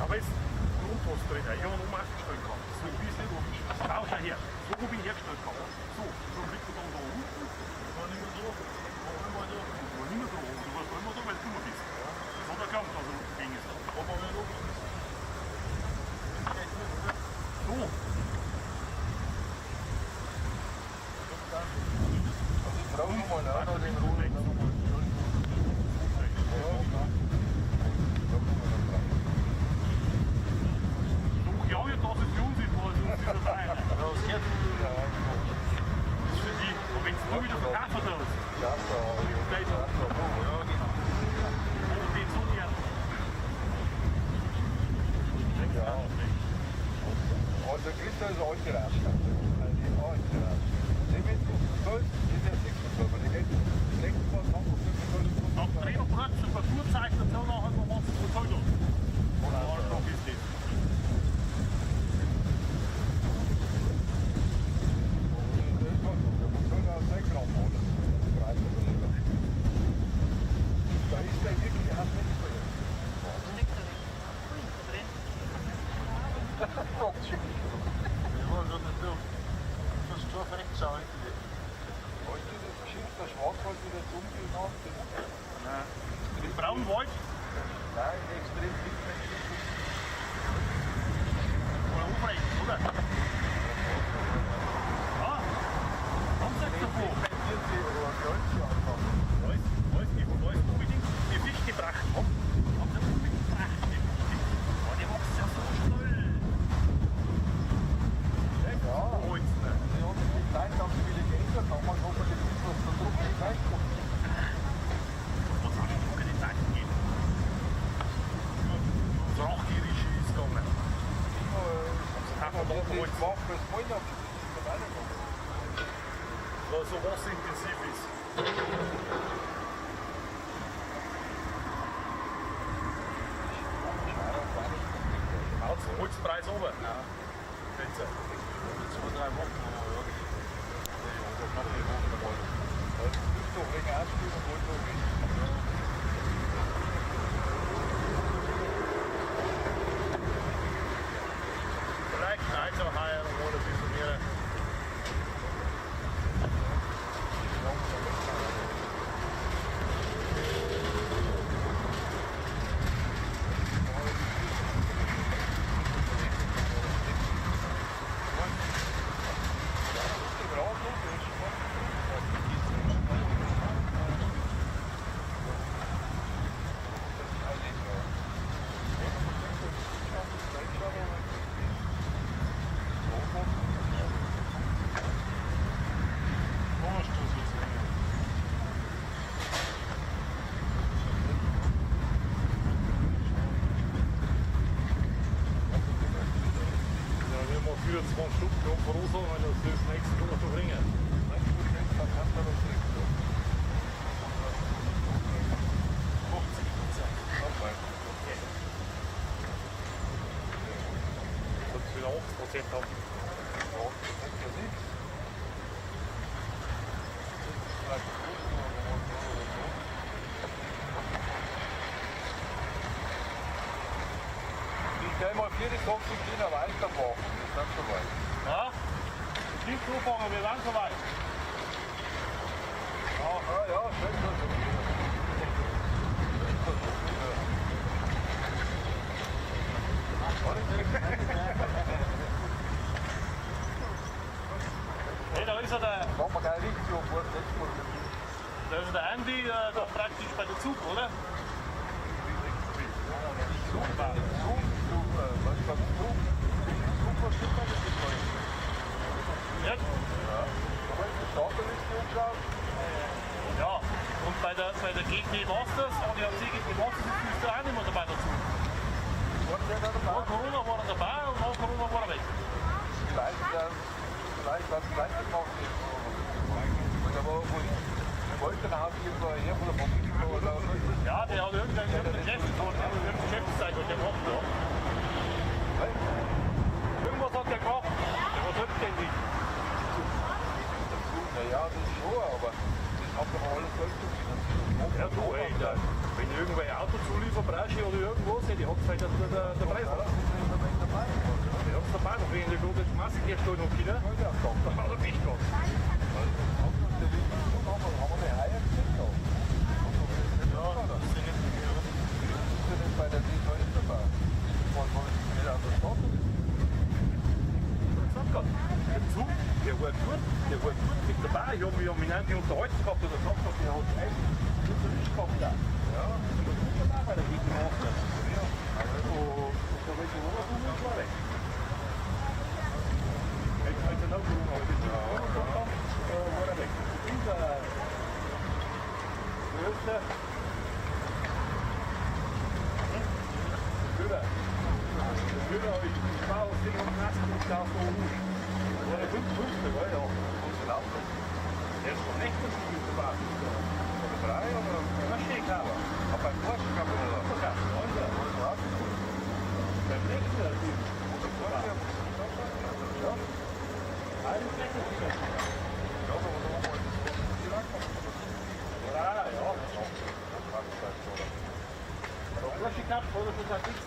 Aber jetzt Grundpost drin, ich habe einen umgestellt gehabt. So wie es nicht logisch. Schau schon her. So wie ich hergestellt habe. So, dann liegt er dann da unten. Dann nicht mehr so. Dann einmal da. Dann nicht mehr da. Du warst immer da, weil du noch bist. Das hat er gehabt, also Ding ist das. Aber wenn er logisch ist. So. Ich brauche nochmal einen den Rolex. Ja, dass es für uns ist, weil es uns wieder sein. Das geht. Das ist für die. Und wenn es nur wieder verkaufen darfst. Ja, so. Ja, genau. Und den so gern. Ja. Also Christa ist alte Raster. Die alte Raster. Die mit Gold ist ja nichts mehr, aber die geht nächstes Mal haben wir 5 Nach Trainerplatz, ein paar Tourzeichen, dann nachher noch was zu Hotel. Oder noch ist das. Da ist der wirklich ein Mensch drin. Schwarzwald wieder dunkel nach. In Braunwald? Nein, extrem dick. Oder aufrecht, oder? Ja, komm sagst du davon. Weiß unbedingt die Fisch gebracht haben. Haben sie unbedingt gebracht, die Fisch. Aber die wächst ja so schnell. Ja, Holz, ne? die haben die Zeit haben sie wieder geändert, haben wir noch mal den Infos der Druck nicht reinkommt. Was hat es keine Zeit gegeben? Das Rachgierig ist gegangen. Das macht das Moin auf die Weil so wasserintensiv ist. Haut den Holzpreis runter? Ja. Bitte. 2-3 Wochen oder irgendwie. Ja, knapp 4 Wochen einmal. Das ist doch länger ausspielen und wollen doch nicht. Vielleicht reicht es auch heuer oder ein bisschen mehr. Stell mal 4 Kopf in China weitermachen, das ist schon weit. Ja? Nicht so fahren, wir sind so weit. Ja, schön, Hey, da ist ja der. Machen wir gleich richtig auf Bord, Da ist der Andy da praktisch bei der Zug, oder? Ja. Ja, und bei der GT Masters, und ich habe sie GT Masters, ist auch nicht mehr dabei dazu. Vor Corona war er dabei und nach Corona war er weg. Vielleicht was gleich gemacht ist. Ja, der hat irgendein Geschäftszeit und der macht da. Irgendwas hat der gemacht. Was hat denn nicht? Naja, das ist schon, aber das hat doch alles Geld zu finanzieren. Ja, du, ey, wenn du irgendwelche Autozulieferbranche oder irgendwas, die hat gesagt, dass der Preis hat. Ich hab's dabei noch, wenn du das Masken jetzt noch Kinder, da hat er nicht was. Bei der DV ist dabei. Der Zug, der war gut mit dabei. Ich hab mich nicht unterhalten gehabt oder gesagt, dass der hat nicht gehabt. Ja, und das ist dabei bei der Gegend gemacht. Und da war ich noch nicht klar weg. Als er noch war er weg. Dieser größte Köder habe ich gefahren aus dem Kasten und da so hoch. Das war der 5,50, war ja auch. Der ist von echt nicht gut gefahren. Von der 3 oder? Ja, steht aber. Auf einem Porsche kann man das auch. Ja, beim nächsten Typ. Ja. Alles weg ist wieder. Ja, ja. Porsche gehabt, oder so sagt nichts.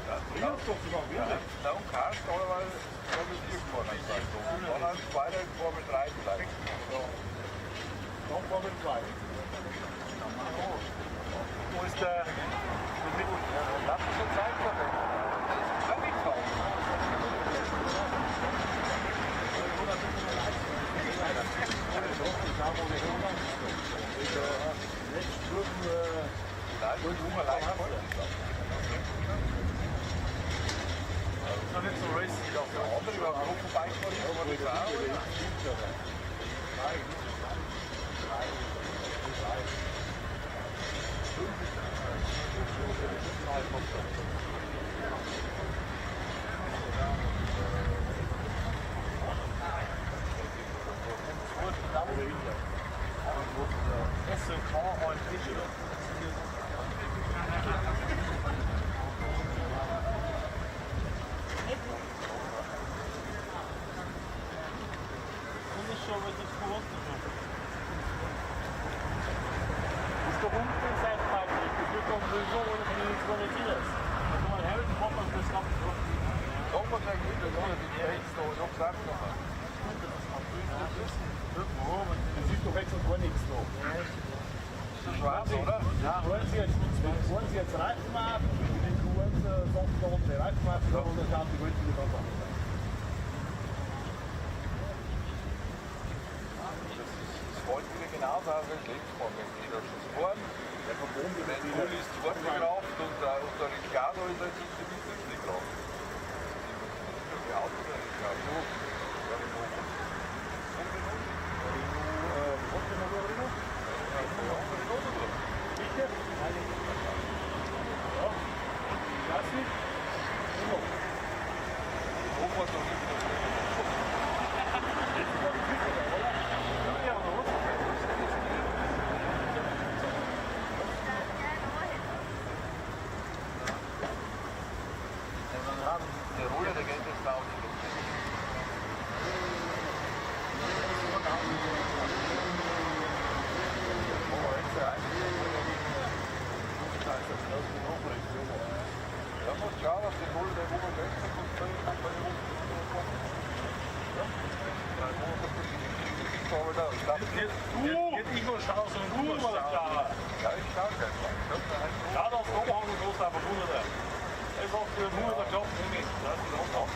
Ja, ist doch sogar wenig. Da und Karl normalerweise Formel 4 gefahren am Tag. Dann als Zweiter in Formel 3 vielleicht. Dann Formel 2. Wo ist der Mittel? Lass uns schon Zeit machen. Das ist auch nicht falsch. Noch nicht so racing auf der andere über Gruppen beigefahren, aber das auch. Wollen Sie jetzt Reifenmarkt, den Kuhn, sonst noch der Reifenmarkt, oder kann die Größe wieder machen? Das wollte wieder genauso aus wie Lebensform. Wenn jeder Schuss fahren, der verbund wenn Null ist fortgerauft und der Ricardo ist ein nicht drauf. Die Auto oder Ricardo? Der Roller, der geht jetzt da auch nicht. Ja, muss schauen, dass der Roller, der Roller wechselt und dann kann man die Jetzt ich nur schauen, so ein Ruhe mal da. Ja, ich schau gleich mal. Ja, das ist Oberhang und Groß, aber Wunder. Er ist auch für Ruhe der Klopf. Das ist auch noch.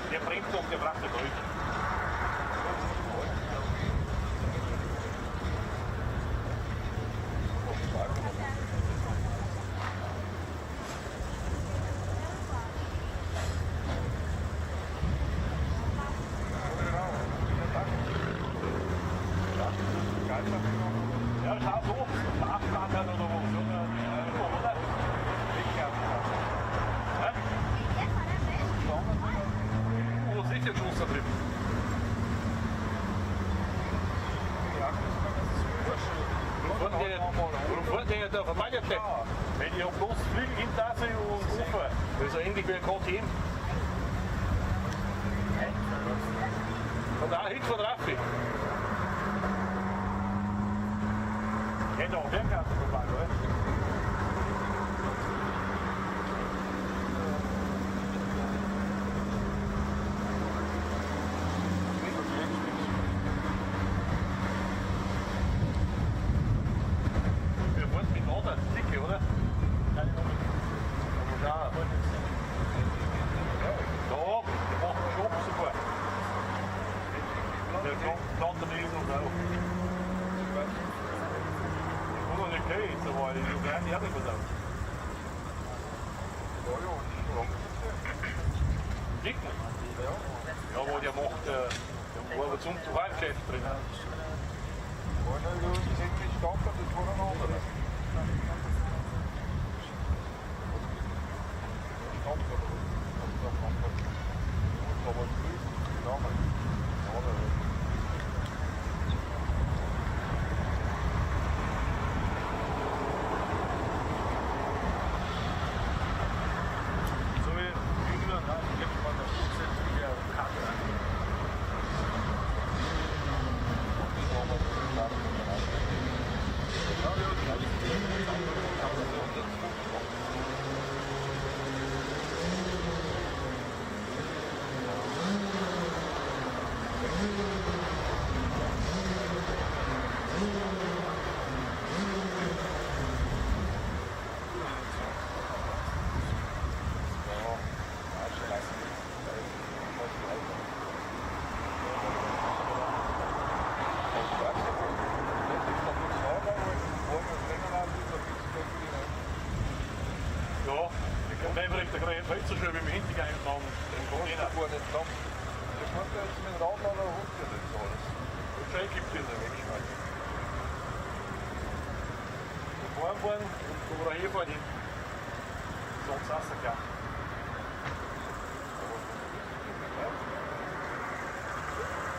Und der bringt doch, der brachte Gold. Ja, schau so, nachfragen oder was, oder? Hä? Warum fährt der da verweigert der? Wenn ich habe bloß Flügel hinter sich und rauf. Das ist ja ähnlich wie ein KTM. Und auch hinten von der Raffi. Geht auch der Garten vorbei, oder? Ja, wo der macht, wo er zum Wahlgeschäft drin hat. So schön, wie wir hinten eingenommen haben. Das macht er jetzt mit dem Radlader runter, das alles. Und Schei gibt es nicht wegschmeißen. Vorfahren oder herfahren hin. Sonst auch so klar.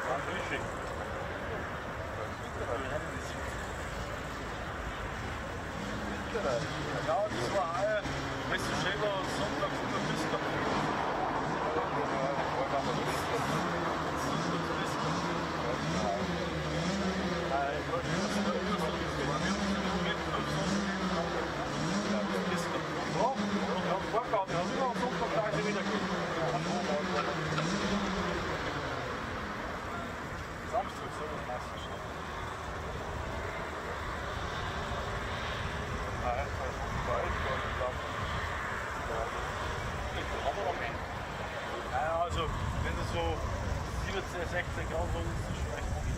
Ganz richtig. Ja, das war auch, weißt du, selber Sonntag von der Piste. Also, wenn es so 17, 16 Grad so ist, ist es schon echt okay.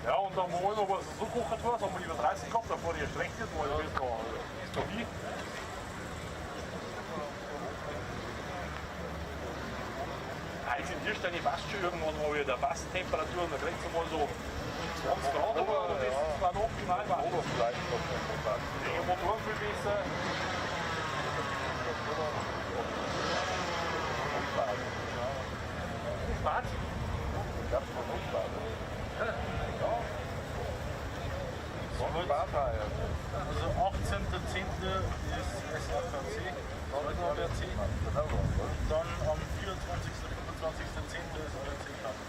Ja, und dann mal, wo es so gekocht war, haben wir über 30 gehabt, da wurde ich erschreckt, weil das ist da wie. Also in Hirstein passt schon irgendwann mal wieder Basstemperatur und da kriegt es mal so 20 Grad, aber das war noch optimal. Der Motor viel besser. Bad? Ich glaube, es war Notbad. Ja. Also 18.10. ist SAKC, ADAC. Dann am 24. 25.10. ist ADAC Kampf.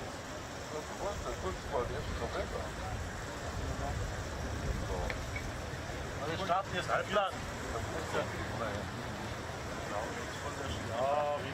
Also wir starten jetzt Halbplan. Ja, wie?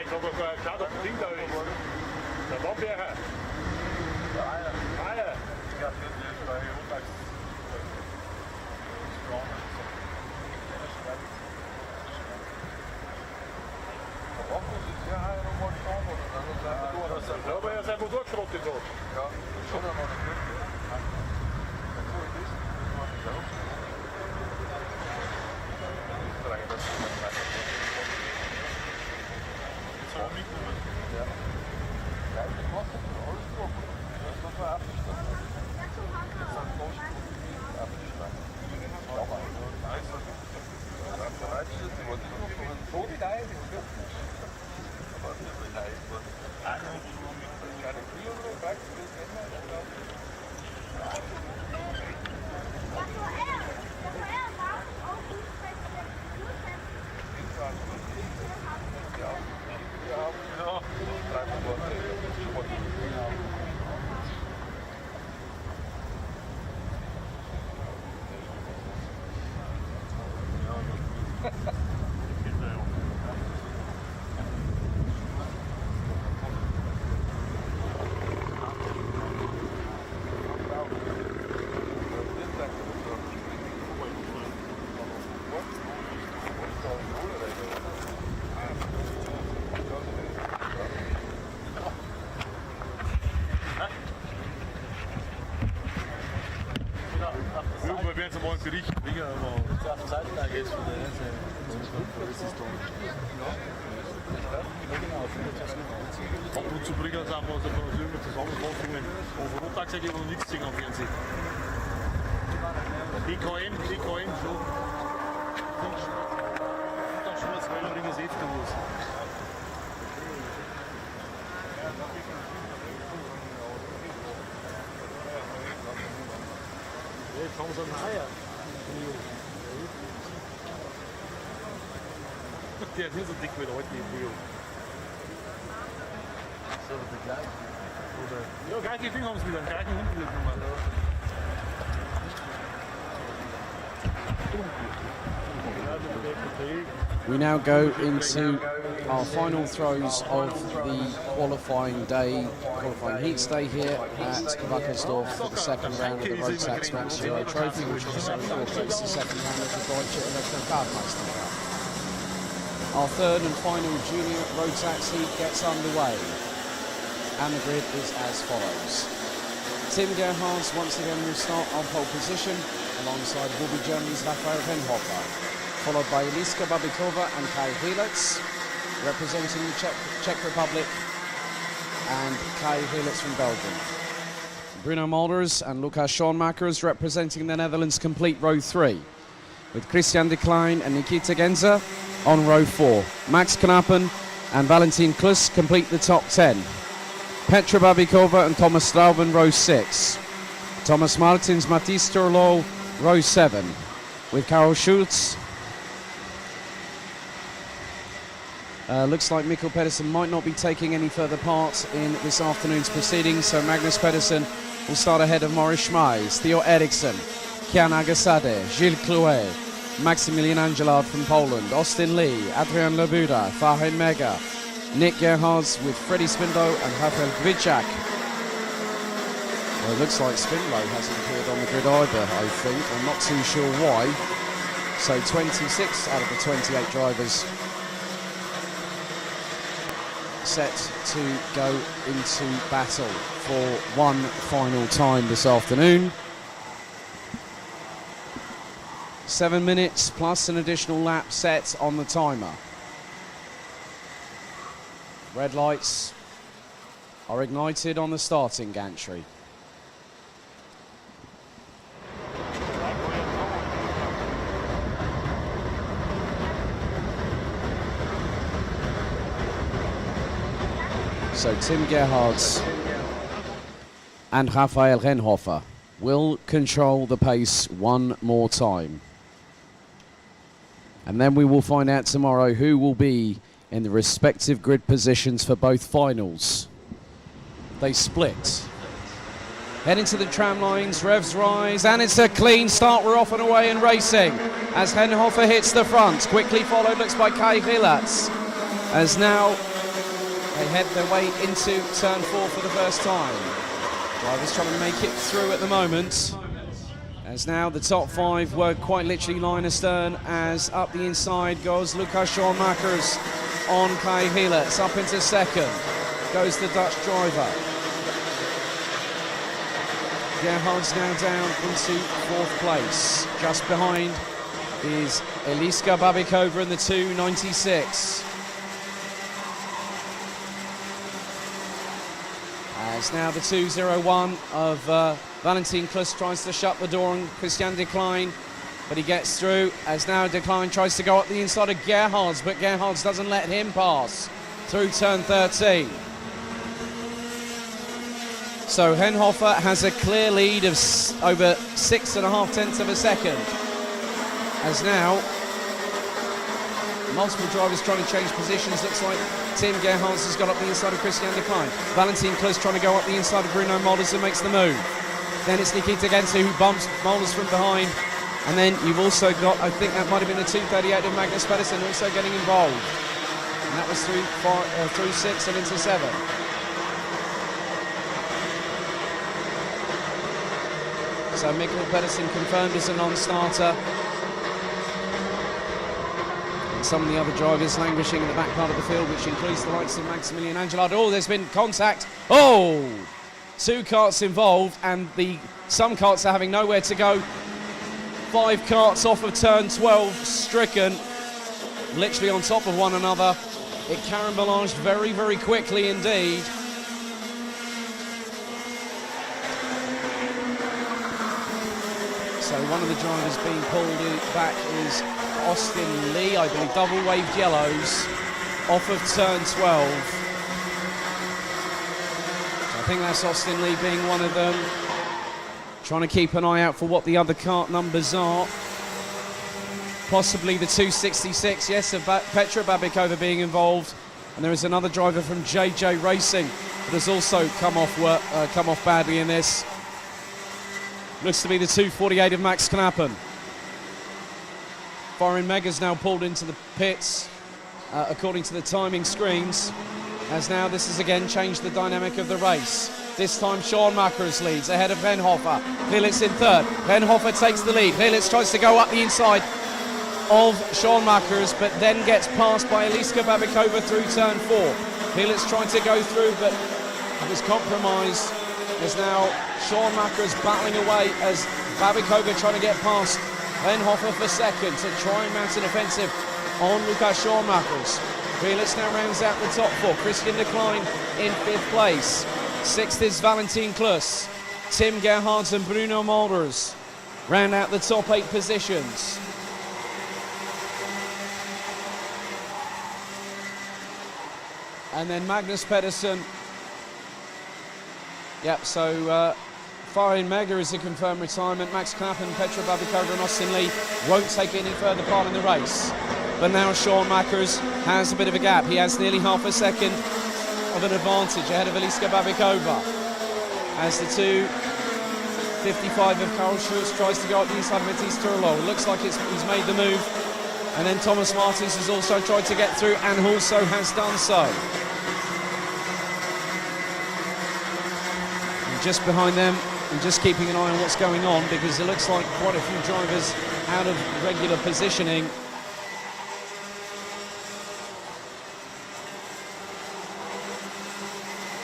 Jetzt haben wir vorher geschaut, ob das Ding da ist. Der Wammbärer. Der Eier. Ich glaube, das ist bei Rotax. mal durchgerottet dort. Ja, schon einmal eine Glück. Irgendwann werden sie mal ein Bericht bringen, aber... Auf der Seite da geht's von der Ab und zu bringen sie auch mal so von der Firma Zusammenfassungen. Aber Rotax habe ich noch nichts gesehen am Fernsehen. DKM, so. Und dann schon mal 2 Ringe selbst los. Jetzt haben sie einen Eier. Der ist nicht so dick wie der heute, Leo. So, die gleichen. Oder? Ja, gleiche Finger haben sie wieder, den gleichen Hund wieder gemacht. We now go into our final throws of the qualifying heats day here at Wackersdorf for the second round of the Rotax Max Euro Trophy, which also incorporates the second round of the Deutsche Elektrokardmeisterschaft. Our third and final junior Rotax heat gets underway, and the grid is as follows. Tim Gerhards once again will start on pole position, alongside will be Germany's Raphael Renhofer, followed by Eliska Babikova and Kai Helitz, representing the Czech Republic, and Kai Helitz from Belgium. Bruno Mulders and Lukas Schoenmakers representing the Netherlands complete row 3, with Christian de Klein and Nikita Genza on row 4. Max Knappen and Valentin Klus complete the top 10. Petra Babikova and Thomas Strauben row 6. Thomas Martins, Mathis Turlo row 7, with Karol Schultz. Looks like Mikkel Pedersen might not be taking any further part in this afternoon's proceedings, so Magnus Pedersen will start ahead of Maurice Schmeis, Theo Eriksson, Kian Agasade, Gilles Clouet, Maximilian Angelard from Poland, Austin Lee, Adrian Labuda, Fahin Mega, Nick Gerhards with Freddie Spindlow and Rafael Gvicak. Well, it looks like Spindlow hasn't appeared on the grid either, I think. I'm not too sure why. So 26 out of the 28 drivers set to go into battle for one final time this afternoon. 7 minutes plus an additional lap set on the timer. Red lights are ignited on the starting gantry. So Tim Gerhards and Raphael Renhofer will control the pace one more time. And then we will find out tomorrow who will be in the respective grid positions for both finals. They split. Heading to the tram lines, revs rise, and it's a clean start. We're off and away and racing as Renhofer hits the front. Quickly followed, looks by Kai Gilatz, as now they head their way into turn 4 for the first time. Drivers trying to make it through at the moment, as now the top 5 were quite literally line astern, as up the inside goes Lukas Schoenmakers on Kai Gilatz. Up into second goes the Dutch driver. Gerhard's now down into 4th place. Just behind is Eliska Babikova in the 2.96. As now the 2.01 of Valentin Klus tries to shut the door on Christian Decline, but he gets through. As now Decline tries to go up the inside of Gerhards, but Gerhards doesn't let him pass through turn 13. So Henhofer has a clear lead of over 6.5 tenths of a second. As now, multiple drivers trying to change positions. Looks like Tim Gerhards has got up the inside of Christian Decline. Valentin Klus trying to go up the inside of Bruno Molders and makes the move. Then it's Nikita Gensu who bumps Molders from behind. And then you've also got, I think that might have been the 2.38 of Magnus Pedersen also getting involved. And that was through 6 and into 7. So Mikkel Pedersen confirmed as a non-starter. And some of the other drivers languishing in the back part of the field, which includes the likes of Maximilian Angelard. Oh, there's been contact. Oh! 2 karts involved, and some karts are having nowhere to go. 5 karts off of turn 12, stricken, literally on top of one another. It carambolaged very, very quickly indeed. So one of the drivers being pulled back is Austin Lee, I believe, double waved yellows off of turn 12. So I think that's Austin Lee being one of them. Trying to keep an eye out for what the other kart numbers are. Possibly the 266, yes, of Petra Babikova being involved. And there is another driver from JJ Racing that has also come off badly in this. Looks to be the 248 of Max Knappen. Foreign Mega's now pulled into the pits, according to the timing screens, as now this has again changed the dynamic of the race. This time Sean Makers leads ahead of Renhofer. Vilitz in 3rd. Renhofer takes the lead. Vilitz tries to go up the inside of Sean Makers, but then gets passed by Eliska Babikova through turn 4. Vilitz trying to go through, but it was compromised. As now Sean Makers battling away as Babikova trying to get past Renhofer for 2nd to try and mount an offensive on Lukas Sean Makers. Vilitz now rounds out the top 4. Christian Decline in 5th place. 6th is Valentin Klus. Tim Gerhards and Bruno Molders round out the top 8 positions. And then Magnus Pedersen. Yep, so Farin Mega is a confirmed retirement. Max Knappen, Petra Babikova and Austin Lee won't take any further part in the race. But now Sean Makers has a bit of a gap. He has nearly half a second of an advantage ahead of Eliska Babikova. As the 2.55 of Karl Schultz tries to go up the inside of Matisse Turlo. Looks like he's made the move. And then Thomas Martins has also tried to get through and also has done so. And just behind them, and just keeping an eye on what's going on, because it looks like quite a few drivers out of regular positioning.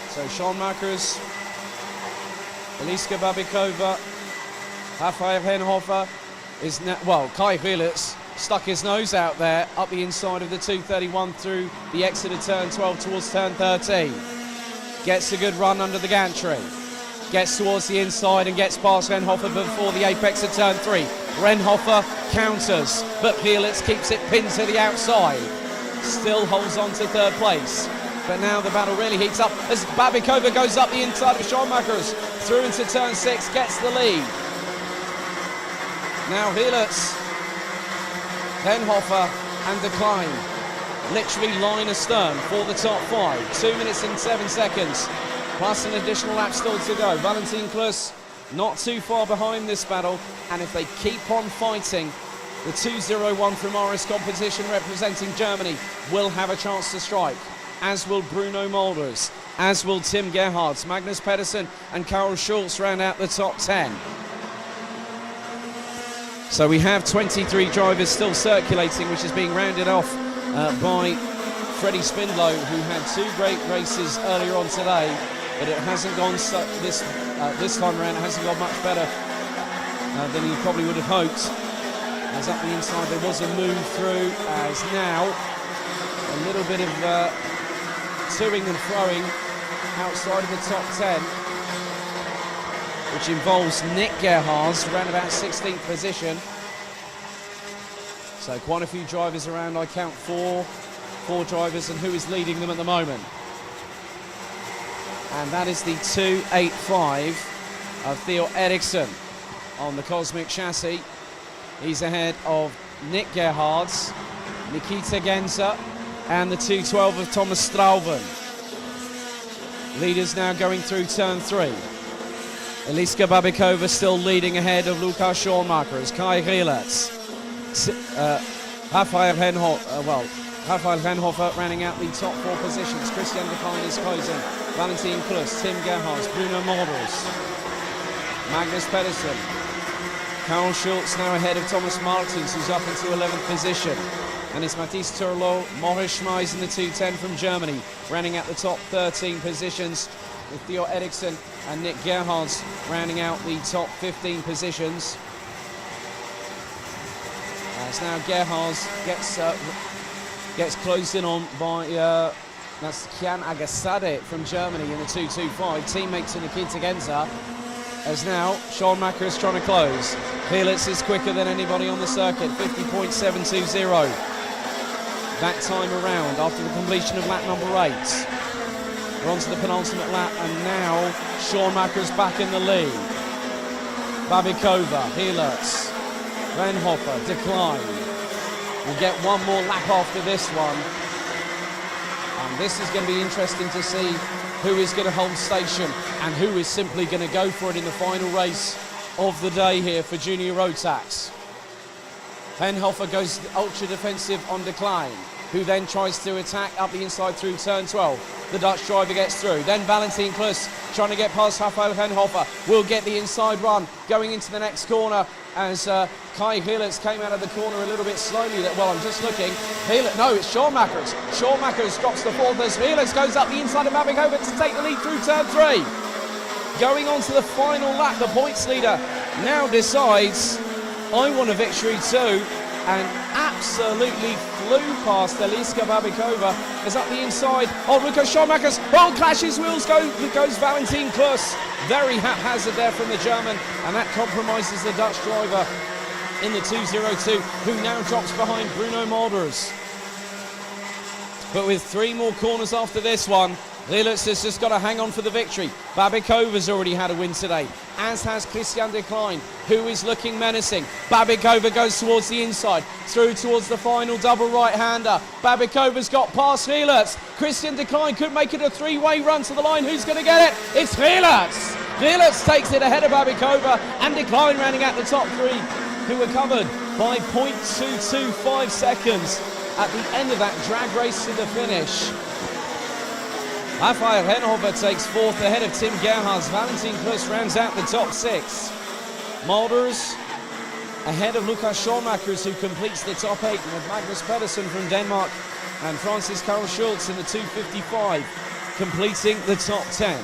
So Sean Makers, Eliska Babikova, Rafael Henhofer is now, well, Kai Vilitz stuck his nose out there up the inside of the 231 through the exit of turn 12 towards turn 13. Gets a good run under the gantry. Gets towards the inside and gets past Renhofer before the apex of turn 3. Renhofer counters, but Vilitz keeps it pinned to the outside. Still holds on to 3rd place. But now the battle really heats up as Babikova goes up the inside of Sean Makers through into turn 6, gets the lead. Now Vilitz, Henhofer and Decline literally line astern for the top 5. 2 minutes and 7 seconds, plus an additional lap still to go. Valentin Klus not too far behind this battle, and if they keep on fighting, the 2.01 from RS Competition representing Germany will have a chance to strike, as will Bruno Molders, as will Tim Gerhards. Magnus Pedersen and Karl Schultz round out the top 10. So we have 23 drivers still circulating, which is being rounded off by Freddie Spindlow, who had 2 great races earlier on today, but it hasn't gone this this time around it hasn't gone much better than he probably would have hoped. As up the inside there was a move through, as now a little bit of toing and throwing outside of the top 10, which involves Nick Gerhards around about 16th position. So quite a few drivers around. I count four drivers, and who is leading them at the moment? And that is the 285 of Theo Eriksson on the Cosmic chassis. He's ahead of Nick Gerhards, Nikita Genza, and the 212 of Thomas Strauben. Leaders now going through turn 3. Eliska Babikova still leading ahead of Lukas Schoonmaker as Kai Rielertz. Raphael Renhofer rounding out the top 4 positions. Christian de Klein is closing. Valentin Klus, Tim Gerhards, Bruno Models, Magnus Pedersen. Karl Schultz now ahead of Thomas Martins, who's up into 11th position. And it's Mathis Turlo, Morris Schmeis in the 210 from Germany, rounding out the top 13 positions, with Theo Eriksson and Nick Gerhards rounding out the top 15 positions. As now Gerhards gets closed in on by that's Kian Agasade from Germany in the 225, teammate to Nikita Genza. As now Schoonmaker is trying to close. Felix is quicker than anybody on the circuit, 50.720 that time around after the completion of lap number 8. We're on to the penultimate lap, and now Schoonmaker's back in the lead. Babikova, Rielertz, Renhofer, de Klein. We'll get one more lap after this one. And this is going to be interesting to see who is going to hold station and who is simply going to go for it in the final race of the day here for Junior Rotax. Renhofer goes ultra defensive on de Klein, who then tries to attack up the inside through turn 12. The Dutch driver gets through. Then Valentin Klus trying to get past Raphael Renhofer. Will get the inside run going into the next corner as Kai Rielertz came out of the corner a little bit slowly. Well, I'm just looking. No, it's Schoonmaker's. Schoonmaker's drops the 4th as Rielertz goes up the inside of Babikova to take the lead through turn 3. Going on to the final lap, the points leader now decides, I want a victory too, and absolutely flew past Eliska Babikova as up the inside. Oh, Lukas Schoonmaker's clashes wheels goes Valentin Klus. Very haphazard there from the German, and that compromises the Dutch driver in the 202, who now drops behind Bruno Molders. But with 3 more corners after this one, Rielertz has just got to hang on for the victory. Babikova's already had a win today, as has Christian de Klein, who is looking menacing. Babikova goes towards the inside, through towards the final double right-hander. Babikova's got past Rielertz. Christian de Klein could make it a 3-way run to the line. Who's going to get it? It's Rielertz! Rielertz takes it ahead of Babikova, and de Klein rounding out the top 3, who were covered by 0.225 seconds at the end of that drag race to the finish. Raphael Renhofer takes 4th ahead of Tim Gerhards. Valentin Klus rounds out the top 6. Molders ahead of Lukas Schoonmaker, who completes the top 8, with Magnus Pedersen from Denmark and Francis Karl Schultz in the 255, completing the top 10.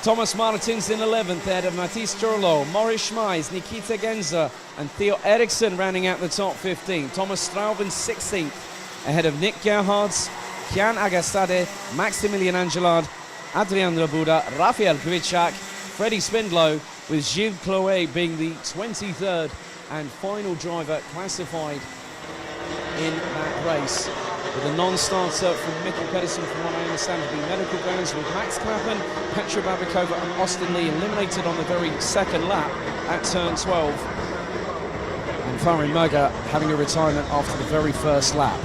Thomas Martins in 11th ahead of Mathis Turlo, Morris Schmeis, Nikita Genza and Theo Eriksson rounding out the top 15. Thomas Strauben 16th ahead of Nick Gerhards, Kian Agastade, Maximilian Angelard, Adrian Labuda, Rafael Kvitschak, Freddie Spindlow, with Gilles Chloé being the 23rd and final driver classified in that race. With a non-starter from Mikkel Pedersen, from what I understand, to be medical grounds, with Max Klappen, Petra Babikova and Austin Lee eliminated on the very second lap at turn 12. And Farin Merger having a retirement after the very first lap.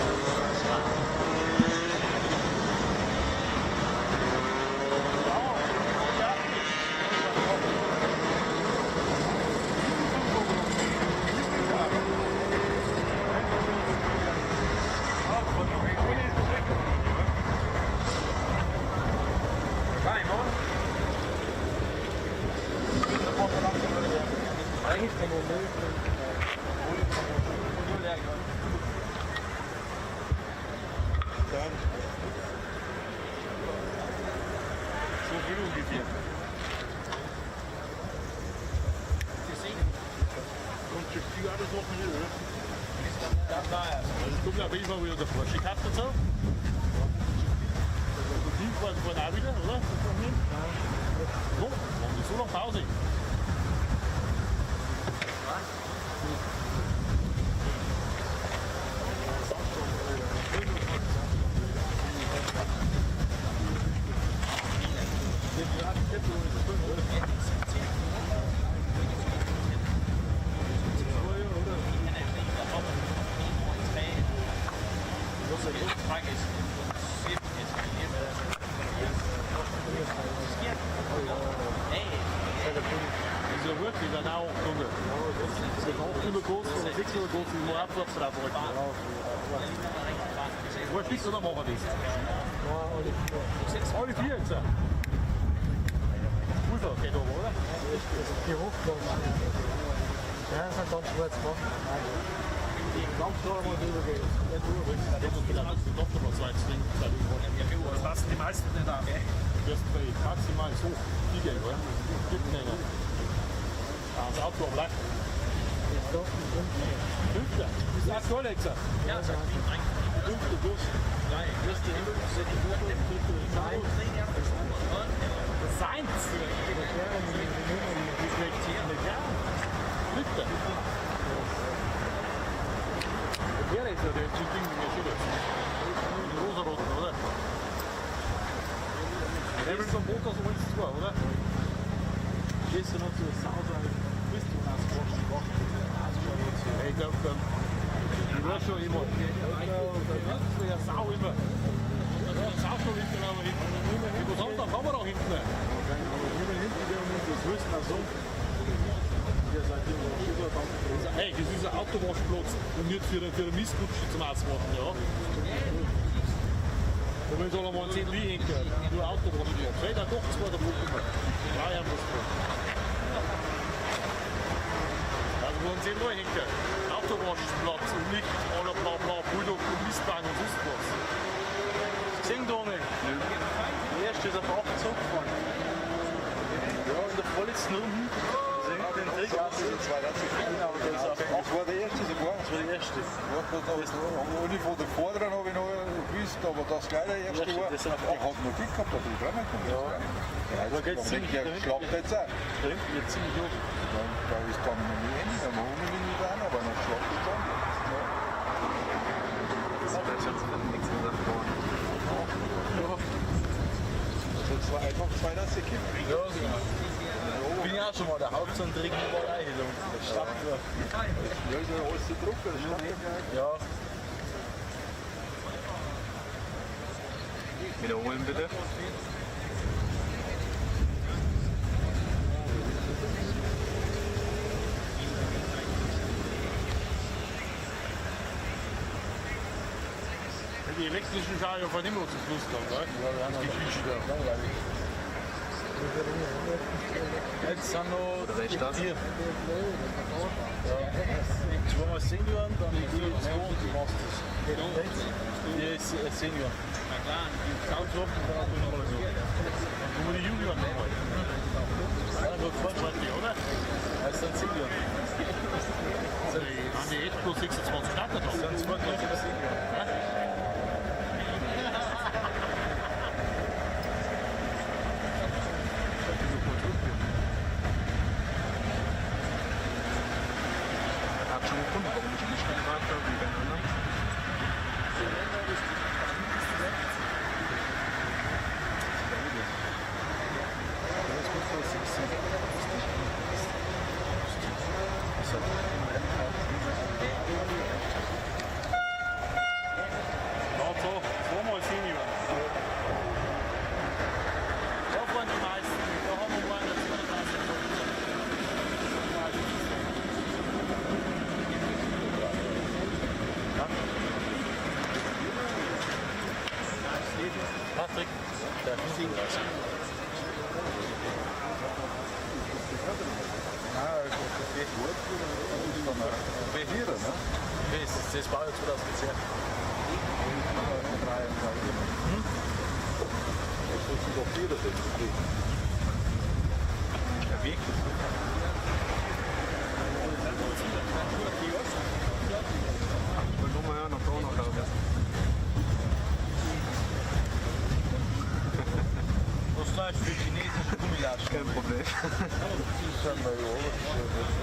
noch Mühe. Also kommt auf jeden Fall wieder der Froschig-Cut dazu. Der Tiefwald vorne auch wieder, oder? So, machen wir so noch Pause. Diese Wurzel, die werden auch dunkel. Das ist auch immer groß, oder 6 oder groß, die nur abwärts drauf rücken. Wo stehst du da machen das? Alle 4 jetzt. Pulver geht aber, oder? Die hochkommen. Ja, das hat ganz schwarz gemacht. Ganz klar mal drüber gehen. Das passen die meisten nicht an. Du wirst bei maximal so liegen, oder? Gibt nicht. Das Auto am Lack. Fünfter. Das ist aktuell jetzt. Ja, das ist fünfte Bus. Seins. Fünfter. Der ist ja der Ding in der Schule. Die rosa-roten, oder? Der will vom Motor so ins Tor, oder? Gehst du noch zu der Sauser, bist du nach Sportlich Wochen? Ich glaube, du wirst schon immer. Da ist ja Sau immer. Da ist Sau schon hinten, aber hinten. Was haben wir da hinten? Das wissen wir so. Hey, das ist ein Autowaschplatz und nicht für eine Mistkutsche zum Auswaschen, ja? Und wenn soll einmal 10 Lie hängen, nur Autowaschplatz. Hey, da doch 2 der Buch. Ja, ja, das also wo uns 10 Lie hängen, Autowaschplatz und nicht aller bla bla, Bulldog und Mistwagen und sonst was. Gesehen, Daniel? Der erste ist auf 8 zurückgefahren. Ja, in der vorletzten Runde. Das war der erste sogar. Das war der erste. Ohne von der Vorderen habe ich noch gewusst, aber das gleich der erste war. Ich habe noch Glück gehabt, dass ich dran komme. Ja, aber geht ziemlich der schlappt jetzt auch. Der hängt jetzt ziemlich hoch. Da ist dann noch nie hin, da machen wir nicht rein, aber noch schlappt es dann. Das wäre schon nichts gesagt worden. Das war einfach 2 Sekunden. Ja, genau. Ich bin ja auch schon mal der Hauptzonträger überall eingezogen. Das Stadt. Ja, ist ja alles zu Druck, das Stadt. Ja. Wiederholen bitte. Die elektrischen Schalen von immer zum Schluss kommen, oder? Ja, wir haben die Küche da. Jetzt sind noch 4. Ja. 2 mal Senior, dann die 2 und du machst das. Die ist Senior. Na klar, die Couch auf und dann nochmal so. Dann kommen wir die Junior nochmal. Dann wird es 20, oder? Das ist dann Senior. Haben die jetzt plus 26 Starter drauf? Das sind 22 Senior. Patrick, der hat ziehen lassen. Das geht gut. Wer hier, ne? Das war jetzt 2010. Das ist doch 4, das ist okay. Der Weg. Nu må jeg nok gå under klar. Wo schreibst du chinesische Gummilatschen? Kein Problem.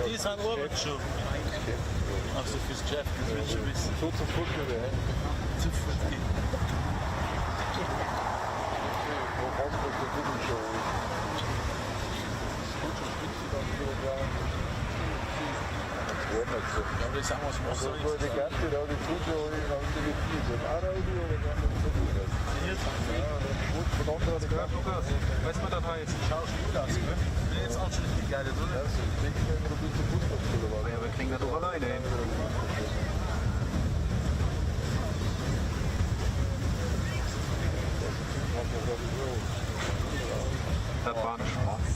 Die ist ein Urlaubsschuh. Ach so, fürs Geschäft, das will ich schon wissen. So zum Futter, ja. Zu Futter. Ja, das sagen wir schon so. Die ganze Raude Zuschauer in der Unterricht sind. Eine Raude oder ganz Zuschauer? Ja, gut, von anderen gehört Lukas. Weißt du, was das heißt? Schauspieler, ne? Der ist auch schon richtig geil, oder? Das ist wirklich ein bisschen Fußballspieler. Ja, wir kriegen das doch alleine hin. Das war ein Spaß.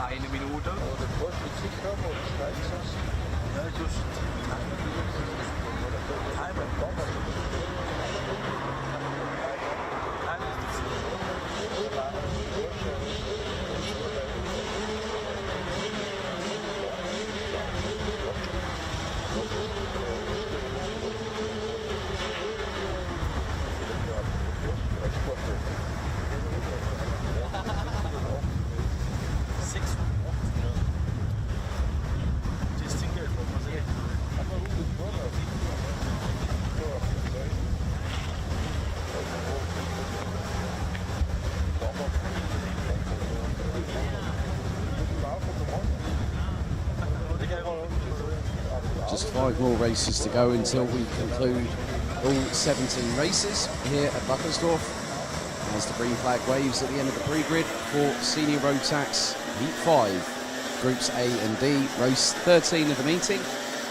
Eine Minute. Just 5 more races to go until we conclude all 17 races here at Wackersdorf, as the green flag waves at the end of the pre-grid for Senior Rotax Heat 5, Groups A and D, race 13 of the meeting.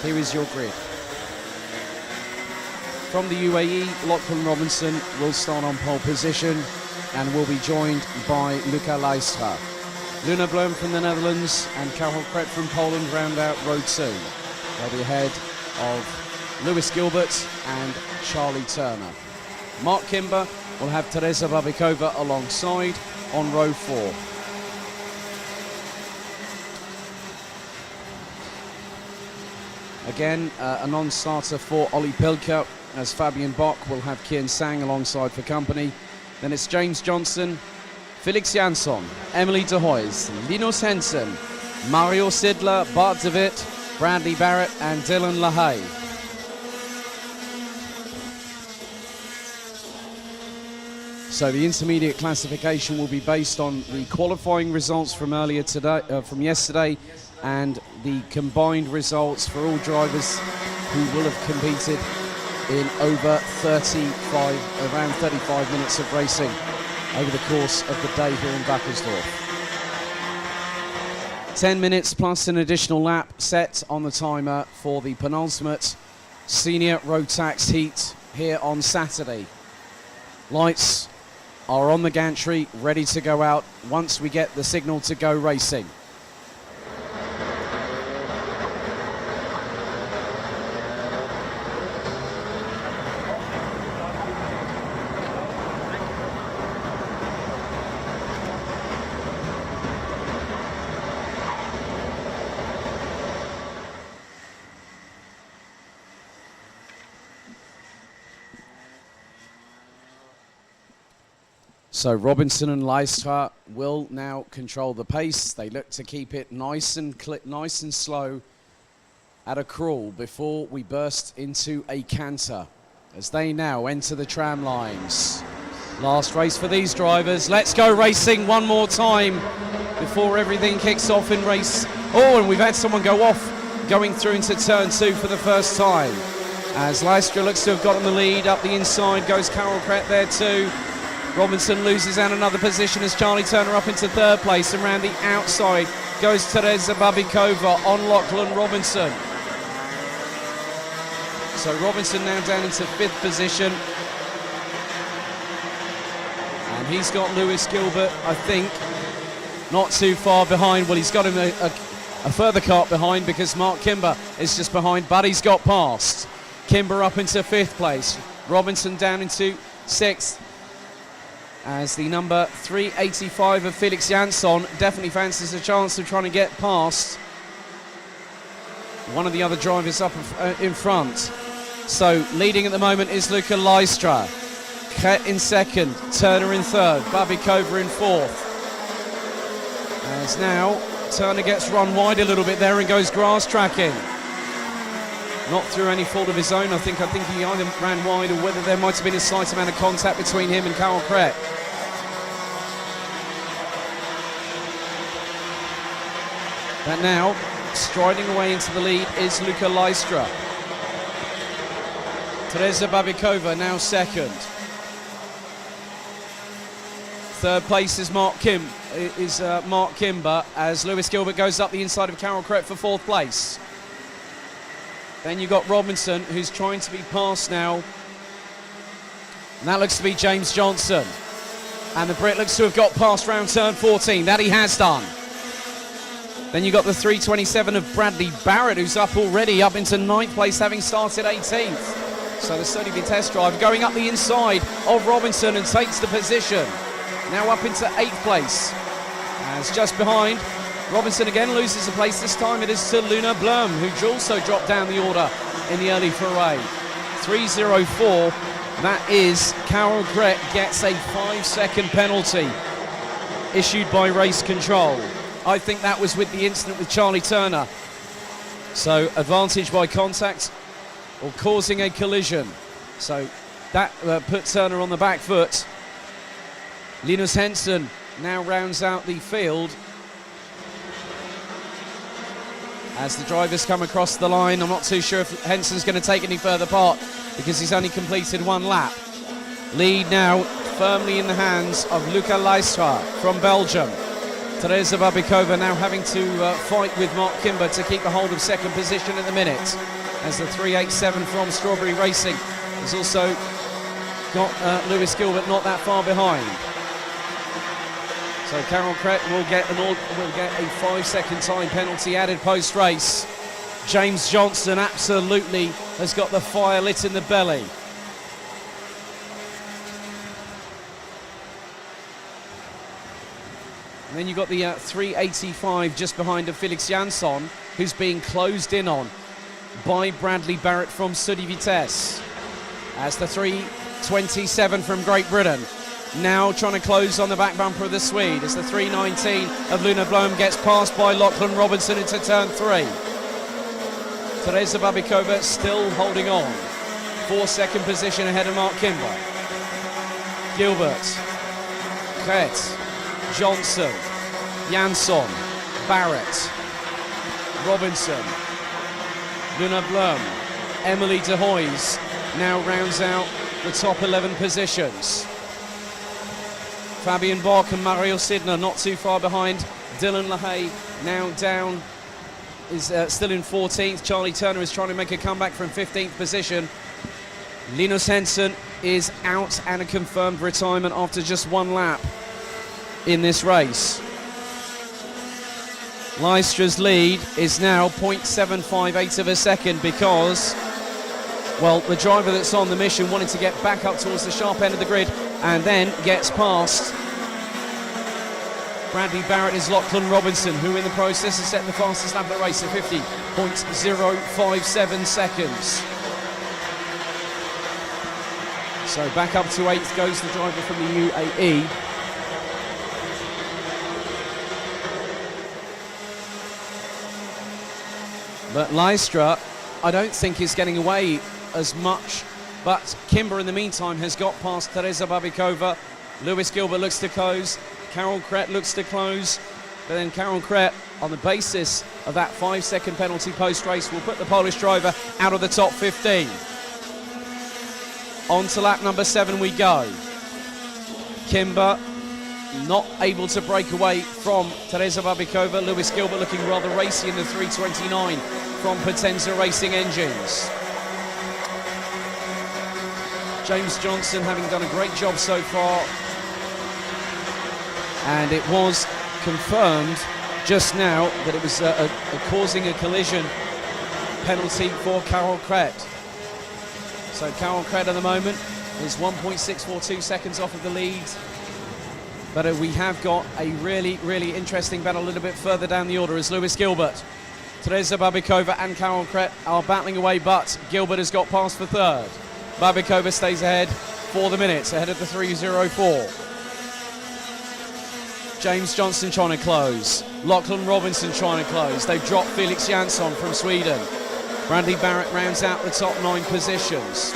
Here is your grid. From the UAE, Lachlan Robinson will start on pole position and will be joined by Luca Leistra. Luna Blom from the Netherlands and Karol Kret from Poland round out row 2. They'll be ahead of Lewis Gilbert and Charlie Turner. Mark Kimber will have Teresa Babikova alongside on row 4. Again, a non-starter for Ollie Pilker, as Fabian Bock will have Kian Sang alongside for company. Then it's James Johnson, Felix Jansson, Emily de Hoys, Linus Henson, Mario Sidler, Bart de Witt, Bradley Barrett and Dylan LaHaye. So the intermediate classification will be based on the qualifying results from earlier today, from yesterday, and the combined results for all drivers who will have competed in over around 35 minutes of racing over the course of the day here in Wackersdorf. 10 minutes plus an additional lap set on the timer for the penultimate Senior Rotax Heat here on Saturday. Lights are on the gantry, ready to go out once we get the signal to go racing. So Robinson and Leistra will now control the pace. They look to keep it nice and slow at a crawl before we burst into a canter as they now enter the tram lines. Last race for these drivers. Let's go racing one more time before everything kicks off in race. Oh, and we've had someone go off going through into turn 2 for the first time. As Leistra looks to have gotten the lead. Up the inside goes Karol Kret there too. Robinson loses out another position as Charlie Turner up into 3rd place, and round the outside goes Teresa Babikova on Lachlan Robinson. So Robinson now down into 5th position. And he's got Lewis Gilbert, I think, not too far behind. Well, he's got him a further cart behind because Mark Kimber is just behind, but he's got past. Kimber up into 5th place. Robinson down into 6th. As the number 385 of Felix Jansson definitely fancies a chance of trying to get past one of the other drivers up in front. So leading at the moment is Luca Lystra. Kret in 2nd, Turner in 3rd, Babikova in 4th. As now Turner gets run wide a little bit there and goes grass tracking. Not through any fault of his own. I think he either ran wide or whether there might have been a slight amount of contact between him and Karel Kret. But now, striding away into the lead is Luca Lystra. Teresa Babikova now 2nd. 3rd place is Mark Kimber as Lewis Gilbert goes up the inside of Karel Kret for 4th place. Then you've got Robinson, who's trying to be passed now. And that looks to be James Johnson. And the Brit looks to have got past round turn 14. That he has done. Then you've got the 327 of Bradley Barrett, who's up already, up into 9th place, having started 18th. So the Sony Vitesse driver going up the inside of Robinson and takes the position. Now up into 8th place. As just behind, Robinson again loses a place. This time it is to Luna Blum, who also dropped down the order in the early foray. 3:04. That is Karel Kret gets a 5-second penalty issued by race control. I think that was with the incident with Charlie Turner. So advantage by contact or causing a collision. So that put Turner on the back foot. Linus Henson now rounds out the field. As the drivers come across the line, I'm not too sure if Henson's going to take any further part because he's only completed 1 lap. Lead now firmly in the hands of Luca Lystra from Belgium. Teresa Babikova now having to fight with Mark Kimber to keep a hold of 2nd position at the minute. As the 387 from Strawberry Racing has also got Lewis Gilbert not that far behind. So Karel Kret will get a 5-second time penalty added post-race. James Johnson absolutely has got the fire lit in the belly. And then you've got the 385 just behind of Felix Jansson, who's being closed in on by Bradley Barrett from Sony Vitesse. As the 327 from Great Britain now trying to close on the back bumper of the Swede as the 319 of Luna Blom gets passed by Lachlan Robinson into turn 3. Teresa Babikova still holding on. 4-second position ahead of Mark Kimber. Gilbert, Kret, Johnson, Jansson, Barrett, Robinson, Luna Blom, Emily de Hoys now rounds out the top 11 positions. Fabian Bock and Mario Sidner not too far behind. Dylan LaHaye now down, is still in 14th. Charlie Turner is trying to make a comeback from 15th position. Linus Henson is out and a confirmed retirement after just 1 lap in this race. Lystra's lead is now 0.758 of a second because, well, the driver that's on the mission wanted to get back up towards the sharp end of the grid and then gets past Bradley Barrett is Lachlan Robinson, who in the process has set the fastest lap of the race at 50.057 seconds. So back up to 8th goes the driver from the UAE. But Lystra, I don't think is getting away as much. But Kimber, in the meantime, has got past Teresa Babikova. Lewis Gilbert looks to close. Karel Kret looks to close. But then Karel Kret, on the basis of that 5-second penalty post-race, will put the Polish driver out of the top 15. On to lap number 7 we go. Kimber not able to break away from Teresa Babikova. Lewis Gilbert looking rather racy in the 329 from Potenza Racing Engines. James Johnson having done a great job so far. And it was confirmed just now that it was causing a collision penalty for Carol Kret. So Carol Kret at the moment is 1.642 seconds off of the lead. But we have got a really, really interesting battle a little bit further down the order as Lewis Gilbert, Teresa Babikova and Carol Kret are battling away, but Gilbert has got past for third. Babikova stays ahead for the minutes, ahead of the 3:04. James Johnson trying to close. Lachlan Robinson trying to close. They've dropped Felix Jansson from Sweden. Bradley Barrett rounds out the top 9 positions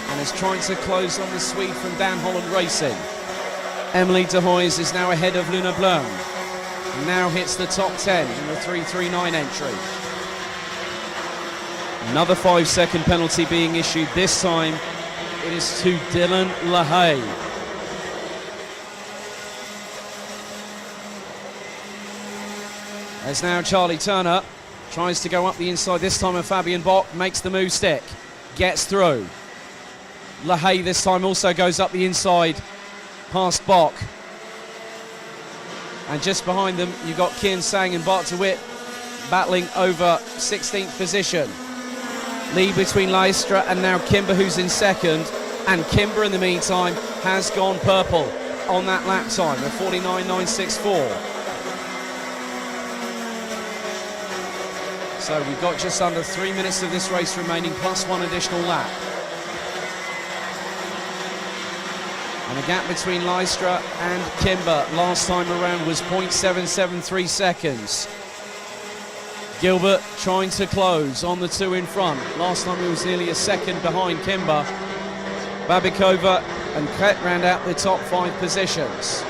and is trying to close on the Swede from Dan Holland Racing. Emily de Hoys is now ahead of Luna Blum. Now hits the top 10 in the 3:39 entry. Another 5-second penalty being issued. This time it is to Dylan LaHaye. As now Charlie Turner tries to go up the inside, this time of Fabian Bock, makes the move stick, gets through. LaHaye this time also goes up the inside past Bock. And just behind them you've got Kian Sang and Bart DeWitt battling over 16th position. Lead between Leistra and now Kimber, who's in second, and Kimber in the meantime has gone purple on that lap time of 49.964. So we've got just under 3 minutes of this race remaining, plus 1 additional lap. And the gap between Leistra and Kimber last time around was 0.773 seconds. Gilbert trying to close on the 2 in front. Last time he was nearly a second behind Kimber. Babikova and Kret round out the top 5 positions.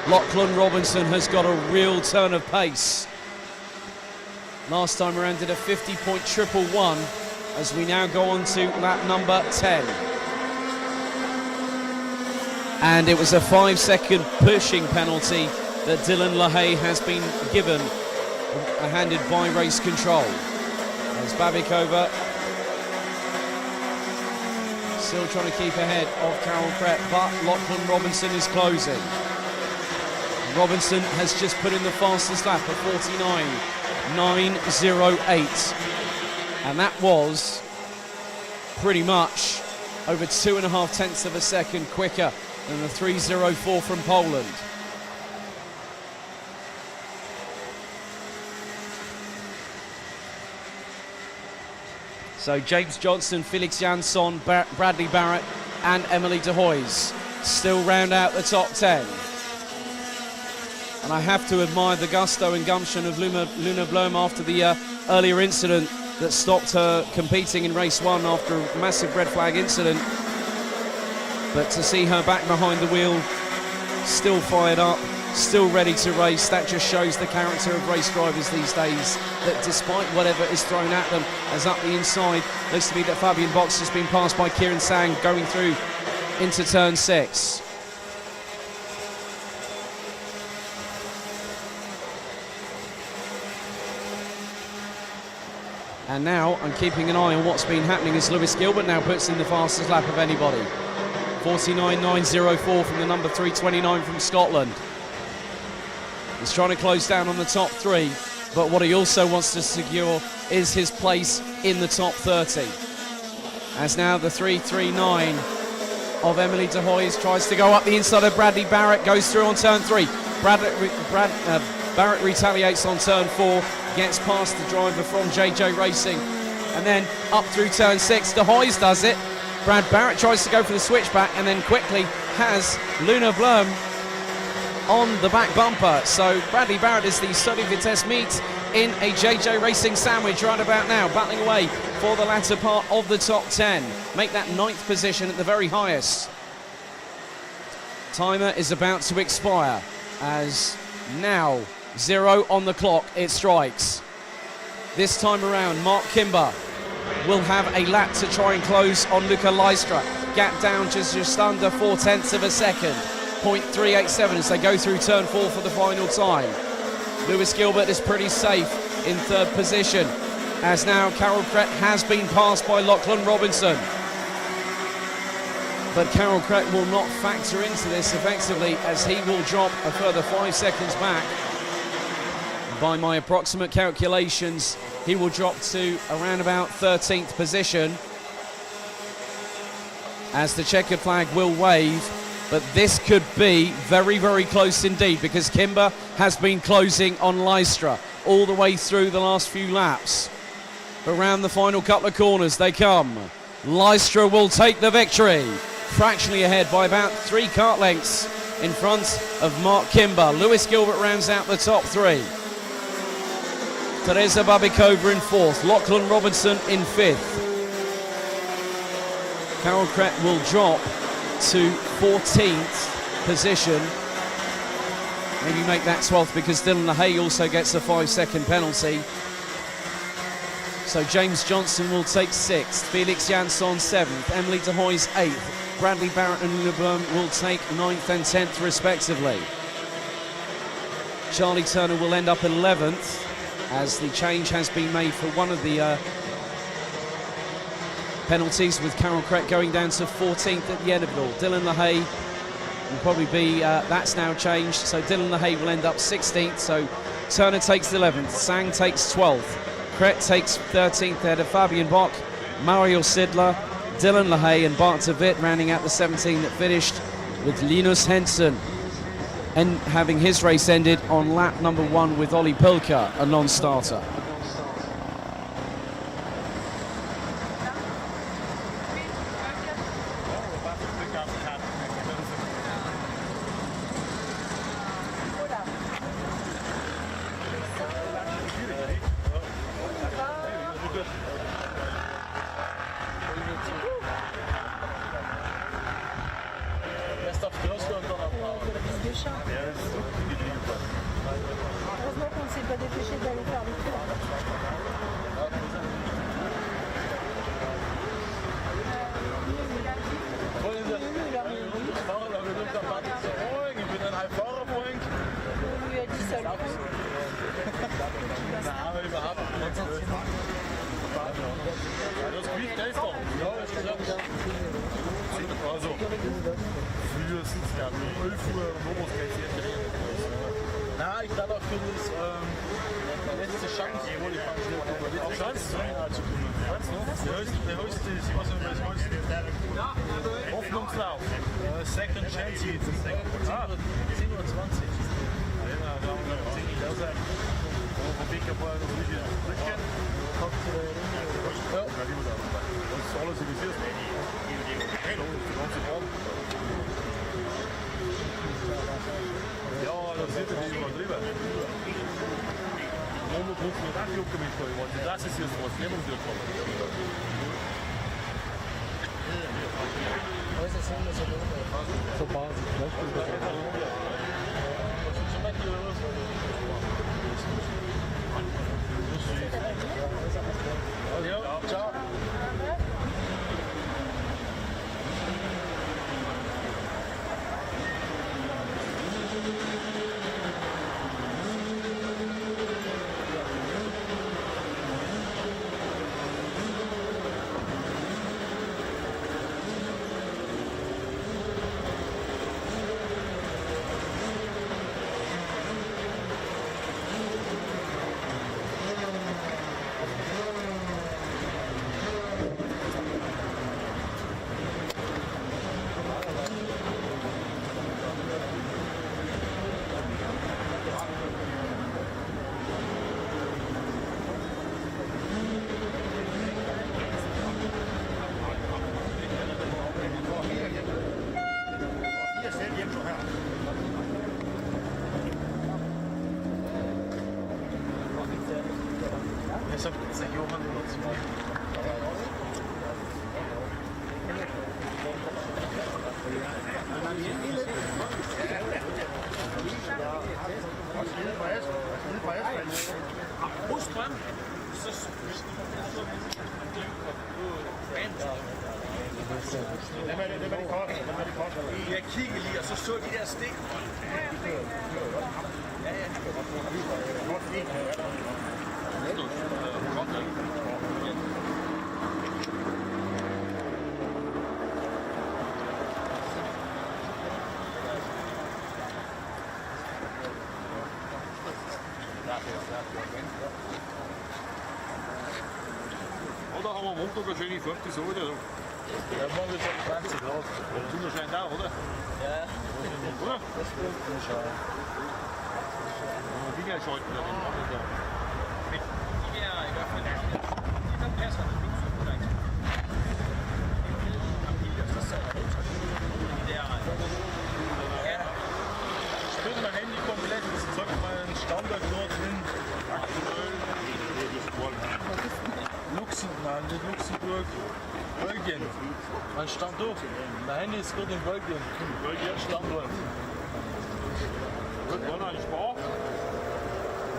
Lachlan Robinson has got a real turn of pace. Last time around did a 50.111 as we now go on to lap number 10. And it was a 5-second pushing penalty that Dylan LaHaye has been given, handed by race control. As Babikova still trying to keep ahead of Carol Kret, but Lachlan Robinson is closing. Robinson has just put in the fastest lap of 49.908, and that was pretty much over 2.5 tenths of a second quicker than the 3:04 from Poland. So James Johnson, Felix Jansson, Bradley Barrett and Emily de Hoys still round out the top 10. And I have to admire the gusto and gumption of Luna Blum after the earlier incident that stopped her competing in race 1 after a massive red flag incident. But to see her back behind the wheel, still fired up, still ready to race, that just shows the character of race drivers these days, that despite whatever is thrown at them, as up the inside, looks to be that Fabian Bock has been passed by Kieran Sang going through into turn 6. And now I'm keeping an eye on what's been happening as Lewis Gilbert now puts in the fastest lap of anybody. 49.904 from the number 329 from Scotland. He's trying to close down on the top 3, but what he also wants to secure is his place in the top 30. As now the 339 of Emily de Hoys tries to go up the inside of Bradley Barrett, goes through on turn 3. Barrett retaliates on turn 4, gets past the driver from JJ Racing, and then up through turn 6. De Hoys does it. Brad Barrett tries to go for the switchback and then quickly has Luna Blum on the back bumper. So Bradley Barrett is the Soli Vitesse meet in a JJ Racing sandwich right about now, battling away for the latter part of the top 10. Make that 9th position at the very highest. Timer is about to expire as now 0 on the clock, it strikes. This time around, Mark Kimber will have a lap to try and close on Luca Leistra. Gap down just under 4 tenths of a second. 0.387 as they go through turn 4 for the final time. Lewis Gilbert is pretty safe in 3rd position, as now Carol Kret has been passed by Lachlan Robinson. but Carol Crack will not factor into this effectively, as he will drop a further 5 seconds back. By my approximate calculations, he will drop to around about 13th position, as the checkered flag will wave. But this could be very, very close indeed, because Kimber has been closing on Lystra all the way through the last few laps. Around the final couple of corners they come. Lystra will take the victory, fractionally ahead by about 3 kart lengths in front of Mark Kimber. Lewis Gilbert rounds out the top 3. Teresa Babikova in 4th, Lachlan Robinson in 5th. Carol Crack will drop to 14th position. Maybe make that 12th, because Dylan LaHaye also gets a 5-second penalty. So James Johnson will take 6th, Felix Jansson 7th, Emily de Hoy's 8th, Bradley Barrett and LeBlanc will take 9th and 10th respectively. Charlie Turner will end up 11th, as the change has been made for one of the penalties, with Carol Crack going down to 14th at the end of it all. Dylan LaHaye will probably be, that's now changed, so Dylan LaHaye will end up 16th, so Turner takes 11th, Sang takes 12th, Crack takes 13th ahead of Fabian Bock, Mario Sidler, Dylan LaHaye and Bart de Wit rounding out the 17 that finished, with Linus Henson and having his race ended on lap number 1 with Olli Pilka, a non-starter. Heureusement qu'on ne s'est pas dépêché d'aller faire le tour. Also, frühestens ja, 11 Uhr Momos na, ich glaube auch für das letzte Chance. Auch Chance? Der höchste ist, was ist das höchste? Hoffnungslauf. Second Chance jetzt. 10:20 Uhr. Ja, da haben wir 10 nicht da sein. Von Weg ein paar Rücken. Ja, das ist alles investiert. Ja, das sind die drüber. Moment muss mir das jucken mit euch. Das ist jetzt was. Nehmen wir kommen. Was ist denn das so Basis? Ja, ciao. Jeg kiggede lige, og så så de der stik. Oder haben wir Montag eine schöne 50 Säule? Ja, morgen ist es 20 Grad. Und die Sonne scheint auch, oder? Ja. Oder? Das stimmt. Die Dinger schalten da drin. Spielt mein Handy komplett, das sagt mein Standard dort drin. Aktuell. Nein, nicht Luxemburg. Belgien. Mein Standort. Mein Handy ist gerade in Belgien. Belgien Standort. Wird man eigentlich Spar?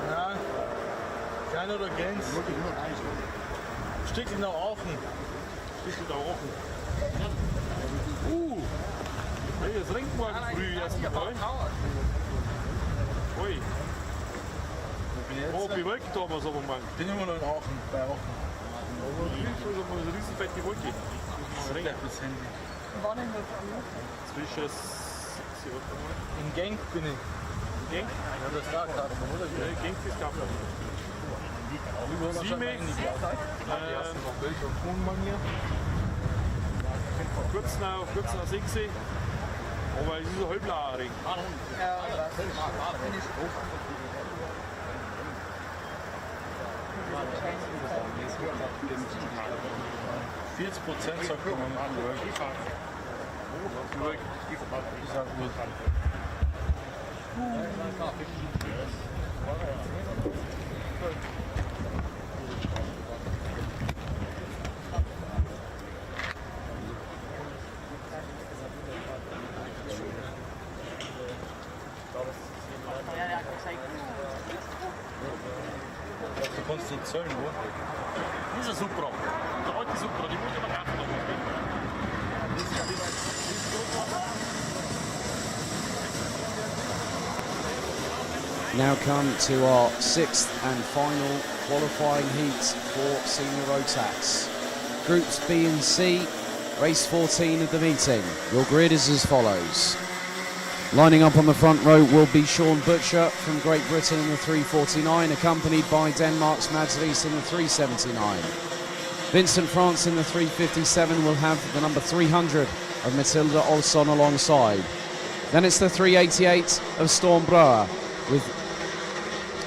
Nein. Keiner oder Gens. Stückchen nach Aachen. Stückchen nach Aachen. Hey, das ringt morgen früh erst mal. Ui. Oh, bewölkt haben wir es aber mal. Bin immer noch in Aachen, bei Aachen. Aber das ist mal eine riesen fette Wolke. Das Handy. Wann in der Familie? Zwischen 6 Uhr. In Genk bin ich. Genk? Ja, das ist klar, oder? Ja, Genk ist Kaffee. Kurz nach 6 Uhr. Aber es ist ein halblauerig. Ja, das ist 40% sagt man an. Du kannst nicht zählen, wo? Das ist ein Supra. Der alte Supra, die muss ich aber kaufen. Now come to our 6th and final qualifying heat for Senior Rotax. Groups B and C, race 14 of the meeting. Your grid is as follows. Lining up on the front row will be Sean Butcher from Great Britain in the 349, accompanied by Denmark's Mads Riis in the 379. Vincent France in the 357 will have the number 300 of Matilda Olsson alongside. Then it's the 388 of Storm Brouwer with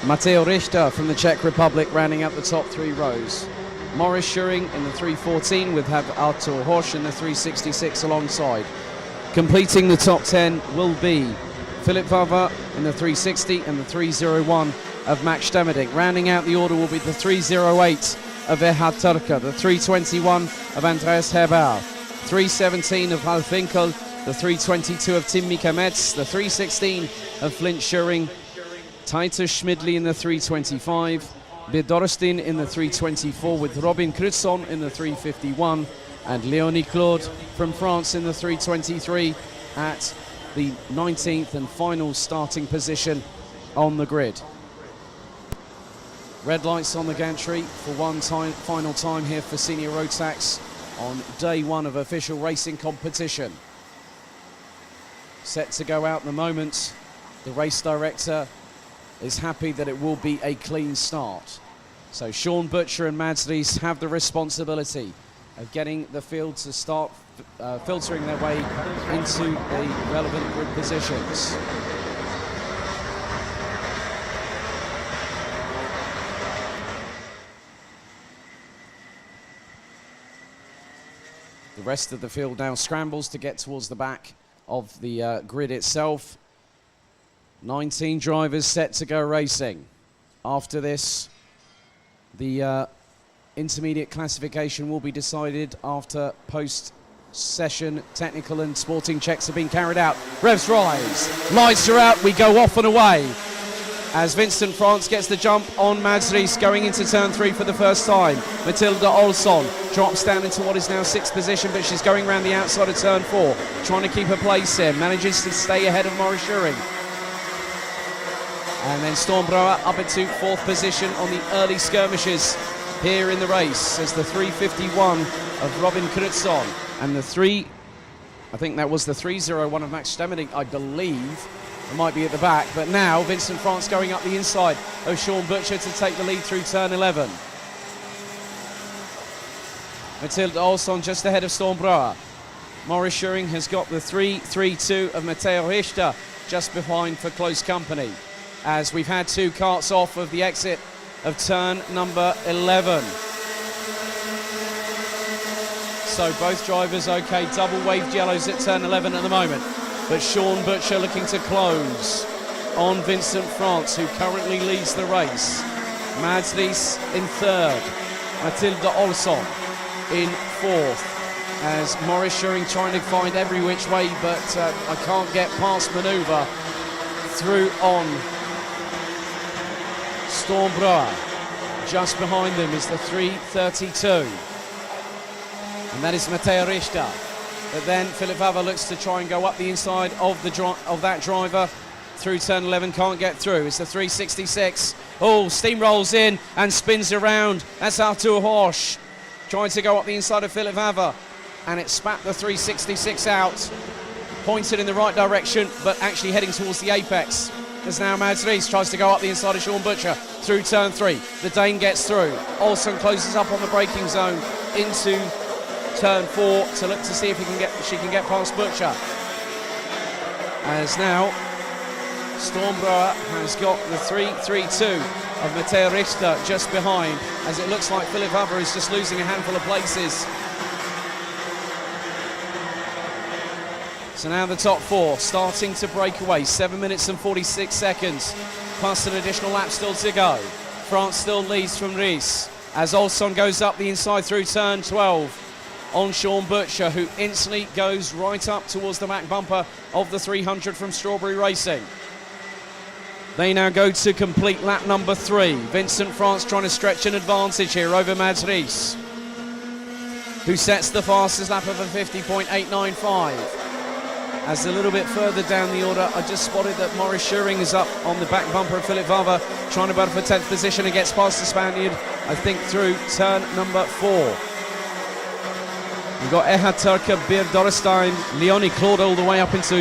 Mateo Richter from the Czech Republic rounding out the top 3 rows. Morris Schuring in the 314 with have Artur Horsch in the 366 alongside. Completing the top 10 will be Philip Vava in the 360 and the 301 of Max Stemerding. Rounding out the order will be the 308 of Erhard Turka, the 321 of Andreas Herbauer, 317 of Ralf Winkel, the 322 of Tim Mika Metz, the 316 of Flint Schuring, Titus Schmidli in the 325, Bidorstin in the 324 with Robin Crutzon in the 351, and Leonie Claude from France in the 323 at the 19th and final starting position on the grid. Red lights on the gantry for final time here for Senior Rotax on day 1 of official racing competition. Set to go out in the moment. The race director is happy that it will be a clean start. So Sean Butcher and Mads Riis have the responsibility of getting the field to start filtering their way into the relevant grid positions. The rest of the field now scrambles to get towards the back of the grid itself. 19 drivers set to go racing. After this, the intermediate classification will be decided after post-session technical and sporting checks have been carried out. Revs rise, lights are out, we go off and away. As Vincent France gets the jump on Mads Riis going into turn 3 for the first time. Matilda Olsson drops down into what is now 6th position, but she's going around the outside of turn 4, trying to keep her place here, manages to stay ahead of Morris Schuring. And then Storm Brouwer up into 4th position on the early skirmishes here in the race as the 351 of Robin Crutzon and the I think that was the 301 of Max Stemerding, I believe, It might be at the back, but now Vincent France going up the inside of Sean Butcher to take the lead through turn 11. Mathilde Olsson just ahead of Stormbroer. Maurice Schuring has got the 3-3-2 of Matteo Richter just behind for close company, as we've had 2 carts off of the exit of turn number 11. So both drivers okay, double waved yellows at turn 11 at the moment, but Sean Butcher looking to close on Vincent France, who currently leads the race. Mads Lies in third, Mathilde Olsson in fourth, as Maurice Schuring trying to find every which way, but I can't get past manoeuvre through on Stormbroer. Just behind them is the 3-32, and that is Matteo Richter. But then Philip Vavre looks to try and go up the inside of that driver through turn 11, can't get through. It's the 366. Oh, steamrolls in and spins around. That's Arthur Horsch trying to go up the inside of Philip Vavre, and it spat the 366 out, pointed in the right direction, but actually heading towards the apex. As now Mads Lies tries to go up the inside of Sean Butcher through turn 3. The Dane gets through. Olsson closes up on the braking zone into turn 4 to look to see if she can get past Butcher. As now Stormbroer has got the 3-3-2 of Matteo Richter just behind, as it looks like Philip Vavre is just losing a handful of places. So now the top 4 starting to break away. 7 minutes and 46 seconds, plus an additional lap still to go. France still leads from Ries, as Olsson goes up the inside through turn 12 on Sean Butcher, who instantly goes right up towards the back bumper of the 300 from Strawberry Racing. They now go to complete lap number 3. Vincent France trying to stretch an advantage here over Mads Ries, who sets the fastest lap of a 50.895. As a little bit further down the order, I just spotted that Maurice Schuring is up on the back bumper of Philip Vavre, trying to battle for 10th position and gets past the Spaniard, I think, through turn number 4. We've got Erhard Turker, Beer Dorrestein, Leonie Claude all the way up into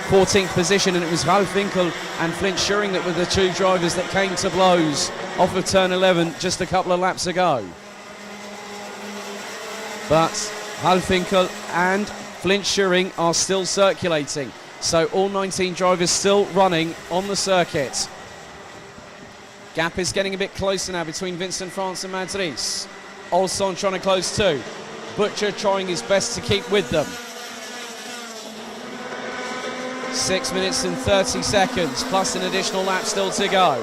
14th position, and it was Ralf Winkel and Flint Schuring that were the 2 drivers that came to blows off of turn 11 just a couple of laps ago. But Ralf Winkel and Flint Schuring are still circulating, so all 19 drivers still running on the circuit. Gap is getting a bit closer now between Vincent France and Mads Ries. Olsson trying to close too. Butcher trying his best to keep with them. 6 minutes and 30 seconds, plus an additional lap still to go.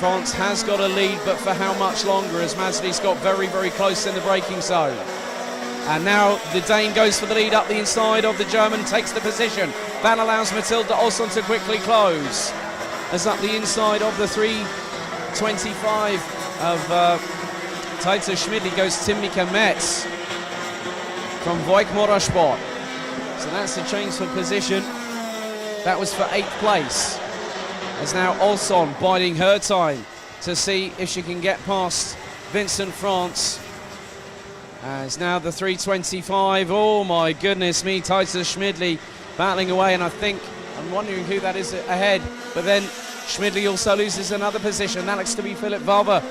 France has got a lead, but for how much longer, as Mads Ries got very, very close in the braking zone. And now the Dane goes for the lead up the inside of the German, takes the position. That allows Mathilde Olsson to quickly close. As up the inside of the 325 of Taito Schmidli goes Timmika Metz from Voigt Motorsport. So that's a change for position. That was for 8th place. As now Olsson biding her time to see if she can get past Vincent France. As now the 325, oh my goodness me, Taito Schmidli battling away, and I'm wondering who that is ahead, but then Schmidli also loses another position. That looks to be Philip Vavre.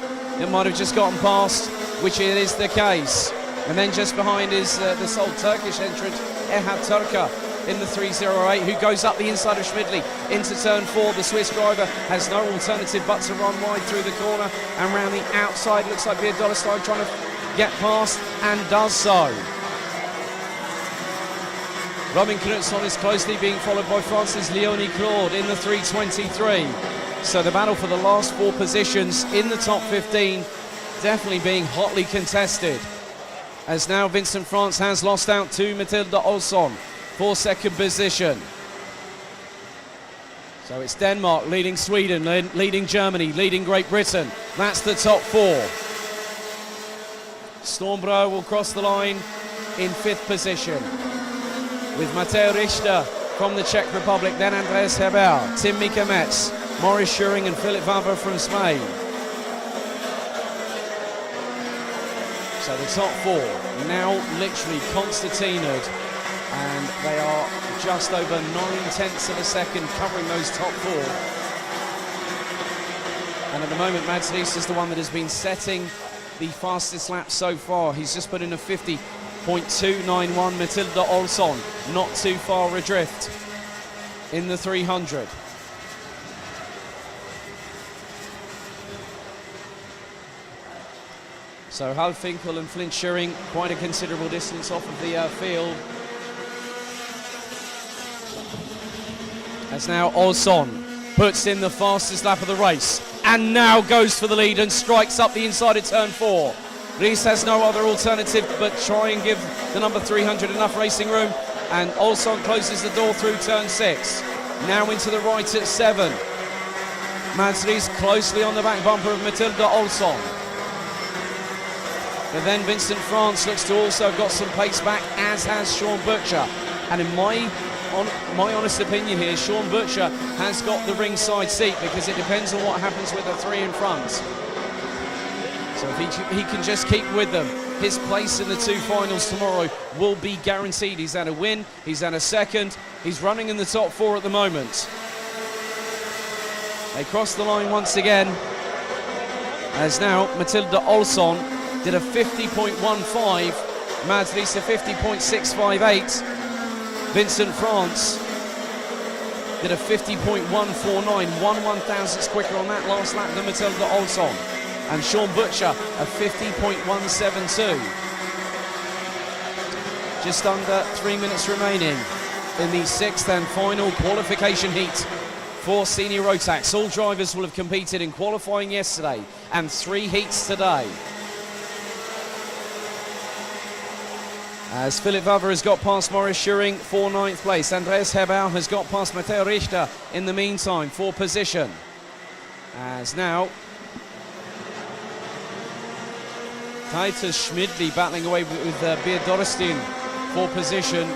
It might have just gotten past, which it is the case. And then just behind is the sole Turkish entrant, Erhard Turker, in the 308, who goes up the inside of Schmidli into turn 4. The Swiss driver has no alternative but to run wide through the corner, and round the outside looks like Beer Dorrestein trying to get past, and does so. Robin Knutsson is closely being followed by France's Leonie Claude in the 323. So the battle for the last 4 positions in the top 15 definitely being hotly contested. As now Vincent France has lost out to Mathilde Olsson for 2nd position. So it's Denmark leading Sweden, leading Germany, leading Great Britain. That's the top 4. Stormbroer will cross the line in 5th position, with Matteo Richter from the Czech Republic, then Andreas Heber, Timmika Metz, Maurice Schuring and Philip Vavre from Spain. So the top 4 now literally concertinaed, and they are just over 9/10 of a second, covering those top four. And at the moment, Mads Riis is the one that has been setting the fastest lap so far. He's just put in a 50.291. Matilda Olsson not too far adrift in the 300. So Halfinkel and Flint Schuring quite a considerable distance off of the field. As now Olsson puts in the fastest lap of the race and now goes for the lead and strikes up the inside of turn 4. Riis has no other alternative but try and give the number 300 enough racing room, and Olsson closes the door through turn 6. Now into the right at 7. Mads Riis closely on the back bumper of Matilda Olsson. But then Vincent France looks to also have got some pace back, as has Sean Butcher. And in my honest opinion here, Sean Butcher has got the ringside seat because it depends on what happens with the 3 in front. So if he can just keep with them, his place in the 2 finals tomorrow will be guaranteed. He's had a win, he's had a second, he's running in the top 4 at the moment. They cross the line once again, as now Matilda Olsson did a 50.15, Mads Riis a 50.658. Vincent France did a 50.149, 1/1000th quicker on that last lap than Matilda Olsson. And Sean Butcher a 50.172. Just under 3 minutes remaining in the 6th and final qualification heat for Senior Rotax. All drivers will have competed in qualifying yesterday and 3 heats today. As Philip Wavre has got past Maurice Schuring for 9th place. Andreas Hebau has got past Matteo Richter in the meantime for position. As now Titus Schmidli battling away with Beard Dorestein for position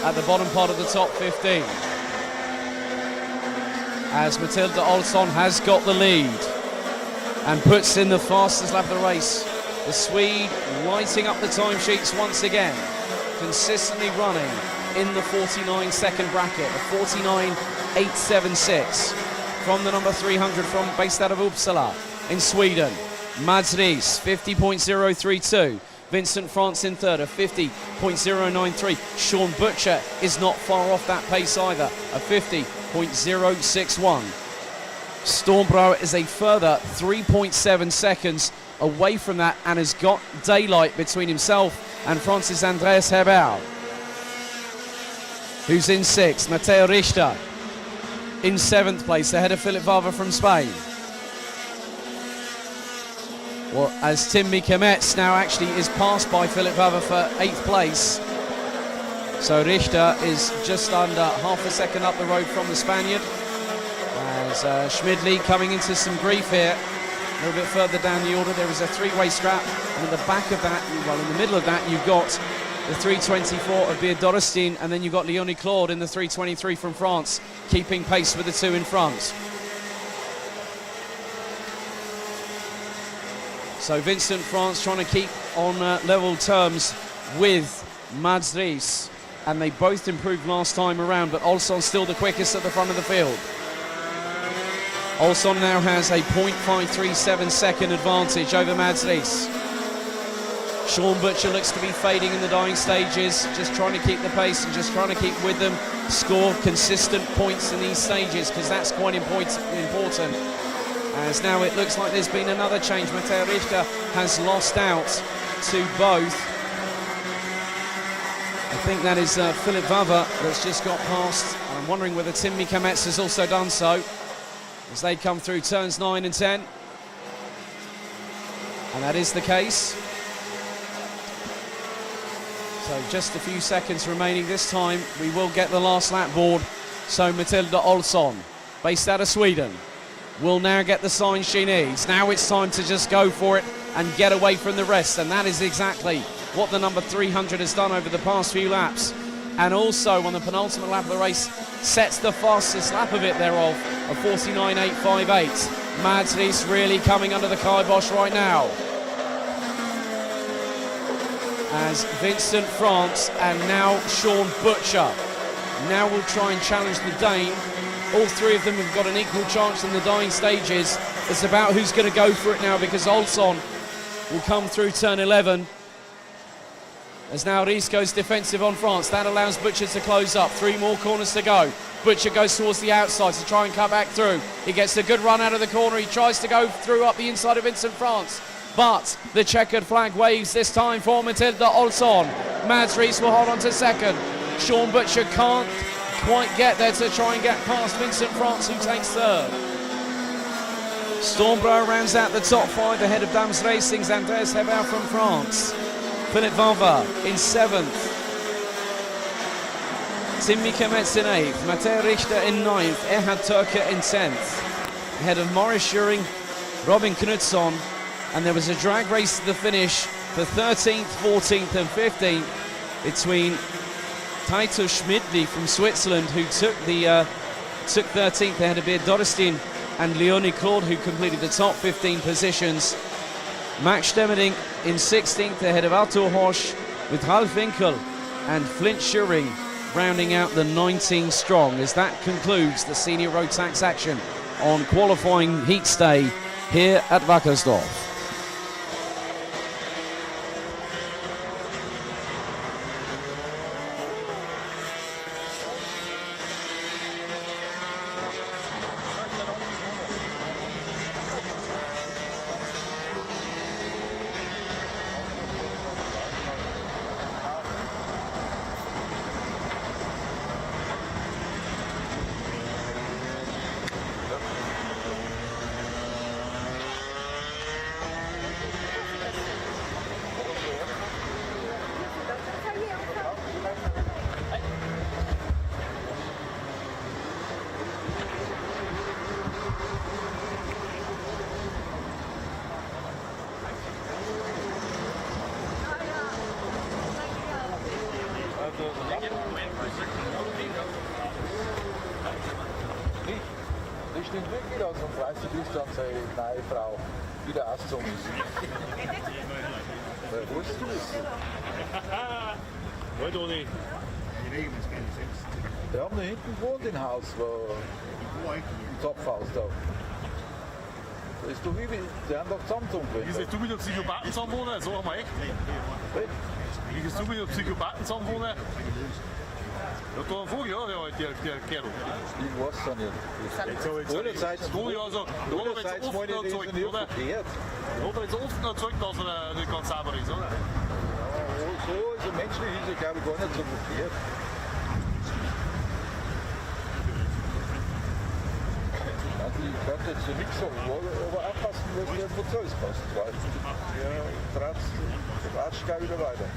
at the bottom part of the top 15. As Matilda Olsson has got the lead and puts in the fastest lap of the race. The Swede lighting up the timesheets once again, consistently running in the 49-second bracket, the 49.876 from the number 300 based out of Uppsala in Sweden. Mads Riis, 50.032. Vincent France in third, a 50.093. Sean Butcher is not far off that pace either, a 50.061. Stormbrower is a further 3.7 seconds away from that and has got daylight between himself and Francis Andreas Hebau, who's in 6th. Matteo Richter in 7th place, ahead of Philip Wavre from Spain. Well, as Tim Mikametz now actually is passed by Philip Wavre for 8th place. So Richter is just under half a second up the road from the Spaniard. As Schmidli coming into some grief here. A little bit further down the order, there is a 3-way strap, and at the back of that, well, in the middle of that, you've got the 324 of Beard Dorestein, and then you've got Leonie Claude in the 323 from France, keeping pace with the 2 in front. So Vincent France trying to keep on level terms with Mads Riis, and they both improved last time around, but Olsson still the quickest at the front of the field. Olsson now has a 0.537 second advantage over Mads Riis. Sean Butcher looks to be fading in the dying stages, just trying to keep the pace and just trying to keep with them, score consistent points in these stages, because that's quite important. As now it looks like there's been another change. Matteo Richter has lost out to both. I think that is Philip Wavre that's just got past. I'm wondering whether Tim Mikametz has also done so, as they come through turns 9 and 10. And that is the case. So just a few seconds remaining this time. We will get the last lap board. So Matilda Olsson, based out of Sweden, will now get the sign she needs. Now it's time to just go for it and get away from the rest. And that is exactly what the number 300 has done over the past few laps. And also on the penultimate lap of the race, sets the fastest lap of it thereof, a 49.858. Mads Riis really coming under the kibosh right now. as Vincent France and now Sean Butcher. Now will try and challenge the Dane. All three of them have got an equal chance in the dying stages. It's about who's going to go for it now, because Olsson will come through turn 11. As now Rees goes defensive on France. That allows Butcher to close up. 3 more corners to go. Butcher goes towards the outside to try and cut back through. He gets a good run out of the corner. He tries to go through up the inside of Vincent France. But the checkered flag waves this time for Matilda Olsson. Mads Rees will hold on to second. Sean Butcher can't quite get there to try and get past Vincent France, who takes third. Stormbro rounds out the top 5 ahead of Dams Racing's Andreas Hebel from France. Philip Vanva in 7th. Tim Mikametz in 8th. Matej Richter in 9th. Erhard Turke in 10th. Ahead of Morris Schuring, Robin Knutsson. And there was a drag race to the finish for 13th, 14th and 15th between Taito Schmidli from Switzerland, who took 13th ahead of Beard Doristin, and Leonie Claude, who completed the top 15 positions. Max Stemmerding in 16th ahead of Arthur Horsch, with Ralf Winkel and Flint Schuring rounding out the 19 strong, as that concludes the senior Rotax action on qualifying heat stay here at Wackersdorf. Das stimmt wirklich, also um 30 ist dann seine neue Frau wieder ausgezogen ist. Wer wusste das? Heute auch nicht. Wir haben da hinten gewohnt im Haus, wo im Topfhaus da. Da ist doch wie, die haben doch zusammengezogen. Wie gehst du mit der Psychopathen zusammen wohnen? Sag mal echt. Wie gehst du mit der Psychopathen zusammen wohnen? Ja, da ein Vogel, ja, der Kerl. Ich weiß es nicht. Einerseits mal nicht erzeugt, oder? Hat er jetzt oft erzeugt, dass er nicht ganz sauber ist, oder? So ist er menschlich, ist er glaube ich gar nicht so verkehrt. Also ich kann jetzt so nichts sagen, aber aufpassen, was der von Zeus passt. Weil der tratscht gleich wieder weiter.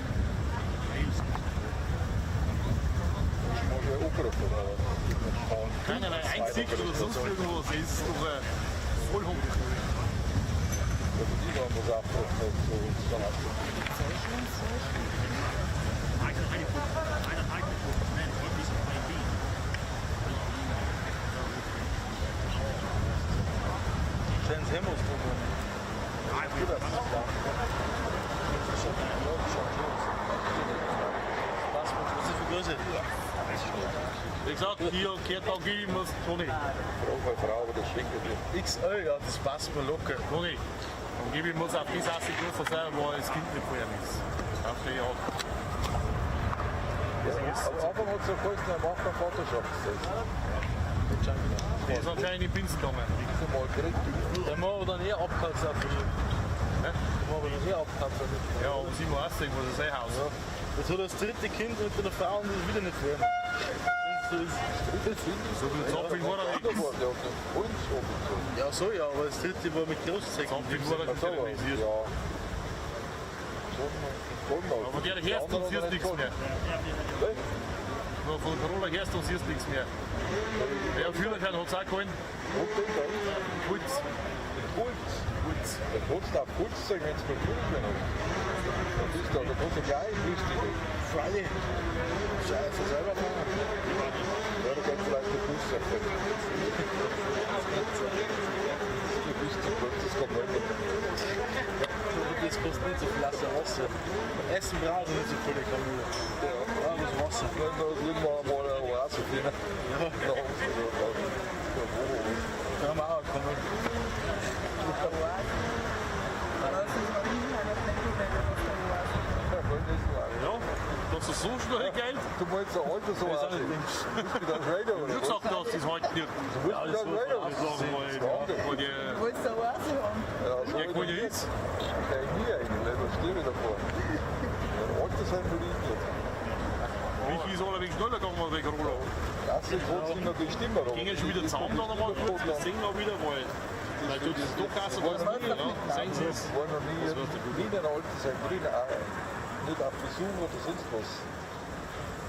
Keinerlei Einsicht oder sonst irgendwas, es ist doch voll hoch. Die haben was abgebrochen, so Schönes Hemmos drüber. Nein, wie das ist da. Was ist für Größe? Wie gesagt, hier gehört auch geben muss, Toni. Frau, das schickt XL, ja, das passt mir locker. Toni, dann gebe ich muss auf die Sache größer sein, wo das Kind nicht vorher ist. Auf die Jagd. Aber einfach mal zur Kosten, er macht einen Vaterschaftstest. Der ist anscheinend in Pinsel gegangen. Der muss aber dann eher abkatzen auf die. Der muss aber dann eher abkatzen. Ja, aber sie muss aussehen, wo das sein Haus. Jetzt hat er das dritte Kind mit einer Frau und ist wieder nicht vor. So viel Zapfing war er nicht. Ja, so ja, aber das dritte war mit Großzecken. Zapfing war er nicht organisiert. Aber der hörst du siehst nichts mehr. Von Corolla hörst du siehst nichts mehr. Der Führerschein hat es auch gehalten. Puls. Puls. Der kannst auch Puls sagen, wenn es mit Führerschein hat. Das ist da, da kannst du gleich lustig. Freilich. Scheiße, selber fahren. Ja, da geht vielleicht der Bus auf den. Das kommt nicht. Das kostet nicht so viel Lasse aus. Essen braten ist so völlig am Mühe. Ja, das Wasser. Irgendwann mal der Wasser finden. Ja. Da haben wir auch kommen. Ja, das ist so schnell Geld. Du meinst der alte so aus. Du sagst, dass das heute nicht. Ja, das sagen wir. Wolltest du auch so haben? Ja, kann ich jetzt. Der nie eigentlich, da stehe ich davor. Der alte sein beliebt jetzt. Wie soll er wegen schneller gehen, mal wegen Roller? Das ist trotzdem noch die Stimme. Gingen schon wieder zusammen dann einmal kurz, das singen wir wieder, weil du das Druckkasse das nie, ja? Sehen Sie es? Ich war noch nie in ein altes sein drin, nicht auf Besuch oder sonst was.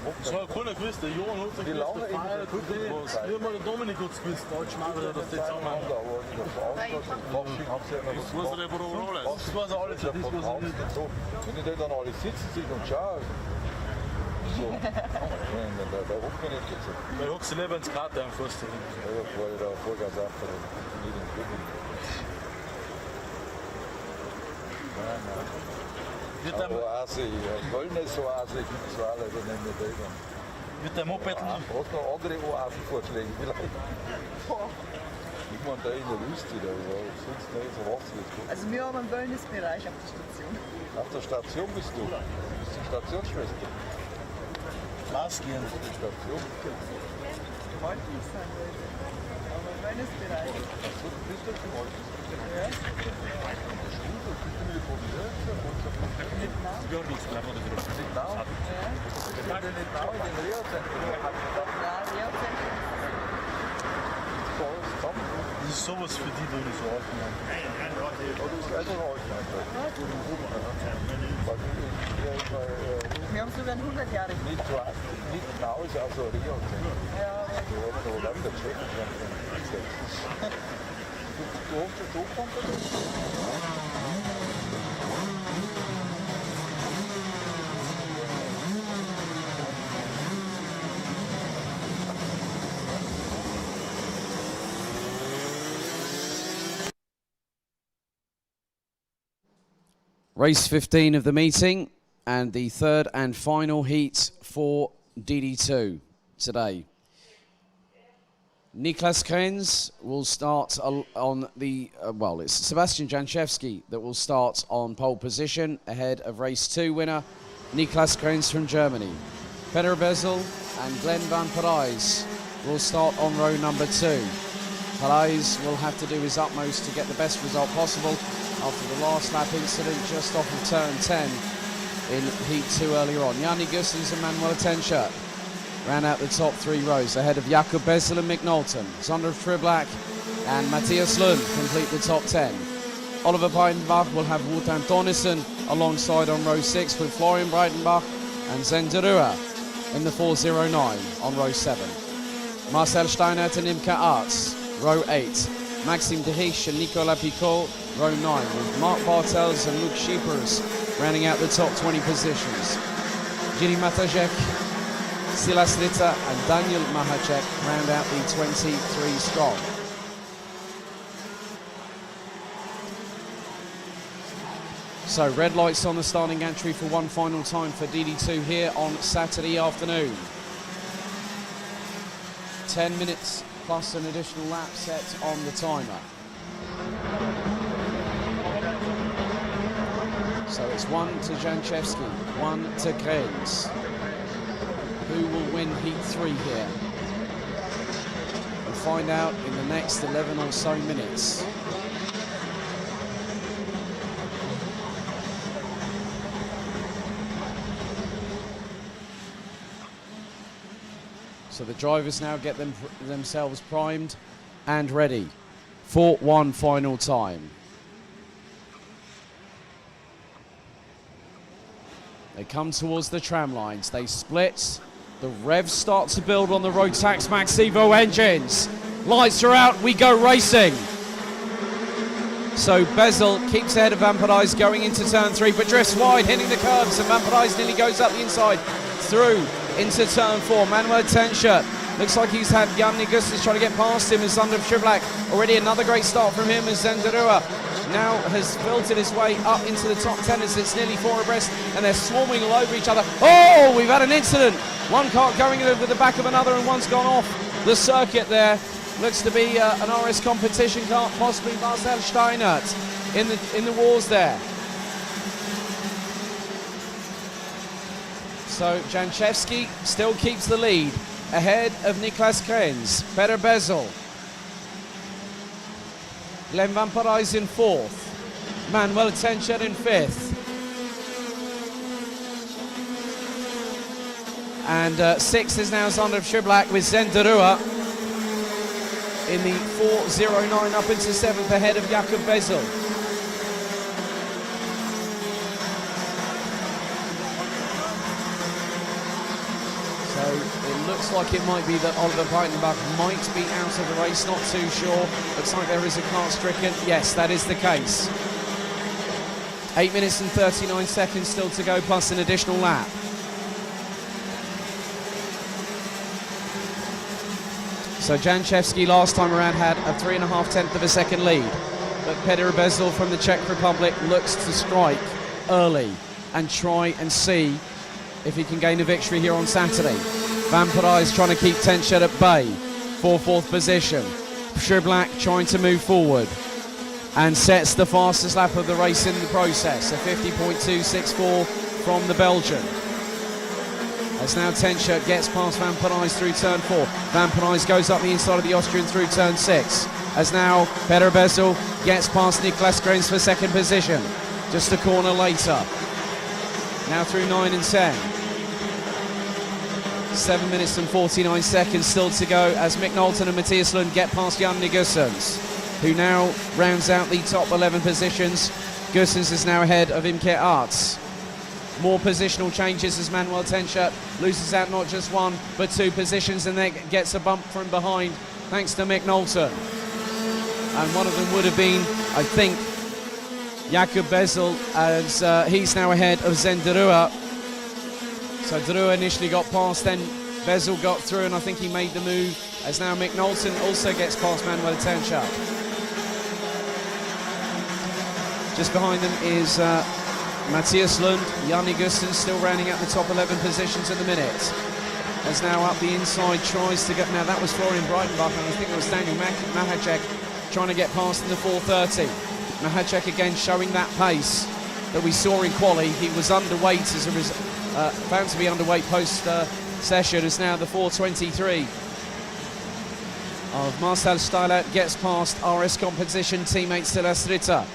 Das hat keiner gewusst, der Johann hat sich gewusst, der Feier hat gewusst, wie mal der Dominik hat es gewusst, da hat Schmarrn, dass die zusammen haben. Aber in der Veranstaltung haben sie ja noch das weiß er aber auch alles. Das weiß er alles, das weiß er nicht. So, wenn die dann alle sitzen sich und schauen. So, da hockt man nicht jetzt. Da hockst du lieber ins Krater am Fuß. Ja, weil ich da Vollgas ab, nicht im Club. Oase, Wellness-Oase gibt es alle, da nennen wir den. Mit der Moped? Ja, hast noch andere Oasenvorschläge vielleicht? Ich meine, da in der Wüste, da sonst nicht so was jetzt. Also wir haben einen Wellnessbereich auf der Station. Auf der Station bist du? Du bist die Stationsschwester. Was gehen? Die Station. Ich wollte nicht sein, aber Wellnessbereich. Achso, du bist doch schon alt. Ja. Das ist sowas für die, die nicht so alt machen. Wir haben sogar 100 Jahre. Nicht genau, ist auch so ein Rio. Ja, aber da läuft der Check. Du hast ja so kommen. Race 15 of the meeting and the third and final heat for DD2 today. Niklas Krenz will start on the, well, it's Sebastian Janchevsky that will start on pole position ahead of race 2 winner Niklas Krenz from Germany. Peter Bezel and Glenn van Parijs will start on row number 2. Parijs will have to do his utmost to get the best result possible after the last lap incident just off of turn 10 in heat 2 earlier on. Yanni Gustens and Manuel Tenscher ran out the top 3 rows ahead of Jakob Bezel and Mick Knowlton. Sander Friblak and Matthias Lund complete the top 10. Oliver Breitenbach will have Wotan Tonnesen alongside on row 6 with Florian Breitenbach and Zenderua in the 409 on row 7. Marcel Steinert and Imke Arts, row 8. Maxime Dehiche and Nicolas Picot, row 9, with Mark Bartels and Luke Schiepers rounding out the top 20 positions. Jiri Matajek, Silas Ritter and Daniel Mahacek round out the 23 strong. So red lights on the starting gantry for one final time for DD2 here on Saturday afternoon. 10 minutes plus an additional lap set on the timer. So it's 1 to Janchevsky, 1 to Krenz. Who will win heat 3 here? We'll find out in the next 11 or so minutes. So the drivers now get themselves primed and ready for one final time. They come towards the tram lines, they split. The revs start to build on the Rotax Max Evo engines. Lights are out, we go racing. So Bezel keeps ahead of Van Parijs going into turn 3, but drifts wide, hitting the curbs, and Van Parijs nearly goes up the inside through into turn 4. Manuel Tenscher looks like he's had Yanni Gustens trying to get past him, and Sander Friblak already another great start from him as Zenderua now has filtered his way up into the top 10 as it's nearly 4 abreast, and they're swarming all over each other. Oh, we've had an incident. One car going over the back of another, and one's gone off the circuit there. Looks to be an RS competition car, possibly Marcel Steinert in the wars there. So Janchevsky still keeps the lead ahead of Niklas Krenz, Peter Bezel. Glenn Van Parijs in 4th, Manuel Tencher in 5th. And 6th is now Sander Schublak with Zen de Rua in the 4.09 up into 7th ahead of Jakob Bezel. So it looks like it might be that Oliver Breitenbach might be out of the race, not too sure. Looks like there is a car stricken. Yes, that is the case. 8 minutes and 39 seconds still to go, plus an additional lap. So Janchevsky last time around had a 3.5 of a second lead. But Peter Bezel from the Czech Republic looks to strike early and try and see if he can gain a victory here on Saturday. Van Parijs trying to keep Tencher at bay for 4th position. Schublak trying to move forward and sets the fastest lap of the race in the process, a 50.264 from the Belgian. As now Tencher gets past Van Parijs through turn 4. Van Parijs goes up the inside of the Austrian through turn 6. As now Peter Bezel gets past Niklas Krenz for 2nd position. Just a corner later. Now through 9 and 10. 7 minutes and 49 seconds still to go as Mick Knowlton and Matthias Lund get past Jan Gussens, who now rounds out the top 11 positions. Gussens is now ahead of Imke Arts. More positional changes as Manuel Tencher loses out not just 1 but 2 positions, and then gets a bump from behind thanks to Mick Knowlton. And one of them would have been, I think, Jakob Bezel, as he's now ahead of Zen de Rua. So de Rua initially got past, then Bezel got through, and I think he made the move, as now Mick Knowlton also gets past Manuel Tencher. Just behind them is Matthias Lund. Janne Gusten still rounding out the top 11 positions at the minute. As now up the inside tries to get, now that was Florian Breitenbach, and I think it was Daniel Mahacek trying to get past in the 4:30. Mahacek again showing that pace that we saw in quali. He was underweight as a found to be underweight post session, as now the 4:23 of Marcel Steiler gets past RS competition teammate Silas Ritter.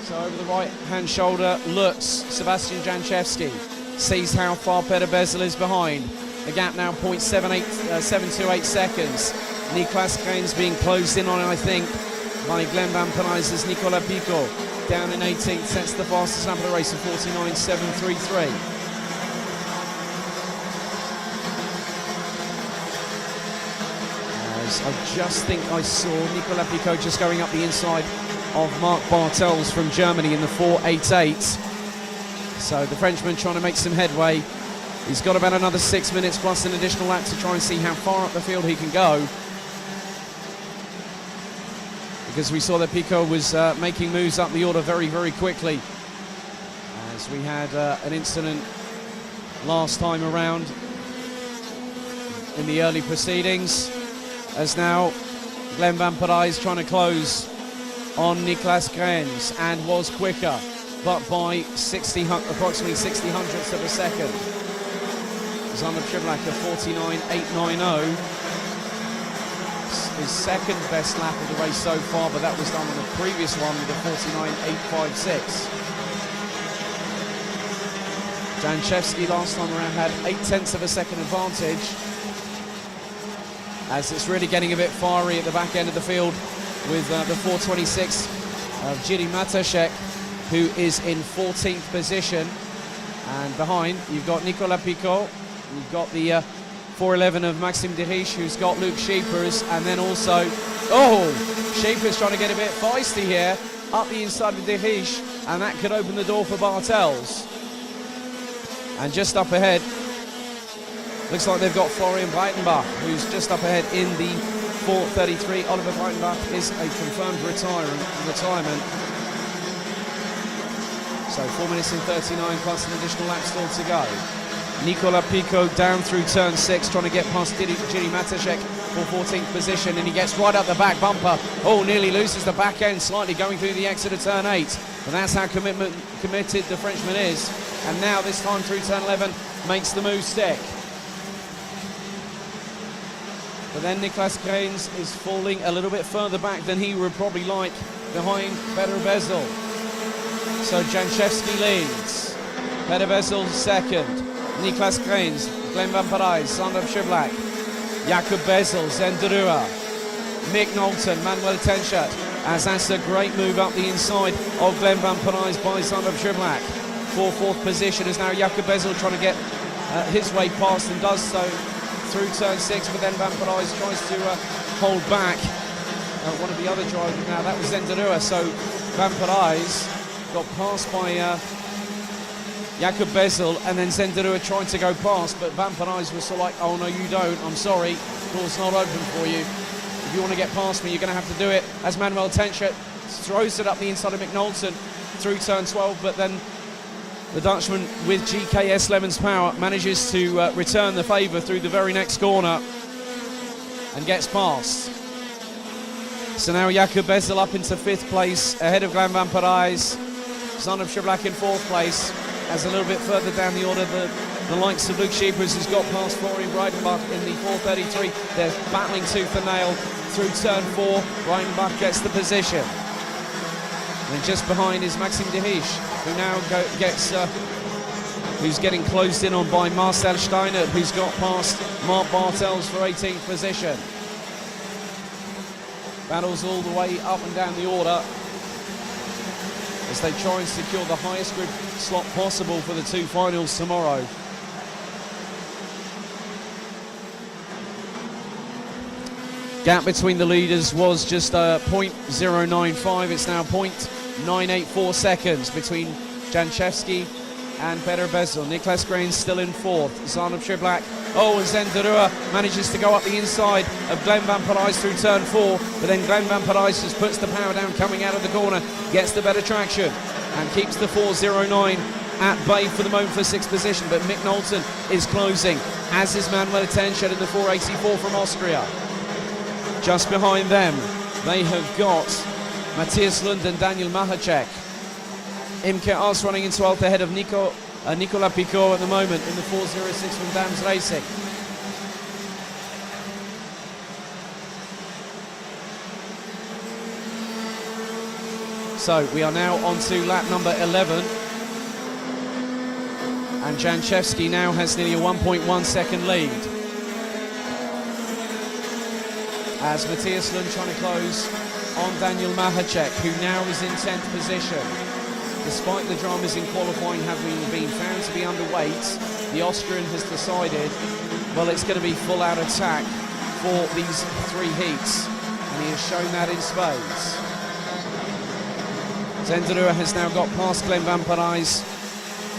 So over the right hand shoulder looks Sebastian Janchevsky, sees how far Peter Bezel is behind. The gap now 0.728 seconds. Niklas Krenz being closed in on, I think, by Glenn Van Parijs. Nicola Pico down in 18th, sets the fastest lap of the race of 49.733. As I just think I saw Nicola Pico just going up the inside of Marc Bartels from Germany in the 4.88. So the Frenchman trying to make some headway. He's got about another 6 minutes plus an additional lap to try and see how far up the field he can go. Because we saw that Pico was making moves up the order very, very quickly. As we had an incident last time around in the early proceedings. As now Glenn Van Parijs trying to close on Niklas Krenz, and was quicker, but by approximately 60 hundredths of a second. Sander Schublak a 49.890. His second best lap of the race so far, but that was done on the previous one with a 49.856. Janchevsky last time around had 0.8 of a second advantage, as it's really getting a bit fiery at the back end of the field with the 4.26 of Jiri Matashek, who is in 14th position. And behind, you've got Nicolas Picot, you've got the 4.11 of Maxime Deriche, who's got Luke Scheepers, and then also, Scheepers trying to get a bit feisty here, up the inside of Deriche, and that could open the door for Bartels. And just up ahead, looks like they've got Florian Breitenbach, who's just up ahead in the 4:33, Oliver Breitenbach is a confirmed retirement. So 4 minutes and 39 plus an additional lap still to go. Nicola Pico down through turn 6, trying to get past Jiri Matacek for 14th position, and he gets right up the back bumper. Oh, nearly loses the back end slightly going through the exit of turn 8. But that's how committed the Frenchman is. And now this time through turn 11 makes the move stick. But then Niklas Grains is falling a little bit further back than he would probably like behind Peter Bezel. So Janchevsky leads. Peter Bezel second. Niklas Grains, Glenn Van Parijs, Sander Schiblak, Jakob Bezel, Zenderua, Mick Knowlton, Manuel Tenschert, as that's a great move up the inside of Glenn Van Parijs by Sander Schiblak. For 4th position is now Jakob Bezel trying to get his way past, and does so through turn 6, but then Van Parijs tries to hold back one of the other drivers. Now that was Zenderua, so Van Parijs got passed by Jakob Bezel, and then Zenderua tried to go past, but Van Parijs was sort of like, oh no you don't, I'm sorry, door's not open for you. If you want to get past me, you're going to have to do it. As Manuel Tenschert throws it up the inside of Mick Knowlton through turn 12, but then the Dutchman with GKS Lemon's power manages to return the favour through the very next corner and gets past. So now Jakob Bezel up into 5th place ahead of Glenn Van Parijs. Sander Schiblak in 4th place. As a little bit further down the order, the likes of Luke Scheepers has got past Florian Breitenbach in the 4:33. They're battling tooth and nail through turn 4. Breitenbach gets the position. And just behind is Maxime de Hisch, who now who's getting closed in on by Marcel Steiner, who's got past Mark Bartels for 18th position. Battles all the way up and down the order as they try and secure the highest grid slot possible for the 2 finals tomorrow. Gap between the leaders was just 0.095. It's now 0.984 seconds between Janchevsky and Peter Bezel. Niklas Grains still in 4th. Sander Schiblak. Oh, and Zenderua manages to go up the inside of Glenn Van Parijs through turn 4, but then Glenn Van Parijs just puts the power down coming out of the corner, gets the better traction and keeps the 409 at bay for the moment for 6th position. But Mick Knowlton is closing, as is Manuel Tenschert in the 484 from Austria. Just behind them, they have got Matthias Lund and Daniel Mahacek. Imke As running in 12th ahead of Nicola Pico at the moment in the 406 from Dams Racing. So we are now on to lap number 11. And Janchevsky now has nearly a 1.1 second lead. As Matthias Lund trying to close on Daniel Mahacek, who now is in 10th position. Despite the dramas in qualifying having been found to be underweight, the Austrian has decided, well, it's going to be full-out attack for these 3 heats, and he has shown that in spades. Zenderua has now got past Glenn Van Parijs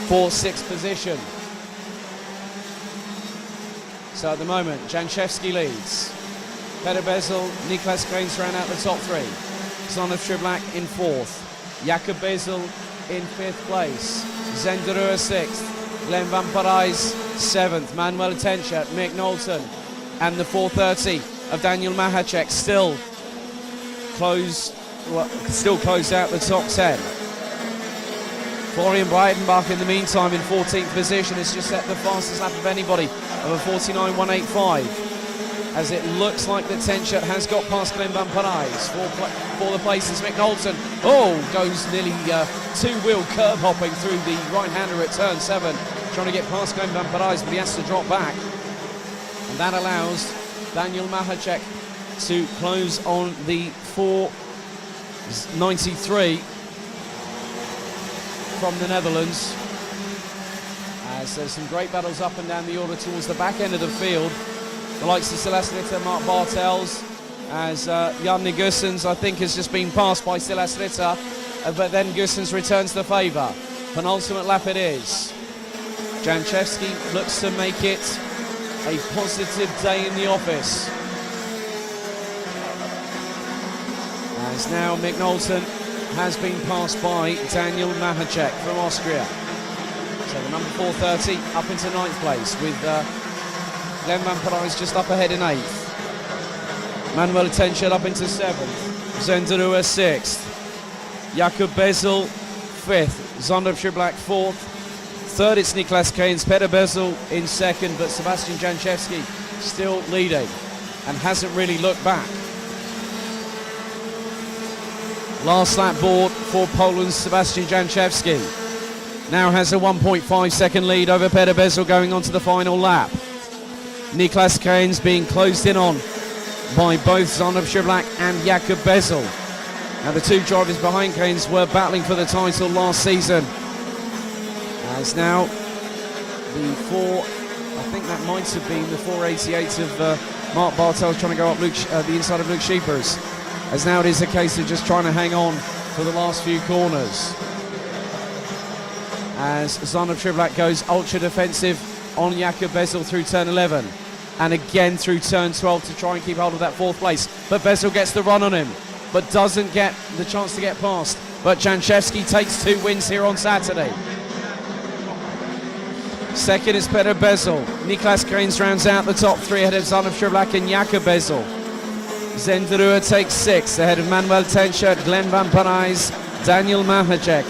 for 6th position. So at the moment, Janchevsky leads. Peter Bezel, Niklas Grains ran out the top 3. Sander Schiblak in 4th. Jakob Bezel in 5th place. Zenderua 6th. Glenn Van Parijs 7th. Manuel Tenschert, Mick Knowlton, and the 430 of Daniel Mahacek still closed out the top 10. Florian Breitenbach in the meantime in 14th position has just set the fastest lap of anybody of a 49.185. As it looks like the Tenschert has got past Glenn Van Parijs for the places. Mick Knowlton, goes nearly 2-wheel curb hopping through the right-hander at turn 7, trying to get past Glenn Van Parijs, but he has to drop back. And that allows Daniel Mahacek to close on the 493 from the Netherlands. As there's some great battles up and down the order towards the back end of the field. The likes of Silas Ritter, Mark Bartels, as Jan Gussens, I think, has just been passed by Silas Ritter, but then Gussens returns the favour. Penultimate lap it is. Janchevsky looks to make it a positive day in the office. As now Mick Knowlton has been passed by Daniel Mahacek from Austria. So the number 430 up into 9th place with Glenn Van Parijs just up ahead in 8th. Manuel Tenchel up into 7th. Zenderua 6th. Jakob Bezel 5th. Zondrup Schiblak 4th. 3rd it's Niklas Keynes. Peter Bezel in 2nd, but Sebastian Janczewski still leading and hasn't really looked back. Last lap board for Poland's Sebastian Janczewski. Now has a 1.5 second lead over Peter Bezel going on to the final lap. Niklas Keynes being closed in on by both Zondrup Schiblak and Jakob Bezel. Now the two drivers behind Keynes were battling for the title last season. As now the I think that might have been the 488 of Mark Bartels trying to go up the inside of Luke Scheepers. As now it is a case of just trying to hang on for the last few corners. As Zondrup Schiblak goes ultra defensive on Jakob Bezel through turn 11. And again through turn 12 to try and keep hold of that 4th place. But Bezel gets the run on him, but doesn't get the chance to get past. But Janczewski takes 2 wins here on Saturday. 2nd is Peter Bezel. Niklas Keynes rounds out the top 3 ahead of Zondrup Schiblak and Jakob Bezel. Zenderua takes 6th ahead of Manuel Tenchel, Glenn Van Parijs, Daniel Mahacek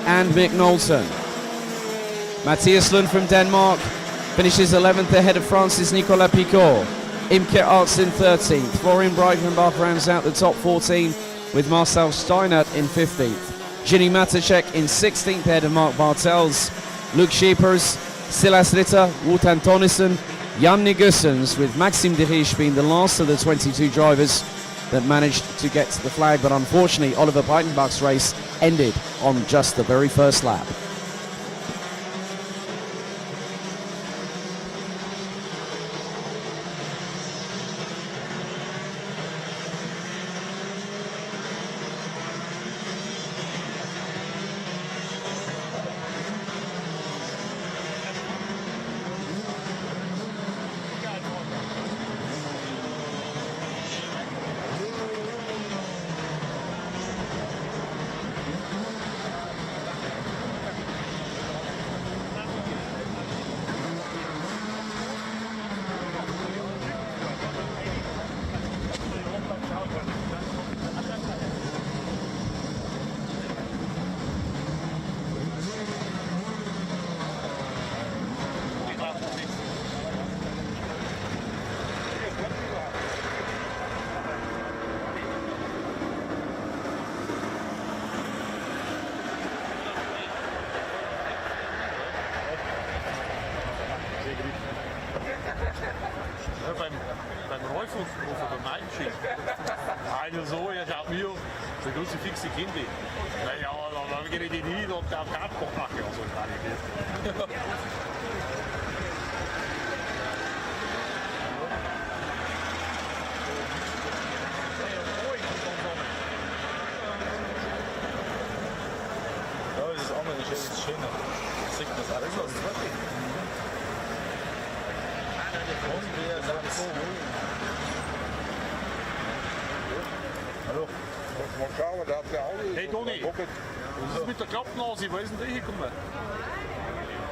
and Mick Knowlton. Matthias Lund from Denmark finishes 11th ahead of France's Nicolas Picot. Imke Arzt in 13th. Florian Breitenbach rounds out the top 14 with Marcel Steinert in 15th. Ginny Matacek in 16th ahead of Mark Bartels. Luke Scheepers, Silas Ritter, Wotan Tonnesen, Jan Nigussens, with Maxime de Riche being the last of the 22 drivers that managed to get to the flag, but unfortunately Oliver Breitenbach's race ended on just the very first lap. Beim Rolfus, wo er beim Einschild. Also so, er schaut mir, so große fixe Kinder. Naja, dann gehe ich die hin und der Kartbock mache ich auch so gar nicht. Ja, das andere ist jetzt schöner. Das sieht das alles aus. Hallo. Mal schauen, da hat der Auto. Hey Toni, was ist mit der Klappnase? Wo ist denn die gekommen?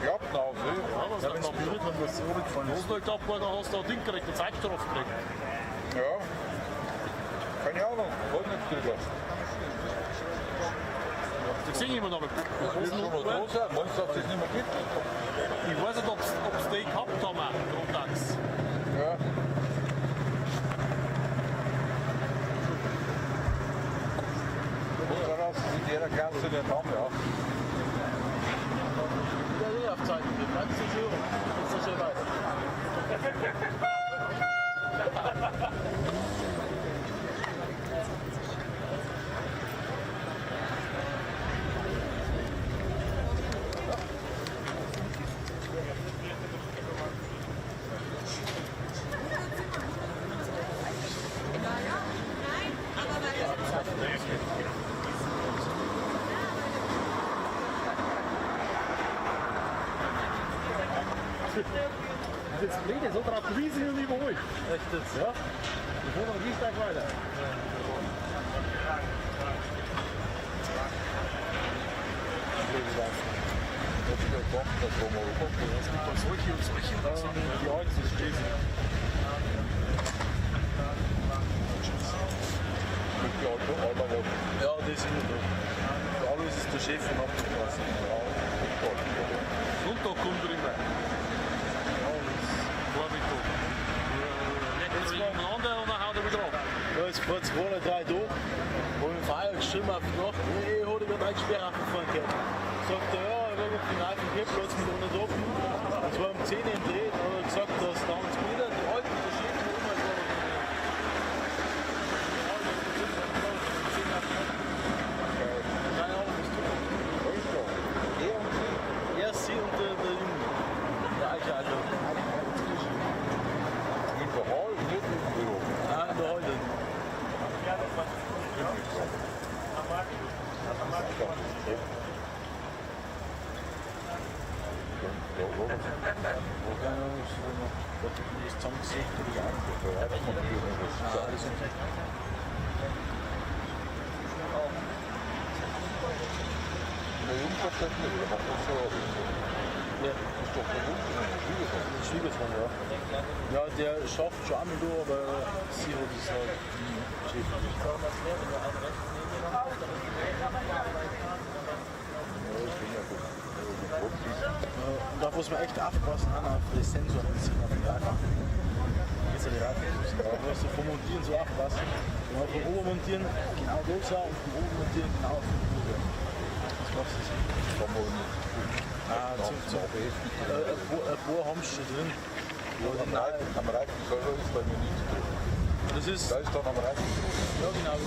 Klappnase? Ja, was Ja, wenn es berührt, dann wird es zurückgefallen. Du hast noch gedacht, da hast du ein Ding gekriegt, eine Zeitstrafe gekriegt. Ja. Keine Ahnung, wollte nicht drüber. Ich sehe immer noch mal. Meinst du, dass es nicht mehr gibt? Ich weiß nicht, ob sie die gehabt haben, Rotax. Ja. Und daraus sieht jeder Kerze den Namen, ja. Ja, die Aufzeichnung, die bleibt zu hören. Jetzt ist schon weiter. Das Blöde ist so drauf gewesen und überholt. Echt jetzt? Ja. Wir fahren am Dienstag weiter. Die Holz ist riesig. Ja, die sind da. Alles ist der Chef von abgepasst. Sonntag kommt er immer. Vormittag. Jetzt miteinander und dann haut er wieder ab. Ja, jetzt vor 2 oder 3 Tagen habe ich Feier geschrieben auf die Nacht, ich habe mir 3 Sperren abgefahren gehabt. Sagt er, ja, ich habe auf den alten Parkplatz mit einer offen. Das war um 10 Uhr im Dreh, da hat er gesagt, dass da uns wieder die Alten, der Chef, der immer so. Keine Ahnung, was tun. Er, sie und der Junge. Der alte Alter. In der Hall, nicht im Büro. Ah, in der Halle. Schwiegersohn, ja. Ja, der schafft schon einmal durch, aber sie hat es halt Chef. Und da muss man echt aufpassen, auf die Sensoren ziehen auf den Rad. Jetzt die Rad. Da musst du vom Montieren so aufpassen. Und vom Obermontieren genau da sein und vom Obermontieren genau auf den Flügel. Das machst du nicht. Ah, ein paar haben sie schon drin. Am Reifen selber ist bei mir nichts drin. Das ist. Da ist dann am Reifen drin. Ja, genau.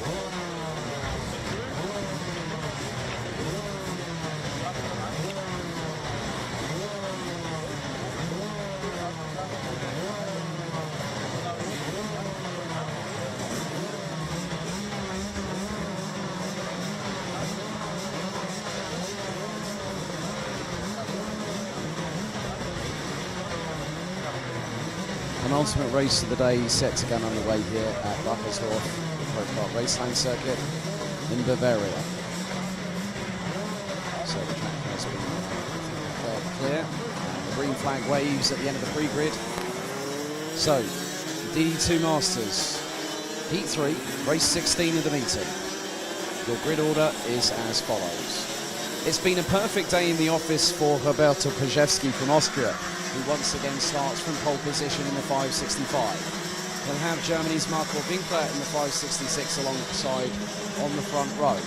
Penultimate race of the day set to get underway here at Wackersdorf, the Pro Kart Raceline circuit in Bavaria. So the track has been declared clear, and the green flag waves at the end of the pre-grid. So, DD2 Masters, Heat 3, race 16 of the meeting. Your grid order is as follows. It's been a perfect day in the office for Roberto Krzyzewski from Austria, who once again starts from pole position in the 565. He'll have Germany's Marco Winkler in the 566 alongside on the front row.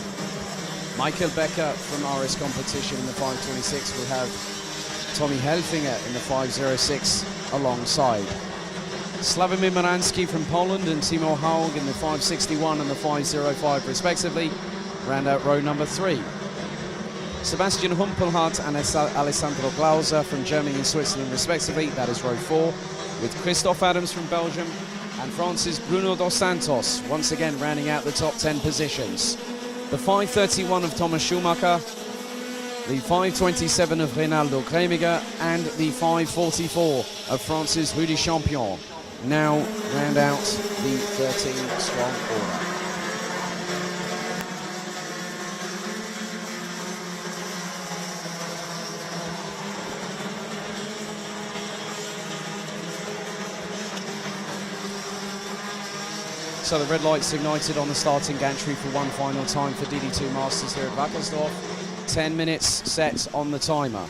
Michael Becker from RS Competition in the 526 will have Tommy Helfinger in the 506 alongside. Slavomir Moransky from Poland and Timo Haug in the 561 and the 505 respectively round out row number 3. Sebastian Humpelhardt and Alessandro Glauser from Germany and Switzerland respectively, that is row 4, with Christoph Adams from Belgium and France's Bruno dos Santos once again rounding out the top 10 positions. The 531 of Thomas Schumacher, the 527 of Reynaldo Kremiger and the 544 of France's Rudy Champion now round out the 13-strong order. So the red lights ignited on the starting gantry for one final time for DD2 Masters here at Wackersdorf. 10 minutes set on the timer.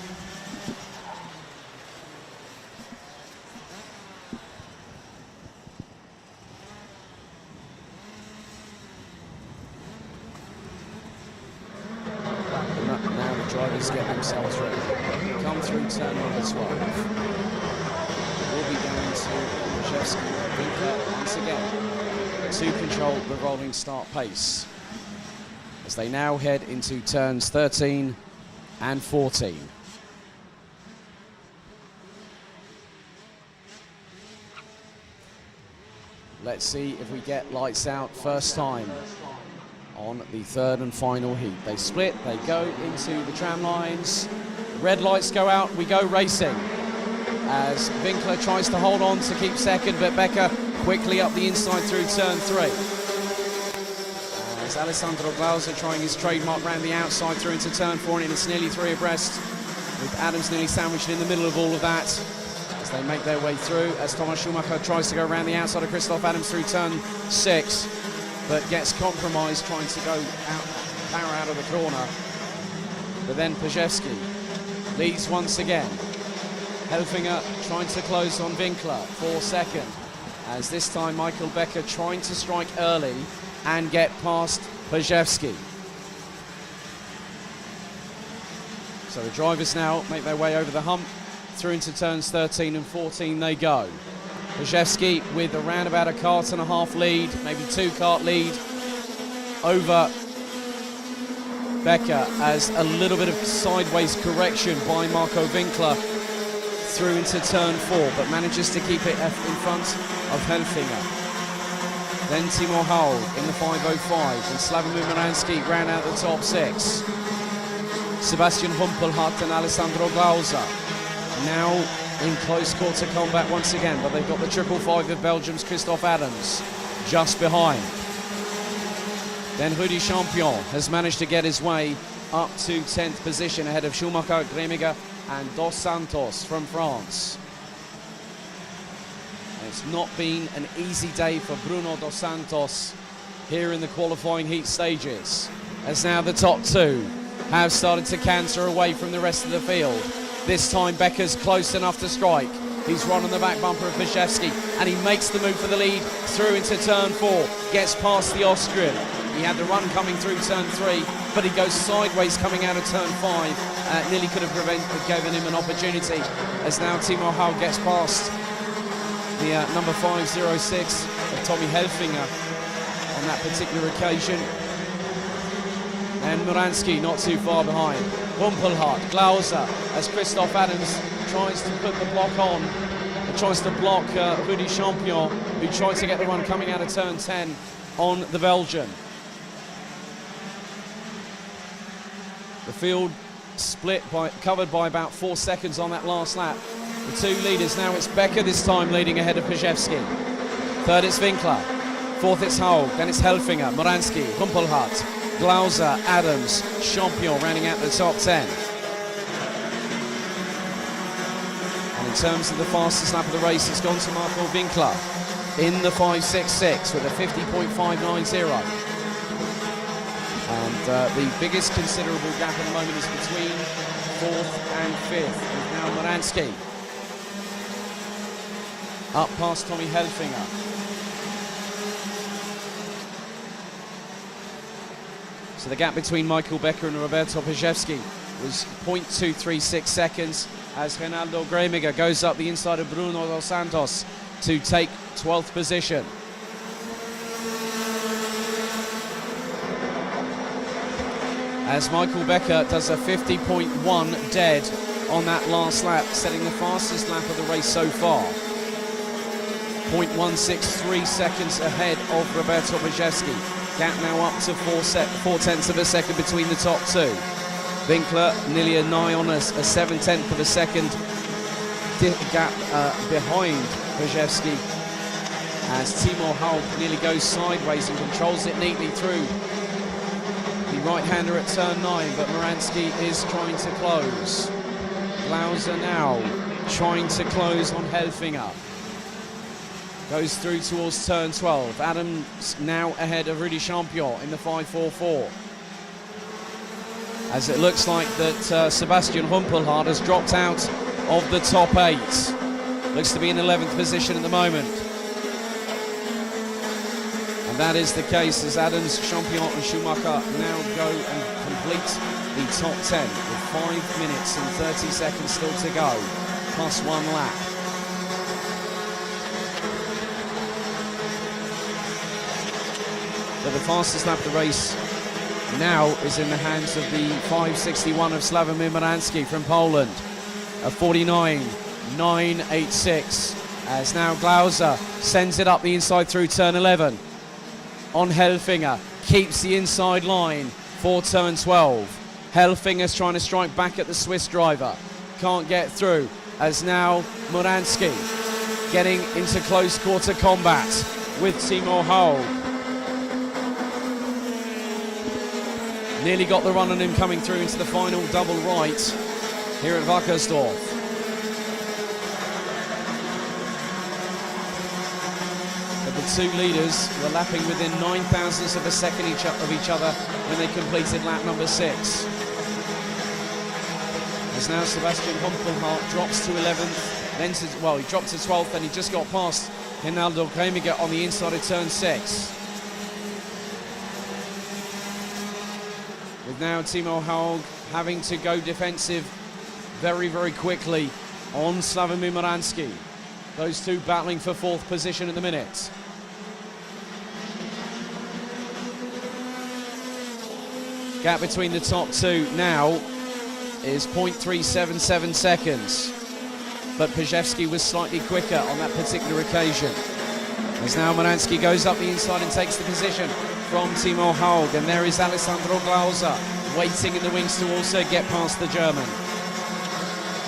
Now the drivers get themselves ready. Come through turn number 12. We'll be going to Krzyzewski Winkler once again to control the rolling start pace as they now head into turns 13 and 14. Let's see if we get lights out first time on the third and final heat. They split, they go into the tram lines. Red lights go out, we go racing. As Winkler tries to hold on to keep second, but Becker quickly up the inside through turn 3. As Alessandro Glauser trying his trademark round the outside through into turn 4, and it's nearly 3 abreast with Adams nearly sandwiched in the middle of all of that as they make their way through, as Thomas Schumacher tries to go around the outside of Christoph Adams through turn 6, but gets compromised trying to go power out of the corner. But then Pajewski leads once again. Helfinger trying to close on Winkler for second, as this time Michael Becker trying to strike early and get past Pajewski. So the drivers now make their way over the hump, through into turns 13 and 14 they go. Pajewski with around about a kart and a half lead, maybe 2 kart lead over Becker, as a little bit of sideways correction by Marco Winkler through into turn 4, but manages to keep it in front of Helfinger. Then Timo Haug in the 505, and Slavomir Moranski round out the top 6. Sebastian Humpelhardt and Alessandro Glauser now in close quarter combat once again, but they've got the 555 of Belgium's Christoph Adams just behind. Then Rudi Champion has managed to get his way up to 10th position ahead of Schumacher, Gremiger and Dos Santos from France. And it's not been an easy day for Bruno Dos Santos here in the qualifying heat stages, as now the top 2 have started to canter away from the rest of the field. This time Becker's close enough to strike. He's run on the back bumper of Pajewski, and he makes the move for the lead through into turn 4, gets past the Austrian. He had the run coming through turn 3, but he goes sideways coming out of turn 5. Nearly could have given him an opportunity, as now Timo Haug gets past the number 506 of Tommy Helfinger on that particular occasion. And Moranski not too far behind. Humpelhardt, Glauser, as Christoph Adams tries to put the block on, tries to block Rudi Champion, who tried to get the run coming out of turn 10 on the Belgian. The field split covered by about 4 seconds on that last lap. The 2 leaders now, it's Becker this time leading ahead of Pajewski. Third it's Winkler, 4th it's Haug, then it's Helfinger, Moranski, Humpelhardt, Glauser, Adams, Champion rounding out the top 10. And in terms of the fastest lap of the race, it's gone to Marco Winkler in the 5.66 with a 50.590. And the biggest considerable gap at the moment is between 4th and 5th, with now Moranski up past Tommy Helfinger. So the gap between Michael Becker and Roberto Pajewski was 0.236 seconds, as Reinaldo Gremiger goes up the inside of Bruno Dos Santos to take 12th position. As Michael Becker does a 50.1 dead on that last lap, setting the fastest lap of the race so far. 0.163 seconds ahead of Roberto Pajewski. Gap now up to 4/10 of a second between the top 2. Winkler nearly a nigh on a 7/10 of a second gap behind Pajewski, as Timo Haug nearly goes sideways and controls it neatly through the right-hander at turn 9, but Moranski is trying to close. Glauser now trying to close on Helfinger. Goes through towards turn 12. Adams now ahead of Rudi Champion in the 5.44. As it looks like that Sebastian Humpelhardt has dropped out of the top 8. Looks to be in 11th position at the moment. And that is the case as Adams, Champion and Schumacher now go and complete the top 10 with 5 minutes and 30 seconds still to go, plus 1 lap. But the fastest lap of the race now is in the hands of the 5.61 of Slavomir Moranski from Poland, a 49.986, as now Glauser sends it up the inside through turn 11 on Helfinger, keeps the inside line for turn 12. Helfinger's trying to strike back at the Swiss driver, can't get through, as now Moranski getting into close quarter combat with Timo Haug. Nearly got the run on him coming through into the final double right. here at Wackersdorf. But the two leaders were lapping within 9,000ths of a second of each other when they completed lap number 6. As now Sebastian Humpelhardt drops to 11th, then to, well, he dropped to 12th, and he just got past Reinaldo Kremiger on the inside of turn 6. With now Timo Haug having to go defensive very, very quickly on Slavomir Moransky. Those two battling for 4th position at the minute. Gap between the top two now is 0.377 seconds. But Pajewski was slightly quicker on that particular occasion. As now Moransky goes up the inside and takes the position from Timo Haug, and there is Alessandro Glauser waiting in the wings to also get past the German.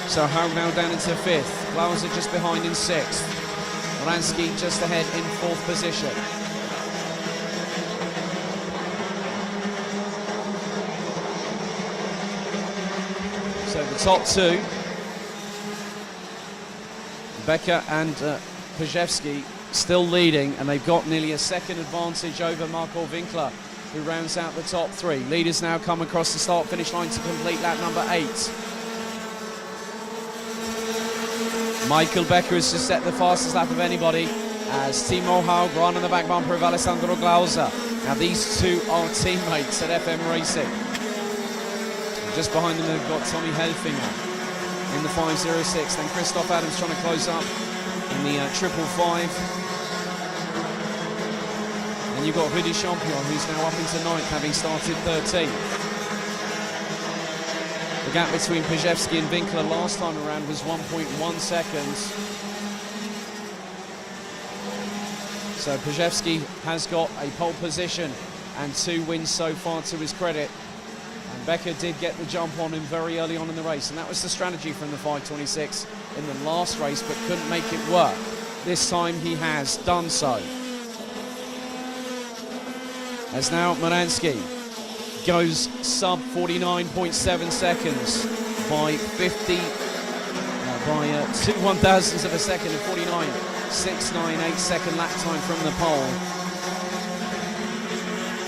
So Haug now down into 5th, Glauser just behind in 6th, Moransky just ahead in 4th position. So the top two, Becker and Pajewski, still leading, and they've got nearly a second advantage over Marco Winkler, who rounds out the top 3. Leaders now come across the start-finish line to complete lap number 8. Michael Becker has just set the fastest lap of anybody, as Timo Haug run on the back bumper of Alessandro Glauser. Now these two are teammates at FM Racing. And just behind them they've got Tommy Helfinger in the 506, then Christoph Adams trying to close up in the 555. And you've got Rudy Champion, who's now up into 9th, having started 13th. The gap between Pajewski and Winkler last time around was 1.1 seconds. So Pajewski has got a pole position and 2 wins so far to his credit. And Becker did get the jump on him very early on in the race, and that was the strategy from the 526 in the last race, but couldn't make it work. This time he has done so. As now Moransky goes sub 49.7 seconds by 2 1,000ths of a second of 49.698 second lap time from the pole.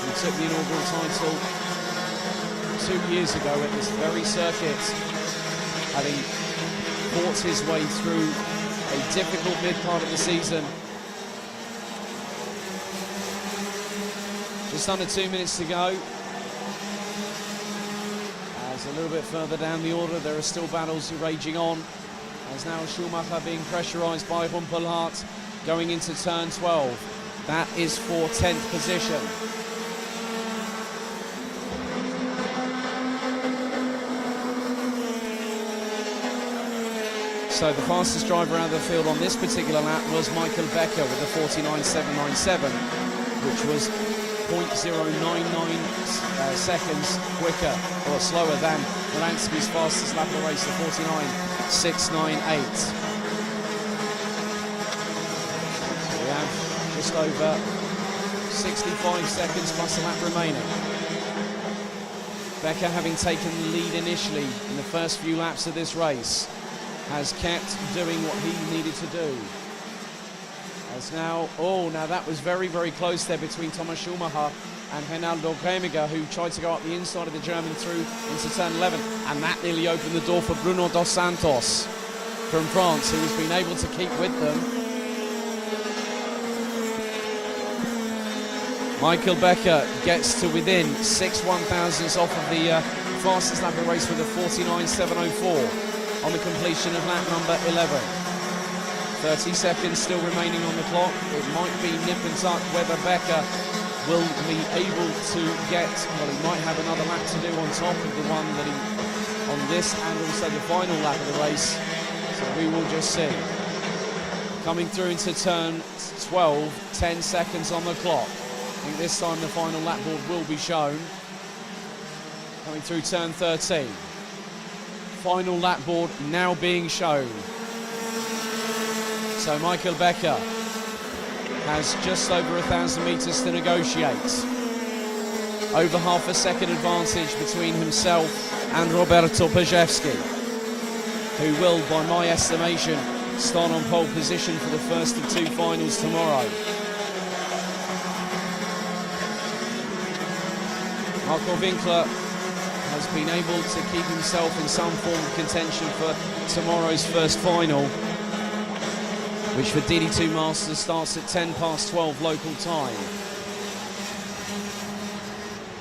He took the inaugural title 2 years ago at this very circuit, having fought his way through a difficult mid part of the season. Just under 2 minutes to go. As a little bit further down the order, there are still battles raging on. As now Schumacher being pressurised by Humpelhardt going into turn 12. That is for 10th position. So the fastest driver out of the field on this particular lap was Michael Becker with a 49.797, which was 0.099 seconds quicker or slower than Moransky's fastest lap of the race, the 49.698. So we have just over 65 seconds plus a lap remaining. Becker, having taken the lead initially in the first few laps of this race, has kept doing what he needed to do. As now, now that was very, very close there between Thomas Schumacher and Reinaldo Kremiger, who tried to go up the inside of the German through into turn 11, and that nearly opened the door for Bruno Dos Santos from France, who has been able to keep with them. Michael Becker gets to within 6 1,000ths off of the fastest lap of the race with a 49.704 on the completion of lap number 11. 30 seconds still remaining on the clock. It might be nip and tuck whether Becker will be able to get, well, he might have another lap to do on top of the one that he, on this and also the final lap of the race. So we will just see. Coming through into turn 12, 10 seconds on the clock. I think this time the final lap board will be shown. Coming through turn 13. Final lap board now being shown. So Michael Becker has just over 1,000 metres to negotiate. Over half a second advantage between himself and Roberto Pajewski. who will, by my estimation, start on pole position for the first of two finals tomorrow. Marco Winkler has been able to keep himself in some form of contention for tomorrow's first final, which for DD2 Masters starts at 12:10 local time.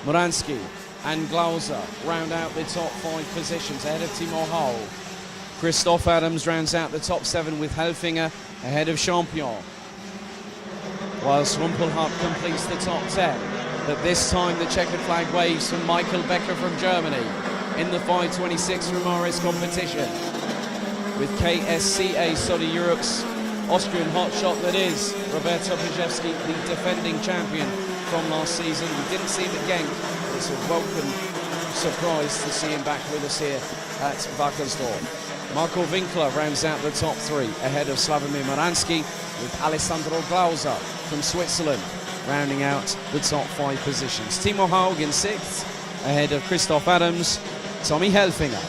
Moransky and Glauser round out the top 5 positions ahead of Timo Hull. Christoph Adams rounds out the top 7 with Helfinger ahead of Champion, whilst Rumpelhart completes the top 10. But this time the checkered flag waves from Michael Becker from Germany in the 526 Rumaris competition, with KSCA Sodi Europe's Austrian hotshot that is Roberto Pajewski, the defending champion from last season. We didn't see him at Genk, but it's a welcome surprise to see him back with us here at Wackersdorf. Marco Winkler rounds out the top 3 ahead of Slavomir Moransky, with Alessandro Glauser from Switzerland rounding out the top 5 positions. Timo Haug in 6th ahead of Christoph Adams, Tommy Helfinger,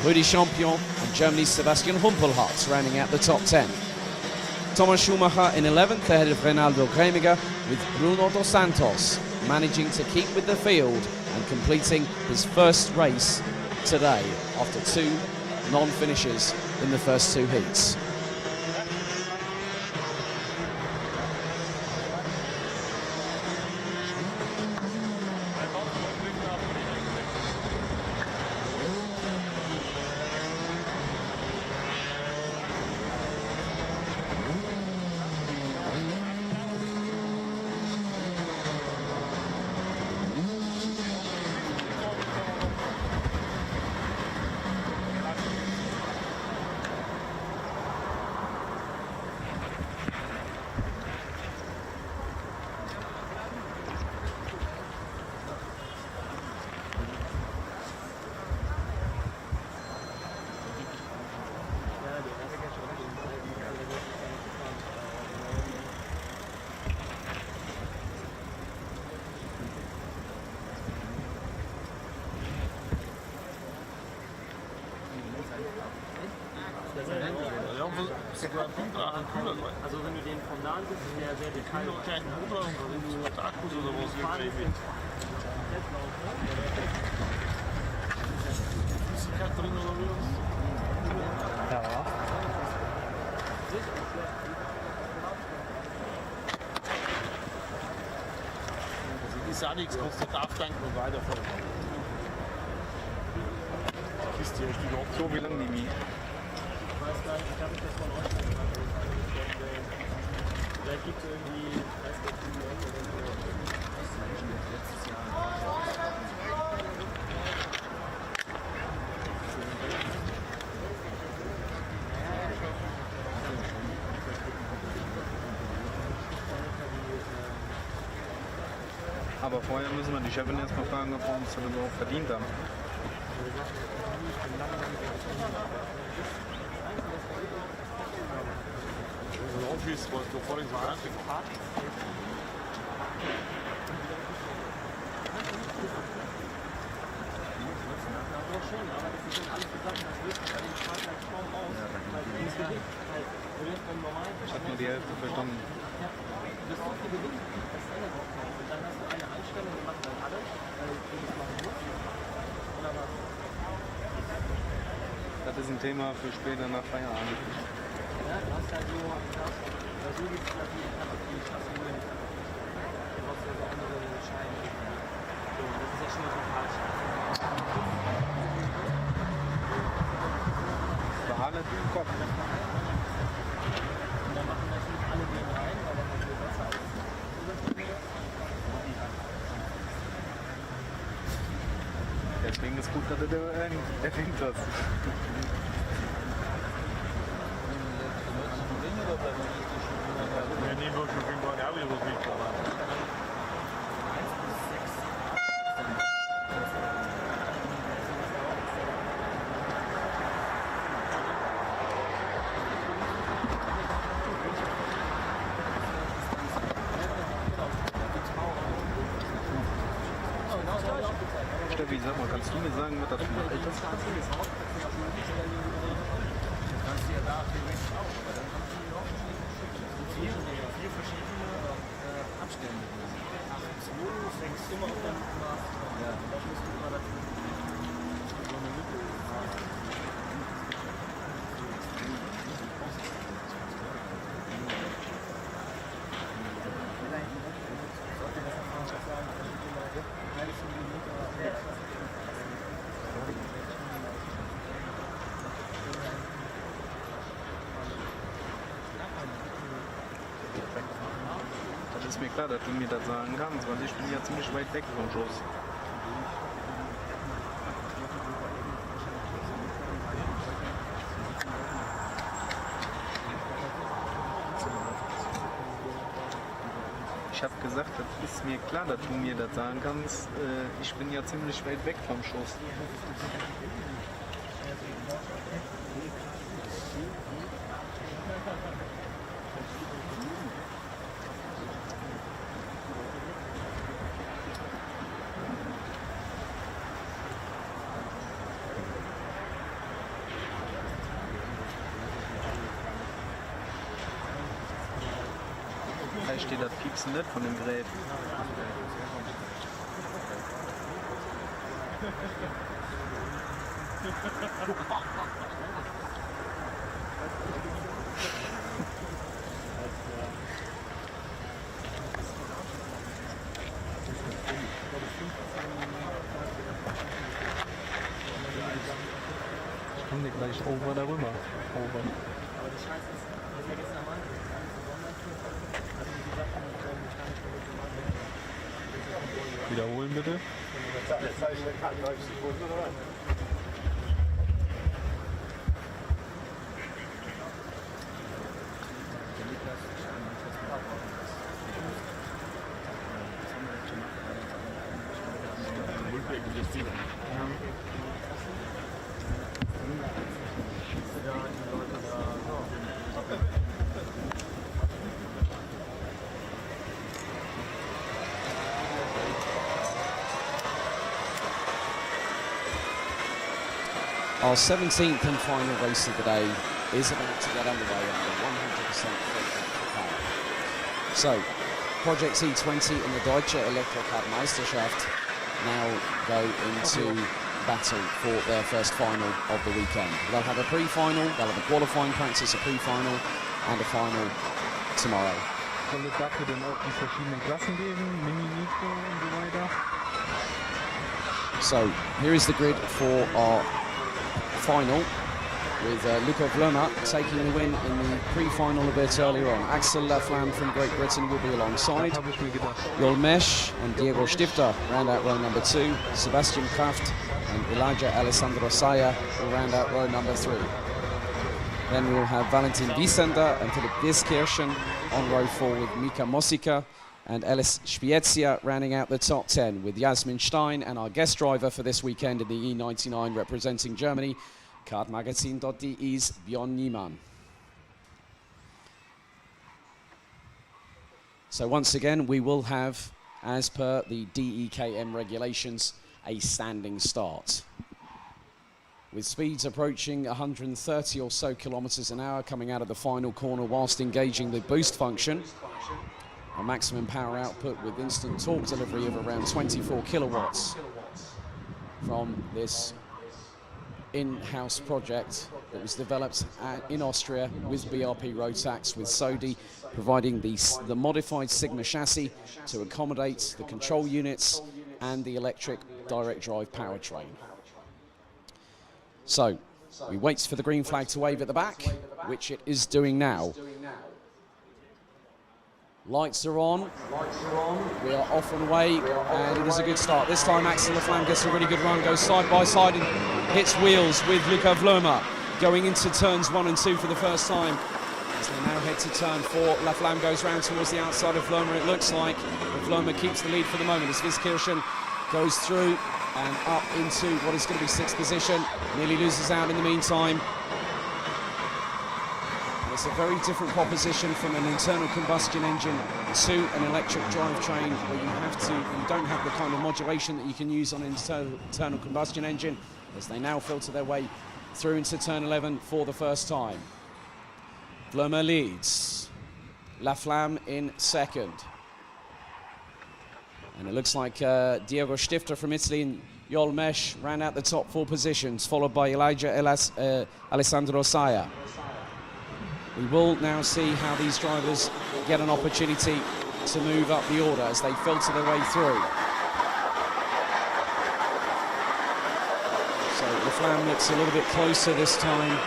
Rudi Champion and Germany's Sebastian Humpelhardt rounding out the top 10. Thomas Schumacher in 11th ahead of Reinaldo Gremiger, with Bruno Dos Santos managing to keep with the field and completing his first race today after 2 non-finishes in the first 2 heats. Also wenn du den vom Nahen sitzt, ist der sehr detailreich. Wenn du Akkus oder was Ja. Die Sadix kostet auftanken und weiterfahren. Die Kiste ist die noch so, wie lange die nie. Ich weiß gar nicht, ich habe das von euch gemacht. Vielleicht gibt es irgendwie, ich weiß nicht, wie letztes Jahr. Aber vorher müssen wir die Chefin jetzt mal fragen, ob wir uns das überhaupt verdient haben. Office, was du vorhin gesagt hast. Ich habe nur die Hälfte verstanden. Das ist ein Thema für später nach Feierabend. Ja, du hast halt so die Kategorien, du brauchst ja so andere Scheine. So, das ist ja schon mal so falsch. Behalte den Kopf. Und dann machen natürlich alle den rein, weil dann viel besser ist. Deswegen ist gut, dass du erwähnt hast. Ja, nehmen wir schon viel mal auch wieder was mit. Steffi, sag mal, kannst du mir sagen, was das für ein Alter ist? Vier verschiedene Abstände. Du fängst immer auf der Mitte nach. Ja. Das musst du immer dazu. So eine Lücke. Das ist mir klar, dass du mir das sagen kannst, weil ich bin ja ziemlich weit weg vom Schuss. Ich habe gesagt, das ist mir klar, dass du mir das sagen kannst. Ich bin ja ziemlich weit weg vom Schuss. Da steht das Piepsen nicht von dem Gerät. Ich komme dir gleich over darüber. Over. Wiederholen bitte. Our 17th and final race of the day is about to get underway under 100% power. So, Project C20 and the Deutsche Elektrokart-Meisterschaft now go into battle for their first final of the weekend. They'll have a pre-final, they'll have a qualifying practice, a pre-final and a final tomorrow. Soll es dafür dann auch die verschiedenen Klassen geben, Mini, Mikro und so weiter? So, here is the grid for our final, with Luca Vloma taking the win in the pre-final a bit earlier on. Axel Laflamme from Great Britain will be alongside. Yolmesh and Diego Stifter round out row number 2. Sebastian Kraft and Elijah Alessandro Saya will round out row number 3. Then we'll have Valentin Wiesender and Philipp Wieskirchen on row 4 with Mika Mosika and Ellis Spiezia rounding out the top 10, with Jasmin Stein and our guest driver for this weekend in the E99 representing Germany, Kartmagazin.de's Björn Niemann. So once again, we will have, as per the DEKM regulations, a standing start. With speeds approaching 130 or so kilometers an hour coming out of the final corner whilst engaging the boost function. A maximum power output with instant torque delivery of around 24 kilowatts from this in-house project that was developed in Austria with BRP Rotax, with Sodi providing the modified Sigma chassis to accommodate the control units and the electric direct drive powertrain. So we wait for the green flag to wave at the back, which it is doing now. Lights are on, we are off and away, and it is a good start. This time Axel Laflamme gets a really good run, goes side by side and hits wheels with Luca Vloma, going into turns 1 and 2 for the first time. As they now head to turn 4, Laflamme goes round towards the outside of Vloma, it looks like. But Vloma keeps the lead for the moment as Wieskirchen goes through and up into what is going to be 6th position. Nearly loses out in the meantime. It's a very different proposition from an internal combustion engine to an electric drivetrain, where you don't have the kind of modulation that you can use on an internal combustion engine, as they now filter their way through into turn 11 for the first time. Vlerma leads. Laflamme in second. And it looks like Diego Stifter from Italy and Joel Mesh ran out the top 4 positions, followed by Alessandro Saya. We will now see how these drivers get an opportunity to move up the order as they filter their way through. So Laflamme looks a little bit closer this time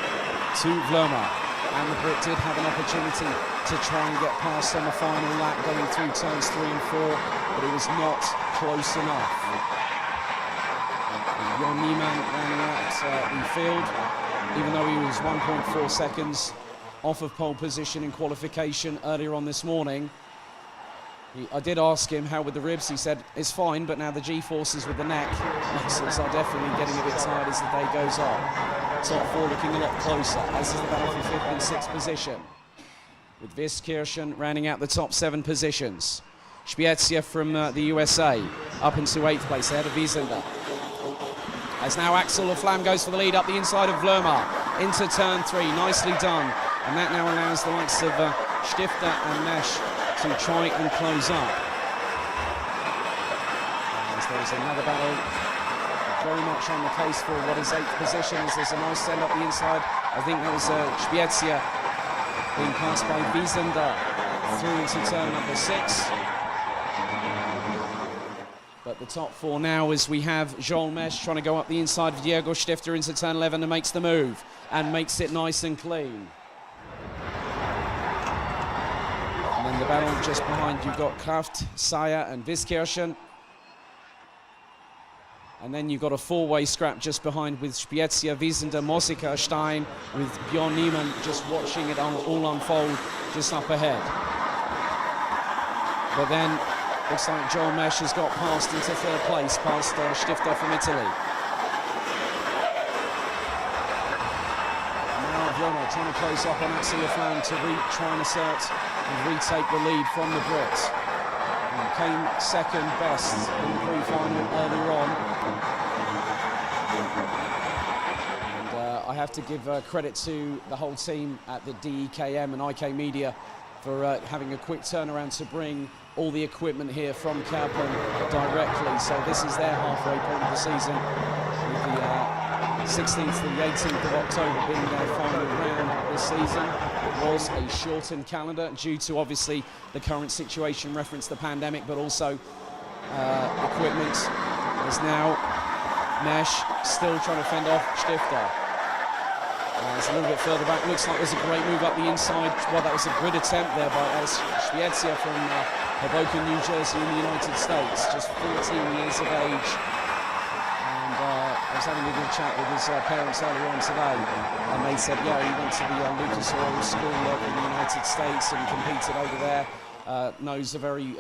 to Vlerma, and the Brit did have an opportunity to try and get past on the final lap going through turns 3 and 4, but it was not close enough. And Jon Niemann rounding out the field, even though he was 1.4 seconds off of pole position in qualification earlier on this morning. I did ask him how with the ribs. He said it's fine, but now the G-forces with the neck muscles are definitely getting a bit tired as the day goes on. Top 4 looking a lot closer, as is the battle for 5th and 6th position, with Wiskirchen rounding out the top 7 positions. Spiezia from the USA up into 8th place ahead of Wiesender. As now Axel Laflamme goes for the lead up the inside of Vlerma into turn 3, nicely done, and that now allows the likes of Stifter and Mesh to try and close up. As there's another battle very much on the case for what is 8th position, as there's a nice send up the inside. I think that was Spiezia being passed by Wiesender through into turn number 6. But the top 4 now, as we have Joel Mesh trying to go up the inside of Diego Stifter into turn 11 and makes the move and makes it nice and clean. And then the battle just behind, you've got Kraft, Saya and Wiskirchen. And then you've got a 4-way scrap just behind with Spiezia, Wiesender, Mosica, Stein, with Bjorn Niemann just watching it all unfold just up ahead. But then looks like Joel Mesh has got past into 3rd place, past Stifter from Italy. Now Vlerma trying to close up on Axel Laflamme to try and assert and retake the lead from the Brit. And came 2nd best in the pre-final earlier on. And I have to give credit to the whole team at the DEKM and IK Media for having a quick turnaround to bring all the equipment here from Kaplan directly. So this is their halfway point of the season, with the 16th to the 18th of October being their final round this season. It was a shortened calendar due to obviously the current situation, reference the pandemic, but also equipment. There's now Mesh still trying to fend off Stifter. It's a little bit further back. Looks like there's a great move up the inside. Well, that was a good attempt there by Spiezia from Hoboken, New Jersey in the United States, just 14 years of age. And I was having a good chat with his parents earlier on today, and they said, yeah, he went to the Lucas Oil School in the United States and competed over there. Knows a very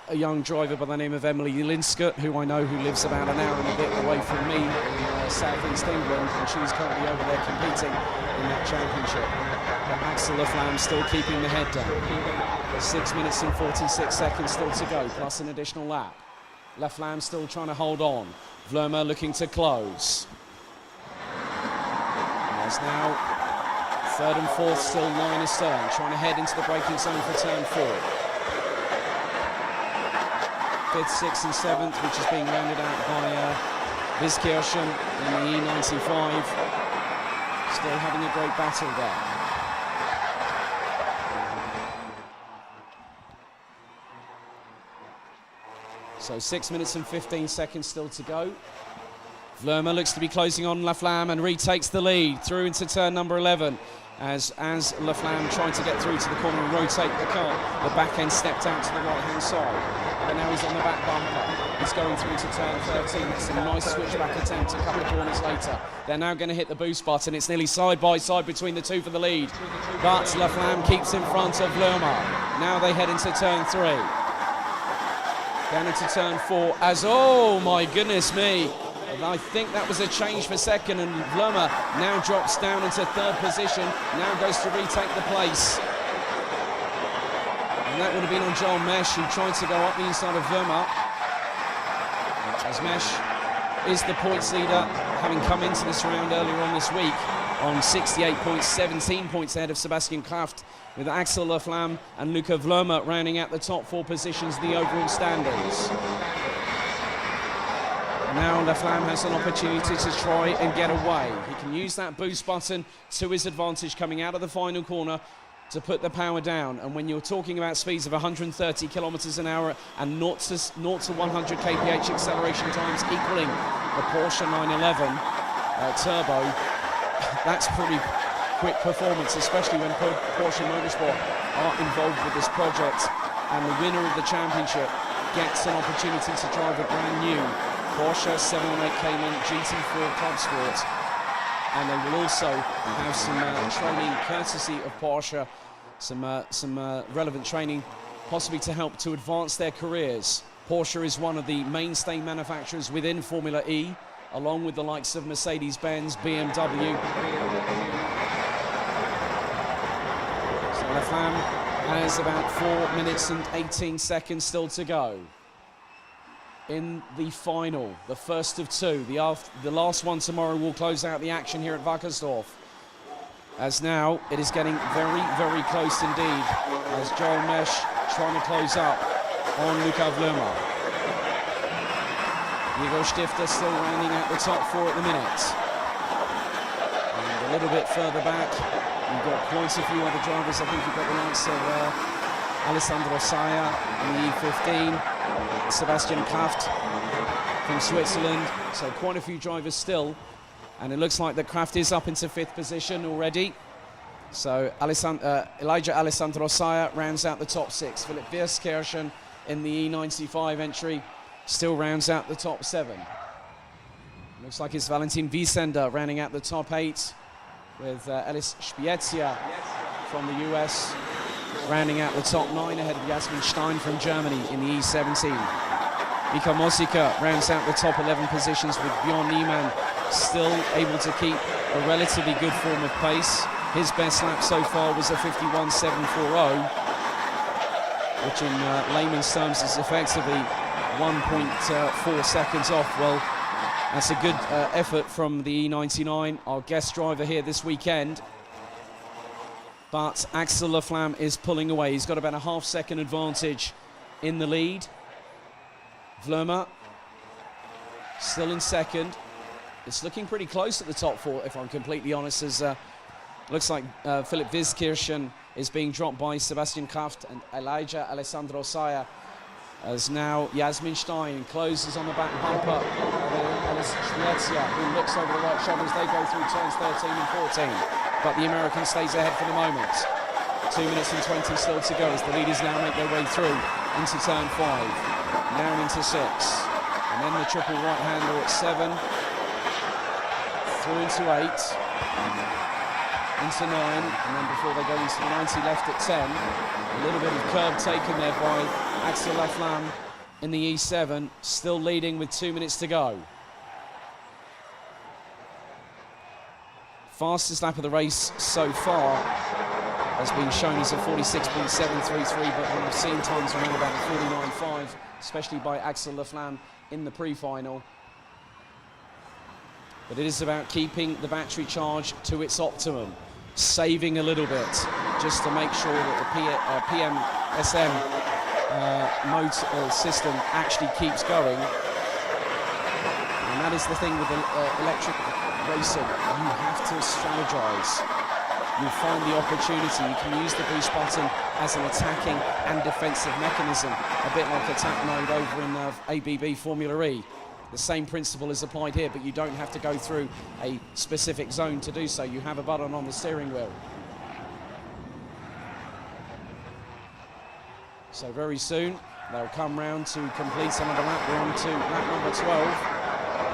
a young driver by the name of Emily Linskert, who I know who lives about an hour and a bit away from me in southeast England, and she's currently over there competing in that championship. But Axel Laflamme still keeping the head down. 6 minutes and 46 seconds still to go, plus an additional lap. Laflamme still trying to hold on. Vlerma looking to close. There's now 3rd and 4th still line astern, trying to head into the braking zone for turn 4. 5th, 6th and 7th, which is being rounded out by Wiskirchen in the E95. Still having a great battle there. So 6 minutes and 15 seconds still to go. Vlerma looks to be closing on Laflamme and retakes the lead through into turn number 11. As Laflamme tried to get through to the corner and rotate the car, the back end stepped out to the right-hand side. But now he's on the back bumper. He's going through to turn 13. It's a nice switchback attempt a couple of corners later. They're now going to hit the boost button. It's nearly side by side between the two for the lead. But Laflamme keeps in front of Vlerma. Now they head into turn 3. Down into turn 4 as, oh my goodness me. I think that was a change for second, and Vlerma now drops down into 3rd position, now goes to retake the place. And that would have been on Joel Mesh, who tried to go up the inside of Vlerma. As Mesh is the points leader, having come into this round earlier on this week on 68 points, 17 points ahead of Sebastian Kraft, with Axel Laflamme and Luca Vlerma rounding out the top 4 positions in the overall standings. Now Laflamme has an opportunity to try and get away. He can use that boost button to his advantage coming out of the final corner to put the power down. And when you're talking about speeds of 130 kilometers an hour and 0 to 100 kph acceleration times equaling the Porsche 911 Turbo, that's pretty quick performance, especially when Porsche Motorsport are involved with this project, and the winner of the championship gets an opportunity to drive a brand new Porsche 718 Cayman GT4 Club Sport, and they will also have some training courtesy of Porsche, some relevant training possibly to help to advance their careers. Porsche is one of the mainstay manufacturers within Formula E, along with the likes of Mercedes-Benz, BMW. So Laflamme has about 4 minutes and 18 seconds still to go in the final, the first of 2. The last one tomorrow will close out the action here at Wackersdorf. As now it is getting very, very close indeed, as Joel Mesh trying to close up on Luca Vlerma. Igor Stifter still rounding out the top 4 at the minute. And a little bit further back, you've got quite a few other drivers. I think you've got the likes of Alessandro Saya in the E15, Sebastian Kraft from Switzerland, so quite a few drivers still, and it looks like that Kraft is up into 5th position already. So Elijah Alessandro Saya rounds out the top 6. Philipp Wirskirchen in the E95 entry still rounds out the top 7. Looks like it's Valentin Wiesender rounding out the top 8, with Ellis Spiezia from the US rounding out the top 9 ahead of Jasmin Stein from Germany in the E17. Mika Mosika rounds out the top 11 positions, with Bjorn Niemann still able to keep a relatively good form of pace. His best lap so far was a 51.740, which in layman's terms is effectively 1.4 seconds off. Well, that's a good effort from the E99, our guest driver here this weekend. But Axel Laflamme is pulling away. He's got about a half-second advantage in the lead. Vlerma still in 2nd. It's looking pretty close at the top 4, if I'm completely honest, as looks like Philipp Wirskirchen is being dropped by Sebastian Kraft and Elijah Alessandro Saya, as now Jasmin Stein closes on the back bumper of Ellis Spiezia, who looks over the right shoulder as they go through turns 13 and 14. But the American stays ahead for the moment. 2 minutes and 20 still to go as the leaders now make their way through into turn 5, now into 6. And then the triple right hander at 7, through into 8, into 9, and then before they go into the 90 left at 10. A little bit of curb taken there by Axel Laflamme in the E7, still leading with 2 minutes to go. Fastest lap of the race so far has been shown as a 46.733, but we've seen times around about a 49.5, especially by Axel Laflamme in the pre-final. But it is about keeping the battery charge to its optimum, saving a little bit, just to make sure that the PMSM motor system actually keeps going. And that is the thing with electric racing. You have to strategize. You find the opportunity. You can use the boost button as an attacking and defensive mechanism, a bit like attack mode over in ABB Formula E. The same principle is applied here, but you don't have to go through a specific zone to do so. You have a button on the steering wheel. So very soon they'll come round to complete another lap. We're on to lap number 12.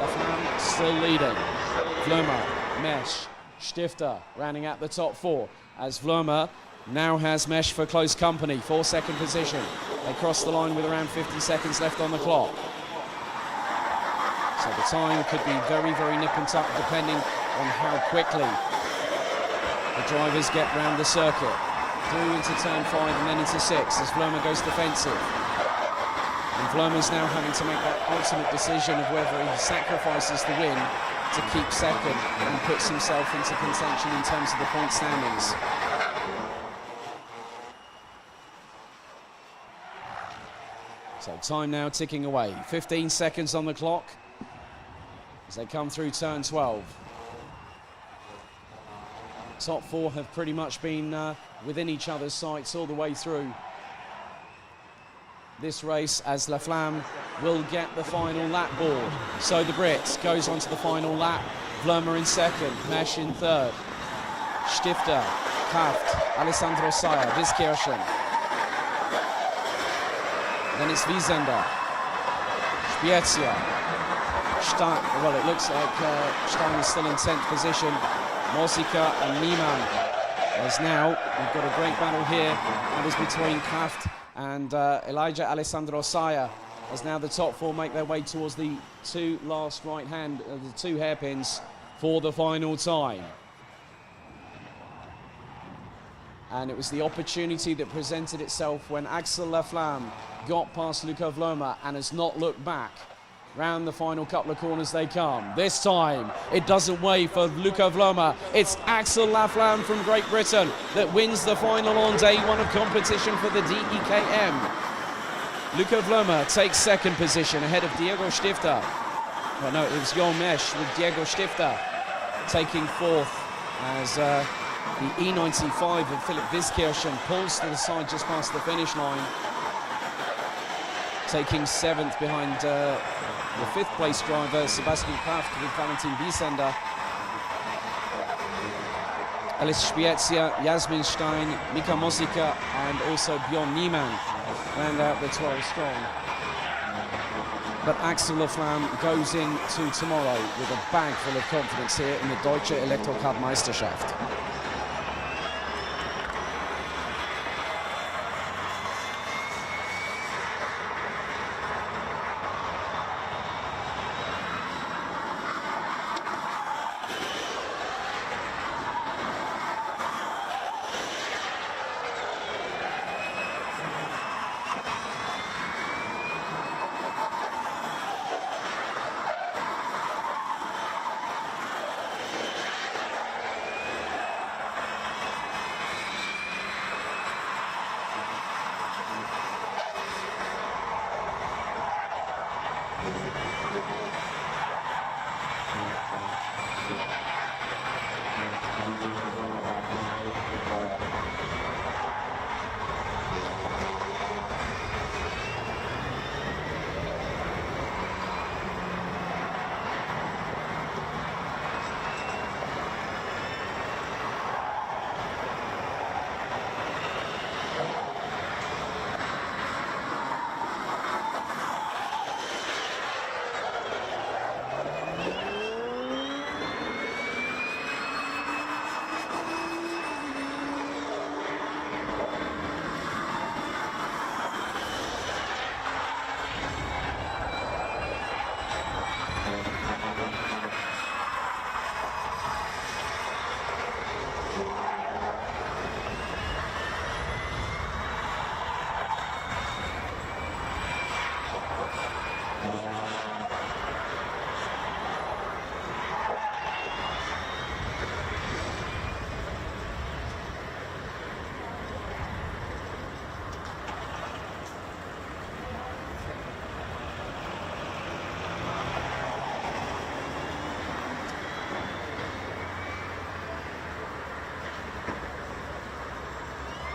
Laflamme still leading. Vlerma, Mesh, Stifter rounding out the top 4, as Vlerma now has Mesh for close company, 4-second position. They cross the line with around 50 seconds left on the clock. So the time could be very, very nip and tuck depending on how quickly the drivers get round the circuit. Through into turn 5 and then into 6 as Vlerma goes defensive. And Vlerma's now having to make that ultimate decision of whether he sacrifices the win to keep second and puts himself into contention in terms of the point standings. So time now ticking away. 15 seconds on the clock as they come through turn 12. Top four have pretty much been within each other's sights all the way through this race, as La Flamme will get the final lap board. So the Brit goes on to the final lap. Vlerma in second, Mesh in third. Stifter, Kraft, Alessandro Sayer, Wiskirchen. Then it's Wiesender, Spiezia, Stein. Well, it looks like Stein is still in 10th position. Mosika and Niemann. As now, we've got a great battle here. That is between Kraft and Elijah Alessandro Sayer. As now the top four make their way towards the two last right-hand, the two hairpins for the final time. And it was the opportunity that presented itself when Axel Laflamme got past Luca Vlerma and has not looked back. Round the final couple of corners they come. This time, it doesn't wait for Luca Vlerma. It's Axel Laflamme from Great Britain that wins the final on day one of competition for the DEKM. Luca Vlerma takes second position ahead of Diego Stifter. Well, no, it was Jon Mesh with Diego Stifter taking fourth as the E95 of Philip Wiskirchen pulls to the side just past the finish line. Taking seventh behind the fifth place driver, Sebastian Kraft, with Valentin Wiesender. Alice Spiezia, Jasmin Stein, Mika Mosika, and also Bjorn Niemann round out the 12 strong. But Axel Laflamme goes into tomorrow with a bag full of confidence here in the Deutsche Elektrokart-Meisterschaft.